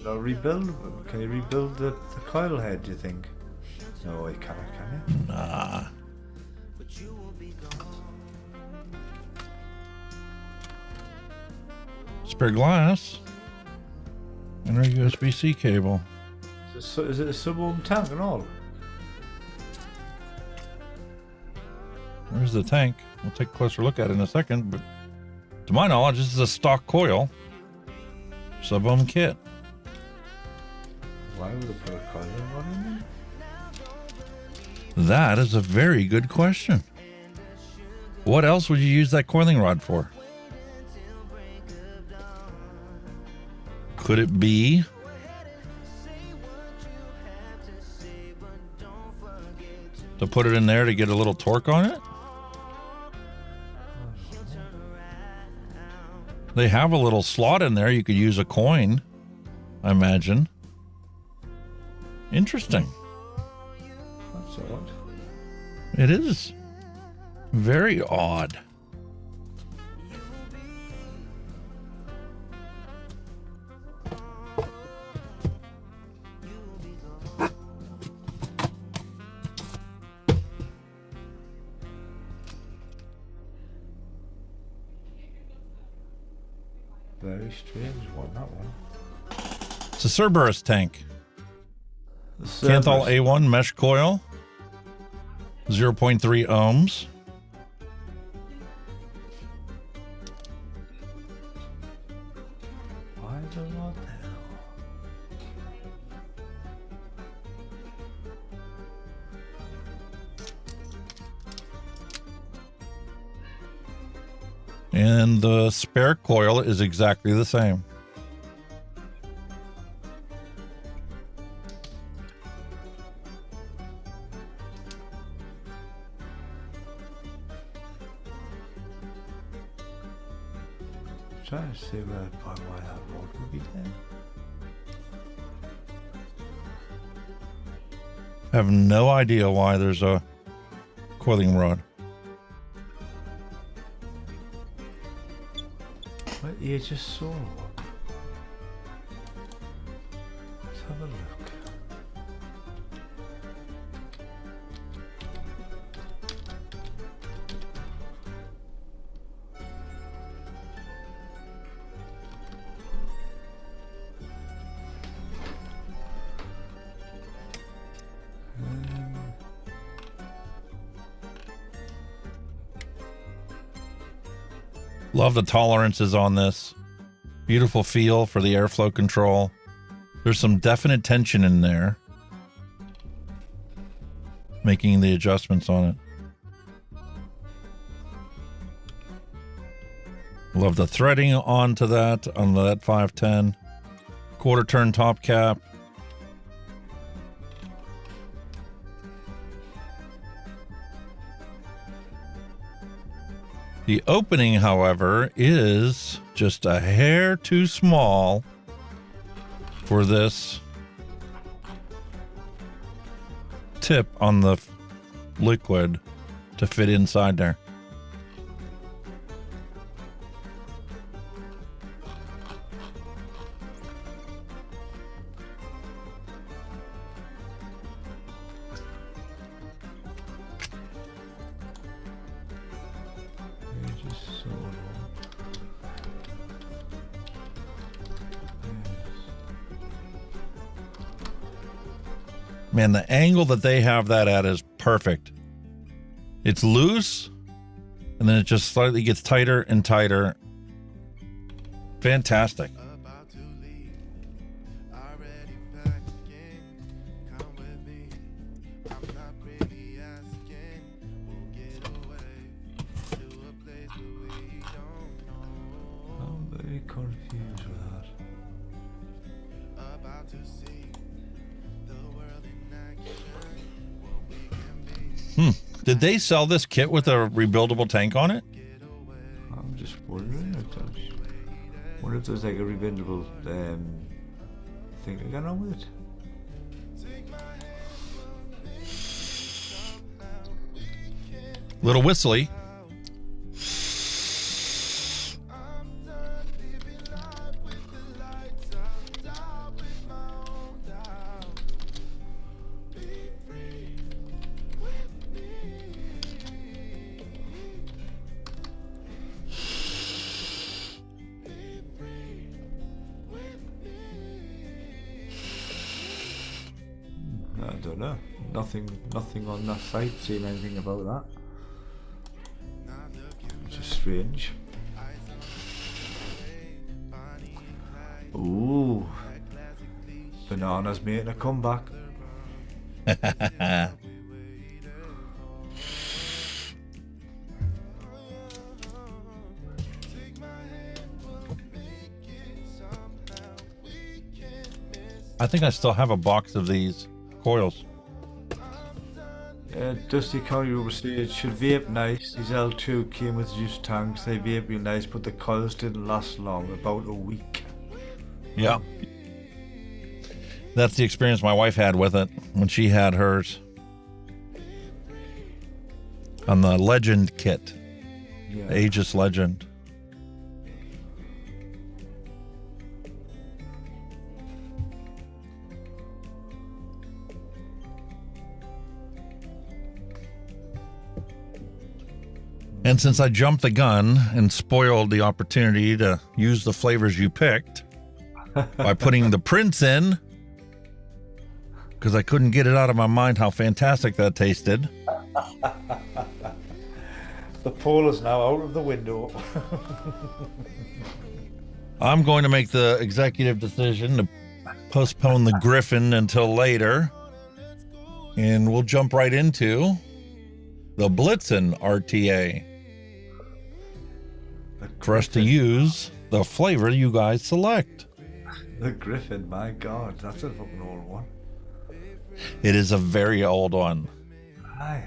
They'll rebuild. Can you rebuild the coil head, do you think? No, you can't, can you? Nah. Spare glass. And our USB-C cable. Is it a sub-ohm tank and all? There's the tank. We'll take a closer look at it in a second, but to my knowledge, this is a stock coil sub-ohm kit. Why would they put a coiling rod in there? That is a very good question. What else would you use that coiling rod for? Could it be to put it in there to get a little torque on it? They have a little slot in there. You could use a coin, I imagine. Interesting. That's odd. It is very odd. Very strange one, that one. It's a Cerberus tank. The Canthal Cerberus. A1 mesh coil, 0.3 ohms. Why is there a rod there? And the spare coil is exactly the same. Trying to see why that rod would be there. I have no idea why there's a coiling rod. What you just saw one. Let's have a look. Love the tolerances on this. Beautiful feel for the airflow control. There's some definite tension in there, making the adjustments on it. Love the threading onto that, on that 510. Quarter turn top cap. The opening, however, is just a hair too small for this tip on the liquid to fit inside there. Man, the angle that they have that at is perfect. It's loose, and then it just slightly gets tighter and tighter. Fantastic. About to leave, already packing. Come with me, I'm not really asking. We'll get away to a place where we don't know. I'm very confused with that. About to see the world in action. What we can be. Did they sell this kit with a rebuildable tank on it? I'm just wondering if there's, wonder if there's like a rebuildable thing to get on with it. Little whistly. I don't know. Nothing on that site saying anything about that. Which is strange. Ooh. Banana's making a comeback. I think I still have a box of these coils. Dusty County Rubber Stage should vape nice. These L2 came with juice tanks. They vape real nice, but the coils didn't last long, about a week. Yeah. That's the experience my wife had with it when she had hers. On the Legend kit. Yeah. Aegis Legend. And since I jumped the gun and spoiled the opportunity to use the flavors you picked by putting the prints in, because I couldn't get it out of my mind how fantastic that tasted. The pole is now out of the window. I'm going to make the executive decision to postpone the Griffin until later. And we'll jump right into the Blitzen RTA. For us to use the flavor you guys select. The Griffin, my God, that's a fucking old one. It is a very old one. Aye.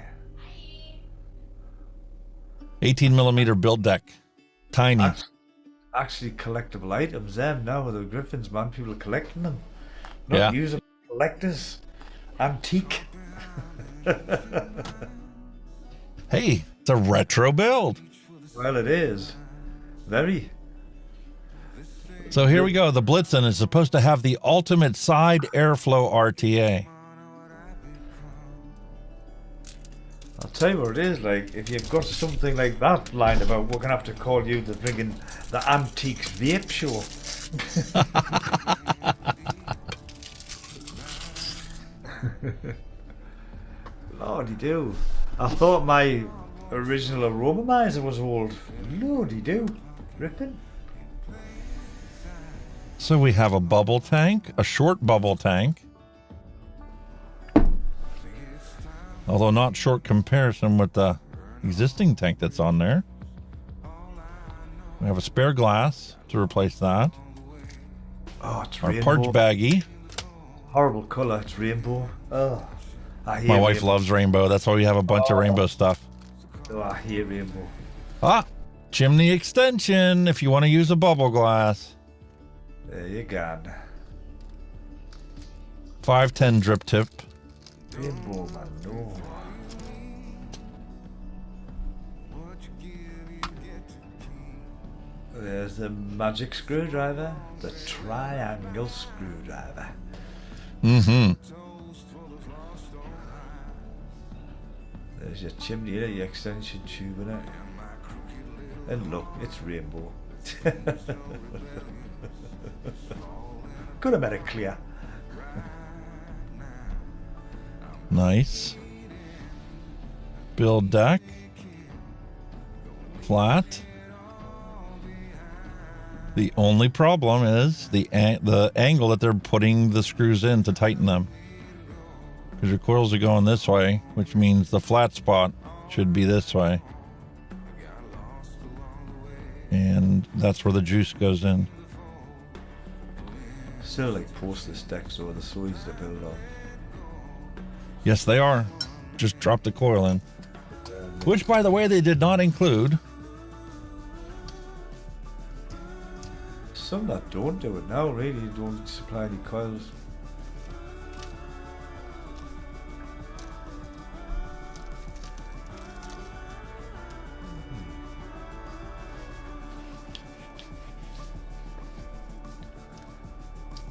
18 millimeter build deck. Tiny. Actually collectible items, them now with the Griffins, man. People are collecting them. Yeah. Not using collectors. Antique. Hey, it's a retro build. Well, it is. Very. So here we go. The Blitzen is supposed to have the ultimate side airflow RTA. I'll tell you what it is like. If you've got something like that lined about, we're gonna have to call you the friggin' the Antiques Vape Show. Lordy do. I thought my original aromomizer was old. Lordy do. Ripping. So we have a bubble tank, a short bubble tank. Although not short comparison with the existing tank that's on there. We have a spare glass to replace that. Oh, it's Our rainbow. parch baggie. Horrible colour, it's rainbow. Oh, I hate My wife rainbow. loves rainbow. That's why we have a bunch of rainbow stuff. Oh, I hate rainbow. Ah, chimney extension if you want to use a bubble glass. There you go. 510 drip tip. Rainbow, man, no. There's the magic screwdriver, the triangle screwdriver. Mm-hmm. There's your chimney, your extension tube in it. And look, it's rainbow. Could have made it clear. Nice. Build deck. Flat. The only problem is the angle that they're putting the screws in to tighten them. Because your coils are going this way, which means the flat spot should be this way. And that's where the juice goes in. Still like postless decks or the soils to build on. Yes, they are. Just drop the coil in. Which, by the way, they did not include. Some that don't do it now, really, don't supply any coils.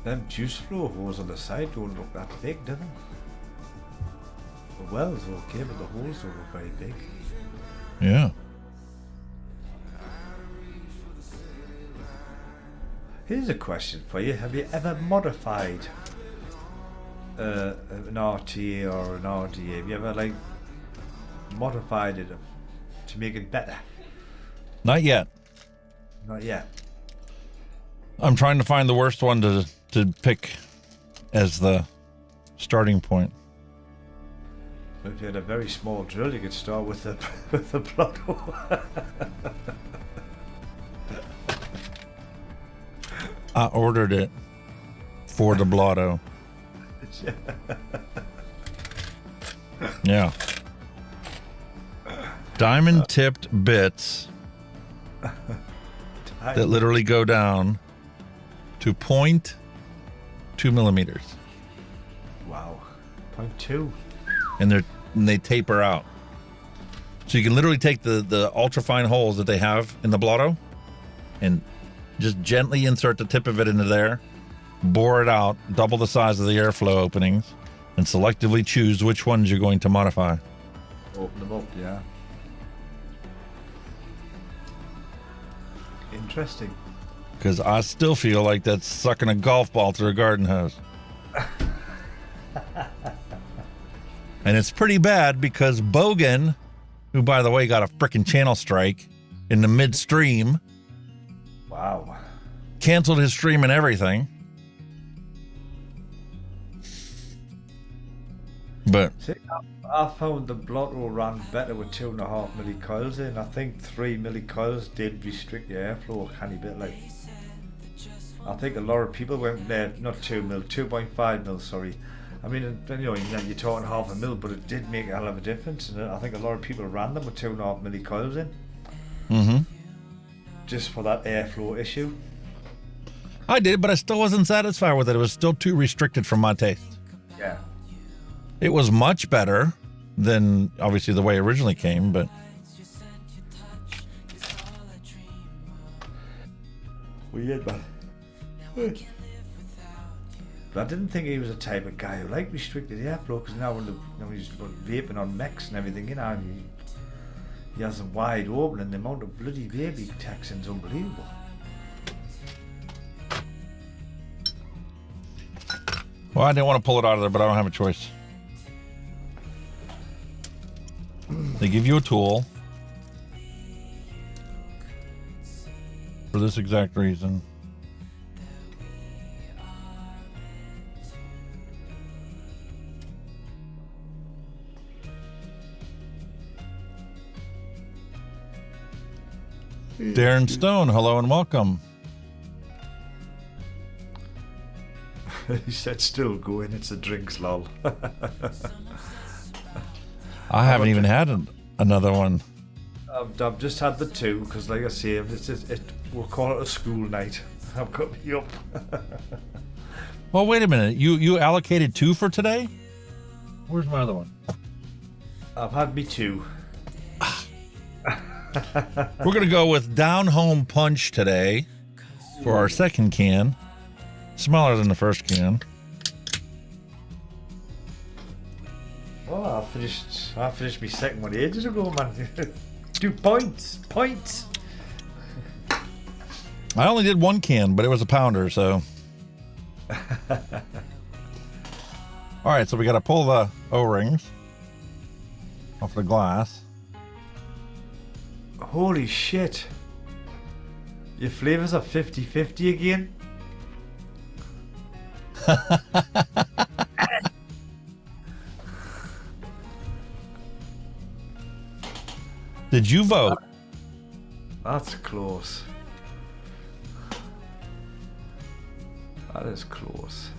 Them juice flow holes on the side don't look that big, do they? The well's okay, but the holes don't look very big. Yeah. Here's a question for you. Have you ever modified an RTA or an RDA? Have you ever like modified it to make it better? Not yet. Not yet. I'm trying to find the worst one to pick as the starting point. If you had a very small drill, you could start with the with the blood hole. I ordered it for the blotto. Yeah. Diamond tipped bits that literally go down to 0.2 millimeters. Wow. 0.2. And they taper out. So you can literally take the ultra fine holes that they have in the blotto and just gently insert the tip of it into there, bore it out, double the size of the airflow openings, and selectively choose which ones you're going to modify. Open them up, yeah. Interesting. Because I still feel like that's sucking a golf ball through a garden hose. And it's pretty bad because Bogan, who by the way got a frickin' channel strike in the midstream, Wow. canceled his stream and everything. But See, I found the blotto ran better with 2.5 milli coils in. I think 3 milli coils did restrict the airflow a tiny bit. Like, I think a lot of people went there, not 2 mil, 2.5 mil, sorry. I mean, you know, you're talking half a mil, but it did make a hell of a difference. And I think a lot of people ran them with 2.5 milli coils in. mm-hmm. Just for that airflow issue. I did, but I still wasn't satisfied with it. It was still too restricted for my taste. Yeah. It was much better than obviously the way it originally came, but Weird, man. But I didn't think he was a type of guy who liked restricted airflow, because now when he's vaping on mechs and everything, you know, he has them wide open, and the amount of bloody vape he takes in is unbelievable. well, I didn't want to pull it out of there, but I don't have a choice. They give you a tool for this exact reason. Darren Stone, hello and welcome. He said still going, it's a drinks lol. I haven't even had another one. I've just had the 2 because, like I say, we'll call it a school night. I've got me up. Well, wait a minute. You allocated 2 for today? Where's my other one? I've had me 2. We're gonna go with Down Home Punch today for our second can. Smaller than the first can. Oh, I finished my second one ages ago, man. 2 points. I only did 1 can, but it was a pounder, so. All right, so we got to pull the O-rings off the glass. Holy shit. Your flavors are 50-50 again? Did you vote? That's close. That is close.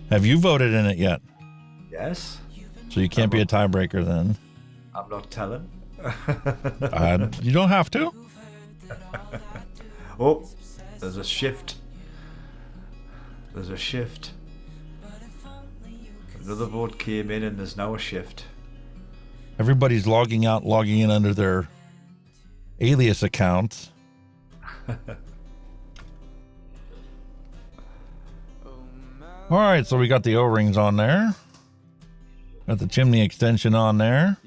Have you voted in it yet? Yes. So you can't be a tiebreaker then. I'm not telling. You don't have to. Oh, there's a shift. Another vote came in and there's now a shift. Everybody's logging out, logging in under their alias accounts. All right, so we got the O-rings on there. Got the chimney extension on there.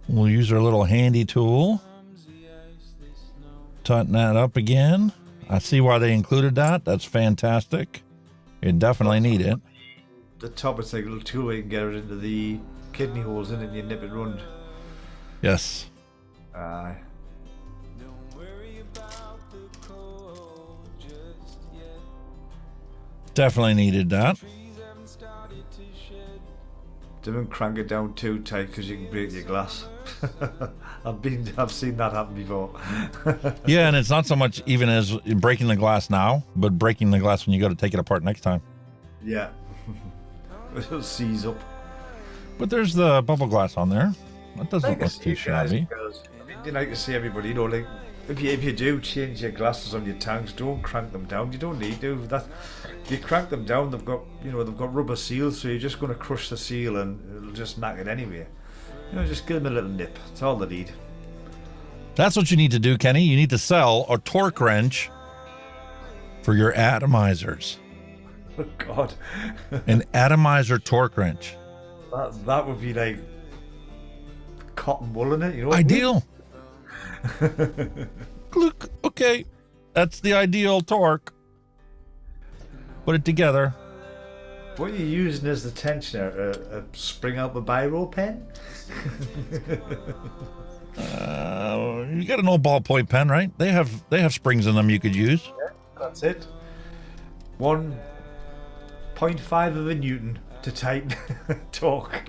We'll use our little handy tool. Tighten that up again. I see why they included that. That's fantastic. You definitely need it. The top is like a little tool where you can get it into the kidney holes in it and you nip it round. Yes. Aye. Definitely needed that. Don't crank it down too tight because you can break your glass. I've seen that happen before. Yeah, and it's not so much even as breaking the glass now, but breaking the glass when you go to take it apart next time. Yeah. It'll seize up. But there's the bubble glass on there. That doesn't look too shabby. I mean, you like to see everybody, you know, like if you do change your glasses on your tanks, don't crank them down. You don't need to. That if you crank them down, they've got rubber seals, so you're just going to crush the seal and it'll just knock it anyway. You know, just give them a little nip. That's all they need. That's what you need to do, Kenny. You need to sell a torque wrench for your atomizers. Oh God. An atomizer torque wrench. That would be like cotton wool in it, you know. Ideal. Look, okay, that's the ideal torque. Put it together. What are you using as the tensioner? A spring out the biro pen? You got an old ballpoint pen, right? They have springs in them you could use. Yeah, that's it. 1.5 of a newton to tighten torque.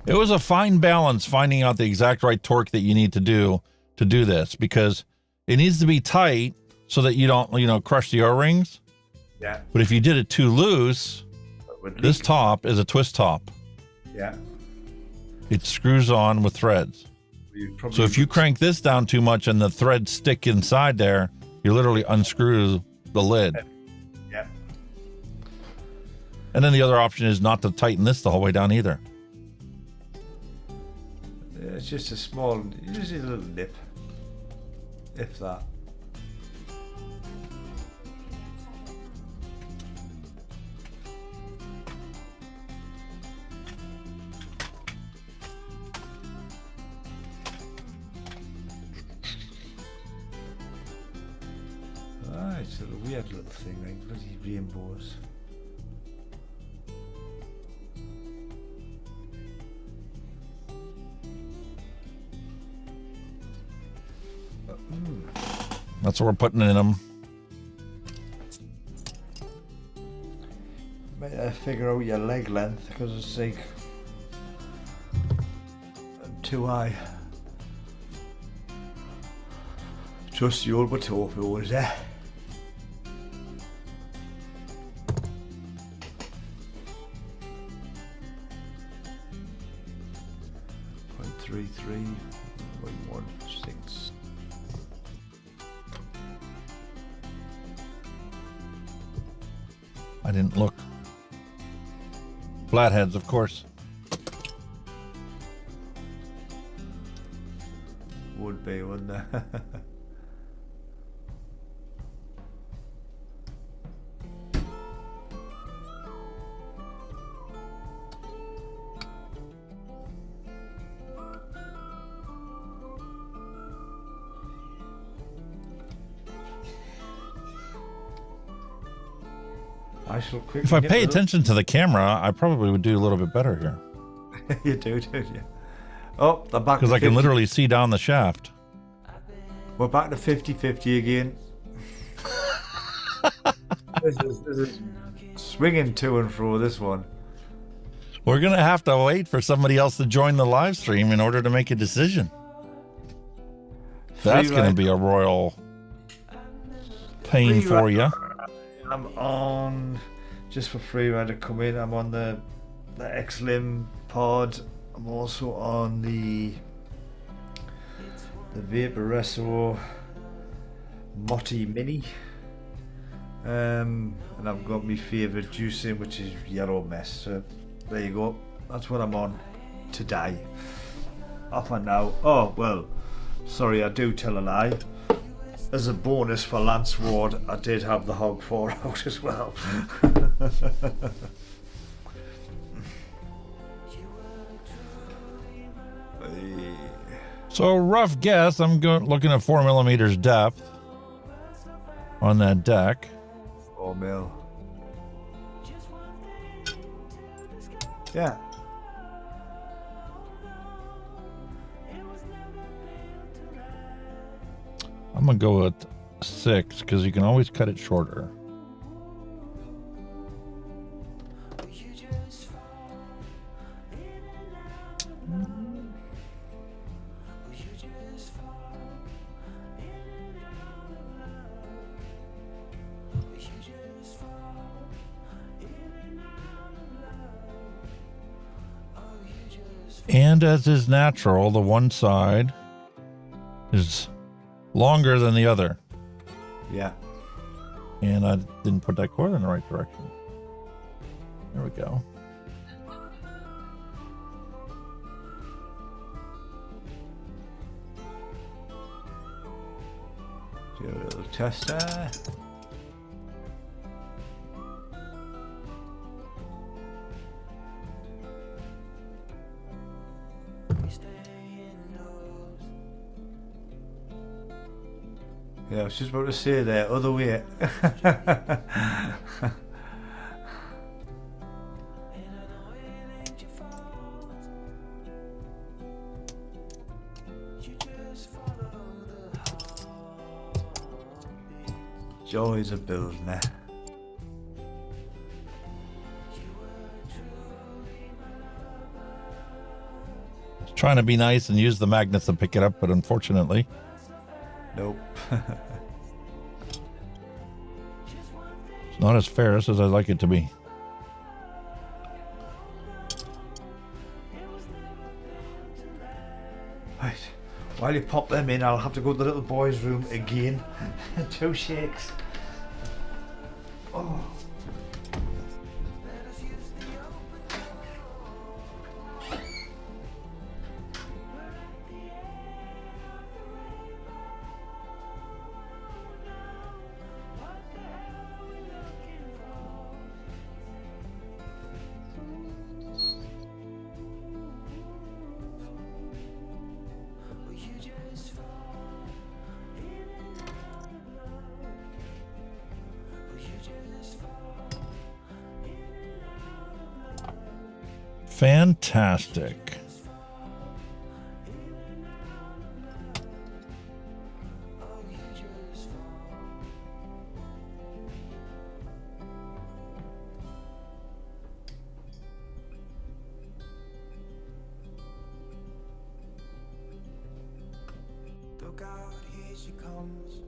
It was a fine balance finding out the exact right torque that you need to do this, because it needs to be tight so that you don't, crush the O-rings. Yeah. But if you did it too loose, this top is a twist top. Yeah. It screws on with threads. So if you crank this down too much and the threads stick inside there, you literally unscrew the lid. Yeah. And then the other option is not to tighten this the whole way down either. It's just a small, you just need a little nip, if that. Ah, it's a weird little thing, like bloody rainbows. That's what we're putting in them. Might figure out your leg length because it's like too high. Just the old tofu is there. 3.16. I didn't look. Flatheads, of course. Would be, wouldn't it? I shall quickly. If I get pay rid of- attention to the camera, I probably would do a little bit better here. You do, don't you? Oh, they're back. Because to I can 50. literally see down the shaft. We're back to 50-50 again. This is swinging to and fro, this one. We're going to have to wait for somebody else to join the live stream in order to make a decision. That's going to be a royal pain for you. I'm on, just for free ride to come in, I'm on the X-Lim pod. I'm also on the Vapor Reso Motti Mini. And I've got my favourite juicing, which is Yellow Mess. So there you go. That's what I'm on today. Off and now. Oh, well, sorry, I do tell a lie. As a bonus for Lance Ward, I did have the Hog 4 out as well. So rough guess, I'm looking at 4 millimeters depth on that deck. 4 mil. Yeah. I'm gonna go with 6 because you can always cut it shorter. And as is natural, the one side is longer than the other. Yeah. And I didn't put that coil in the right direction. There we go. Do a little tester. Yeah, I was just about to say there, other way. Joys of building there. Trying to be nice and use the magnets to pick it up, but unfortunately. Nope. It's not as fair as I'd like it to be. Right. While you pop them in, I'll have to go to the little boy's room again. 2 shakes. Oh. Fantastic. Look out, here she comes.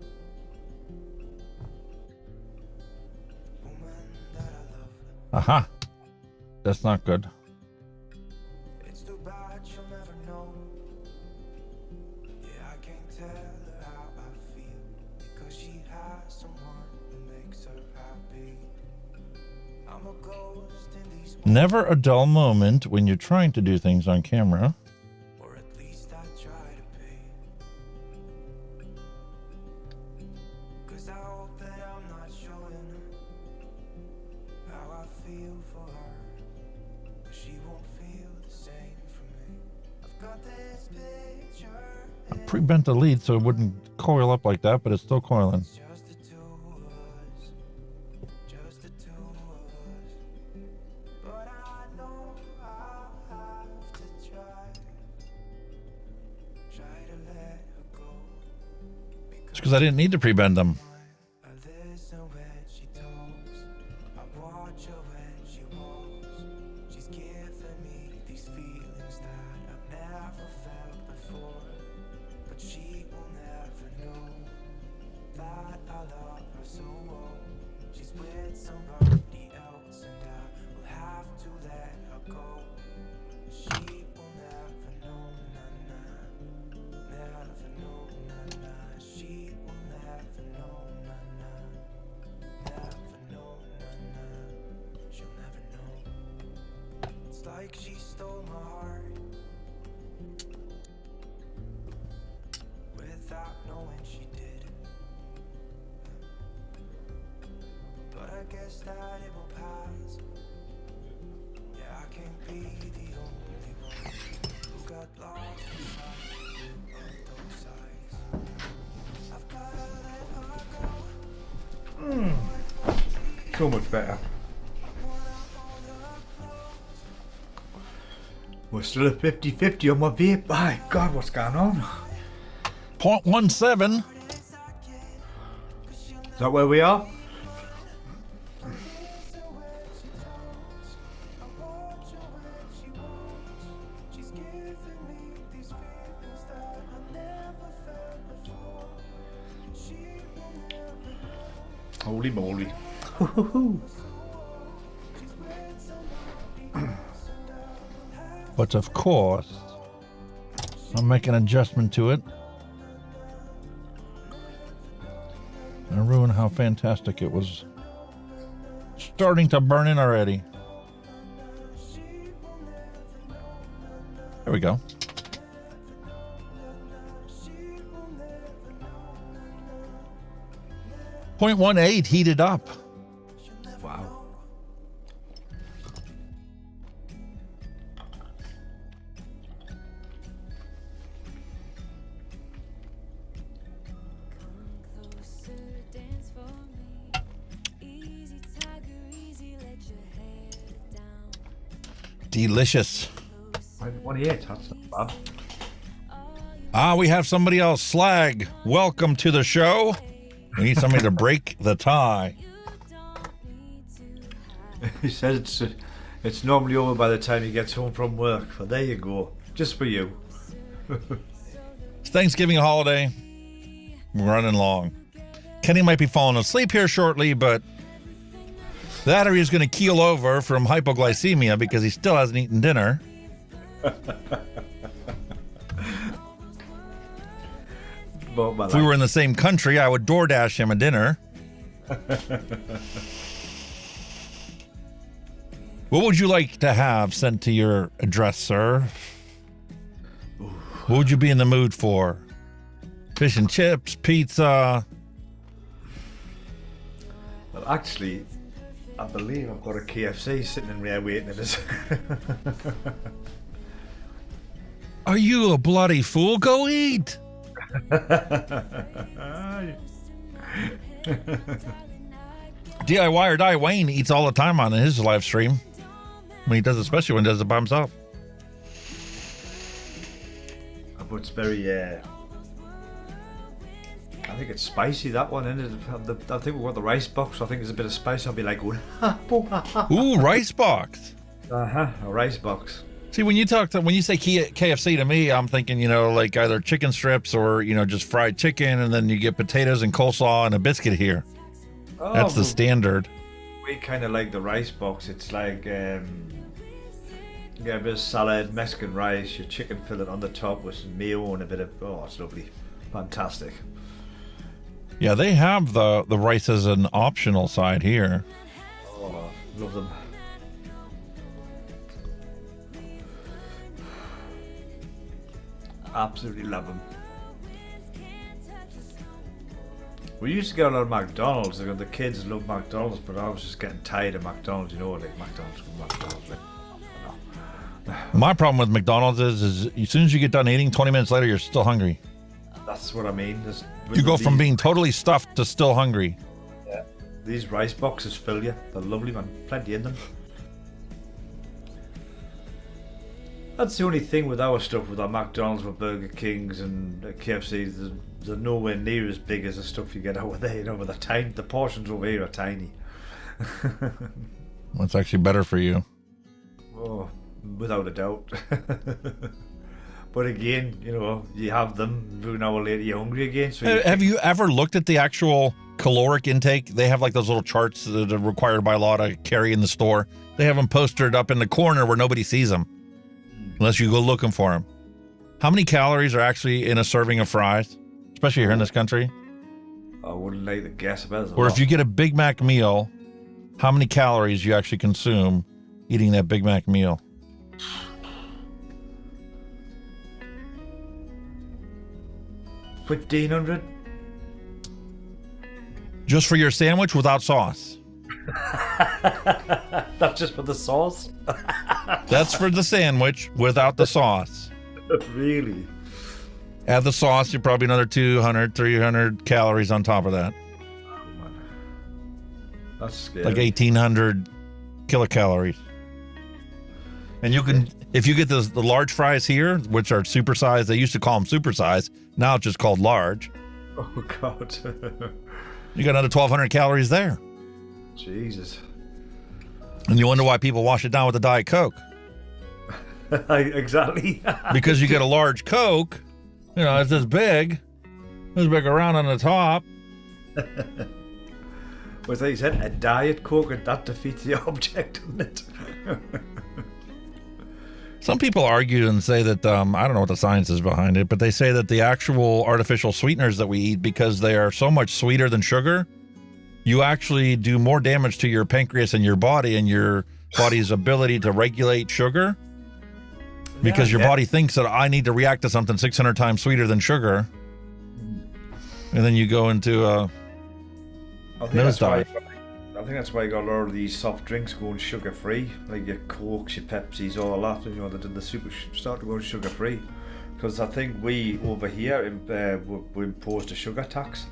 Woman that I love. Aha. That's not good. It's too bad she'll never know. I'm a ghost in these, Never a dull moment when you're trying to do things on camera. or at least I try to be. 'Cause I hope that I'm not showing how I feel for her, but she won't feel the same for me. I've got this picture, Pre-bent the lead so it wouldn't coil up like that, but it's still coiling. it's just the two of us, just the two of us. But I know I'll have to try to let her go. It's because I didn't need to pre-bend them. I listen when she talks, I watch her when she walks. She's giving me these feelings that I've never felt before, but she will never know that I love her so well. She's with somebody else and I will have to let her go. She will never know, nah, never know, nah. She will never know, never know, she'll never know. It's like she stole my heart without knowing she did. But I guess that it will pass. Yeah, I can't be the only one who got lost inside of those sides. I've gotta let her go. So much better. We're still at 50-50 on my vape. My God, what's going on? 0.17. Is that where we are? She's giving me these feelings that I never felt before. She will never know. Holy moly. But of course, I'll make an adjustment to it. And ruin how fantastic it was. Starting to burn in already. There we go. 0.18 heated up. Wow. Closer, dance for me. Easy, tiger, easy, let your head down. Delicious. 28, that's not bad. Ah, we have somebody else. Slag, welcome to the show. We need somebody to break the tie. He says it's normally over by the time he gets home from work. But there you go. Just for you. It's Thanksgiving holiday. We're running long. Kenny might be falling asleep here shortly, but that or he's going to keel over from hypoglycemia because he still hasn't eaten dinner. If we were in the same country, I would DoorDash him a dinner. What would you like to have sent to your address, sir? What would you be in the mood for? Fish and chips, pizza? Well, actually, I believe I've got a KFC sitting in there waiting at us. Are you a bloody fool? Go eat! DIY or Die Wayne eats all the time on his live stream. When he does, especially when he does it by himself. But it's very, I think it's spicy, that one, isn't it? I think we've got the rice box, so I think there's a bit of spice. I'll be like going, Ooh, rice box. a rice box. See, when you say KFC to me, I'm thinking, like either chicken strips or, just fried chicken, and then you get potatoes and coleslaw and a biscuit here. Oh, That's the standard. We kind of like the rice box. It's like, you get a bit of salad, Mexican rice, your chicken fillet on the top with some mayo and a bit of, oh, it's lovely. Fantastic. Yeah, they have the rice as an optional side here. Oh, love them. Absolutely love them. We used to go to McDonald's. The kids love McDonald's, but I was just getting tired of McDonald's. You know, like McDonald's. Like, My problem with McDonald's is as soon as you get done eating, 20 minutes later, you're still hungry. that's what I mean. You go from being totally stuffed to still hungry. Yeah. These rice boxes fill you. They're lovely, man. Plenty in them. That's the only thing with our stuff, with our McDonald's, with Burger Kings and KFCs. They're nowhere near as big as the stuff you get over there. You know, but the portions over here are tiny. Well, it's actually better for you. Oh, without a doubt. But again, you know, you have them, an hour later you're hungry again. So Have you ever looked at the actual caloric intake? They have like those little charts that are required by law to carry in the store. They have them posted up in the corner where nobody sees them, unless you go looking for them. How many calories are actually in a serving of fries, especially here in this country? I wouldn't like to guess about it. Or if you get a Big Mac meal, how many calories you actually consume eating that Big Mac meal? $1,500. Just for your sandwich without sauce. That's just for the sauce? That's for the sandwich without the sauce. Really? Add the sauce, you're probably another 200, 300 calories on top of that. Oh, man. That's scary. Like 1,800 kilocalories. And you can, if you get the large fries here, which are supersized, they used to call them supersized. Now it's just called large. Oh, God. You got another 1,200 calories there. Jesus. And you wonder why people wash it down with a Diet Coke. Exactly. Because you get a large Coke, you know, it's this big around on the top. Was that you said? A Diet Coke, and that defeats the object, doesn't it? Some people argue and say that, I don't know what the science is behind it, but they say that the actual artificial sweeteners that we eat, because they are so much sweeter than sugar, you actually do more damage to your pancreas and your body's ability to regulate sugar. Because your body thinks that I need to react to something 600 times sweeter than sugar. And then you go into a nosedive. I think that's why you got a lot of these soft drinks going sugar-free, like your Cokes, your Pepsis, all that. You know, the super start to go sugar-free, because I think we over here we imposed a sugar tax.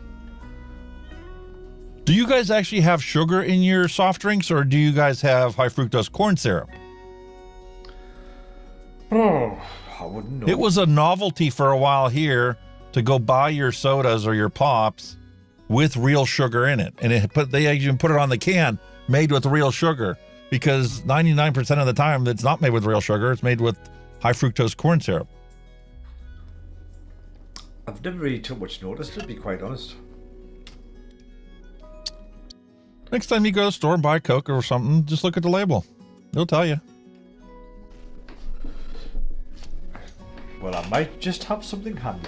Do you guys actually have sugar in your soft drinks, or do you guys have high fructose corn syrup? Oh, I wouldn't know. It was a novelty for a while here to go buy your sodas or your pops with real sugar in it. And they even put it on the can, made with real sugar, because 99% of the time it's not made with real sugar. It's made with high fructose corn syrup. I've never really took much notice, to be quite honest. Next time you go to the store and buy Coke or something, just look at the label. It'll tell you. Well, I might just have something handy.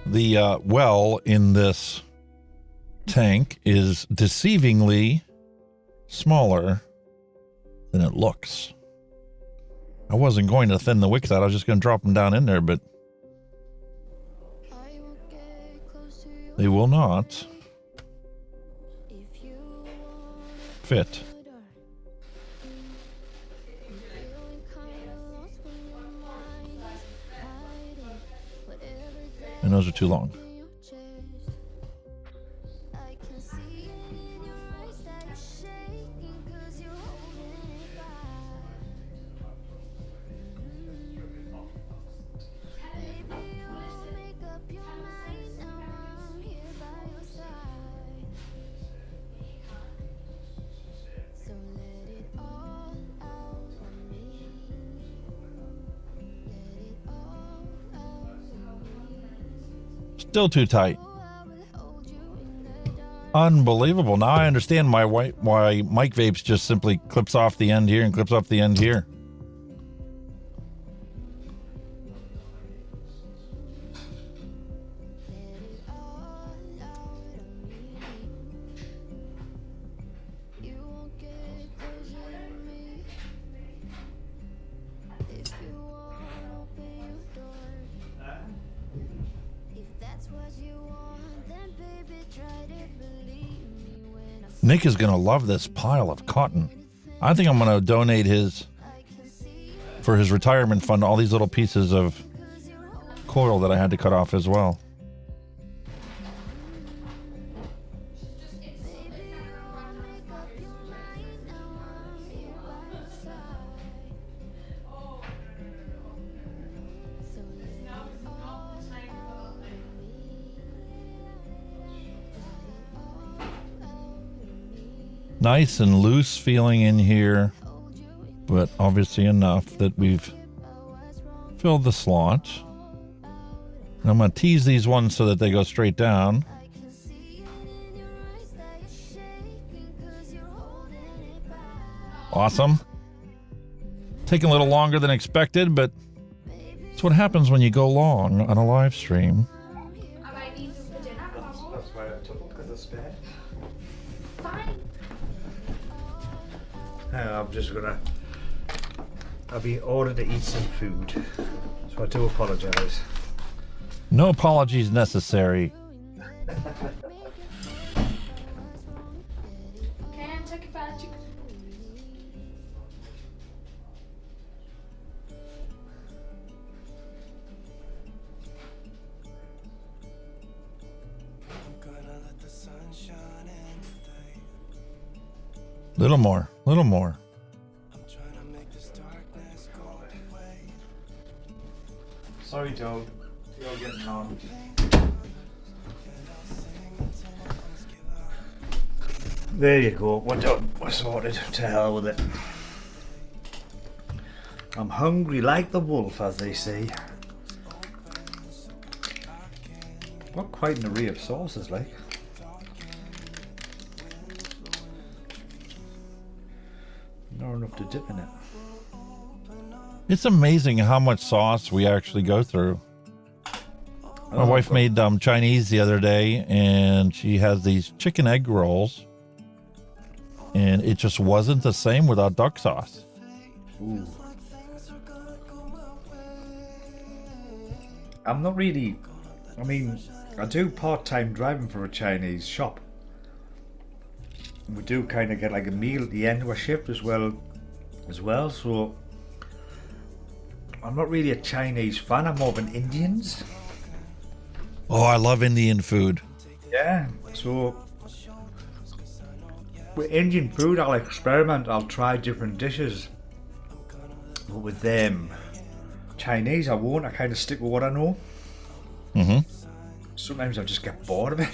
The well in this tank is deceivingly smaller than it looks. I wasn't going to thin the wicks out. I was just going to drop them down in there, but they will not fit. And those are too long. Still too tight. Unbelievable. Now I understand why Mike Vapes just simply clips off the end here and clips off the end here. Nick is going to love this pile of cotton. I think I'm going to donate for his retirement fund, all these little pieces of coil that I had to cut off as well. Nice and loose feeling in here, but obviously enough that we've filled the slot. And I'm going to tease these ones so that they go straight down. Awesome. Taking a little longer than expected, but it's what happens when you go long on a live stream. That's why I took it, because it's spare. I'm just gonna. I've been ordered to eat some food, so I do apologise. No apologies necessary. Can take a fat chicken. Little more, little more. Sorry, dog. You're getting on. There you go. We're done. We're sorted. To hell with it. I'm hungry like the wolf, as they say. What quite an array of sauces, like. Not enough to dip in it. It's amazing how much sauce we actually go through. My wife made Chinese the other day, and she has these chicken egg rolls, and it just wasn't the same without duck sauce. Ooh. I'm not really. I mean, I do part-time driving for a Chinese shop. We do kind of get like a meal at the end of our shift as well. So I'm not really a Chinese fan. I'm more of an Indian's. Oh, I love Indian food. Yeah. So with Indian food, I'll experiment. I'll try different dishes. But with them Chinese, I won't. I kind of stick with what I know. Mm-hmm. Sometimes I just get bored of it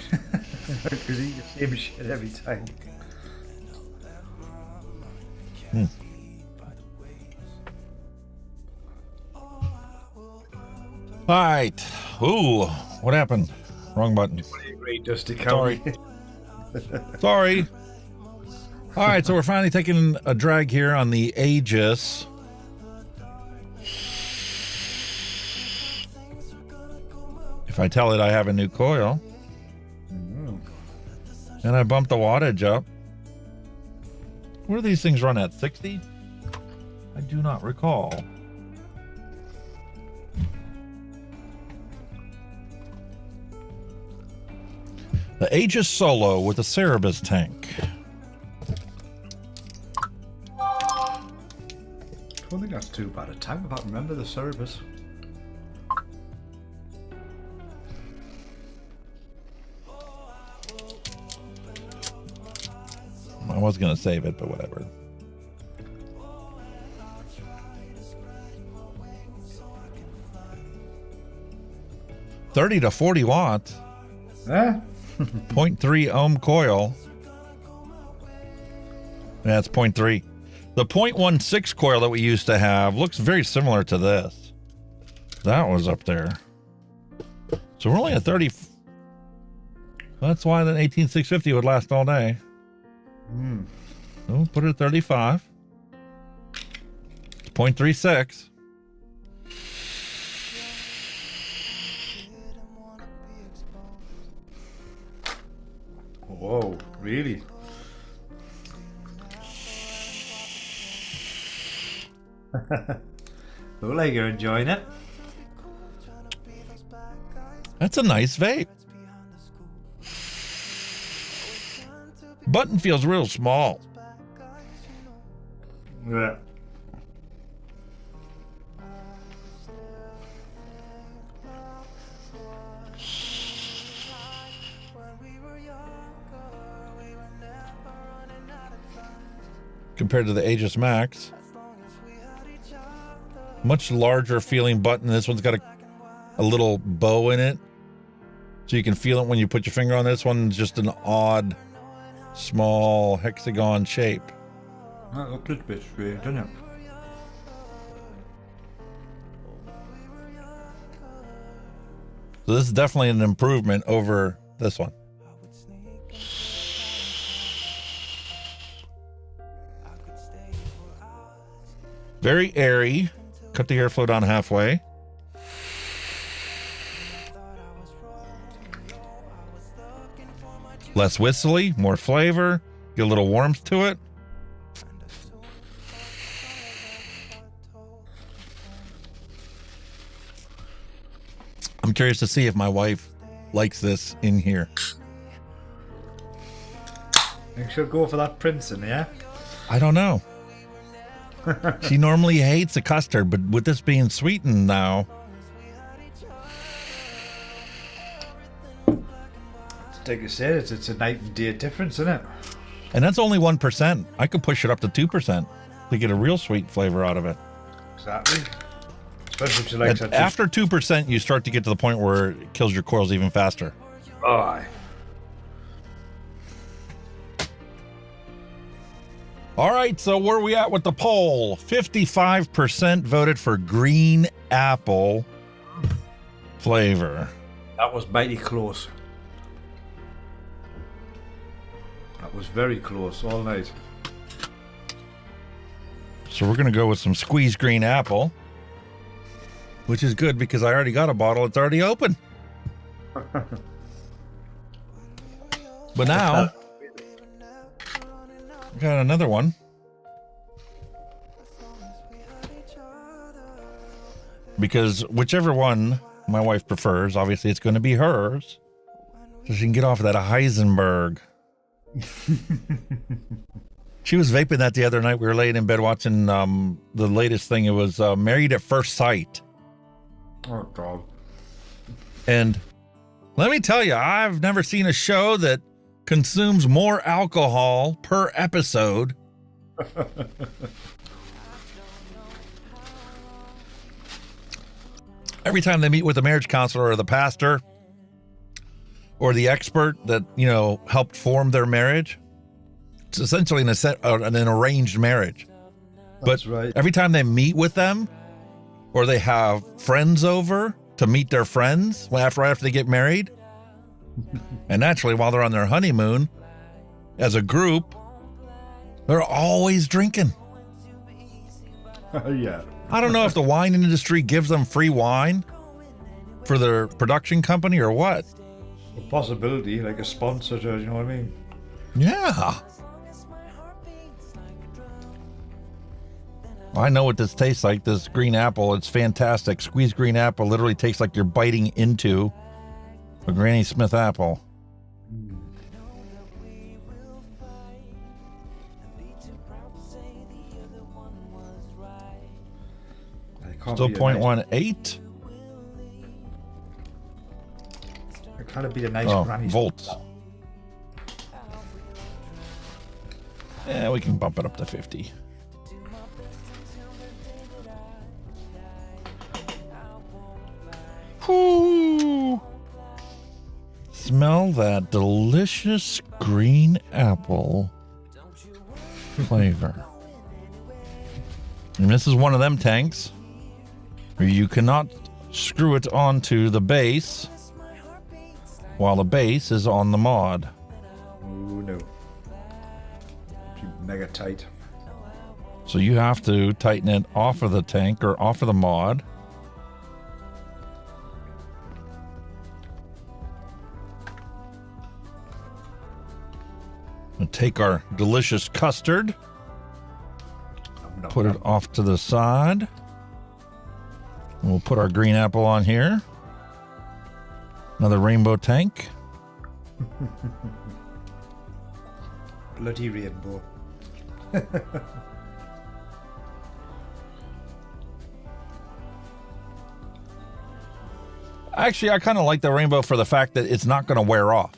because you eat the same shit every time. All right. Ooh, what happened? Wrong button. Great Dusty Sorry. County. Sorry. All right, so we're finally taking a drag here on the Aegis. If I tell it I have a new coil. And I bumped the wattage up. What do these things run at? 60? I do not recall. The Aegis Solo with a Cerebus tank. I don't think that's too bad a time if I remember the Cerebus. I was going to save it, but whatever. $30 to 40 watts. Eh? 0.3 ohm coil. That's 0.3. The 0.16 coil that we used to have looks very similar to this. That was up there. So we're only at 30. That's why the 18650 would last all day. So put it at 35. It's 0.36. Whoa, really? Look like you're enjoying it. That's a nice vape. Button feels real small. Yeah. Compared to the Aegis Max. Much larger feeling button. This one's got a little bow in it. So you can feel it when you put your finger on this one. Just an odd, small hexagon shape. That looks a bit strange, doesn't it? So this is definitely an improvement over this one. Very airy. Cut the airflow down halfway. Less whistly, more flavor. Get a little warmth to it. I'm curious to see if my wife likes this in here. You should go for that Princeton, yeah? I don't know. She normally hates a custard, but with this being sweetened now. Like I said, it's a night and day difference, isn't it? And that's only 1%. I could push it up to 2% to get a real sweet flavor out of it. Exactly. Especially if you like that. After 2%, you start to get to the point where it kills your coils even faster. Oh, aye. All right, so where are we at with the poll? 55% voted for green apple flavor. That was mighty close. That was very close all night. So we're going to go with some squeezed green apple, which is good because I already got a bottle. It's already open. But now, I got another one. Because whichever one my wife prefers, obviously it's going to be hers. So she can get off of that Heisenberg. She was vaping that the other night. We were laying in bed watching the latest thing. It was Married at First Sight. Oh, God. And let me tell you, I've never seen a show that consumes more alcohol per episode. Every time they meet with the marriage counselor or the pastor or the expert that, you know, helped form their marriage, it's essentially an arranged marriage. That's But right. every time they meet with them or they have friends over to meet their friends right after they get married, and naturally while they're on their honeymoon, as a group, they're always drinking. Yeah. I don't know if the wine industry gives them free wine for their production company or what. A possibility, like a sponsor, you know what I mean? Yeah. I know what this tastes like. This green apple, it's fantastic. Squeezed green apple literally tastes like you're biting into a Granny Smith apple. Still 0.18. It kind of be a nice granny volts. Yeah, we can bump it up to 50. Whoo! Smell that delicious green apple flavor. And this is one of them tanks where you cannot screw it onto the base while the base is on the mod. Oh no. Mega tight. So you have to tighten it off of the tank or off of the mod. And take our delicious custard, put it off to the side. And we'll put our green apple on here. Another rainbow tank. bloody rainbow. Actually, I kind of like the rainbow for the fact that it's not going to wear off.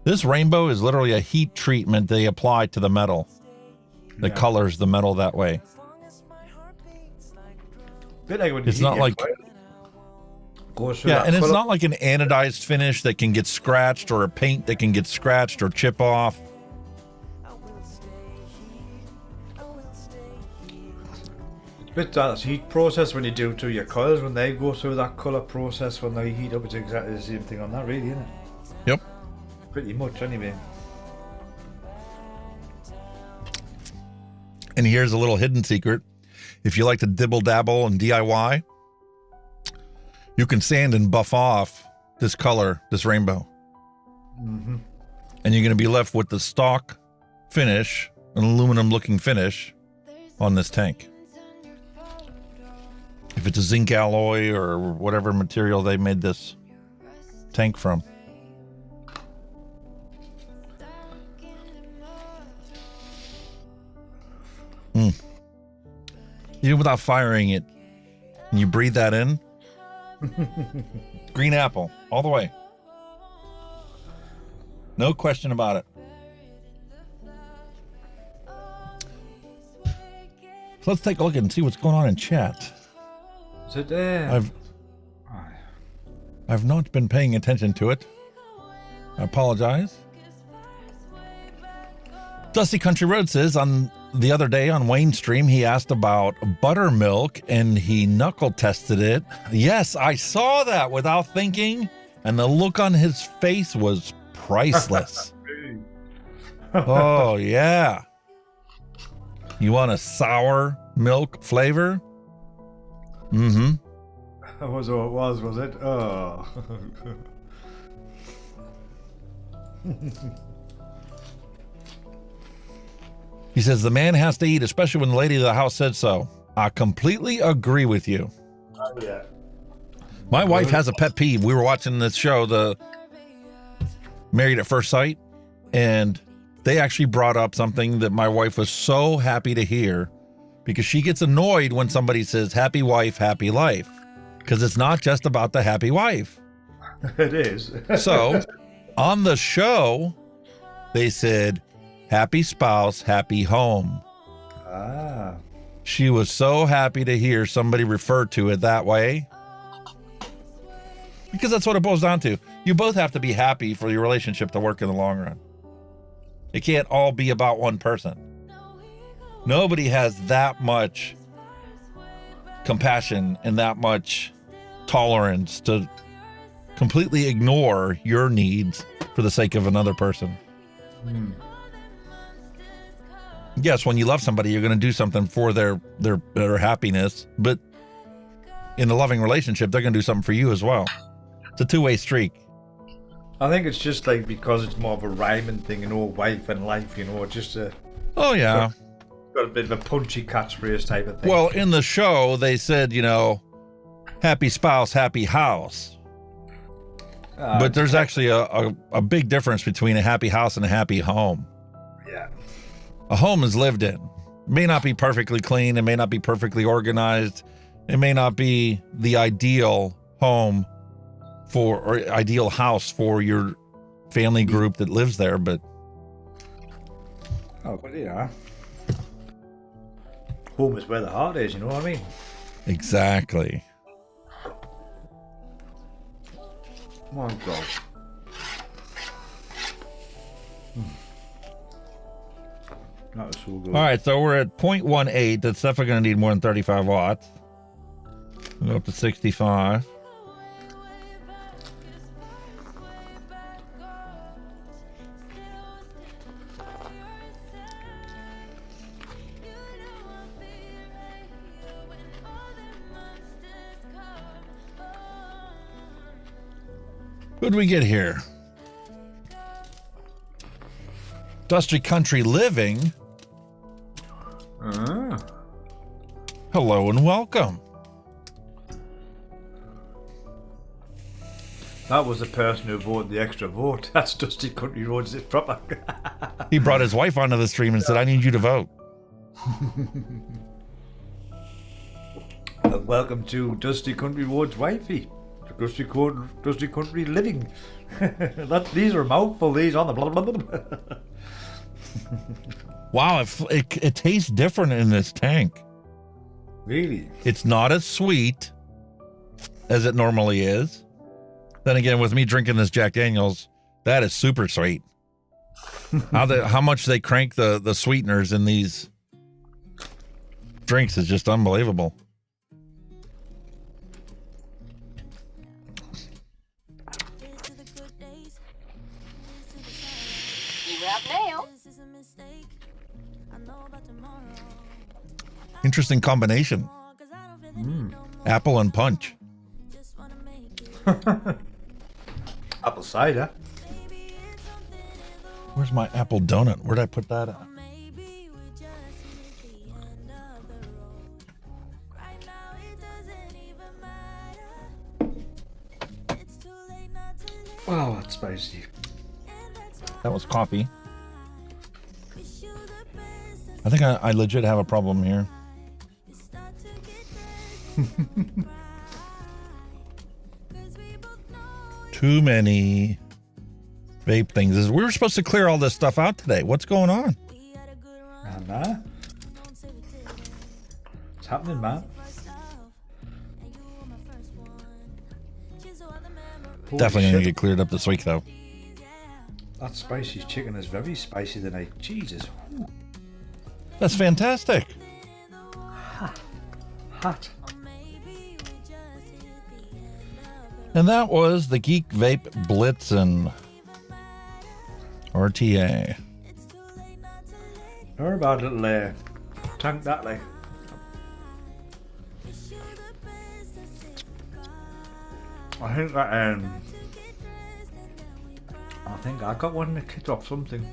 This rainbow is literally a heat treatment they apply to the metal that colors the metal that way. Bit like when It's you not heat like... your goes through Yeah, that and it's colour. not like an anodized finish that can get scratched or a paint that can get scratched or chip off. It's a bit that heat process when you do to your coils, when they go through that colour process when they heat up, it's exactly the same thing on that, really, isn't it? Yep. Pretty much, anyway. And here's a little hidden secret. If you like to dibble dabble and DIY, you can sand and buff off this color, this rainbow. Mm-hmm. And you're going to be left with the stock finish, an aluminum looking finish on this tank. If it's a zinc alloy or whatever material they made this tank from. Even without firing it, and you breathe that in, green apple all the way. No question about it. So let's take a look and see what's going on in chat. Is it there? I've not been paying attention to it. I apologize. Dusty Country Road says on the other day on Wayne's stream, he asked about buttermilk and he knuckle tested it. Yes, I saw that without thinking, and the look on his face was priceless. Oh, yeah. You want a sour milk flavor? Mm-hmm. That was all it was it? Oh. He says the man has to eat, especially when the lady of the house said so. I completely agree with you. Oh, yeah. My wife has a pet peeve. We were watching this show, the Married at First Sight, and they actually brought up something that my wife was so happy to hear, because she gets annoyed when somebody says happy wife, happy life, because it's not just about the happy wife. It is. So on the show, they said, happy spouse, happy home. Ah. She was so happy to hear somebody refer to it that way. Because that's what it boils down to. You both have to be happy for your relationship to work in the long run. It can't all be about one person. Nobody has that much compassion and that much tolerance to completely ignore your needs for the sake of another person. Yes, when you love somebody, you're going to do something for their happiness, but in a loving relationship, they're going to do something for you as well. It's a two-way streak. I think it's just like because it's more of a rhyming thing, you know, wife and life, you know, just a Oh, yeah. got a bit of a punchy catchphrase type of thing. Well, in the show, they said, you know, happy spouse, happy house. But there's actually a big difference between a happy house and a happy home. Yeah. A home is lived in. It may not be perfectly clean. It may not be perfectly organized. It may not be the ideal home for, or ideal house for your family group that lives there, but Oh, but yeah. Home is where the heart is, you know what I mean? exactly. My God. That was so good. All right, so we're at 0.18. That's definitely going to need more than 35 watts. We'll go up to 65. Who'd we get here? Dusty Country Living. Hello and welcome. That was the person who voted the extra vote. That's Dusty Country Roads. It's proper. He brought his wife onto the stream and said, I need you to vote. Welcome to Dusty Country Roads Wifey. Dusty Country Living. These are a mouthful, these on the blah blah blah. Wow, it tastes different in this tank. Really? It's not as sweet as it normally is. Then again, with me drinking this Jack Daniels, that is super sweet. How much they crank the sweeteners in these drinks is just unbelievable. Interesting combination. Apple and punch. Apple cider. Where's my apple donut? Where'd I put that at? Wow, that's spicy. That was coffee. I think I legit have a problem here. Too many vape things. We were supposed to clear all this stuff out today. What's going on? What's happening, man? Definitely gonna get cleared up this week, though. That spicy chicken is very spicy tonight. Jesus. Ooh. That's fantastic. Hot. And that was the Geek Vape Blitzen RTA. Not a bad little tank that like. I think I got one in the kit or something.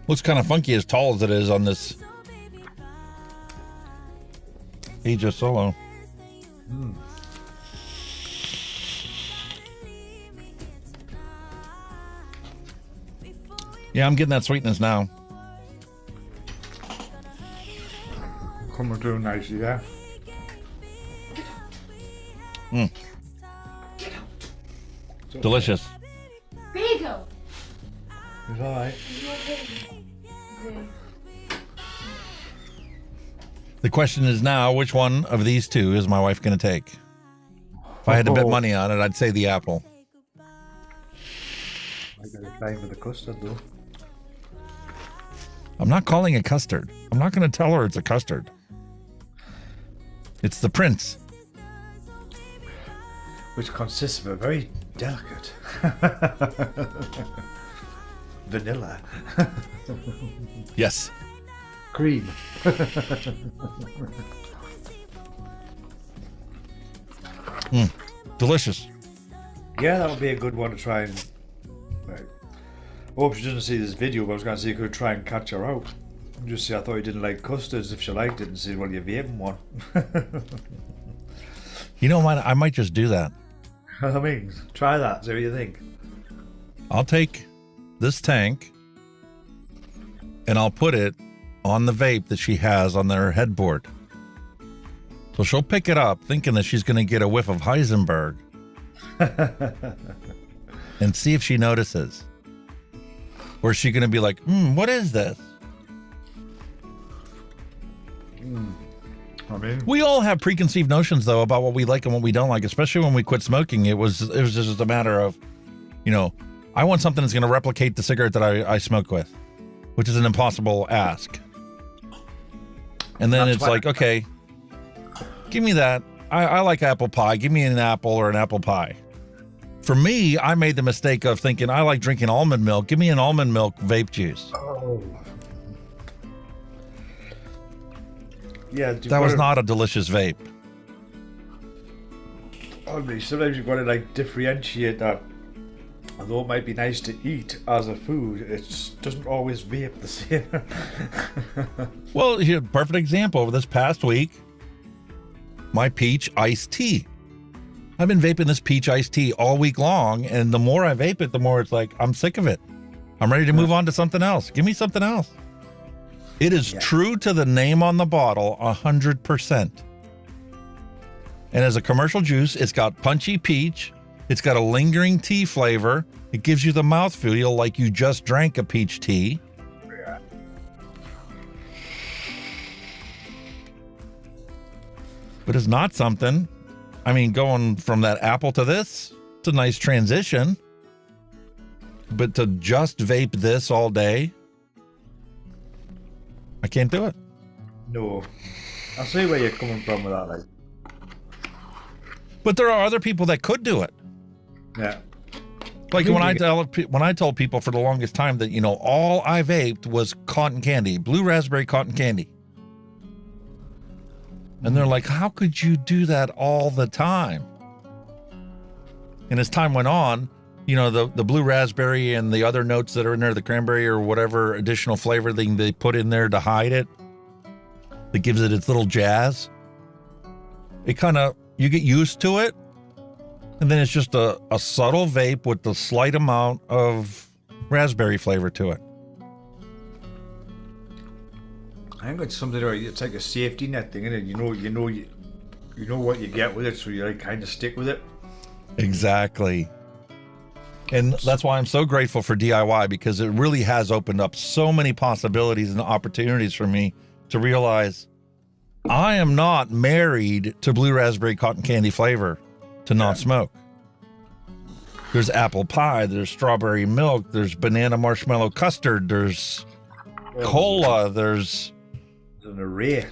Looks kind of funky as tall as it is on this Aegis Solo. Yeah, I'm getting that sweetness now. Coming through nicely, yeah. Delicious. There you go. It's alright. The question is now, which one of these two is my wife going to take? If I had to bet money on it, I'd say the apple. I got it playing with the custard though. I'm not calling it custard. I'm not going to tell her it's a custard. It's the Prince. Which consists of a very delicate vanilla Yes. cream. Delicious. Yeah, that would be a good one to try and. Right. I hope she doesn't see this video, but I was going to see if you could try and catch her out. And just say I thought you didn't like custards. If she liked it, and say, well, you're vaping one. You know what? I might just do that. I mean, try that. See what you think. I'll take this tank and I'll put it on the vape that she has on their headboard. So she'll pick it up thinking that she's going to get a whiff of Heisenberg and see if she notices. Or is she going to be like, what is this? I mean, We all have preconceived notions, though, about what we like and what we don't like, especially when we quit smoking. It was just a matter of, I want something that's going to replicate the cigarette that I smoke with, which is an impossible ask. And then it's like, okay, give me that. I like apple pie. Give me an apple or an apple pie. For me, I made the mistake of thinking I like drinking almond milk. Give me an almond milk vape juice. oh. Yeah, That was not a delicious vape. Sometimes you've got to like differentiate that. Although it might be nice to eat as a food, it doesn't always vape the same. Well, here's a perfect example. Over this past week, my peach iced tea. I've been vaping this peach iced tea all week long, and the more I vape it, the more it's like, I'm sick of it. I'm ready to move on to something else. Give me something else. It is true to the name on the bottle, 100%. And as a commercial juice, it's got punchy peach. It's got a lingering tea flavor. It gives you the mouthfeel like you just drank a peach tea. But it's not something. I mean, going from that apple to this, it's a nice transition. But to just vape this all day, I can't do it. No. I see where you're coming from with that, like. But there are other people that could do it. Yeah. Like when I told people for the longest time that, you know, all I vaped was cotton candy, blue raspberry cotton candy. And they're like, how could you do that all the time? And as time went on, you know, the blue raspberry and the other notes that are in there, the cranberry or whatever additional flavor thing they put in there to hide it, that gives it its little jazz. It kind of, you get used to it. And then it's just a subtle vape with the slight amount of raspberry flavor to it. I think it's something where it's like a safety net thing, isn't it? You know what you get with it, so you like kind of stick with it. Exactly. And that's why I'm so grateful for DIY, because it really has opened up so many possibilities and opportunities for me to realize I am not married to blue raspberry cotton candy flavor to not smoke. There's apple pie, there's strawberry milk, there's banana marshmallow custard, there's cola, there's an array.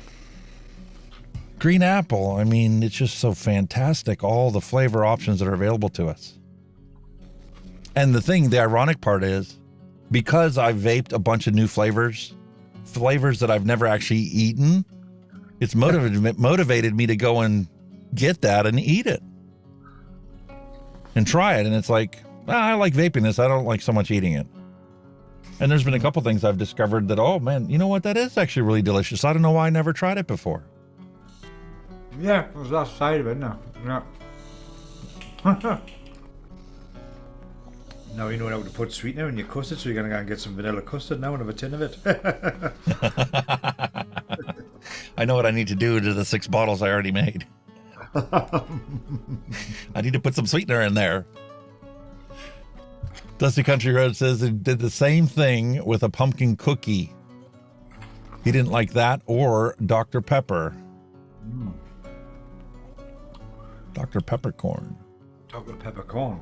Green apple. I mean, it's just so fantastic, all the flavor options that are available to us. And the ironic part is, because I've vaped a bunch of new flavors that I've never actually eaten, it's motivated me to go and get that and eat it and try it. And it's like, I like vaping this. I don't like so much eating it. And there's been a couple things I've discovered that, oh man, you know what? That is actually really delicious. I don't know why I never tried it before. Yeah, there's that side of it now. Yeah. Now you know how to put sweetener in your custard, so you're going to go and get some vanilla custard now and have a tin of it. I know what I need to do to the 6 bottles I already made. I need to put some sweetener in there. Dusty Country Road says he did the same thing with a pumpkin cookie. He didn't like that or Dr. Pepper. Dr. Peppercorn. Dr. Peppercorn.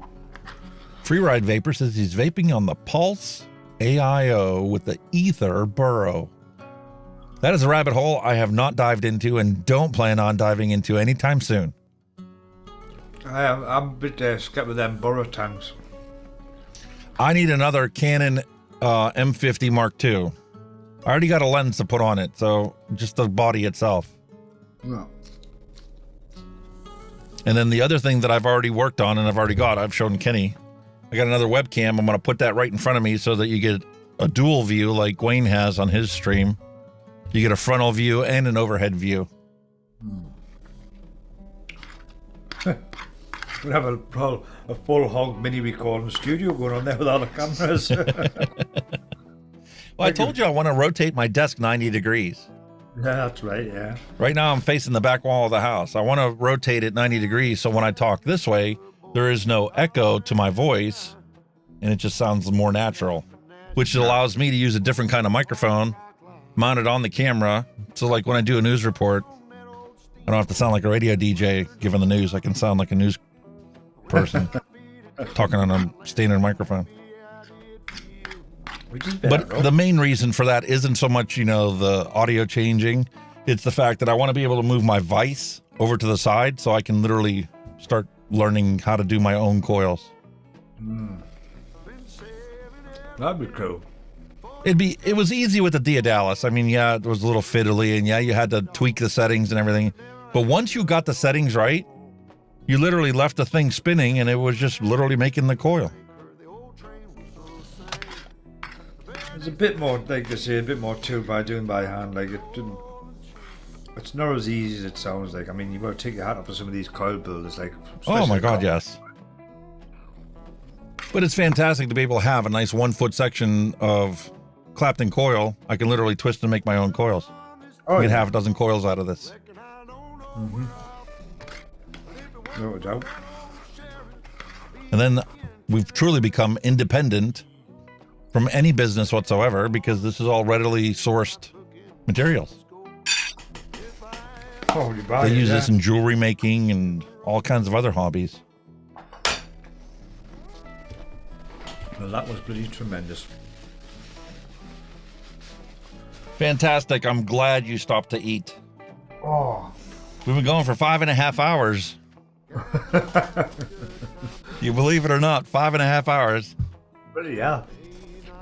Freeride Vapor says he's vaping on the Pulse AIO with the Ether Burrow. That is a rabbit hole I have not dived into and don't plan on diving into anytime soon. I'm a bit scared with them Burrow tanks. I need another Canon M50 Mark II. I already got a lens to put on it, so just the body itself. No. And then the other thing that I've already worked on and I've shown Kenny, I got another webcam. I'm going to put that right in front of me so that you get a dual view like Wayne has on his stream. You get a frontal view and an overhead view. We have a full hog mini recording studio going on there with all the cameras. Well, I told you I want to rotate my desk 90 degrees. Yeah, that's right, yeah. Right now I'm facing the back wall of the house. I want to rotate it 90 degrees so when I talk this way, there is no echo to my voice and it just sounds more natural, which allows me to use a different kind of microphone mounted on the camera. So like when I do a news report, I don't have to sound like a radio DJ giving the news. I can sound like a news person talking on a standard microphone. But the main reason for that isn't so much, you know, the audio changing. It's the fact that I want to be able to move my vise over to the side so I can literally start learning how to do my own coils. That'd be cool. It was easy with the Diadalis. I mean, yeah, it was a little fiddly and yeah, you had to tweak the settings and everything. But once you got the settings right, you literally left the thing spinning and it was just literally making the coil. There's a bit more, like they say, a bit more to by doing by hand. Like it didn't. it's not as easy as it sounds like. I mean, you've got to take your hat off for some of these coil builders. Like, Oh my especially God, yes. But it's fantastic to be able to have a nice 1 foot section of Clapton coil. I can literally twist and make my own coils. Oh, Get yeah. half a dozen coils out of this. No doubt. And then we've truly become independent from any business whatsoever because this is all readily sourced materials. Oh, you buy They it, use yeah. this in jewelry making and all kinds of other hobbies. Well, that was bloody tremendous. Fantastic. I'm glad you stopped to eat. Oh, We've been going for 5.5 hours. You believe it or not, 5.5 hours. bloody hell.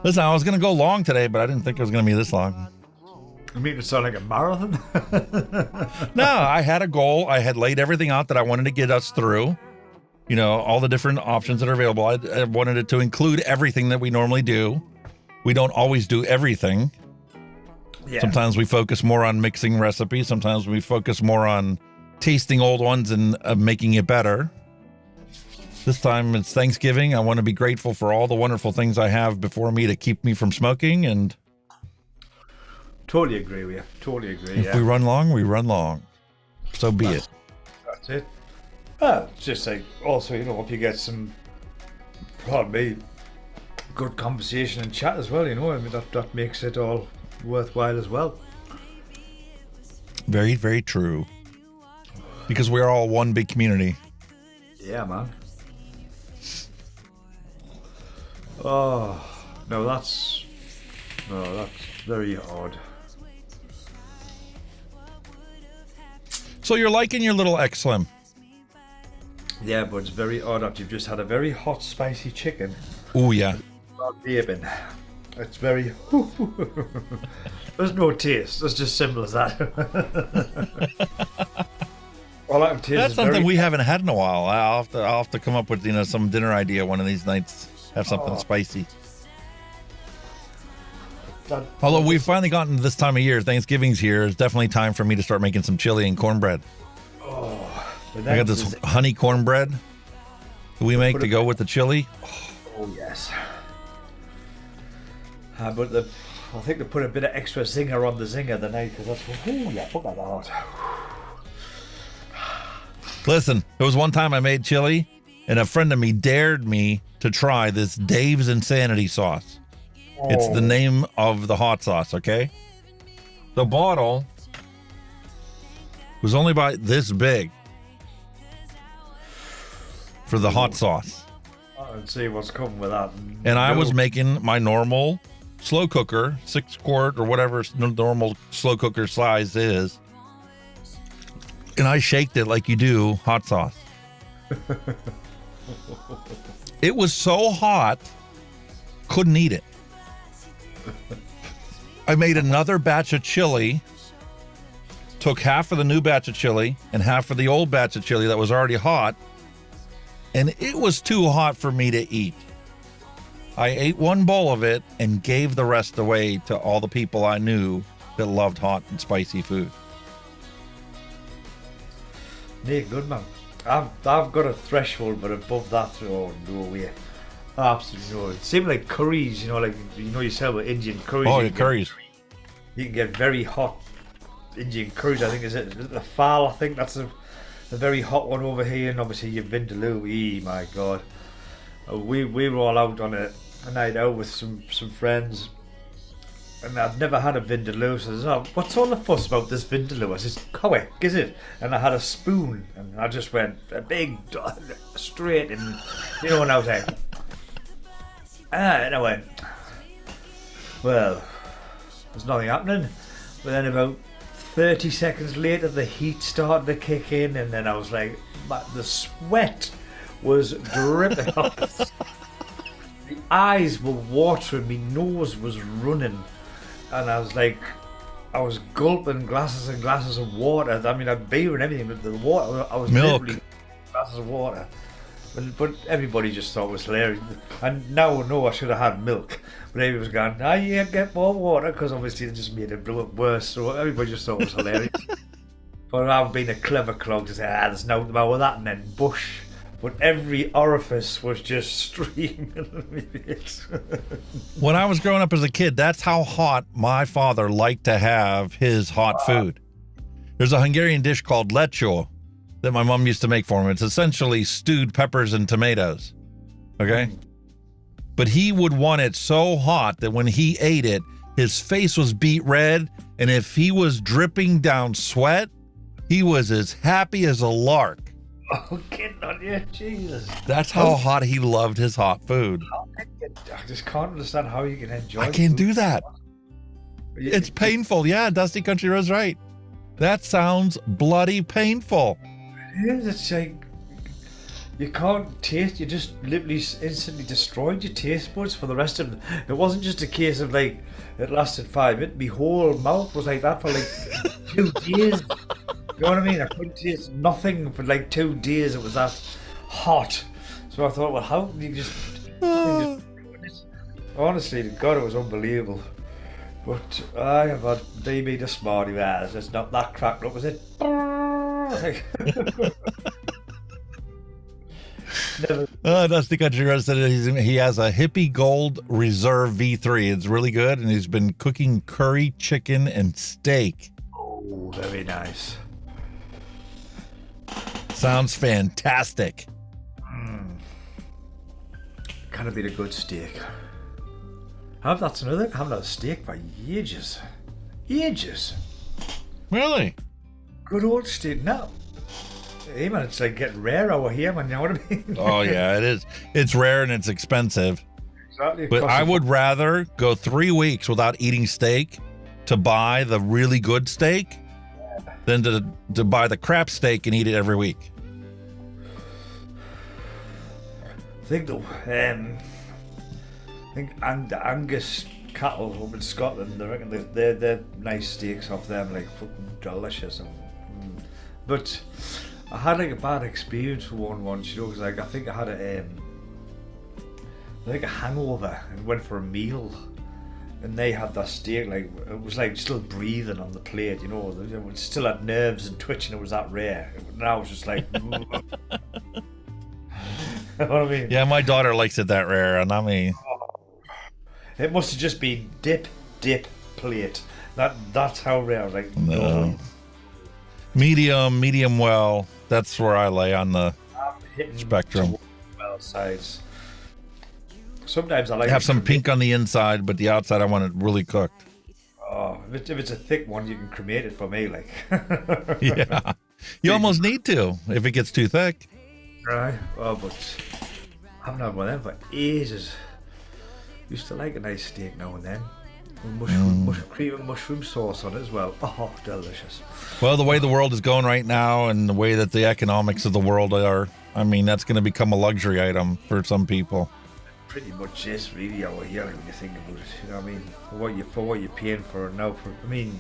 Listen, I was going to go long today, but I didn't think it was going to be this long. You mean it sound like a marathon? No, I had a goal. I had laid everything out that I wanted to get us through. You know, all the different options that are available. I wanted it to include everything that we normally do. We don't always do everything. Yeah. Sometimes we focus more on mixing recipes. Sometimes we focus more on tasting old ones and making it better. This time it's Thanksgiving. I want to be grateful for all the wonderful things I have before me to keep me from smoking. And Totally agree with you. Totally agree. if Yeah. we run long, we run long. So be it. That's it. Well, it's just like also, you know, if you get some, pardon me, good conversation and chat as well, you know, I mean that makes it all worthwhile as well. Very, very true. Because we're all one big community. Yeah, man. Oh no, that's very odd. So you're liking your little X-Slim. Yeah, but it's very odd that you've just had a very hot, spicy chicken. Oh yeah. Not vaping. It's very. There's no taste. It's just simple as that. All I can taste That's is something very we haven't had in a while. I'll have to come up with, you know, some dinner idea one of these nights. Have something spicy. Although we've finally gotten to this time of year, Thanksgiving's here. It's definitely time for me to start making some chili and cornbred. But I got that's this honey cornbread that we make to go with the chili. Oh yes. But I think they put a bit of extra zinger on the zinger tonight because that's what. Oh yeah, fuck that out. Listen, there was one time I made chili, and a friend of me dared me to try this Dave's Insanity sauce. It's the name of the hot sauce, okay? The bottle was only about this big for the hot sauce. And see what's coming with that. And I was making my normal slow cooker, 6 quart or whatever normal slow cooker size is. And I shaked it like you do hot sauce. It was so hot, couldn't eat it. I made another batch of chili, took half of the new batch of chili and half of the old batch of chili that was already hot, and it was too hot for me to eat. I ate one bowl of it and gave the rest away to all the people I knew that loved hot and spicy food. Yeah, good man. I've got a threshold, but above that, oh no way. Absolutely no. It seemed like curries, you know, like you know yourself with Indian curries. Oh, you yeah, can curries. You can get very hot Indian curries. I think is it the Fal? I think that's a very hot one over here, and obviously your Vindaloo. My God, we were all out on a night out with some friends, and I'd never had a Vindaloo. So I said, oh, what's all the fuss about this Vindaloo? I said, "Cowie, is it?" And I had a spoon, and I just went a big straight, and you know, and I was like. And I went, well, there's nothing happening. But then about 30 seconds later, the heat started to kick in, and then I was like, the sweat was dripping off. The eyes were watering, my nose was running, and I was like, I was gulping glasses and glasses of water. I mean, I had beer and everything, but the water, I was Milk. literally glasses of water. But everybody just thought it was hilarious. And now I know I should have had milk. But everybody was going, yeah, get more water, because obviously it just made it blow up worse. So everybody just thought it was hilarious. But I've been a clever clog to say, there's no wrong with that, and then bush. But every orifice was just streaming in my face. When I was growing up as a kid, that's how hot my father liked to have his hot food. There's a Hungarian dish called lecsó that my mom used to make for him. It's essentially stewed peppers and tomatoes. Okay? But he would want it so hot that when he ate it, his face was beet red, and if he was dripping down sweat, he was as happy as a lark. Oh, kidding on you, Jesus. That's how hot he loved his hot food. I just can't understand how you can enjoy I can't food. do that. It's painful. Yeah, Dusty Country Road's right. That sounds bloody painful. It is. It's like you can't taste. You just literally instantly destroyed your taste buds for the rest of it. It wasn't just a case of like it lasted 5 minutes. My whole mouth was like that for like 2 days. You know what I mean? I couldn't taste nothing for like 2 days. It was that hot. So I thought, well, how can you just honestly, to God, it was unbelievable. But I have had they made a smarty ass. It's not that cracked up, was it? Never. Dusty Country Road said he has a Hippie Gold Reserve V3. It's really good, and he's been cooking curry, chicken, and steak. Oh, very nice. Sounds fantastic. Kind of been a good steak. That's another. I haven't had a steak for ages. Ages. Really? Good old steak. No. Hey man, it's like getting rare over here, man. You know what I mean? Oh yeah, it is. It's rare and it's expensive. Exactly. But I would rather go 3 weeks without eating steak to buy the really good steak than to buy the crap steak and eat it every week. I think though, Angus cattle up in Scotland, I reckon they're nice steaks off them, like fucking delicious. But I had like a bad experience with one once, you know, because like I think I had a hangover and went for a meal, and they had that steak like it was like still breathing on the plate, you know, it still had nerves and twitching. It was that rare. Now it's just like. You know what I mean? Yeah, my daughter likes it that rare, and I mean, it must have just been dip plate. That's how rare. I was like, no. Medium well. That's where I lay on the spectrum. Well sides. Sometimes I like have some pink on the inside, but the outside I want it really cooked. Oh, if it's a thick one, you can cremate it for me, like. Yeah, you almost need to if it gets too thick. Right. Oh, but I haven't had one of them for ages. Used to like a nice steak now and then. With cream and mushroom sauce on it as well. Oh, delicious. Well, the way the world is going right now and the way that the economics of the world are, I mean, that's going to become a luxury item for some people. Pretty much is really over here when you think about it. You know what I mean? For what you're paying for it now. I mean,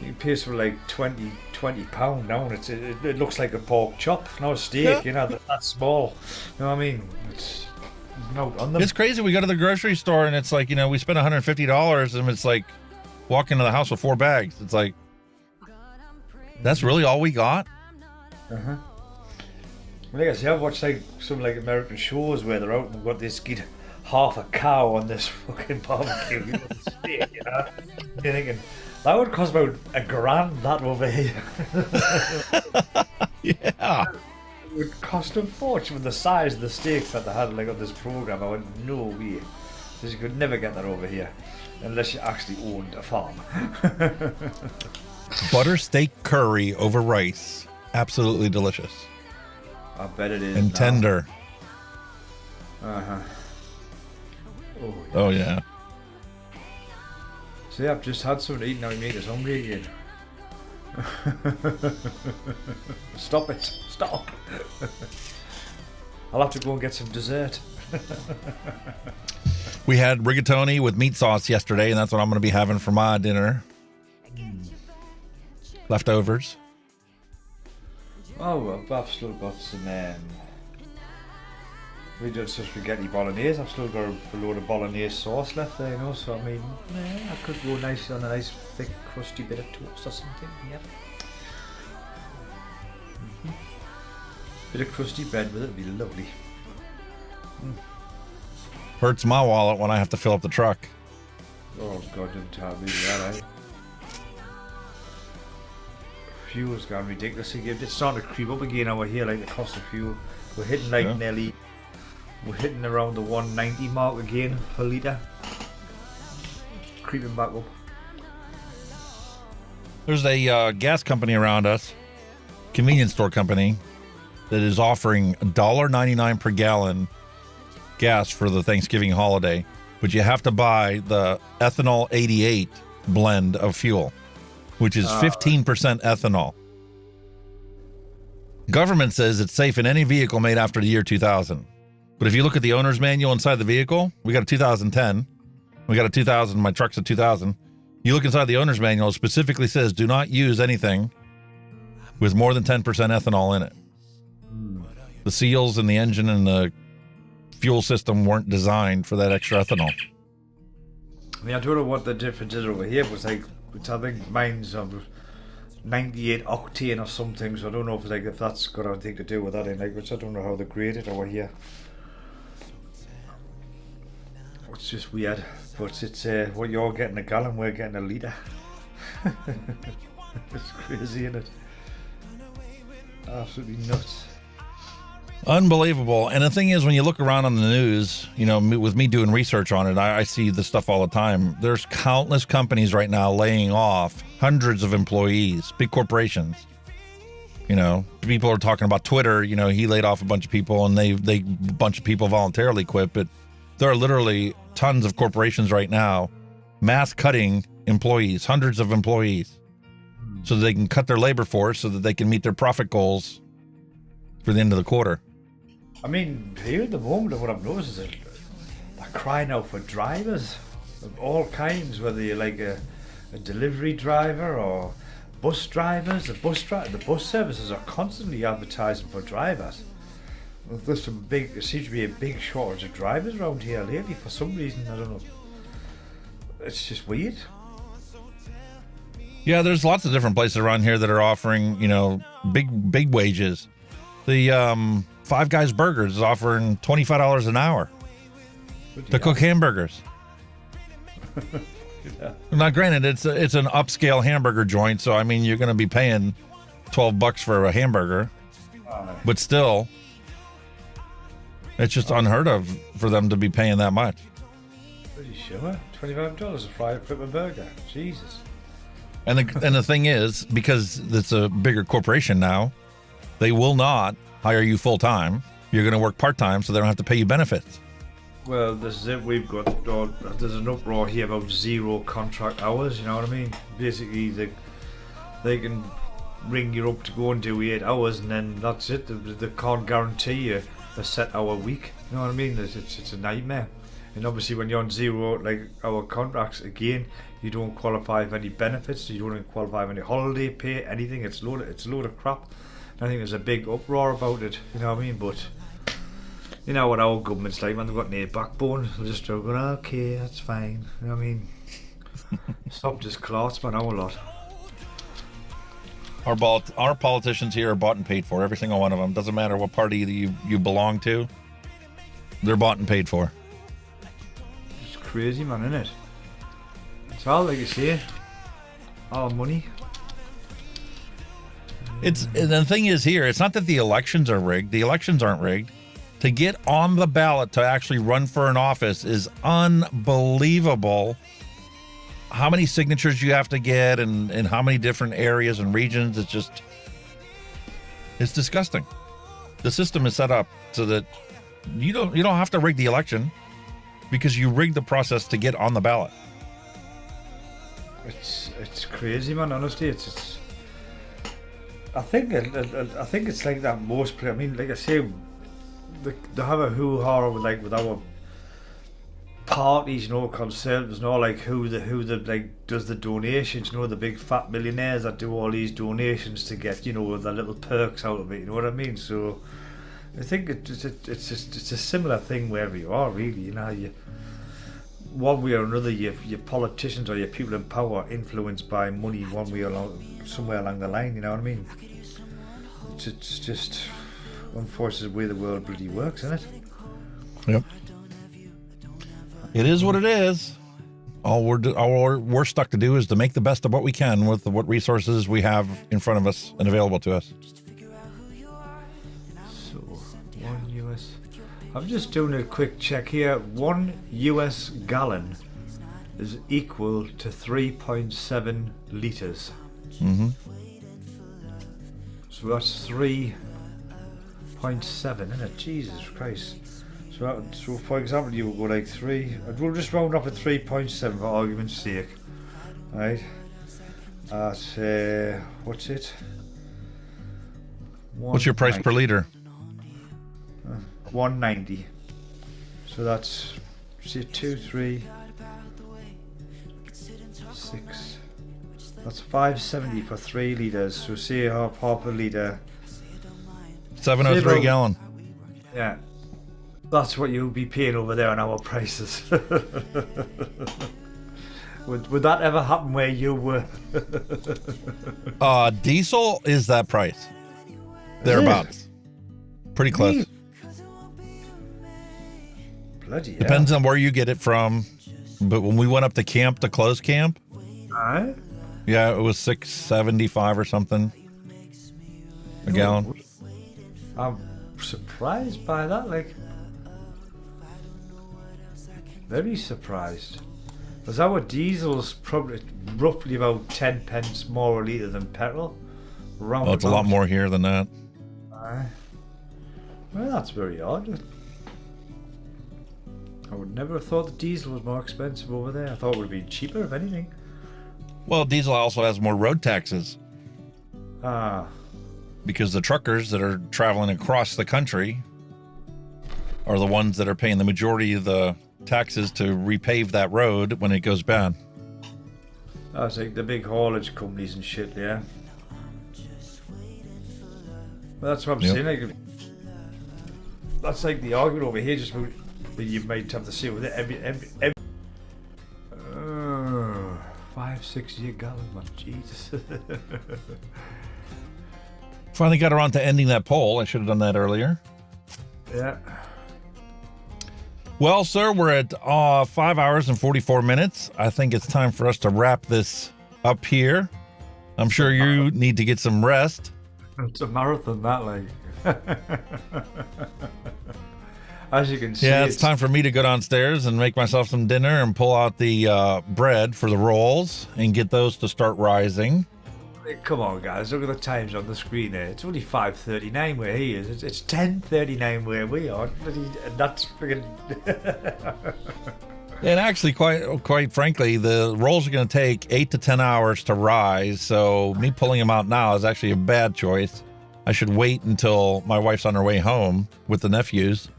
you can pay for like £20 now, and it looks like a pork chop, not a steak. Yeah. You know, that's small. You know what I mean? It's no on them. It's crazy. We go to the grocery store and it's like, you know, we spend $150 and it's like walking into the house with 4 bags. It's like, that's really all we got? Uh-huh. Well, like I say, I've watched like some like American shows where they're out and they've got this get half a cow on this fucking barbecue, you know, the steak, you know. You're thinking, that would cost about $1,000, that over here. Yeah. It would cost a fortune with the size of the steaks that they had like on this program. I went, no way. Because you could never get that over here unless you actually owned a farm. Butter steak curry over rice. Absolutely delicious. I bet it is. And now. tender. Uh-huh. Oh, yeah. See, I've just had something to eat now. You made us hungry again. Stop it. Stop. I'll have to go and get some dessert. We had rigatoni with meat sauce yesterday, and that's what I'm going to be having for my dinner. Leftovers. Oh, well, I've still got some. We did some spaghetti bolognese. I've still got a load of bolognese sauce left there, you know. So I mean, I could go nice on a nice thick, crusty bit of toast or something. Yep. Bit of crusty bread with it would be lovely. Hurts my wallet when I have to fill up the truck. Oh God, don't tell me that, eh? Fuel's gone ridiculously good. It's starting to creep up again over here, like the cost of fuel. We're hitting like nearly, we're hitting around the 190 mark again per litre. Creeping back up. There's a gas company around us, convenience store company, that is offering $1.99 per gallon gas for the Thanksgiving holiday, but you have to buy the ethanol 88 blend of fuel, which is 15% ethanol. Government says it's safe in any vehicle made after the year 2000. But if you look at the owner's manual inside the vehicle, we got a 2010, we got a 2000, my truck's a 2000. You look inside the owner's manual, it specifically says do not use anything with more than 10% ethanol in it. The seals and the engine and the fuel system weren't designed for that extra ethanol. I mean, I don't know what the difference is over here, but like, I think mine's 98 octane or something, so I don't know if that's got anything to do with that. And which I don't know how they grade it over here. It's just weird, but it's what you're getting a gallon, we're getting a litre. It's crazy, isn't it? Absolutely nuts. Unbelievable. And the thing is, when you look around on the news, you know, with me doing research on it, I see this stuff all the time. There's countless companies right now laying off hundreds of employees, big corporations. You know, people are talking about Twitter, you know, he laid off a bunch of people and a bunch of people voluntarily quit, but there are literally tons of corporations right now mass cutting employees, hundreds of employees, so that they can cut their labor force so that they can meet their profit goals for the end of the quarter. I mean, here at the moment, what I've noticed is they're crying out for drivers of all kinds, whether you're like a delivery driver or bus drivers. The bus services are constantly advertising for drivers. There seems to be a big shortage of drivers around here lately for some reason. I don't know. It's just weird. Yeah, there's lots of different places around here that are offering, you know, big wages. The Five Guys Burgers is offering $25 an hour to cook hamburgers. Yeah. Now, granted, it's an upscale hamburger joint, so I mean, you're going to be paying $12 for a hamburger, but still, it's just unheard of for them to be paying that much. Pretty sure $25 a fried flipper burger. Jesus. And the thing is, because it's a bigger corporation now, they will not hire you full time. You're going to work part time, so they don't have to pay you benefits. Well, this is it. We've got there's an uproar here about 0 contract hours. You know what I mean? Basically, they can ring you up to go and do 8 hours, and then that's it. They can't guarantee you a set hour week. You know what I mean? It's a nightmare. And obviously, when you're on 0 hour contracts, again, you don't qualify for any benefits. You don't qualify for any holiday pay, anything. It's a load of crap. I think there's a big uproar about it, you know what I mean? But you know what our government's like, man, they've got no backbone. They're just going, okay, that's fine. You know what I mean? Stop just clots, man, our lot. Our politicians here are bought and paid for, every single one of them. Doesn't matter what party you belong to, they're bought and paid for. It's crazy, man, isn't it? It's all, like you say, all money. And the thing is here, it's not that the elections are rigged. The elections aren't rigged. To get on the ballot to actually run for an office is unbelievable. How many signatures you have to get and how many different areas and regions. It's disgusting. The system is set up so that you don't have to rig the election because you rig the process to get on the ballot. It's crazy, man, honestly. I think it's like that most places. I mean, like I say, they have a hoo-ha with our parties, you know, conservatives, you know, like who like does the donations, you know, the big fat millionaires that do all these donations to get, you know, the little perks out of it. You know what I mean? So I think it's a similar thing wherever you are, really. You know, one way or another, your politicians or your people in power are influenced by money one way or somewhere along the line. You know what I mean? It's just unfortunately the way the world bloody works, isn't it? Yep. It is what it is. All we're stuck to do is to make the best of what we can with what resources we have in front of us and available to us. So, 1 US. I'm just doing a quick check here. 1 US gallon is equal to 3.7 litres. Mm-hmm. So that's 3.7, isn't it? Jesus Christ. So for example, you would go like 3, we'll just round up at 3.7 for argument's sake. Right? At, what's it? What's your price per litre? 190. So that's, say 2, 3, 6. That's 570 for 3 litres. So say half a litre. 703 a gallon. Yeah. That's what you'll be paying over there on our prices. Would that ever happen where you were? Diesel is that price. Thereabouts. Pretty close. Bloody hell. Depends on where you get it from. But when we went up to camp, to close camp, Aye. yeah, it was $6.75 or something a gallon. I'm surprised by that, like. Very surprised. Because our diesel's probably roughly about 10 pence more a litre than petrol. Well, it's a lot more here than that. Aye. Well, that's very odd. I would never have thought the diesel was more expensive over there. I thought it would have been cheaper, if anything. Well, diesel also has more road taxes Ah, because the truckers that are traveling across the country are the ones that are paying the majority of the taxes to repave that road when it goes bad. that's like the big haulage companies and shit, yeah. Well, that's what I'm Yep. saying. Like, that's like the argument over here, just about that you might have to say with it every 5-6 year gallon, man, Jesus. Finally got around to ending that poll. I should have done that earlier. Yeah. Well, sir, we're at 5 hours and 44 minutes. I think it's time for us to wrap this up here. I'm sure you need to get some rest. It's a marathon, that, like. As you can see, Yeah, it's time for me to go downstairs and make myself some dinner and pull out the bread for the rolls and get those to start rising. Come on, guys, look at the times on the screen there. It's only 5:39 where he is. It's 10:39 where we are. And that's friggin'... And actually, quite frankly, the rolls are going to take 8 to 10 hours to rise. So me pulling them out now is actually a bad choice. I should wait until my wife's on her way home with the nephews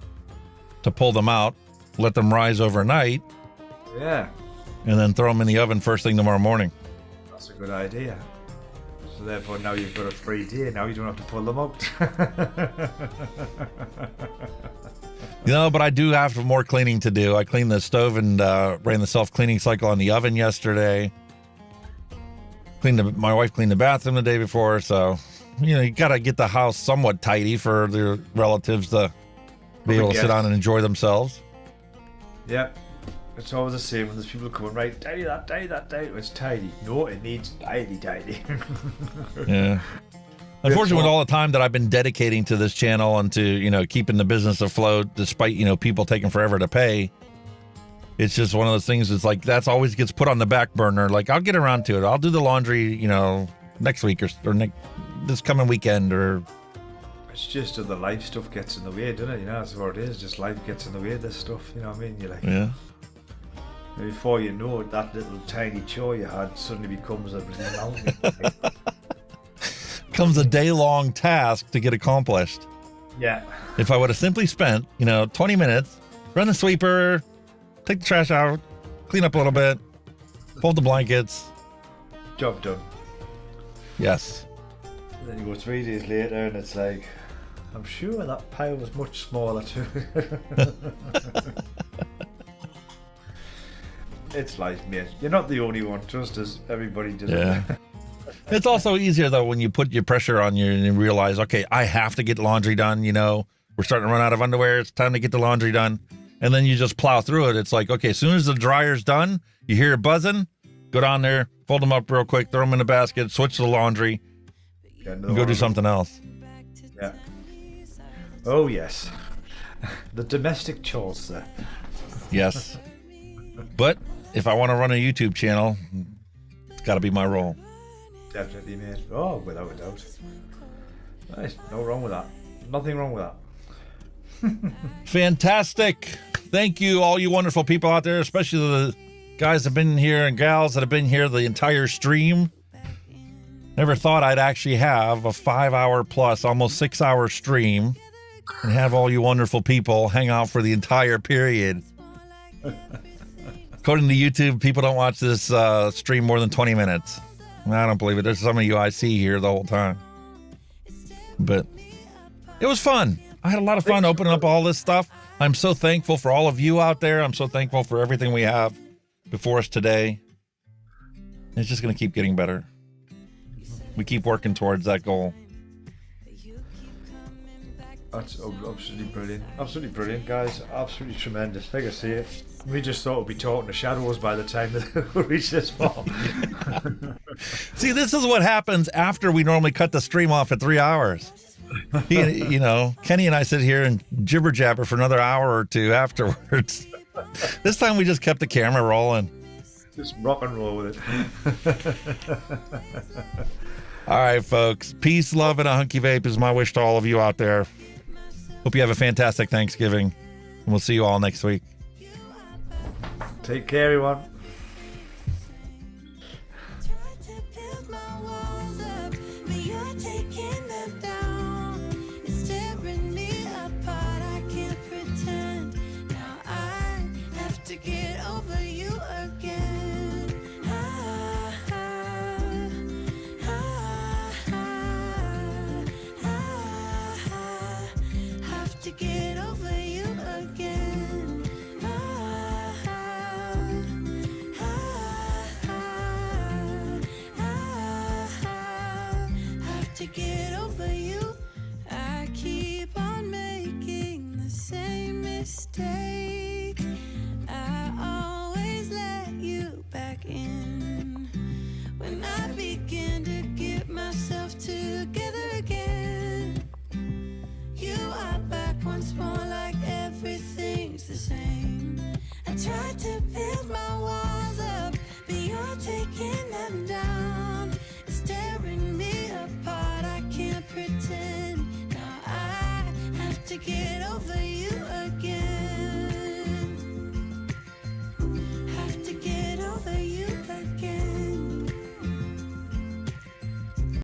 to pull them out, let them rise overnight, Yeah, and then throw them in the oven first thing tomorrow morning. that's a good idea. So therefore now you've got a free day. Now you don't have to pull them out. You know, but I do have more cleaning to do. I cleaned the stove and ran the self-cleaning cycle on the oven yesterday. My wife cleaned the bathroom the day before, so you know, you got to get the house somewhat tidy for the relatives to be able to sit down and enjoy themselves. Yep. It's always the same when there's people coming, right, tidy that, tidy that, tidy. It's tidy. No, it needs tidy. Yeah. Unfortunately, with all the time that I've been dedicating to this channel and to, you know, keeping the business afloat, despite, you know, people taking forever to pay, it's just one of those things. It's like that's always gets put on the back burner. Like, I'll get around to it. I'll do the laundry, you know, next week or this coming weekend or. It's just that the life stuff gets in the way, doesn't it? You know, that's what it is. Just life gets in the way of this stuff. You know what I mean? You're like, Yeah. Before you know it, that little tiny chore you had suddenly becomes a bloody mountain. Comes a day-long task to get accomplished. Yeah. If I would have simply spent, you know, 20 minutes, run the sweeper, take the trash out, clean up a little bit, fold the blankets. Job done. Yes. And then you go 3 days later and it's like, I'm sure that pile was much smaller too. It's life, mate. You're not the only one, trust us. Everybody does Yeah. it. It's also easier though when you put your pressure on you and you realize, okay, I have to get laundry done. You know, we're starting to run out of underwear. It's time to get the laundry done. And then you just plow through it. It's like, okay, as soon as the dryer's done, you hear it buzzing, go down there, fold them up real quick, throw them in the basket, switch to the laundry, and go do something else. Yeah. Oh, yes. The domestic chores, sir. Yes. But if I want to run a YouTube channel, it's got to be my role. Definitely, mate. Oh, without a doubt. Nice. No wrong with that. Nothing wrong with that. Fantastic. Thank you, all you wonderful people out there, especially the guys that have been here and gals that have been here the entire stream. Never thought I'd actually have a 5-hour plus, almost 6-hour stream and have all you wonderful people hang out for the entire period. According to YouTube, people don't watch this stream more than 20 minutes. I don't believe it. There's some of you I see here the whole time. But it was fun. I had a lot of fun opening up all this stuff. I'm so thankful for all of you out there. I'm so thankful for everything we have before us today. It's just going to keep getting better. We keep working towards that goal. That's absolutely brilliant. Absolutely brilliant, guys. Absolutely tremendous. Like I say, we just thought we'd be talking to shadows by the time that we reach this far. See, this is what happens after we normally cut the stream off at 3 hours. You know, Kenny and I sit here and jibber jabber for another hour or two afterwards. This time we just kept the camera rolling. Just rock and roll with it. All right, folks. Peace, love, and a hunky vape is my wish to all of you out there. Hope you have a fantastic Thanksgiving. And we'll see you all next week. Take care, everyone. Tried to build my walls up, but you're taking them down. It's tearing me apart. I can't pretend. Now I have to get over you again. Have to get over you again. Have to get over you. I keep on making the same mistake. I always let you back in. When I begin to get myself together again, you are back once more like everything's the same. I tried to build my walls up, but you're taking them down. It's tearing me apart, I can't pretend. Now I have to get over you again.